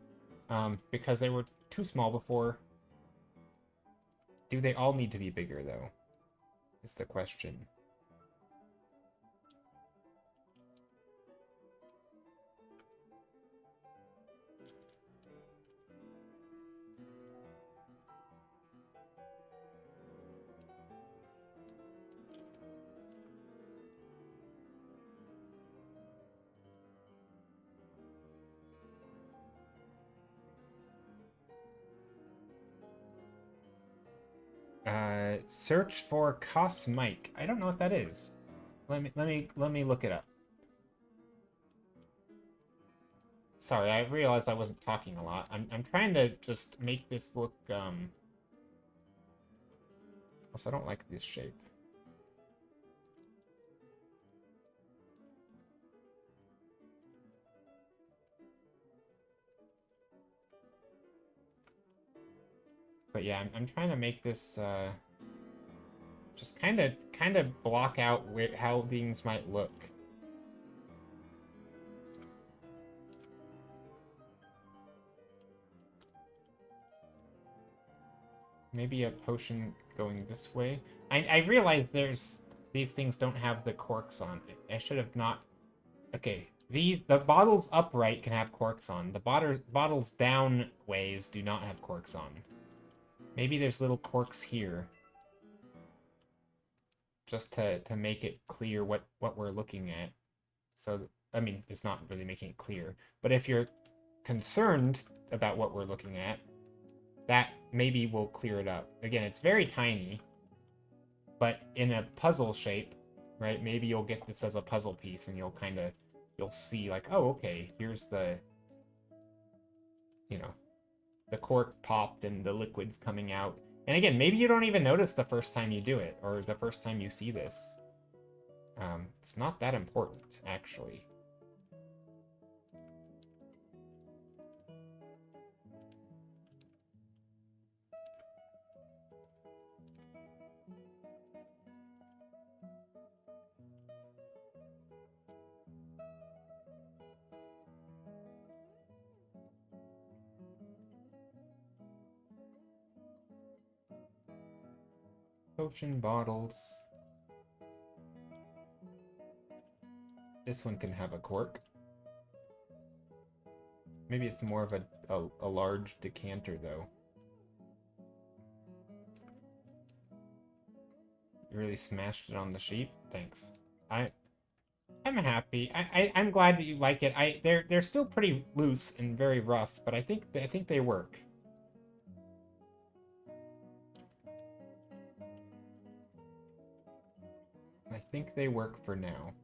because they were too small before. Do they all need to be bigger though? Is the question. Search for Cosmic. I don't know what that is. Let me look it up. Sorry, I realized I wasn't talking a lot. I'm trying to just make this look also I don't like this shape. But yeah, I'm trying to make this just kind of block out how things might look. Maybe a potion going this way. I realize these things don't have the corks on it. I should have not. Okay, the bottles upright can have corks on. The bottles down ways do not have corks on. Maybe there's little corks here. Just to make it clear what we're looking at. So, I mean, it's not really making it clear. But if you're concerned about what we're looking at, that maybe will clear it up. Again, it's very tiny, but in a puzzle shape, right? Maybe you'll get this as a puzzle piece and you'll see like, oh, okay, here's the, the cork popped and the liquid's coming out. And again, maybe you don't even notice the first time you do it or the first time you see this. It's not that important, actually. Potion bottles. This one can have a cork. Maybe it's more of a large decanter, though. You really smashed it on the sheep? Thanks. I'm happy. I'm glad that you like it. They're still pretty loose and very rough, but I think they work. I think they work for now.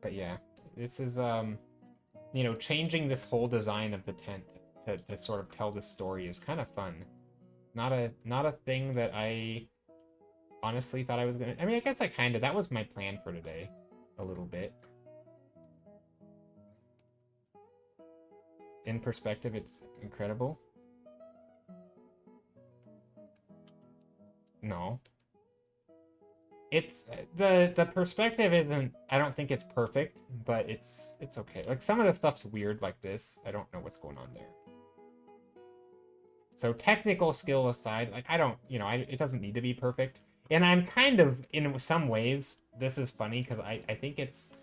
But yeah, this is you know, changing this whole design of the tent to sort of tell this story is kind of fun. Not a thing that I honestly thought I was gonna. I mean, I guess that was my plan for today, a little bit. In perspective, it's incredible. No. It's the perspective isn't, I don't think it's perfect, but it's okay. Like some of the stuff's weird like this. I don't know what's going on there. So technical skill aside, like I don't, you know, it doesn't need to be perfect. And I'm kind of, in some ways, this is funny because I think it's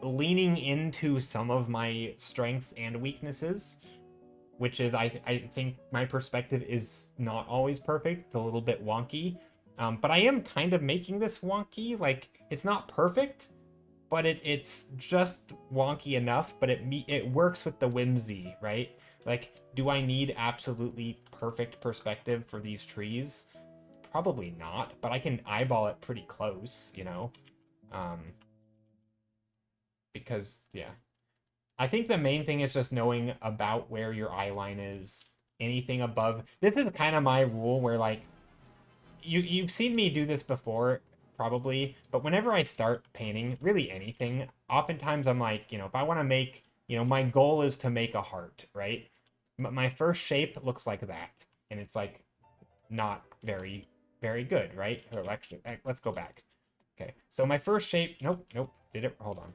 leaning into some of my strengths and weaknesses, which is I think my perspective is not always perfect. It's a little bit wonky. But I am kind of making this wonky. Like, it's not perfect, but it's just wonky enough, but it works with the whimsy, right? Like, do I need absolutely perfect perspective for these trees? Probably not, but I can eyeball it pretty close, you know? Because, yeah. I think the main thing is just knowing about where your eye line is. Anything above... This is kind of my rule where, like, you've seen me do this before, probably, but whenever I start painting, really anything, oftentimes I'm like, you know, if I want to make, you know, my goal is to make a heart, right? My first shape looks like that, and it's like not very, very good, right? Or actually, let's go back. Okay, so my first shape, nope, did it, hold on.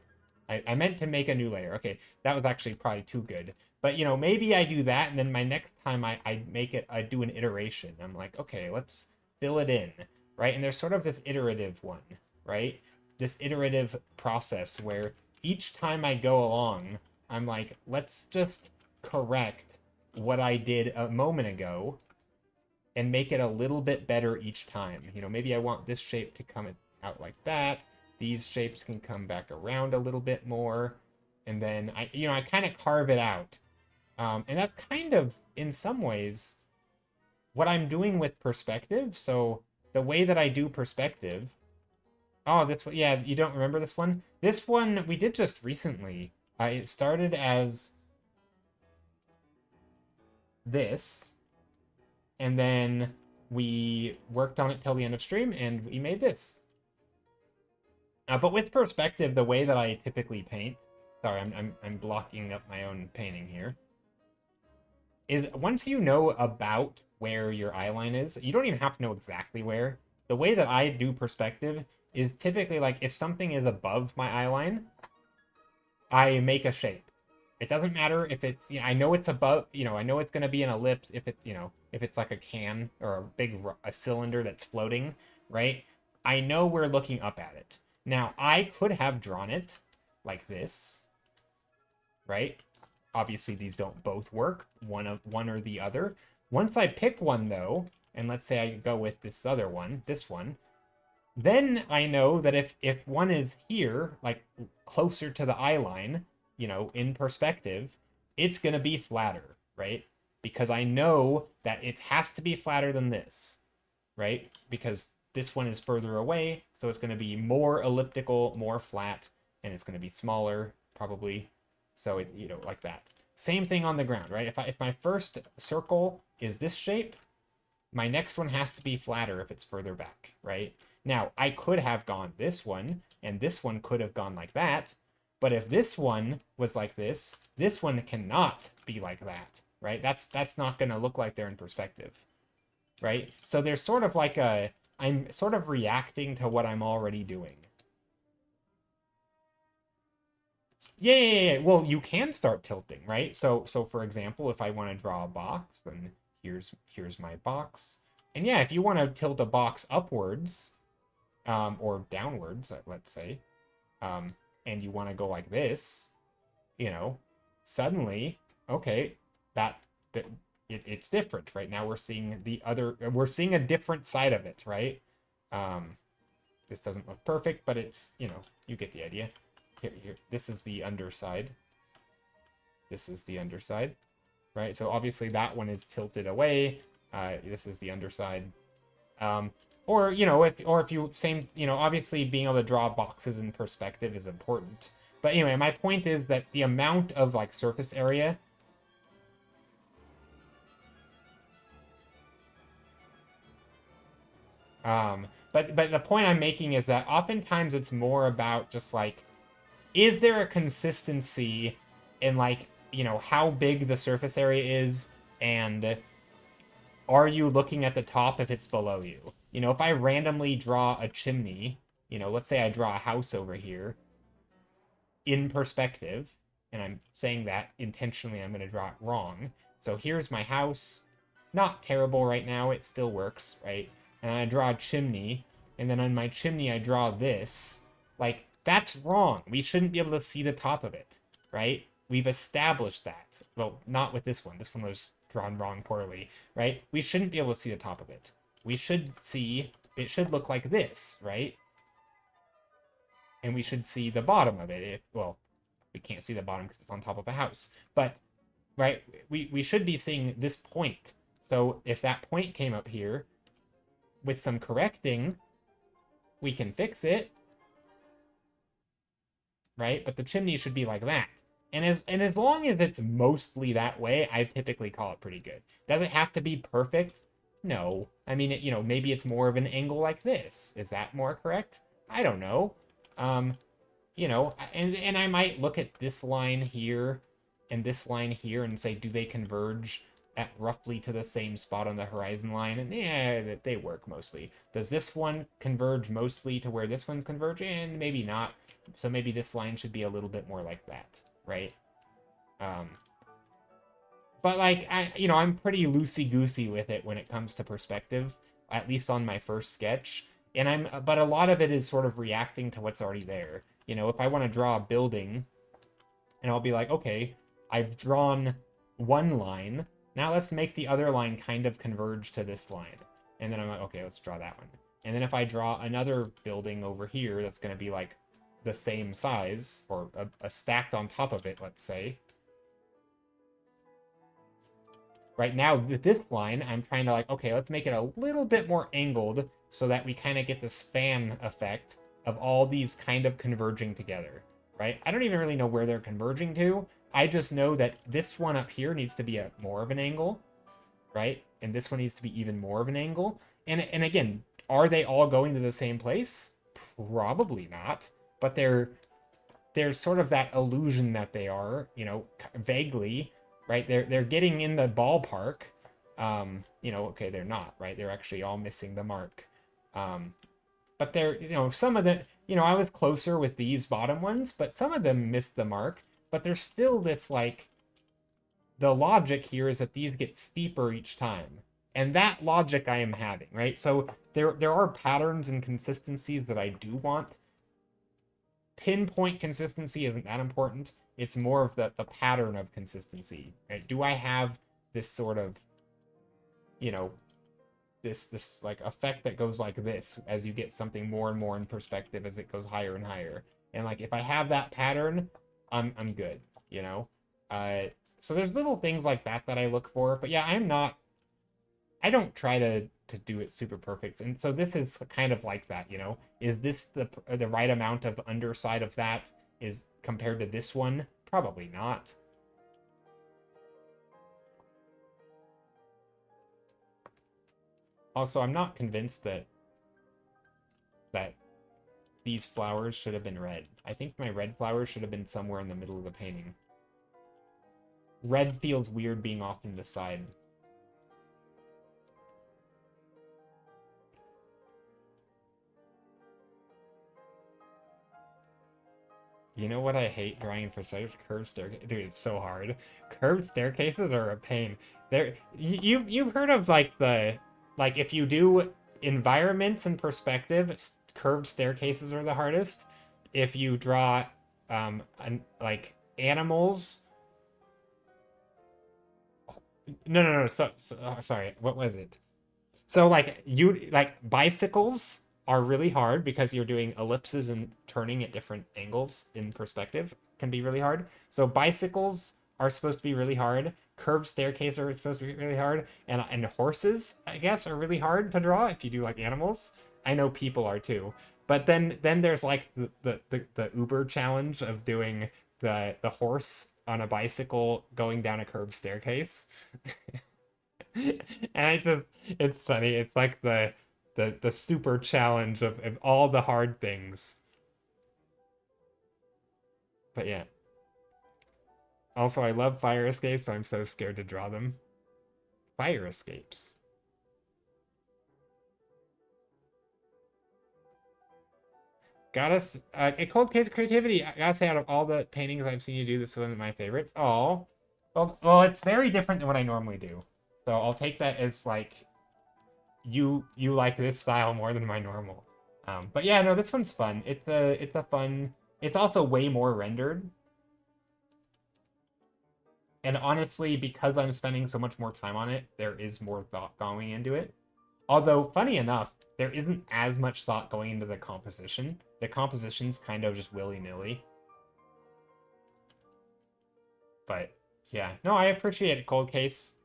I meant to make a new layer. Okay, that was actually probably too good. But, you know, maybe I do that, and then my next time I make it, I do an iteration. I'm like, okay, let's fill it in, right? And there's sort of this iterative one, right? This iterative process where each time I go along, I'm like, let's just correct what I did a moment ago and make it a little bit better each time. You know, maybe I want this shape to come out like that. These shapes can come back around a little bit more. And then I kind of carve it out. And that's kind of, in some ways, what I'm doing with perspective. So the way that I do perspective... Oh, this one, yeah, you don't remember this one? This one we did just recently. It started as this, and then we worked on it till the end of stream, and we made this. But with perspective, the way that I typically paint... Sorry, I'm blocking up my own painting here. Is once you know about where your eye line is, you don't even have to know exactly where. The way that I do perspective is typically like if something is above my eye line, I make a shape. It doesn't matter if it's, you know, I know it's above, you know, I know it's going to be an ellipse if it, you know, if it's like a can or a cylinder that's floating, right? I know we're looking up at it. Now, I could have drawn it like this, right? Obviously, these don't both work, one or the other. Once I pick one, though, and let's say I go with this other one, this one, then I know that if one is here, like closer to the eye line, you know, in perspective, it's going to be flatter, right? Because I know that it has to be flatter than this, right? Because this one is further away, so it's going to be more elliptical, more flat, and it's going to be smaller, probably. So, it, you know, like that. Same thing on the ground, right? If my first circle is this shape, my next one has to be flatter if it's further back, right? Now, I could have gone this one, and this one could have gone like that, but if this one was like this one cannot be like that, right? That's not going to look like they're in perspective, right? So there's sort of like I'm sort of reacting to what I'm already doing. Yeah. Well, you can start tilting, right? So for example, if I want to draw a box, then here's my box. And yeah, if you want to tilt a box upwards, or downwards, let's say, um, and you want to go like this, you know, suddenly, okay, that it's different. Right now, we're seeing a different side of it, right? Um, this doesn't look perfect, but it's, you get the idea. Here, this is the underside. This is the underside, right? So obviously that one is tilted away. This is the underside. Um, or, if you obviously being able to draw boxes in perspective is important. But anyway, my point is that the amount of like surface area. But the point I'm making is that oftentimes it's more about just like, is there a consistency in like, how big the surface area is, and are you looking at the top if it's below you? If I randomly draw a chimney, let's say I draw a house over here in perspective, and I'm saying that intentionally, I'm going to draw it wrong. So here's my house. Not terrible right now. It still works, right? And I draw a chimney, and then on my chimney, I draw this. Like, that's wrong. We shouldn't be able to see the top of it, right? We've established that. Well, not with this one. This one was drawn wrong poorly, right? We shouldn't be able to see the top of it. We should see, it should look like this, right? And we should see the bottom of it. Well, we can't see the bottom because it's on top of a house. But, right, we should be seeing this point. So if that point came up here, with some correcting, we can fix it, right? But the chimney should be like that. And as long as it's mostly that way, I typically call it pretty good. Does it have to be perfect? No. I mean, maybe it's more of an angle like this. Is that more correct? I don't know. And I might look at this line here and this line here and say, do they converge at roughly to the same spot on the horizon line? And yeah, they work mostly. Does this one converge mostly to where this one's converging? Maybe not. So maybe this line should be a little bit more like that, right? But like, I'm pretty loosey-goosey with it when it comes to perspective, at least on my first sketch. But a lot of it is sort of reacting to what's already there. If I want to draw a building, and I'll be like, okay, I've drawn one line. Now let's make the other line kind of converge to this line. And then I'm like, okay, let's draw that one. And then if I draw another building over here, that's going to be like the same size, or a stacked on top of it, let's say. Right now, with this line, I'm trying to like, okay, let's make it a little bit more angled so that we kind of get this fan effect of all these kind of converging together, right? I don't even really know where they're converging to. I just know that this one up here needs to be more of an angle, right? And this one needs to be even more of an angle. And again, are they all going to the same place? Probably not. But there's sort of that illusion that they are, vaguely, right? They're getting in the ballpark. Okay, they're not, right? They're actually all missing the mark. But they're, some of the, I was closer with these bottom ones, but some of them missed the mark. But there's still this, like, the logic here is that these get steeper each time. And that logic I am having, right? So there are patterns and consistencies that I do want. Pinpoint consistency isn't that important. It's more of the pattern of consistency, right? Do I have this sort of, this like effect that goes like this as you get something more and more in perspective as it goes higher and higher? And like, if I have that pattern, I'm good, so there's little things like that I look for. But yeah, I don't try to do it super perfect. And so this is kind of like that, Is this the right amount of underside of that is compared to this one? Probably not. Also, I'm not convinced that these flowers should have been red. I think my red flowers should have been somewhere in the middle of the painting. Red feels weird being off in the side. You know what I hate drawing in perspective? Curved staircase. Dude, it's so hard. Curved staircases are a pain. You've heard of like like if you do environments in perspective, curved staircases are the hardest. If you draw like animals. No. Sorry. What was it? So like bicycles are really hard because you're doing ellipses and turning at different angles in perspective can be really hard. So bicycles are supposed to be really hard. Curved staircases are supposed to be really hard, and horses, I guess, are really hard to draw if you do like animals. I know people are too. But then there's like the Uber challenge of doing the horse on a bicycle going down a curved staircase. And it's funny. It's like the super challenge of all the hard things. But yeah. Also, I love fire escapes, but I'm so scared to draw them. Fire escapes. Got us a cold case of creativity. I gotta say, out of all the paintings I've seen you do, this is one of my favorites. Oh, well, it's very different than what I normally do. So I'll take that as like you like this style more than my normal. But yeah, no, this one's fun. It's a fun. It's also way more rendered. And honestly, because I'm spending so much more time on it, there is more thought going into it. Although, funny enough, there isn't as much thought going into the composition. The composition's kind of just willy-nilly. But yeah, no, I appreciate it, Cold Case.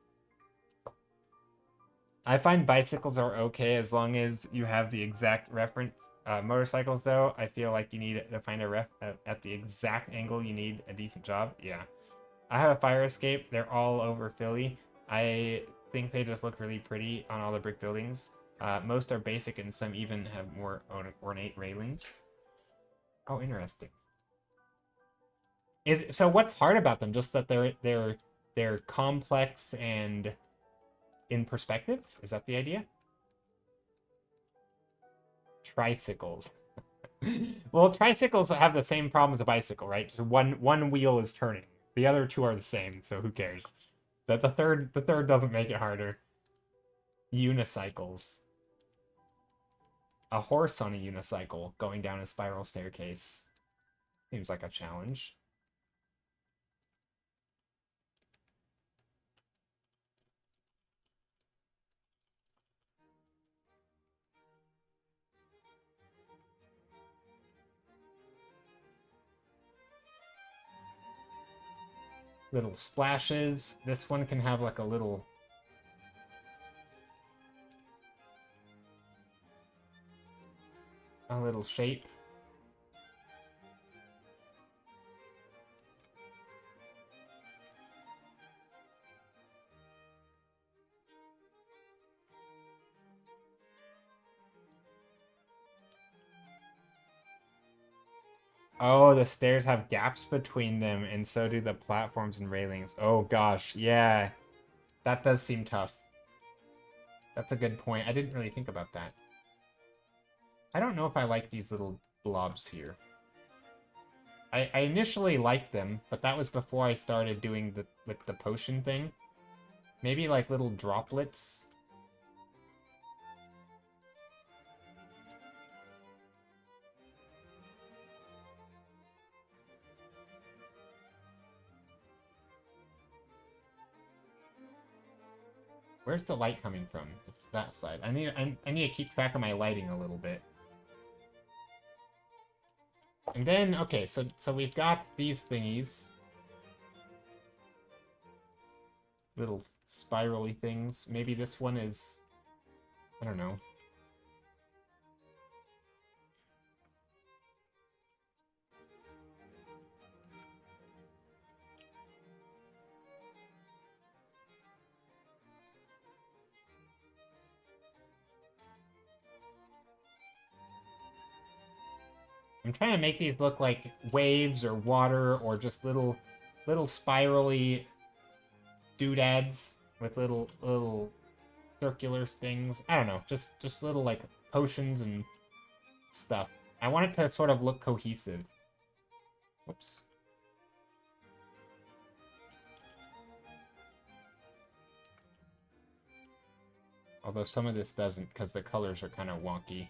I find bicycles are okay as long as you have the exact reference. Motorcycles, though, I feel like you need to find a ref at the exact angle you need a decent job. Yeah. I have a fire escape. They're all over Philly. I think they just look really pretty on all the brick buildings. Most are basic and some even have more ornate railings. Oh, interesting. So what's hard about them? Just that they're complex and in perspective? Is that the idea? Tricycles. Well, tricycles have the same problem as a bicycle, right? Just one wheel is turning. The other two are the same, so who cares? The third doesn't make it harder. Unicycles. A horse on a unicycle going down a spiral staircase. Seems like a challenge. Little splashes. This one can have like a little shape. Oh, the stairs have gaps between them, and so do the platforms and railings. Oh gosh, yeah. That does seem tough. That's a good point. I didn't really think about that. I don't know if I like these little blobs here. I initially liked them, but that was before I started doing the potion thing. Maybe like little droplets. Where's the light coming from? It's that side. I need to keep track of my lighting a little bit. And then, okay, so we've got these thingies. Little spirally things. Maybe this one is... I don't know. I'm trying to make these look like waves or water or just little spirally doodads with little circular things. I don't know, just little like potions and stuff. I want it to sort of look cohesive. Whoops. Although some of this doesn't, because the colors are kind of wonky.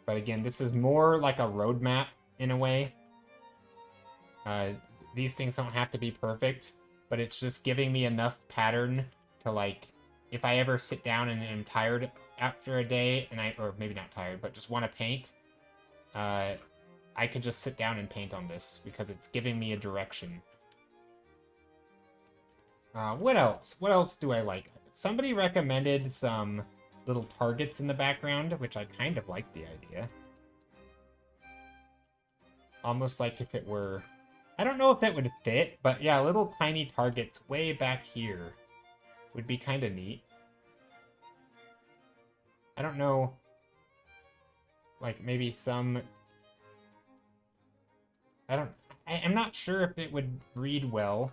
But again, this is more like a roadmap in a way. These things don't have to be perfect, but it's just giving me enough pattern to, like, if I ever sit down and am tired after a day, and or maybe not tired, but just want to paint, I could just sit down and paint on this because it's giving me a direction. What else? What else do I like? Somebody recommended some little targets in the background, which I kind of like the idea. Almost like if it were... I don't know if that would fit, but yeah, little tiny targets way back here would be kind of neat. I don't know... Like, maybe some... I'm not sure if it would read well.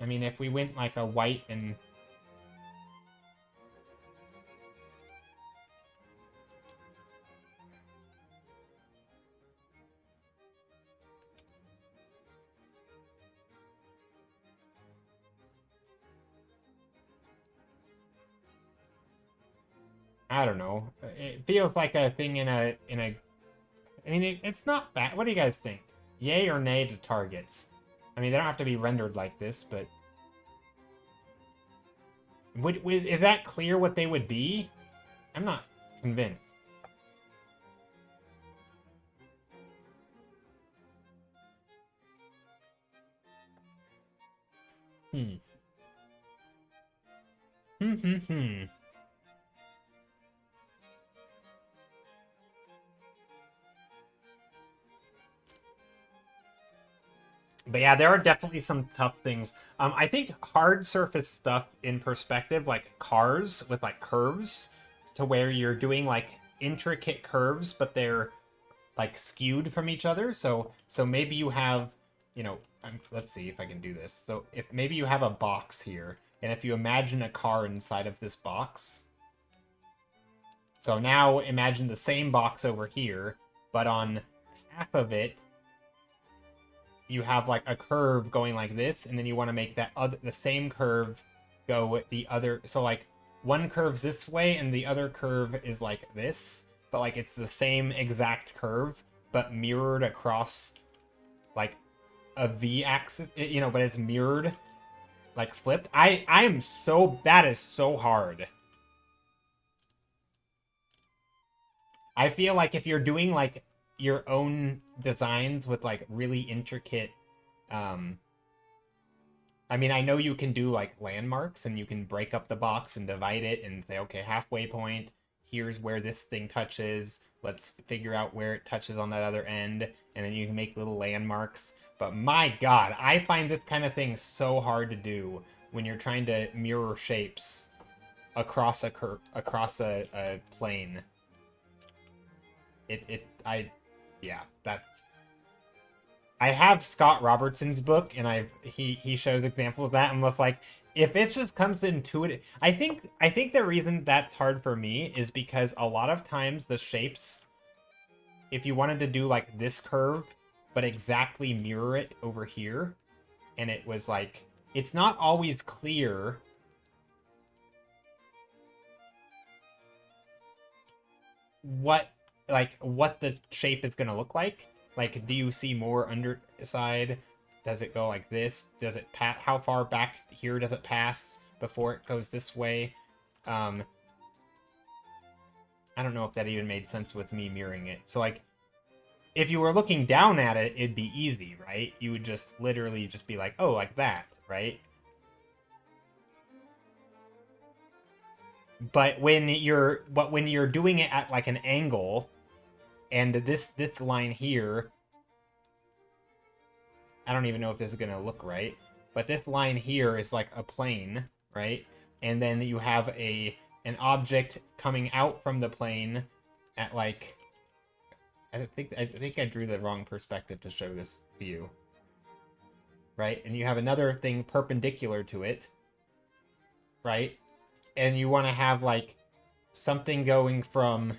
I mean, if we went like a white and... I don't know. It feels like a thing in a... I mean, it's not bad. What do you guys think? Yay or nay to targets? I mean, they don't have to be rendered like this, but... is that clear what they would be? I'm not convinced. Hmm. But yeah, there are definitely some tough things. I think hard surface stuff in perspective, like cars with like curves, to where you're doing like intricate curves, but they're like skewed from each other. So maybe you have, you know, let's see if I can do this. So if maybe you have a box here, and if you imagine a car inside of this box. So now imagine the same box over here, but on half of it, you have like a curve going like this, and then you want to make that the same curve go the other. So like one curve's this way, and the other curve is like this, but like it's the same exact curve, but mirrored across like a V axis, you know, but it's mirrored, like flipped. That is so hard. I feel like if you're doing like your own designs with like really intricate I mean, I know you can do like landmarks and you can break up the box and divide it and say, okay, halfway point, here's where this thing touches, let's figure out where it touches on that other end, and then you can make little landmarks. But my god, I find this kind of thing so hard to do when you're trying to mirror shapes across a plane. Yeah, that's... I have Scott Robertson's book, and he shows examples of that. I'm just like, if it just comes intuitive, I think the reason that's hard for me is because a lot of times the shapes, if you wanted to do like this curve, but exactly mirror it over here, and it was like, it's not always clear what the shape is going to look like. Like, do you see more underside? Does it go like this? Does it how far back here does it pass before it goes this way? I don't know if that even made sense with me mirroring it. So, like, if you were looking down at it, it'd be easy, right? You would just literally just be like, oh, like that, right? But when you're doing it at like an angle, and this line here, I don't even know if this is gonna look right, but this line here is like a plane, right? And then you have an object coming out from the plane at like, I think I drew the wrong perspective to show this view, right? And you have another thing perpendicular to it, right? and you want to have like something going from,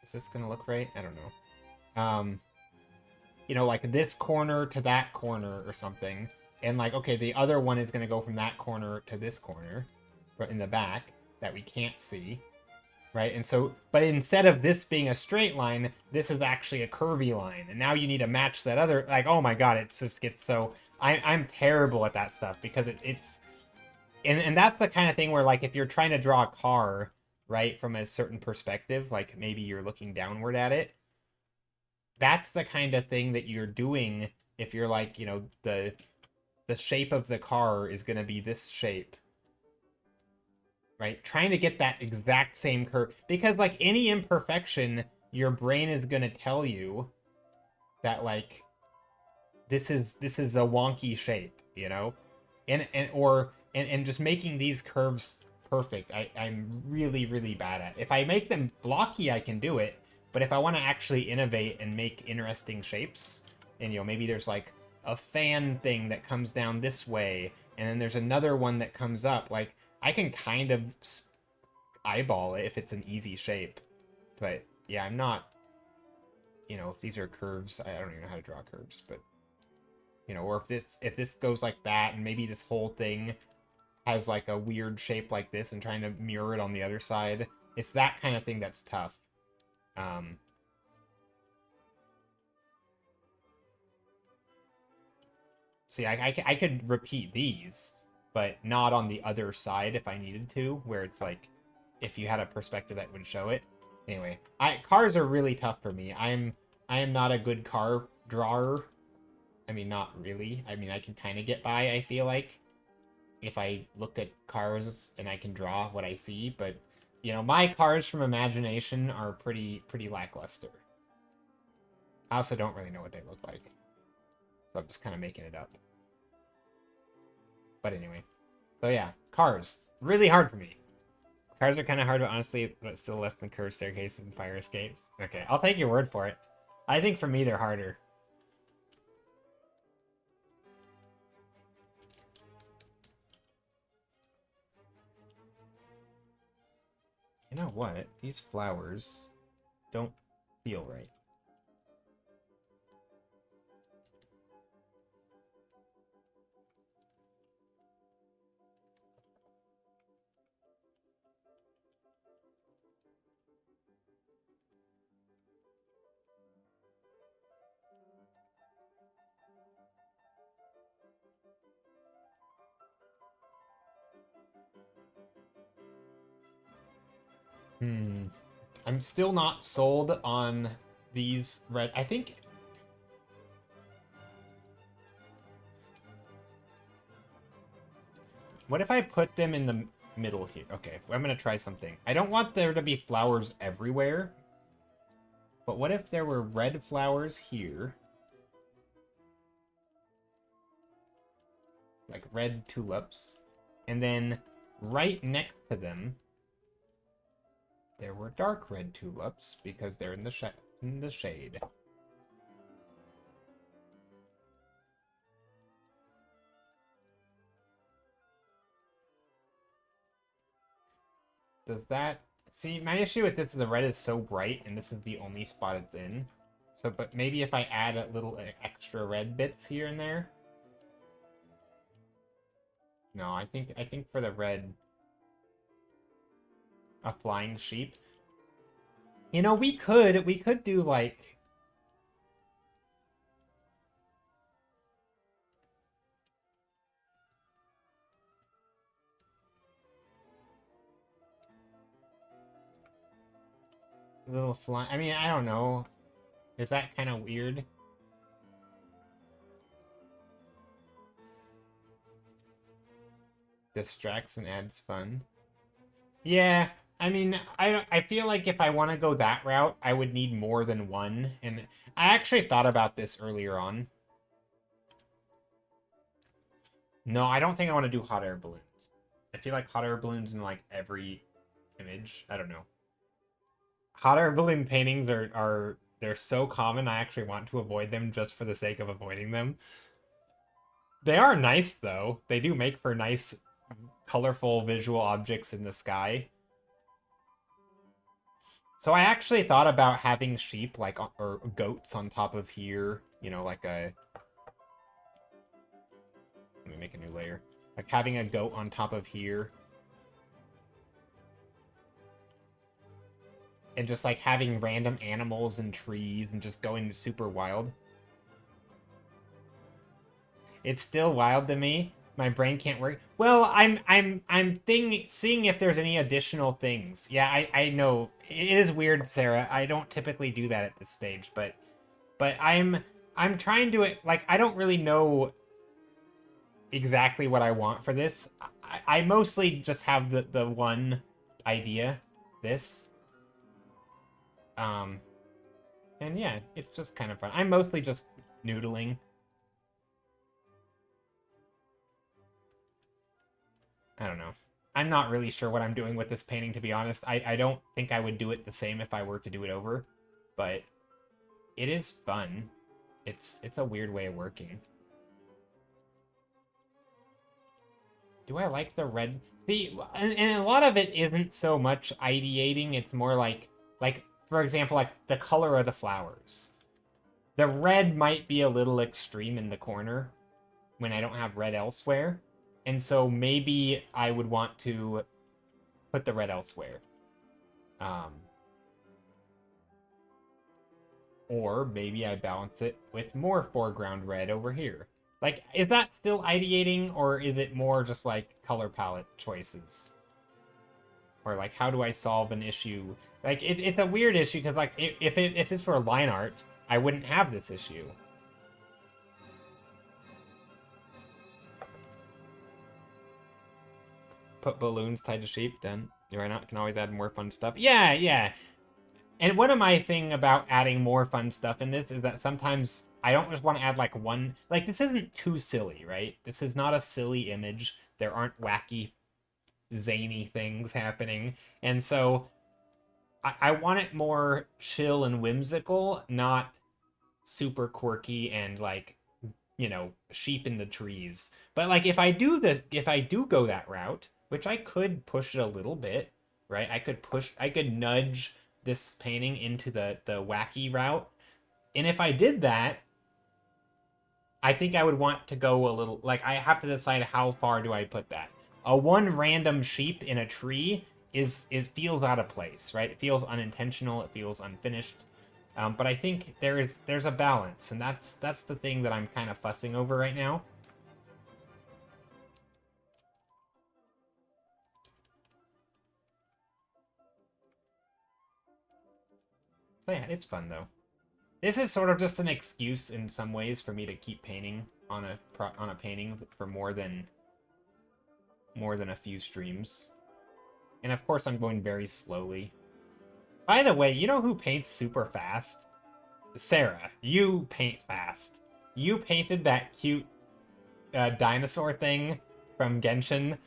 is this gonna look right? I don't know. You know, like this corner to that corner or something, and like, okay, the other one is gonna go from that corner to this corner in the back that we can't see, right? And so, but instead of this being a straight line, this is actually a curvy line, and now you need to match that other, like, oh my god, it just gets so, I'm terrible at that stuff, because it's and that's the kind of thing where, like, if you're trying to draw a car, right, from a certain perspective, like maybe you're looking downward at it, that's the kind of thing that you're doing if you're like, you know, the shape of the car is going to be this shape, right? Trying to get that exact same curve, because like any imperfection, your brain is going to tell you that like this is a wonky shape, you know, and just making these curves perfect, I'm really bad at. If I make them blocky, I can do it, but if I want to actually innovate and make interesting shapes, and you know, maybe there's like a fan thing that comes down this way, and then there's another one that comes up, like I can kind of eyeball it if it's an easy shape. But yeah, I'm not, you know, if these are curves, I don't even know how to draw curves, but you know, or if this goes like that, and maybe this whole thing has like a weird shape like this, and trying to mirror it on the other side, it's that kind of thing that's tough. See, I could repeat these, but not on the other side if I needed to, where it's like, if you had a perspective that would show it. Anyway, cars are really tough for me. I am not a good car drawer. I mean, not really. I mean, I can kind of get by, I feel like, if I looked at cars and I can draw what I see, but you know, my cars from imagination are pretty lackluster. I also don't really know what they look like, so I'm just kind of making it up. But anyway, so yeah, cars, really hard for me. Cars are kind of hard, but honestly, but still less than curved staircases and fire escapes. Okay, I'll take your word for it. I think for me, they're harder. You know what? These flowers don't feel right. I'm still not sold on these red. I think. What if I put them in the middle here? Okay, I'm gonna try something. I don't want there to be flowers everywhere. But what if there were red flowers here? Like red tulips. And then right next to them, there were dark red tulips because they're in the shade. Does that... See, my issue with this is the red is so bright, and this is the only spot it's in. So, but maybe if I add a little extra red bits here and there. No, I think for the red, a flying sheep. You know, we could do like... little fly... I mean, I don't know. Is that kind of weird? Distracts and adds fun. Yeah, I mean, I feel like if I want to go that route, I would need more than one. And I actually thought about this earlier on. No, I don't think I want to do hot air balloons. I feel like hot air balloons in like every image. I don't know. Hot air balloon paintings are they're so common, I actually want to avoid them just for the sake of avoiding them. They are nice though. They do make for nice colorful visual objects in the sky. So I actually thought about having sheep, like, or goats on top of here, you know, like a... Let me make a new layer. Like having a goat on top of here. And just like having random animals and trees and just going super wild. It's still wild to me. My brain can't work. Well, I'm seeing if there's any additional things. Yeah, I know. It is weird, Sarah. I don't typically do that at this stage, but I'm trying to, like, I don't really know exactly what I want for this. I mostly just have the one idea. This. And yeah, it's just kind of fun. I'm mostly just noodling. I don't know. I'm not really sure what I'm doing with this painting, to be honest. I don't think I would do it the same if I were to do it over, but it is fun. It's a weird way of working. Do I like the red? See, and a lot of it isn't so much ideating. It's more like, for example, like the color of the flowers. The red might be a little extreme in the corner when I don't have red elsewhere. And so maybe I would want to put the red elsewhere. Or maybe I balance it with more foreground red over here. Like, is that still ideating, or is it more just like color palette choices? Or like, how do I solve an issue? Like, it's a weird issue because, like, if it's for line art, I wouldn't have this issue. Put balloons tied to sheep, then why not? Can always add more fun stuff. Yeah, yeah. And one of my thing about adding more fun stuff in this is that sometimes I don't just want to add like one, like this isn't too silly, right? This is not a silly image. There aren't wacky, zany things happening. And so I want it more chill and whimsical, not super quirky and like, you know, sheep in the trees. But like if I do go that route, which I could push it a little bit, right? I could nudge this painting into the wacky route. And if I did that, I think I would want to go a little, like, I have to decide how far do I put that. A one random sheep in a tree feels out of place, right? It feels unintentional, it feels unfinished. But I think there's a balance, and that's the thing that I'm kind of fussing over right now. So yeah, it's fun though. This is sort of just an excuse in some ways for me to keep painting on a painting for more than a few streams. And of course I'm going very slowly. By the way, you know who paints super fast? Sarah, you paint fast. You painted that cute dinosaur thing from Genshin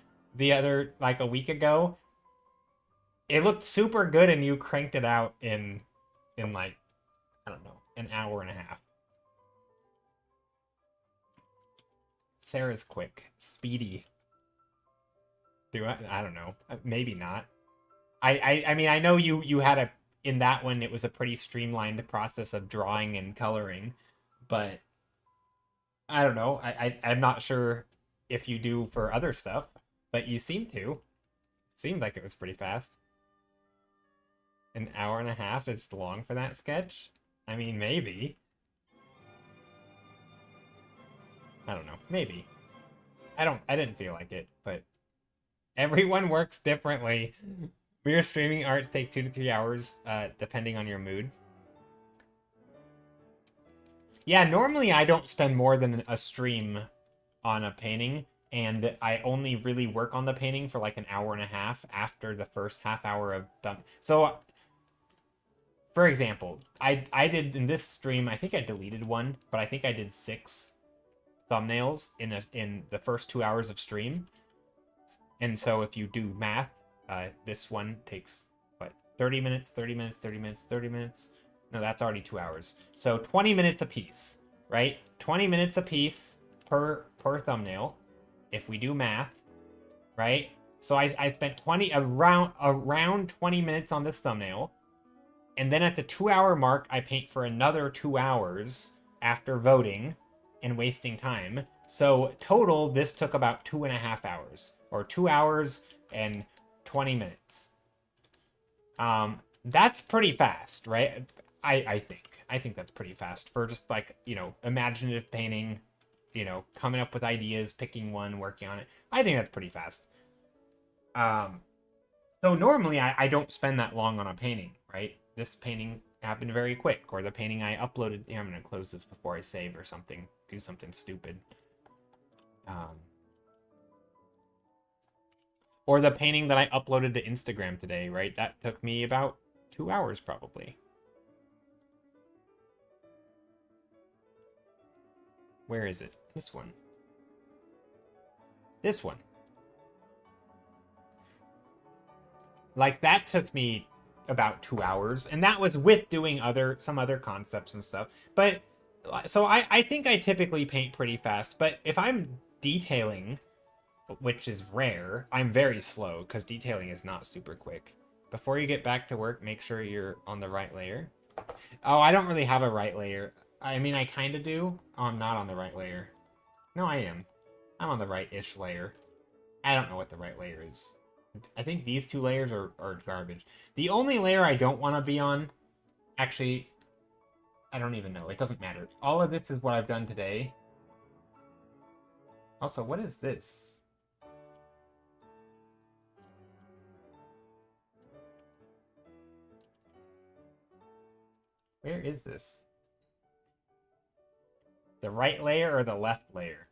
like a week ago. It looked super good and you cranked it out in like, I don't know, an hour and a half. Sarah's quick. Speedy. I don't know. Maybe not. I mean, I know you had in that one, it was a pretty streamlined process of drawing and coloring, but I don't know. I'm not sure if you do for other stuff, but you seem to. Seemed like it was pretty fast. An hour and a half is long for that sketch? I mean, maybe. I don't know. Maybe. I didn't feel like it, but everyone works differently. We're streaming arts take 2 to 3 hours, depending on your mood. Yeah, normally I don't spend more than a stream on a painting, and I only really work on the painting for like an hour and a half after the first half hour of done. So, for example, I did in this stream, I think I deleted one, but I think I did 6 thumbnails in the first 2 hours of stream. And so if you do math, this one takes, what, 30 minutes, 30 minutes, 30 minutes, 30 minutes? No, that's already 2 hours. So 20 minutes a piece, right? 20 minutes a piece per thumbnail, if we do math. right? So I spent around 20 minutes on this thumbnail. And then at the 2 hour mark, I paint for another 2 hours after voting and wasting time. So total, this took about 2.5 hours, or 2 hours and 20 minutes. That's pretty fast, right? I think. I think that's pretty fast for just like, imaginative painting, coming up with ideas, picking one, working on it. I think that's pretty fast. Um, so normally I don't spend that long on a painting, right? This painting happened very quick, or the painting I uploaded. Yeah, I'm gonna close this before I save or something. Do something stupid. Or the painting that I uploaded to Instagram today, right? That took me about 2 hours probably. Where is it? This one. This one. Like that took me about 2 hours, and that was with doing some other concepts and stuff. But so I think I typically paint pretty fast, but if I'm detailing, which is rare, I'm very slow because detailing is not super quick. Before you get back to work, make sure you're on the right layer. Oh, I don't really have a right layer. I mean, I kind of do. Oh, I'm not on the right layer. No, I am. I'm on the right-ish layer. I don't know what the right layer is. I think these two layers are garbage. The only layer I don't want to be on... Actually, I don't even know. It doesn't matter. All of this is what I've done today. Also, what is this? Where is this? The right layer or the left layer?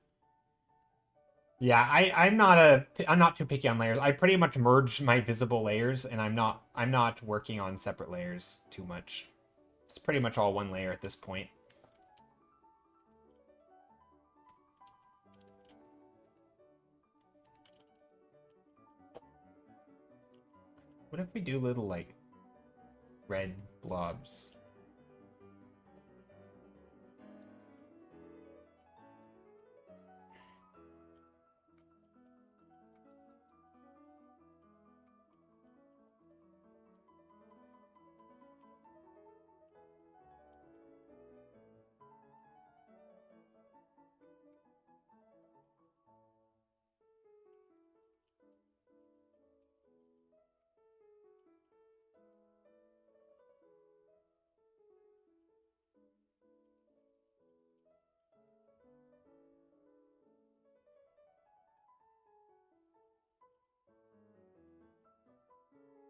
Yeah, I'm not too picky on layers. I pretty much merge my visible layers, and I'm not working on separate layers too much. It's pretty much all one layer at this point. What if we do little like red blobs?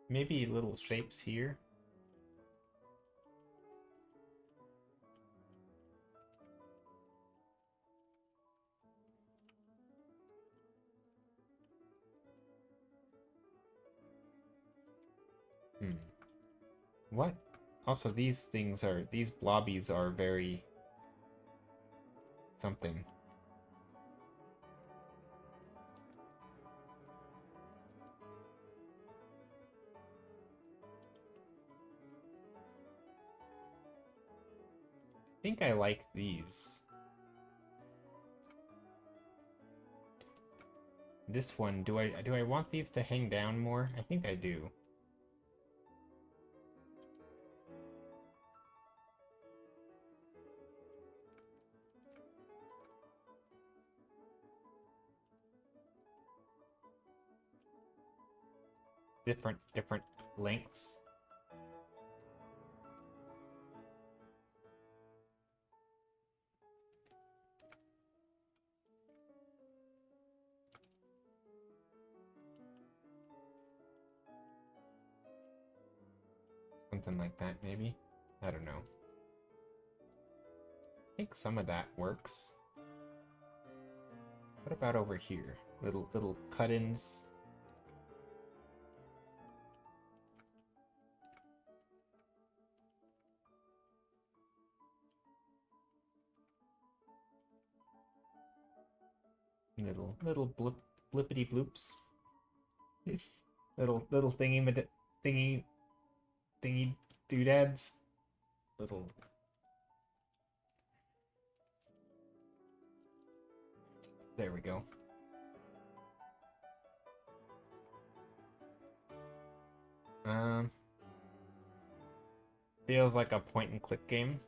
Maybe little shapes here. Hmm. What? Also, these blobbies are very something. I think I like these. This one, do I want these to hang down more? I think I do. Different lengths. Something like that, maybe? I don't know. I think some of that works. What about over here? Little cut-ins. Little blippity bloops. little thingy thingy doodads. Little. There we go. Feels like a point and click game.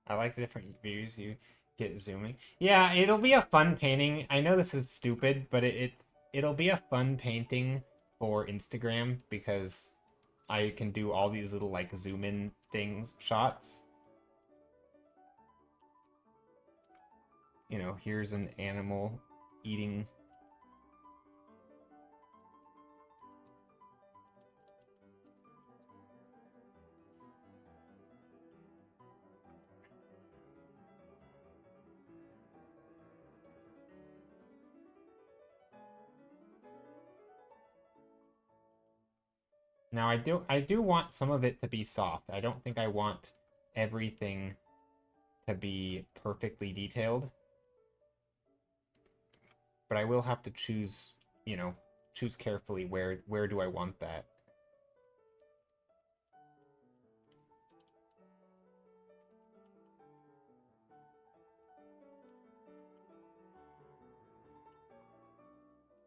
I like the different views you get zooming. Yeah, it'll be a fun painting. I know this is stupid, but it'll be a fun painting for Instagram because I can do all these little like zoom in things, shots. You know, here's an animal eating. Now I do want some of it to be soft. I don't think I want everything to be perfectly detailed. But I will have to choose, you know, choose carefully where do I want that.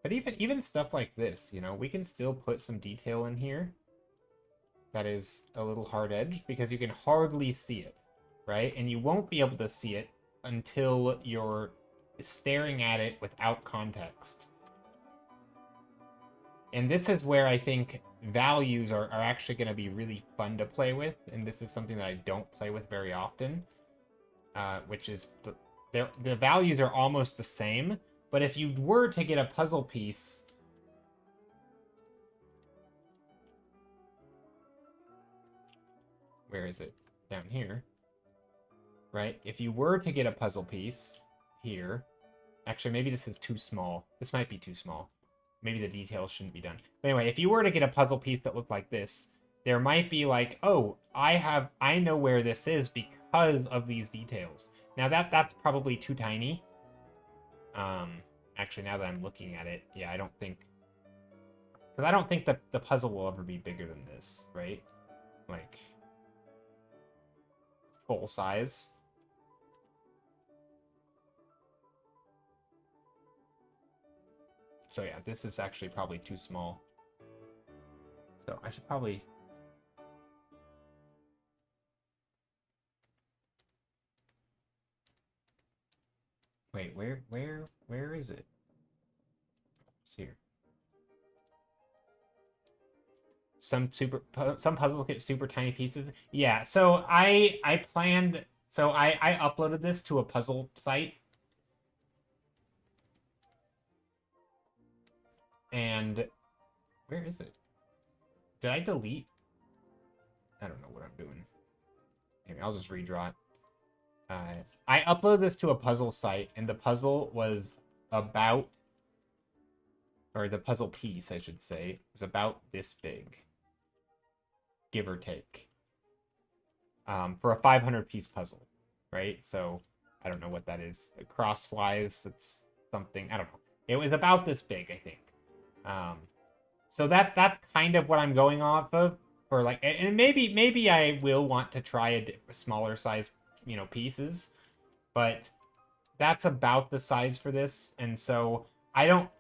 But even stuff like this, you know, we can still put some detail in here that is a little hard-edged because you can hardly see it, right? And you won't be able to see it until you're staring at it without context. And this is where I think values are actually going to be really fun to play with, and this is something that I don't play with very often, which is the values are almost the same, but if you were to get a puzzle piece, where is it? Down here, right? If you were to get a puzzle piece here, actually maybe this is too small. This might be too small. Maybe the details shouldn't be done. But anyway, if you were to get a puzzle piece that looked like this, there might be like, oh, I know where this is because of these details. Now that's probably too tiny. Actually, now that I'm looking at it, yeah, I don't think, because I don't think that the puzzle will ever be bigger than this, right? Like full size. So yeah, this is actually probably too small. So I should probably... Wait, where is it? It's here. Some puzzles get super tiny pieces. Yeah, so I planned... So I uploaded this to a puzzle site. And where is it? Did I delete? I don't know what I'm doing. Anyway, I'll just redraw it. I uploaded this to a puzzle site, and the puzzle was about, or the puzzle piece, I should say, was about this big, give or take, for a 500-piece puzzle, right? So I don't know what that is. Crosswise, that's something, I don't know. It was about this big, I think. So that's kind of what I'm going off of for like, and maybe I will want to try a smaller size, you know, pieces, but that's about the size for this. And so I don't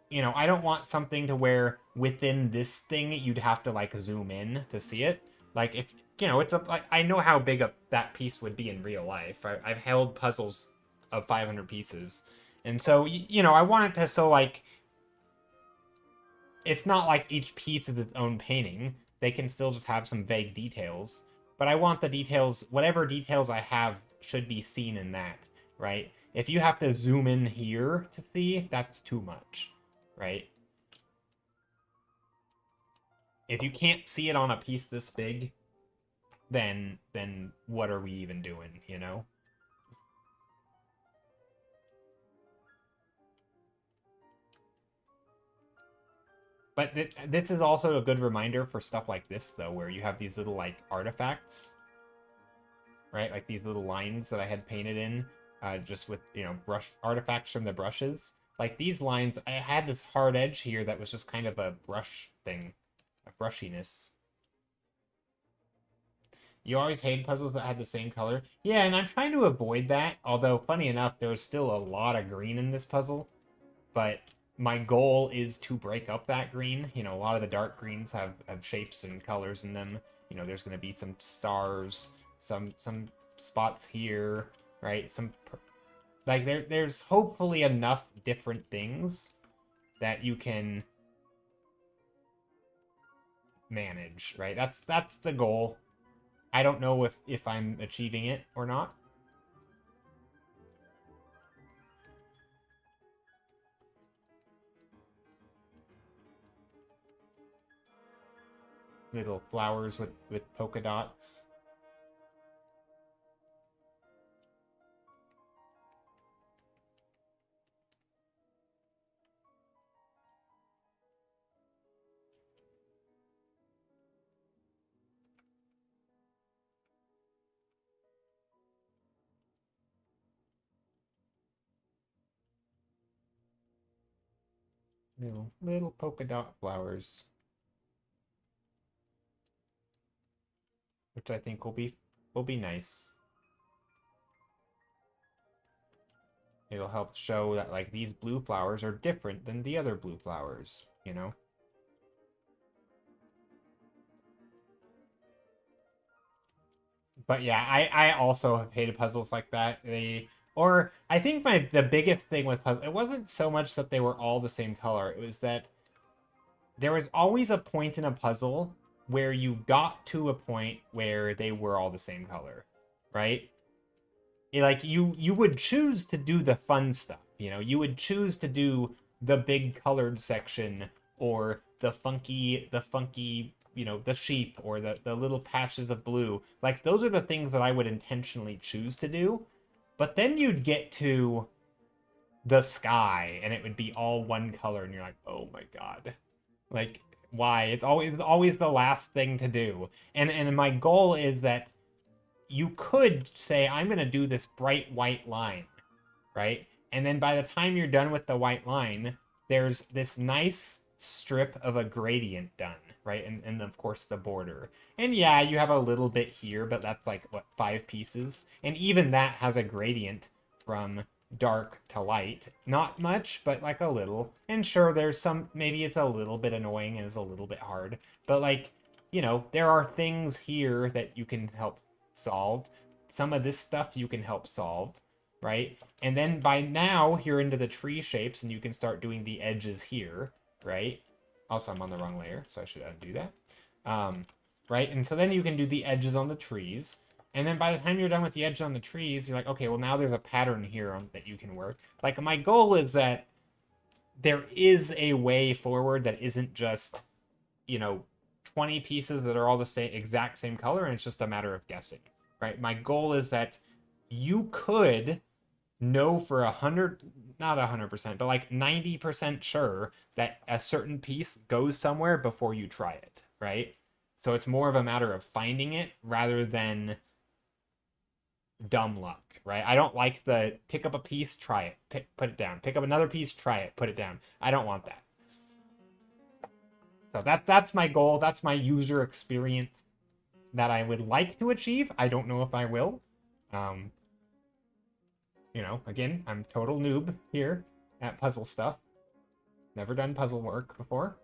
want something to where within this thing you'd have to like zoom in to see it. Like if, you know, it's like, I know how big that piece would be in real life. I've held puzzles of 500 pieces. And so, you know, I want it to, so like, it's not like each piece is its own painting. They can still just have some vague details. But I want the details, whatever details I have should be seen in that, right? If you have to zoom in here to see, that's too much, right? If you can't see it on a piece this big, then what are we even doing, you know? But this is also a good reminder for stuff like this, though, where you have these little, like, artifacts, right? Like these little lines that I had painted in, just with, you know, brush artifacts from the brushes. Like these lines, I had this hard edge here that was just kind of a brush thing, a brushiness. You always hated puzzles that had the same color? Yeah, and I'm trying to avoid that, although, funny enough, there's still a lot of green in this puzzle. But my goal is to break up that green. You know, a lot of the dark greens have shapes and colors in them. You know, there's going to be some stars, some spots here, right? Like there's hopefully enough different things that you can manage, right? That's the goal. I don't know if I'm achieving it or not. Little flowers with polka dots. Little polka dot flowers, which I think will be nice. It'll help show that like these blue flowers are different than the other blue flowers, you know? But yeah, I also have hated puzzles like that. Or I think the biggest thing with puzzles, it wasn't so much that they were all the same color. It was that there was always a point in a puzzle where you got to a point where they were all the same color, right? Like you would choose to do the fun stuff, you know? You would choose to do the big colored section or the funky, you know, the sheep or the little patches of blue. Like those are the things that I would intentionally choose to do. But then you'd get to the sky and it would be all one color and you're like, "Oh my god." Like why? It's always the last thing to do. And my goal is that you could say I'm going to do this bright white line, right? And then by the time you're done with the white line, there's this nice strip of a gradient done, right? And of course the border. And yeah, you have a little bit here, but that's like, what, 5 pieces? And even that has a gradient from dark to light. Not much, but like a little. And sure, there's some, maybe it's a little bit annoying and it's a little bit hard. But like, you know, there are things here that you can help solve. Some of this stuff you can help solve, right? And then by now, you're into the tree shapes and you can start doing the edges here, right? Also, I'm on the wrong layer, so I should undo that. Right? And so then you can do the edges on the trees. And then by the time you're done with the edge on the trees, you're like, okay, well now there's a pattern here that you can work. Like my goal is that there is a way forward that isn't just, you know, 20 pieces that are all the same, exact same color, and it's just a matter of guessing, right? My goal is that you could know for 100, not 100%, but like 90% sure that a certain piece goes somewhere before you try it, right? So it's more of a matter of finding it rather than dumb luck, right? I don't like the pick up a piece, try it, put it down. Pick up another piece, try it, put it down. I don't want that. So that's my goal. That's my user experience that I would like to achieve. I don't know if I will. You know, again, I'm total noob here at puzzle stuff. Never done puzzle work before.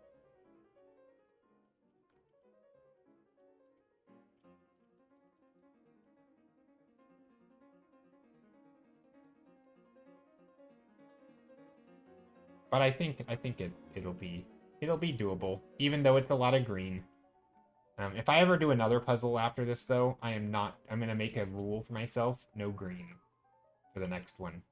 But I think it'll be doable, even though it's a lot of green. If I ever do another puzzle after this, though, I'm gonna make a rule for myself: no green for the next one.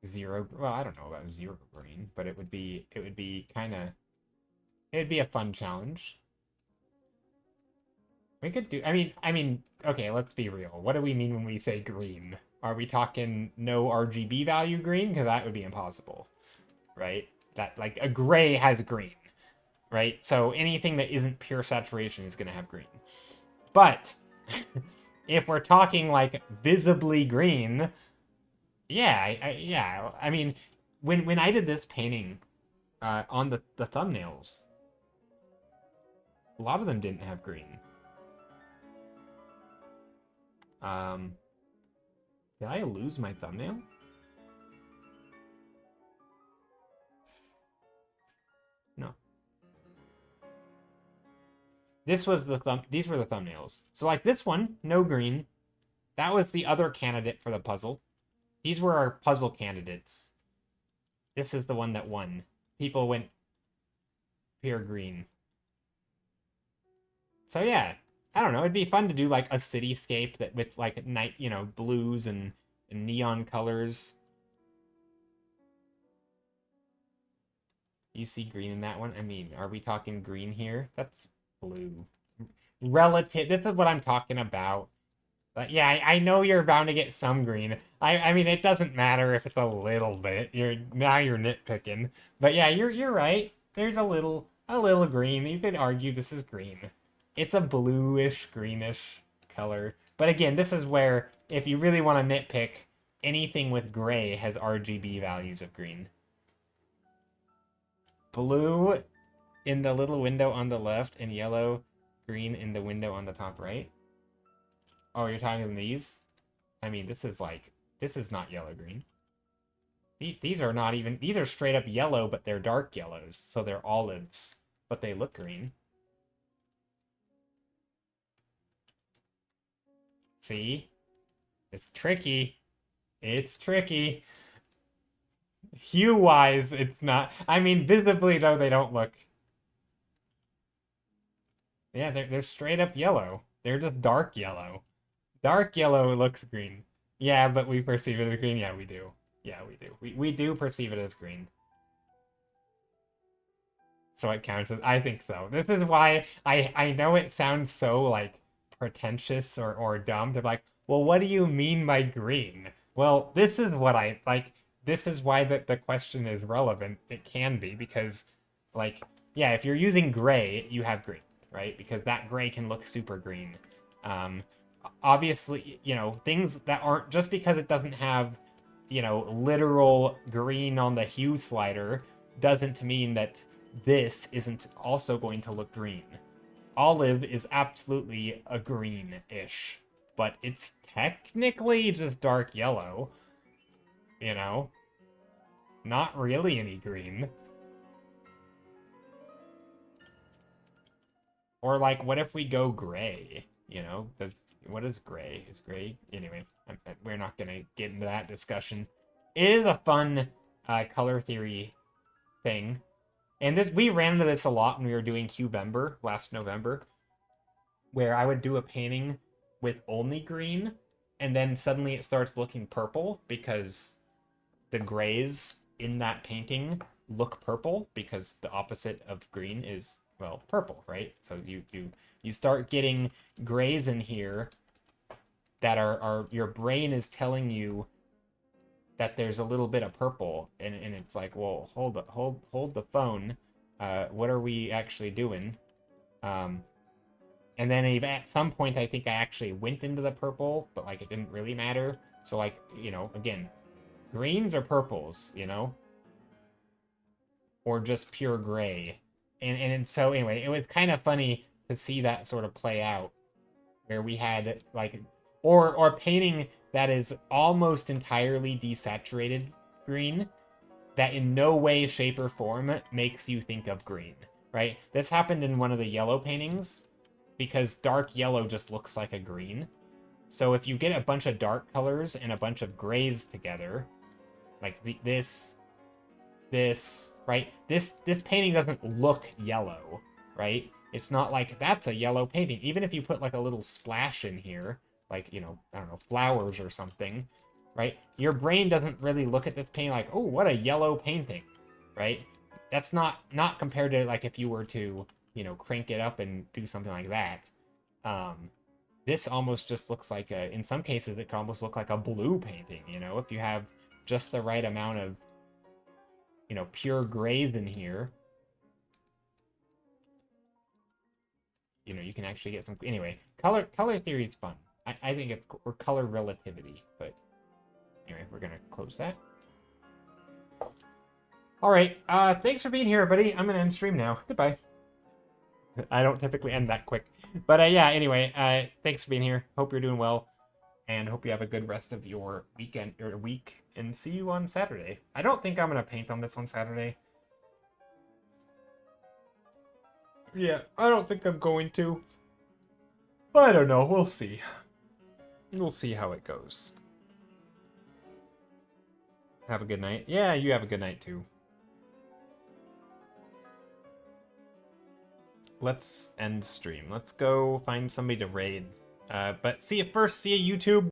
Zero. Well, I don't know about zero green, but it would be kind of, it'd be a fun challenge. We could do. I mean. Okay, let's be real. What do we mean when we say green? Are we talking no RGB value green? Because that would be impossible, right? That like a gray has green, right? So anything that isn't pure saturation is going to have green. But If we're talking like visibly green, yeah, yeah. I mean, when I did this painting on the thumbnails, a lot of them didn't have green. Did I lose my thumbnail? No. This was these were the thumbnails. So like this one, no green. That was the other candidate for the puzzle. These were our puzzle candidates. This is the one that won. People went pure green. So yeah, I don't know. It'd be fun to do like a cityscape that with like night, blues and neon colors. You see green in that one? I mean, are we talking green here? That's blue. Relative. This is what I'm talking about. But yeah, I know you're bound to get some green. I mean, it doesn't matter if it's a little bit. You're nitpicking. But yeah, you're right. There's a little green. You could argue this is green. It's a bluish, greenish color. But again, this is where if you really want to nitpick, anything with gray has RGB values of green. Blue in the little window on the left and yellow, green in the window on the top right. Oh, you're talking these? I mean, this is not yellow-green. These are not even, these are straight up yellow, but they're dark yellows. So they're olives, but they look green. See? It's tricky. It's tricky. Hue-wise, it's not. I mean, visibly, though, they don't look. Yeah, they're straight up yellow. They're just dark yellow. Dark yellow looks green. Yeah, but we perceive it as green. Yeah, we do. Yeah, we do. We do perceive it as green. So it counts as... I think so. This is why I know it sounds so, like, pretentious or dumb. They're like, well, what do you mean by green? Well, this is what I... Like, this is why the question is relevant. It can be, because, like, yeah, if you're using gray, you have green, right? Because that gray can look super green. Obviously, things that aren't, just because it doesn't have, literal green on the hue slider doesn't mean that this isn't also going to look green. Olive is absolutely a green-ish, but it's technically just dark yellow, Not really any green. Or, like, what if we go gray? What is gray? Is gray? Anyway, we're not going to get into that discussion. It is a fun color theory thing. And we ran into this a lot when we were doing Qvember last November, where I would do a painting with only green, and then suddenly it starts looking purple because the grays in that painting look purple because the opposite of green is, well, purple, right? So you start getting grays in here that are your brain is telling you that there's a little bit of purple, and it's like, well, hold the phone. What are we actually doing? And then at some point, I think I actually went into the purple, but like it didn't really matter. So like, again, greens or purples, or just pure gray. And so anyway, it was kind of funny to see that sort of play out, where we had like, or painting that is almost entirely desaturated green, that in no way, shape, or form makes you think of green, right? This happened in one of the yellow paintings, because dark yellow just looks like a green. So if you get a bunch of dark colors and a bunch of grays together, like this, right? This painting doesn't look yellow, right? It's not like that's a yellow painting. Even if you put like a little splash in here, like, I don't know, flowers or something, right? Your brain doesn't really look at this painting like, oh, what a yellow painting, right? That's not compared to like if you were to, crank it up and do something like that. This almost just looks like in some cases, it can almost look like a blue painting, if you have just the right amount of, pure grays in here. you can actually get some. Anyway, color theory is fun. I think it's or color relativity, but anyway, we're gonna close that. All right. Thanks for being here, everybody. I'm gonna end stream now. Goodbye. I don't typically end that quick, but yeah. Anyway, thanks for being here. Hope you're doing well, and hope you have a good rest of your weekend or week. And see you on Saturday. I don't think I'm gonna paint on this on Saturday. Yeah, I don't think I'm going to. I don't know. We'll see. We'll see how it goes. Have a good night. Yeah, you have a good night too. Let's end stream. Let's go find somebody to raid. But see you first. See you, YouTube.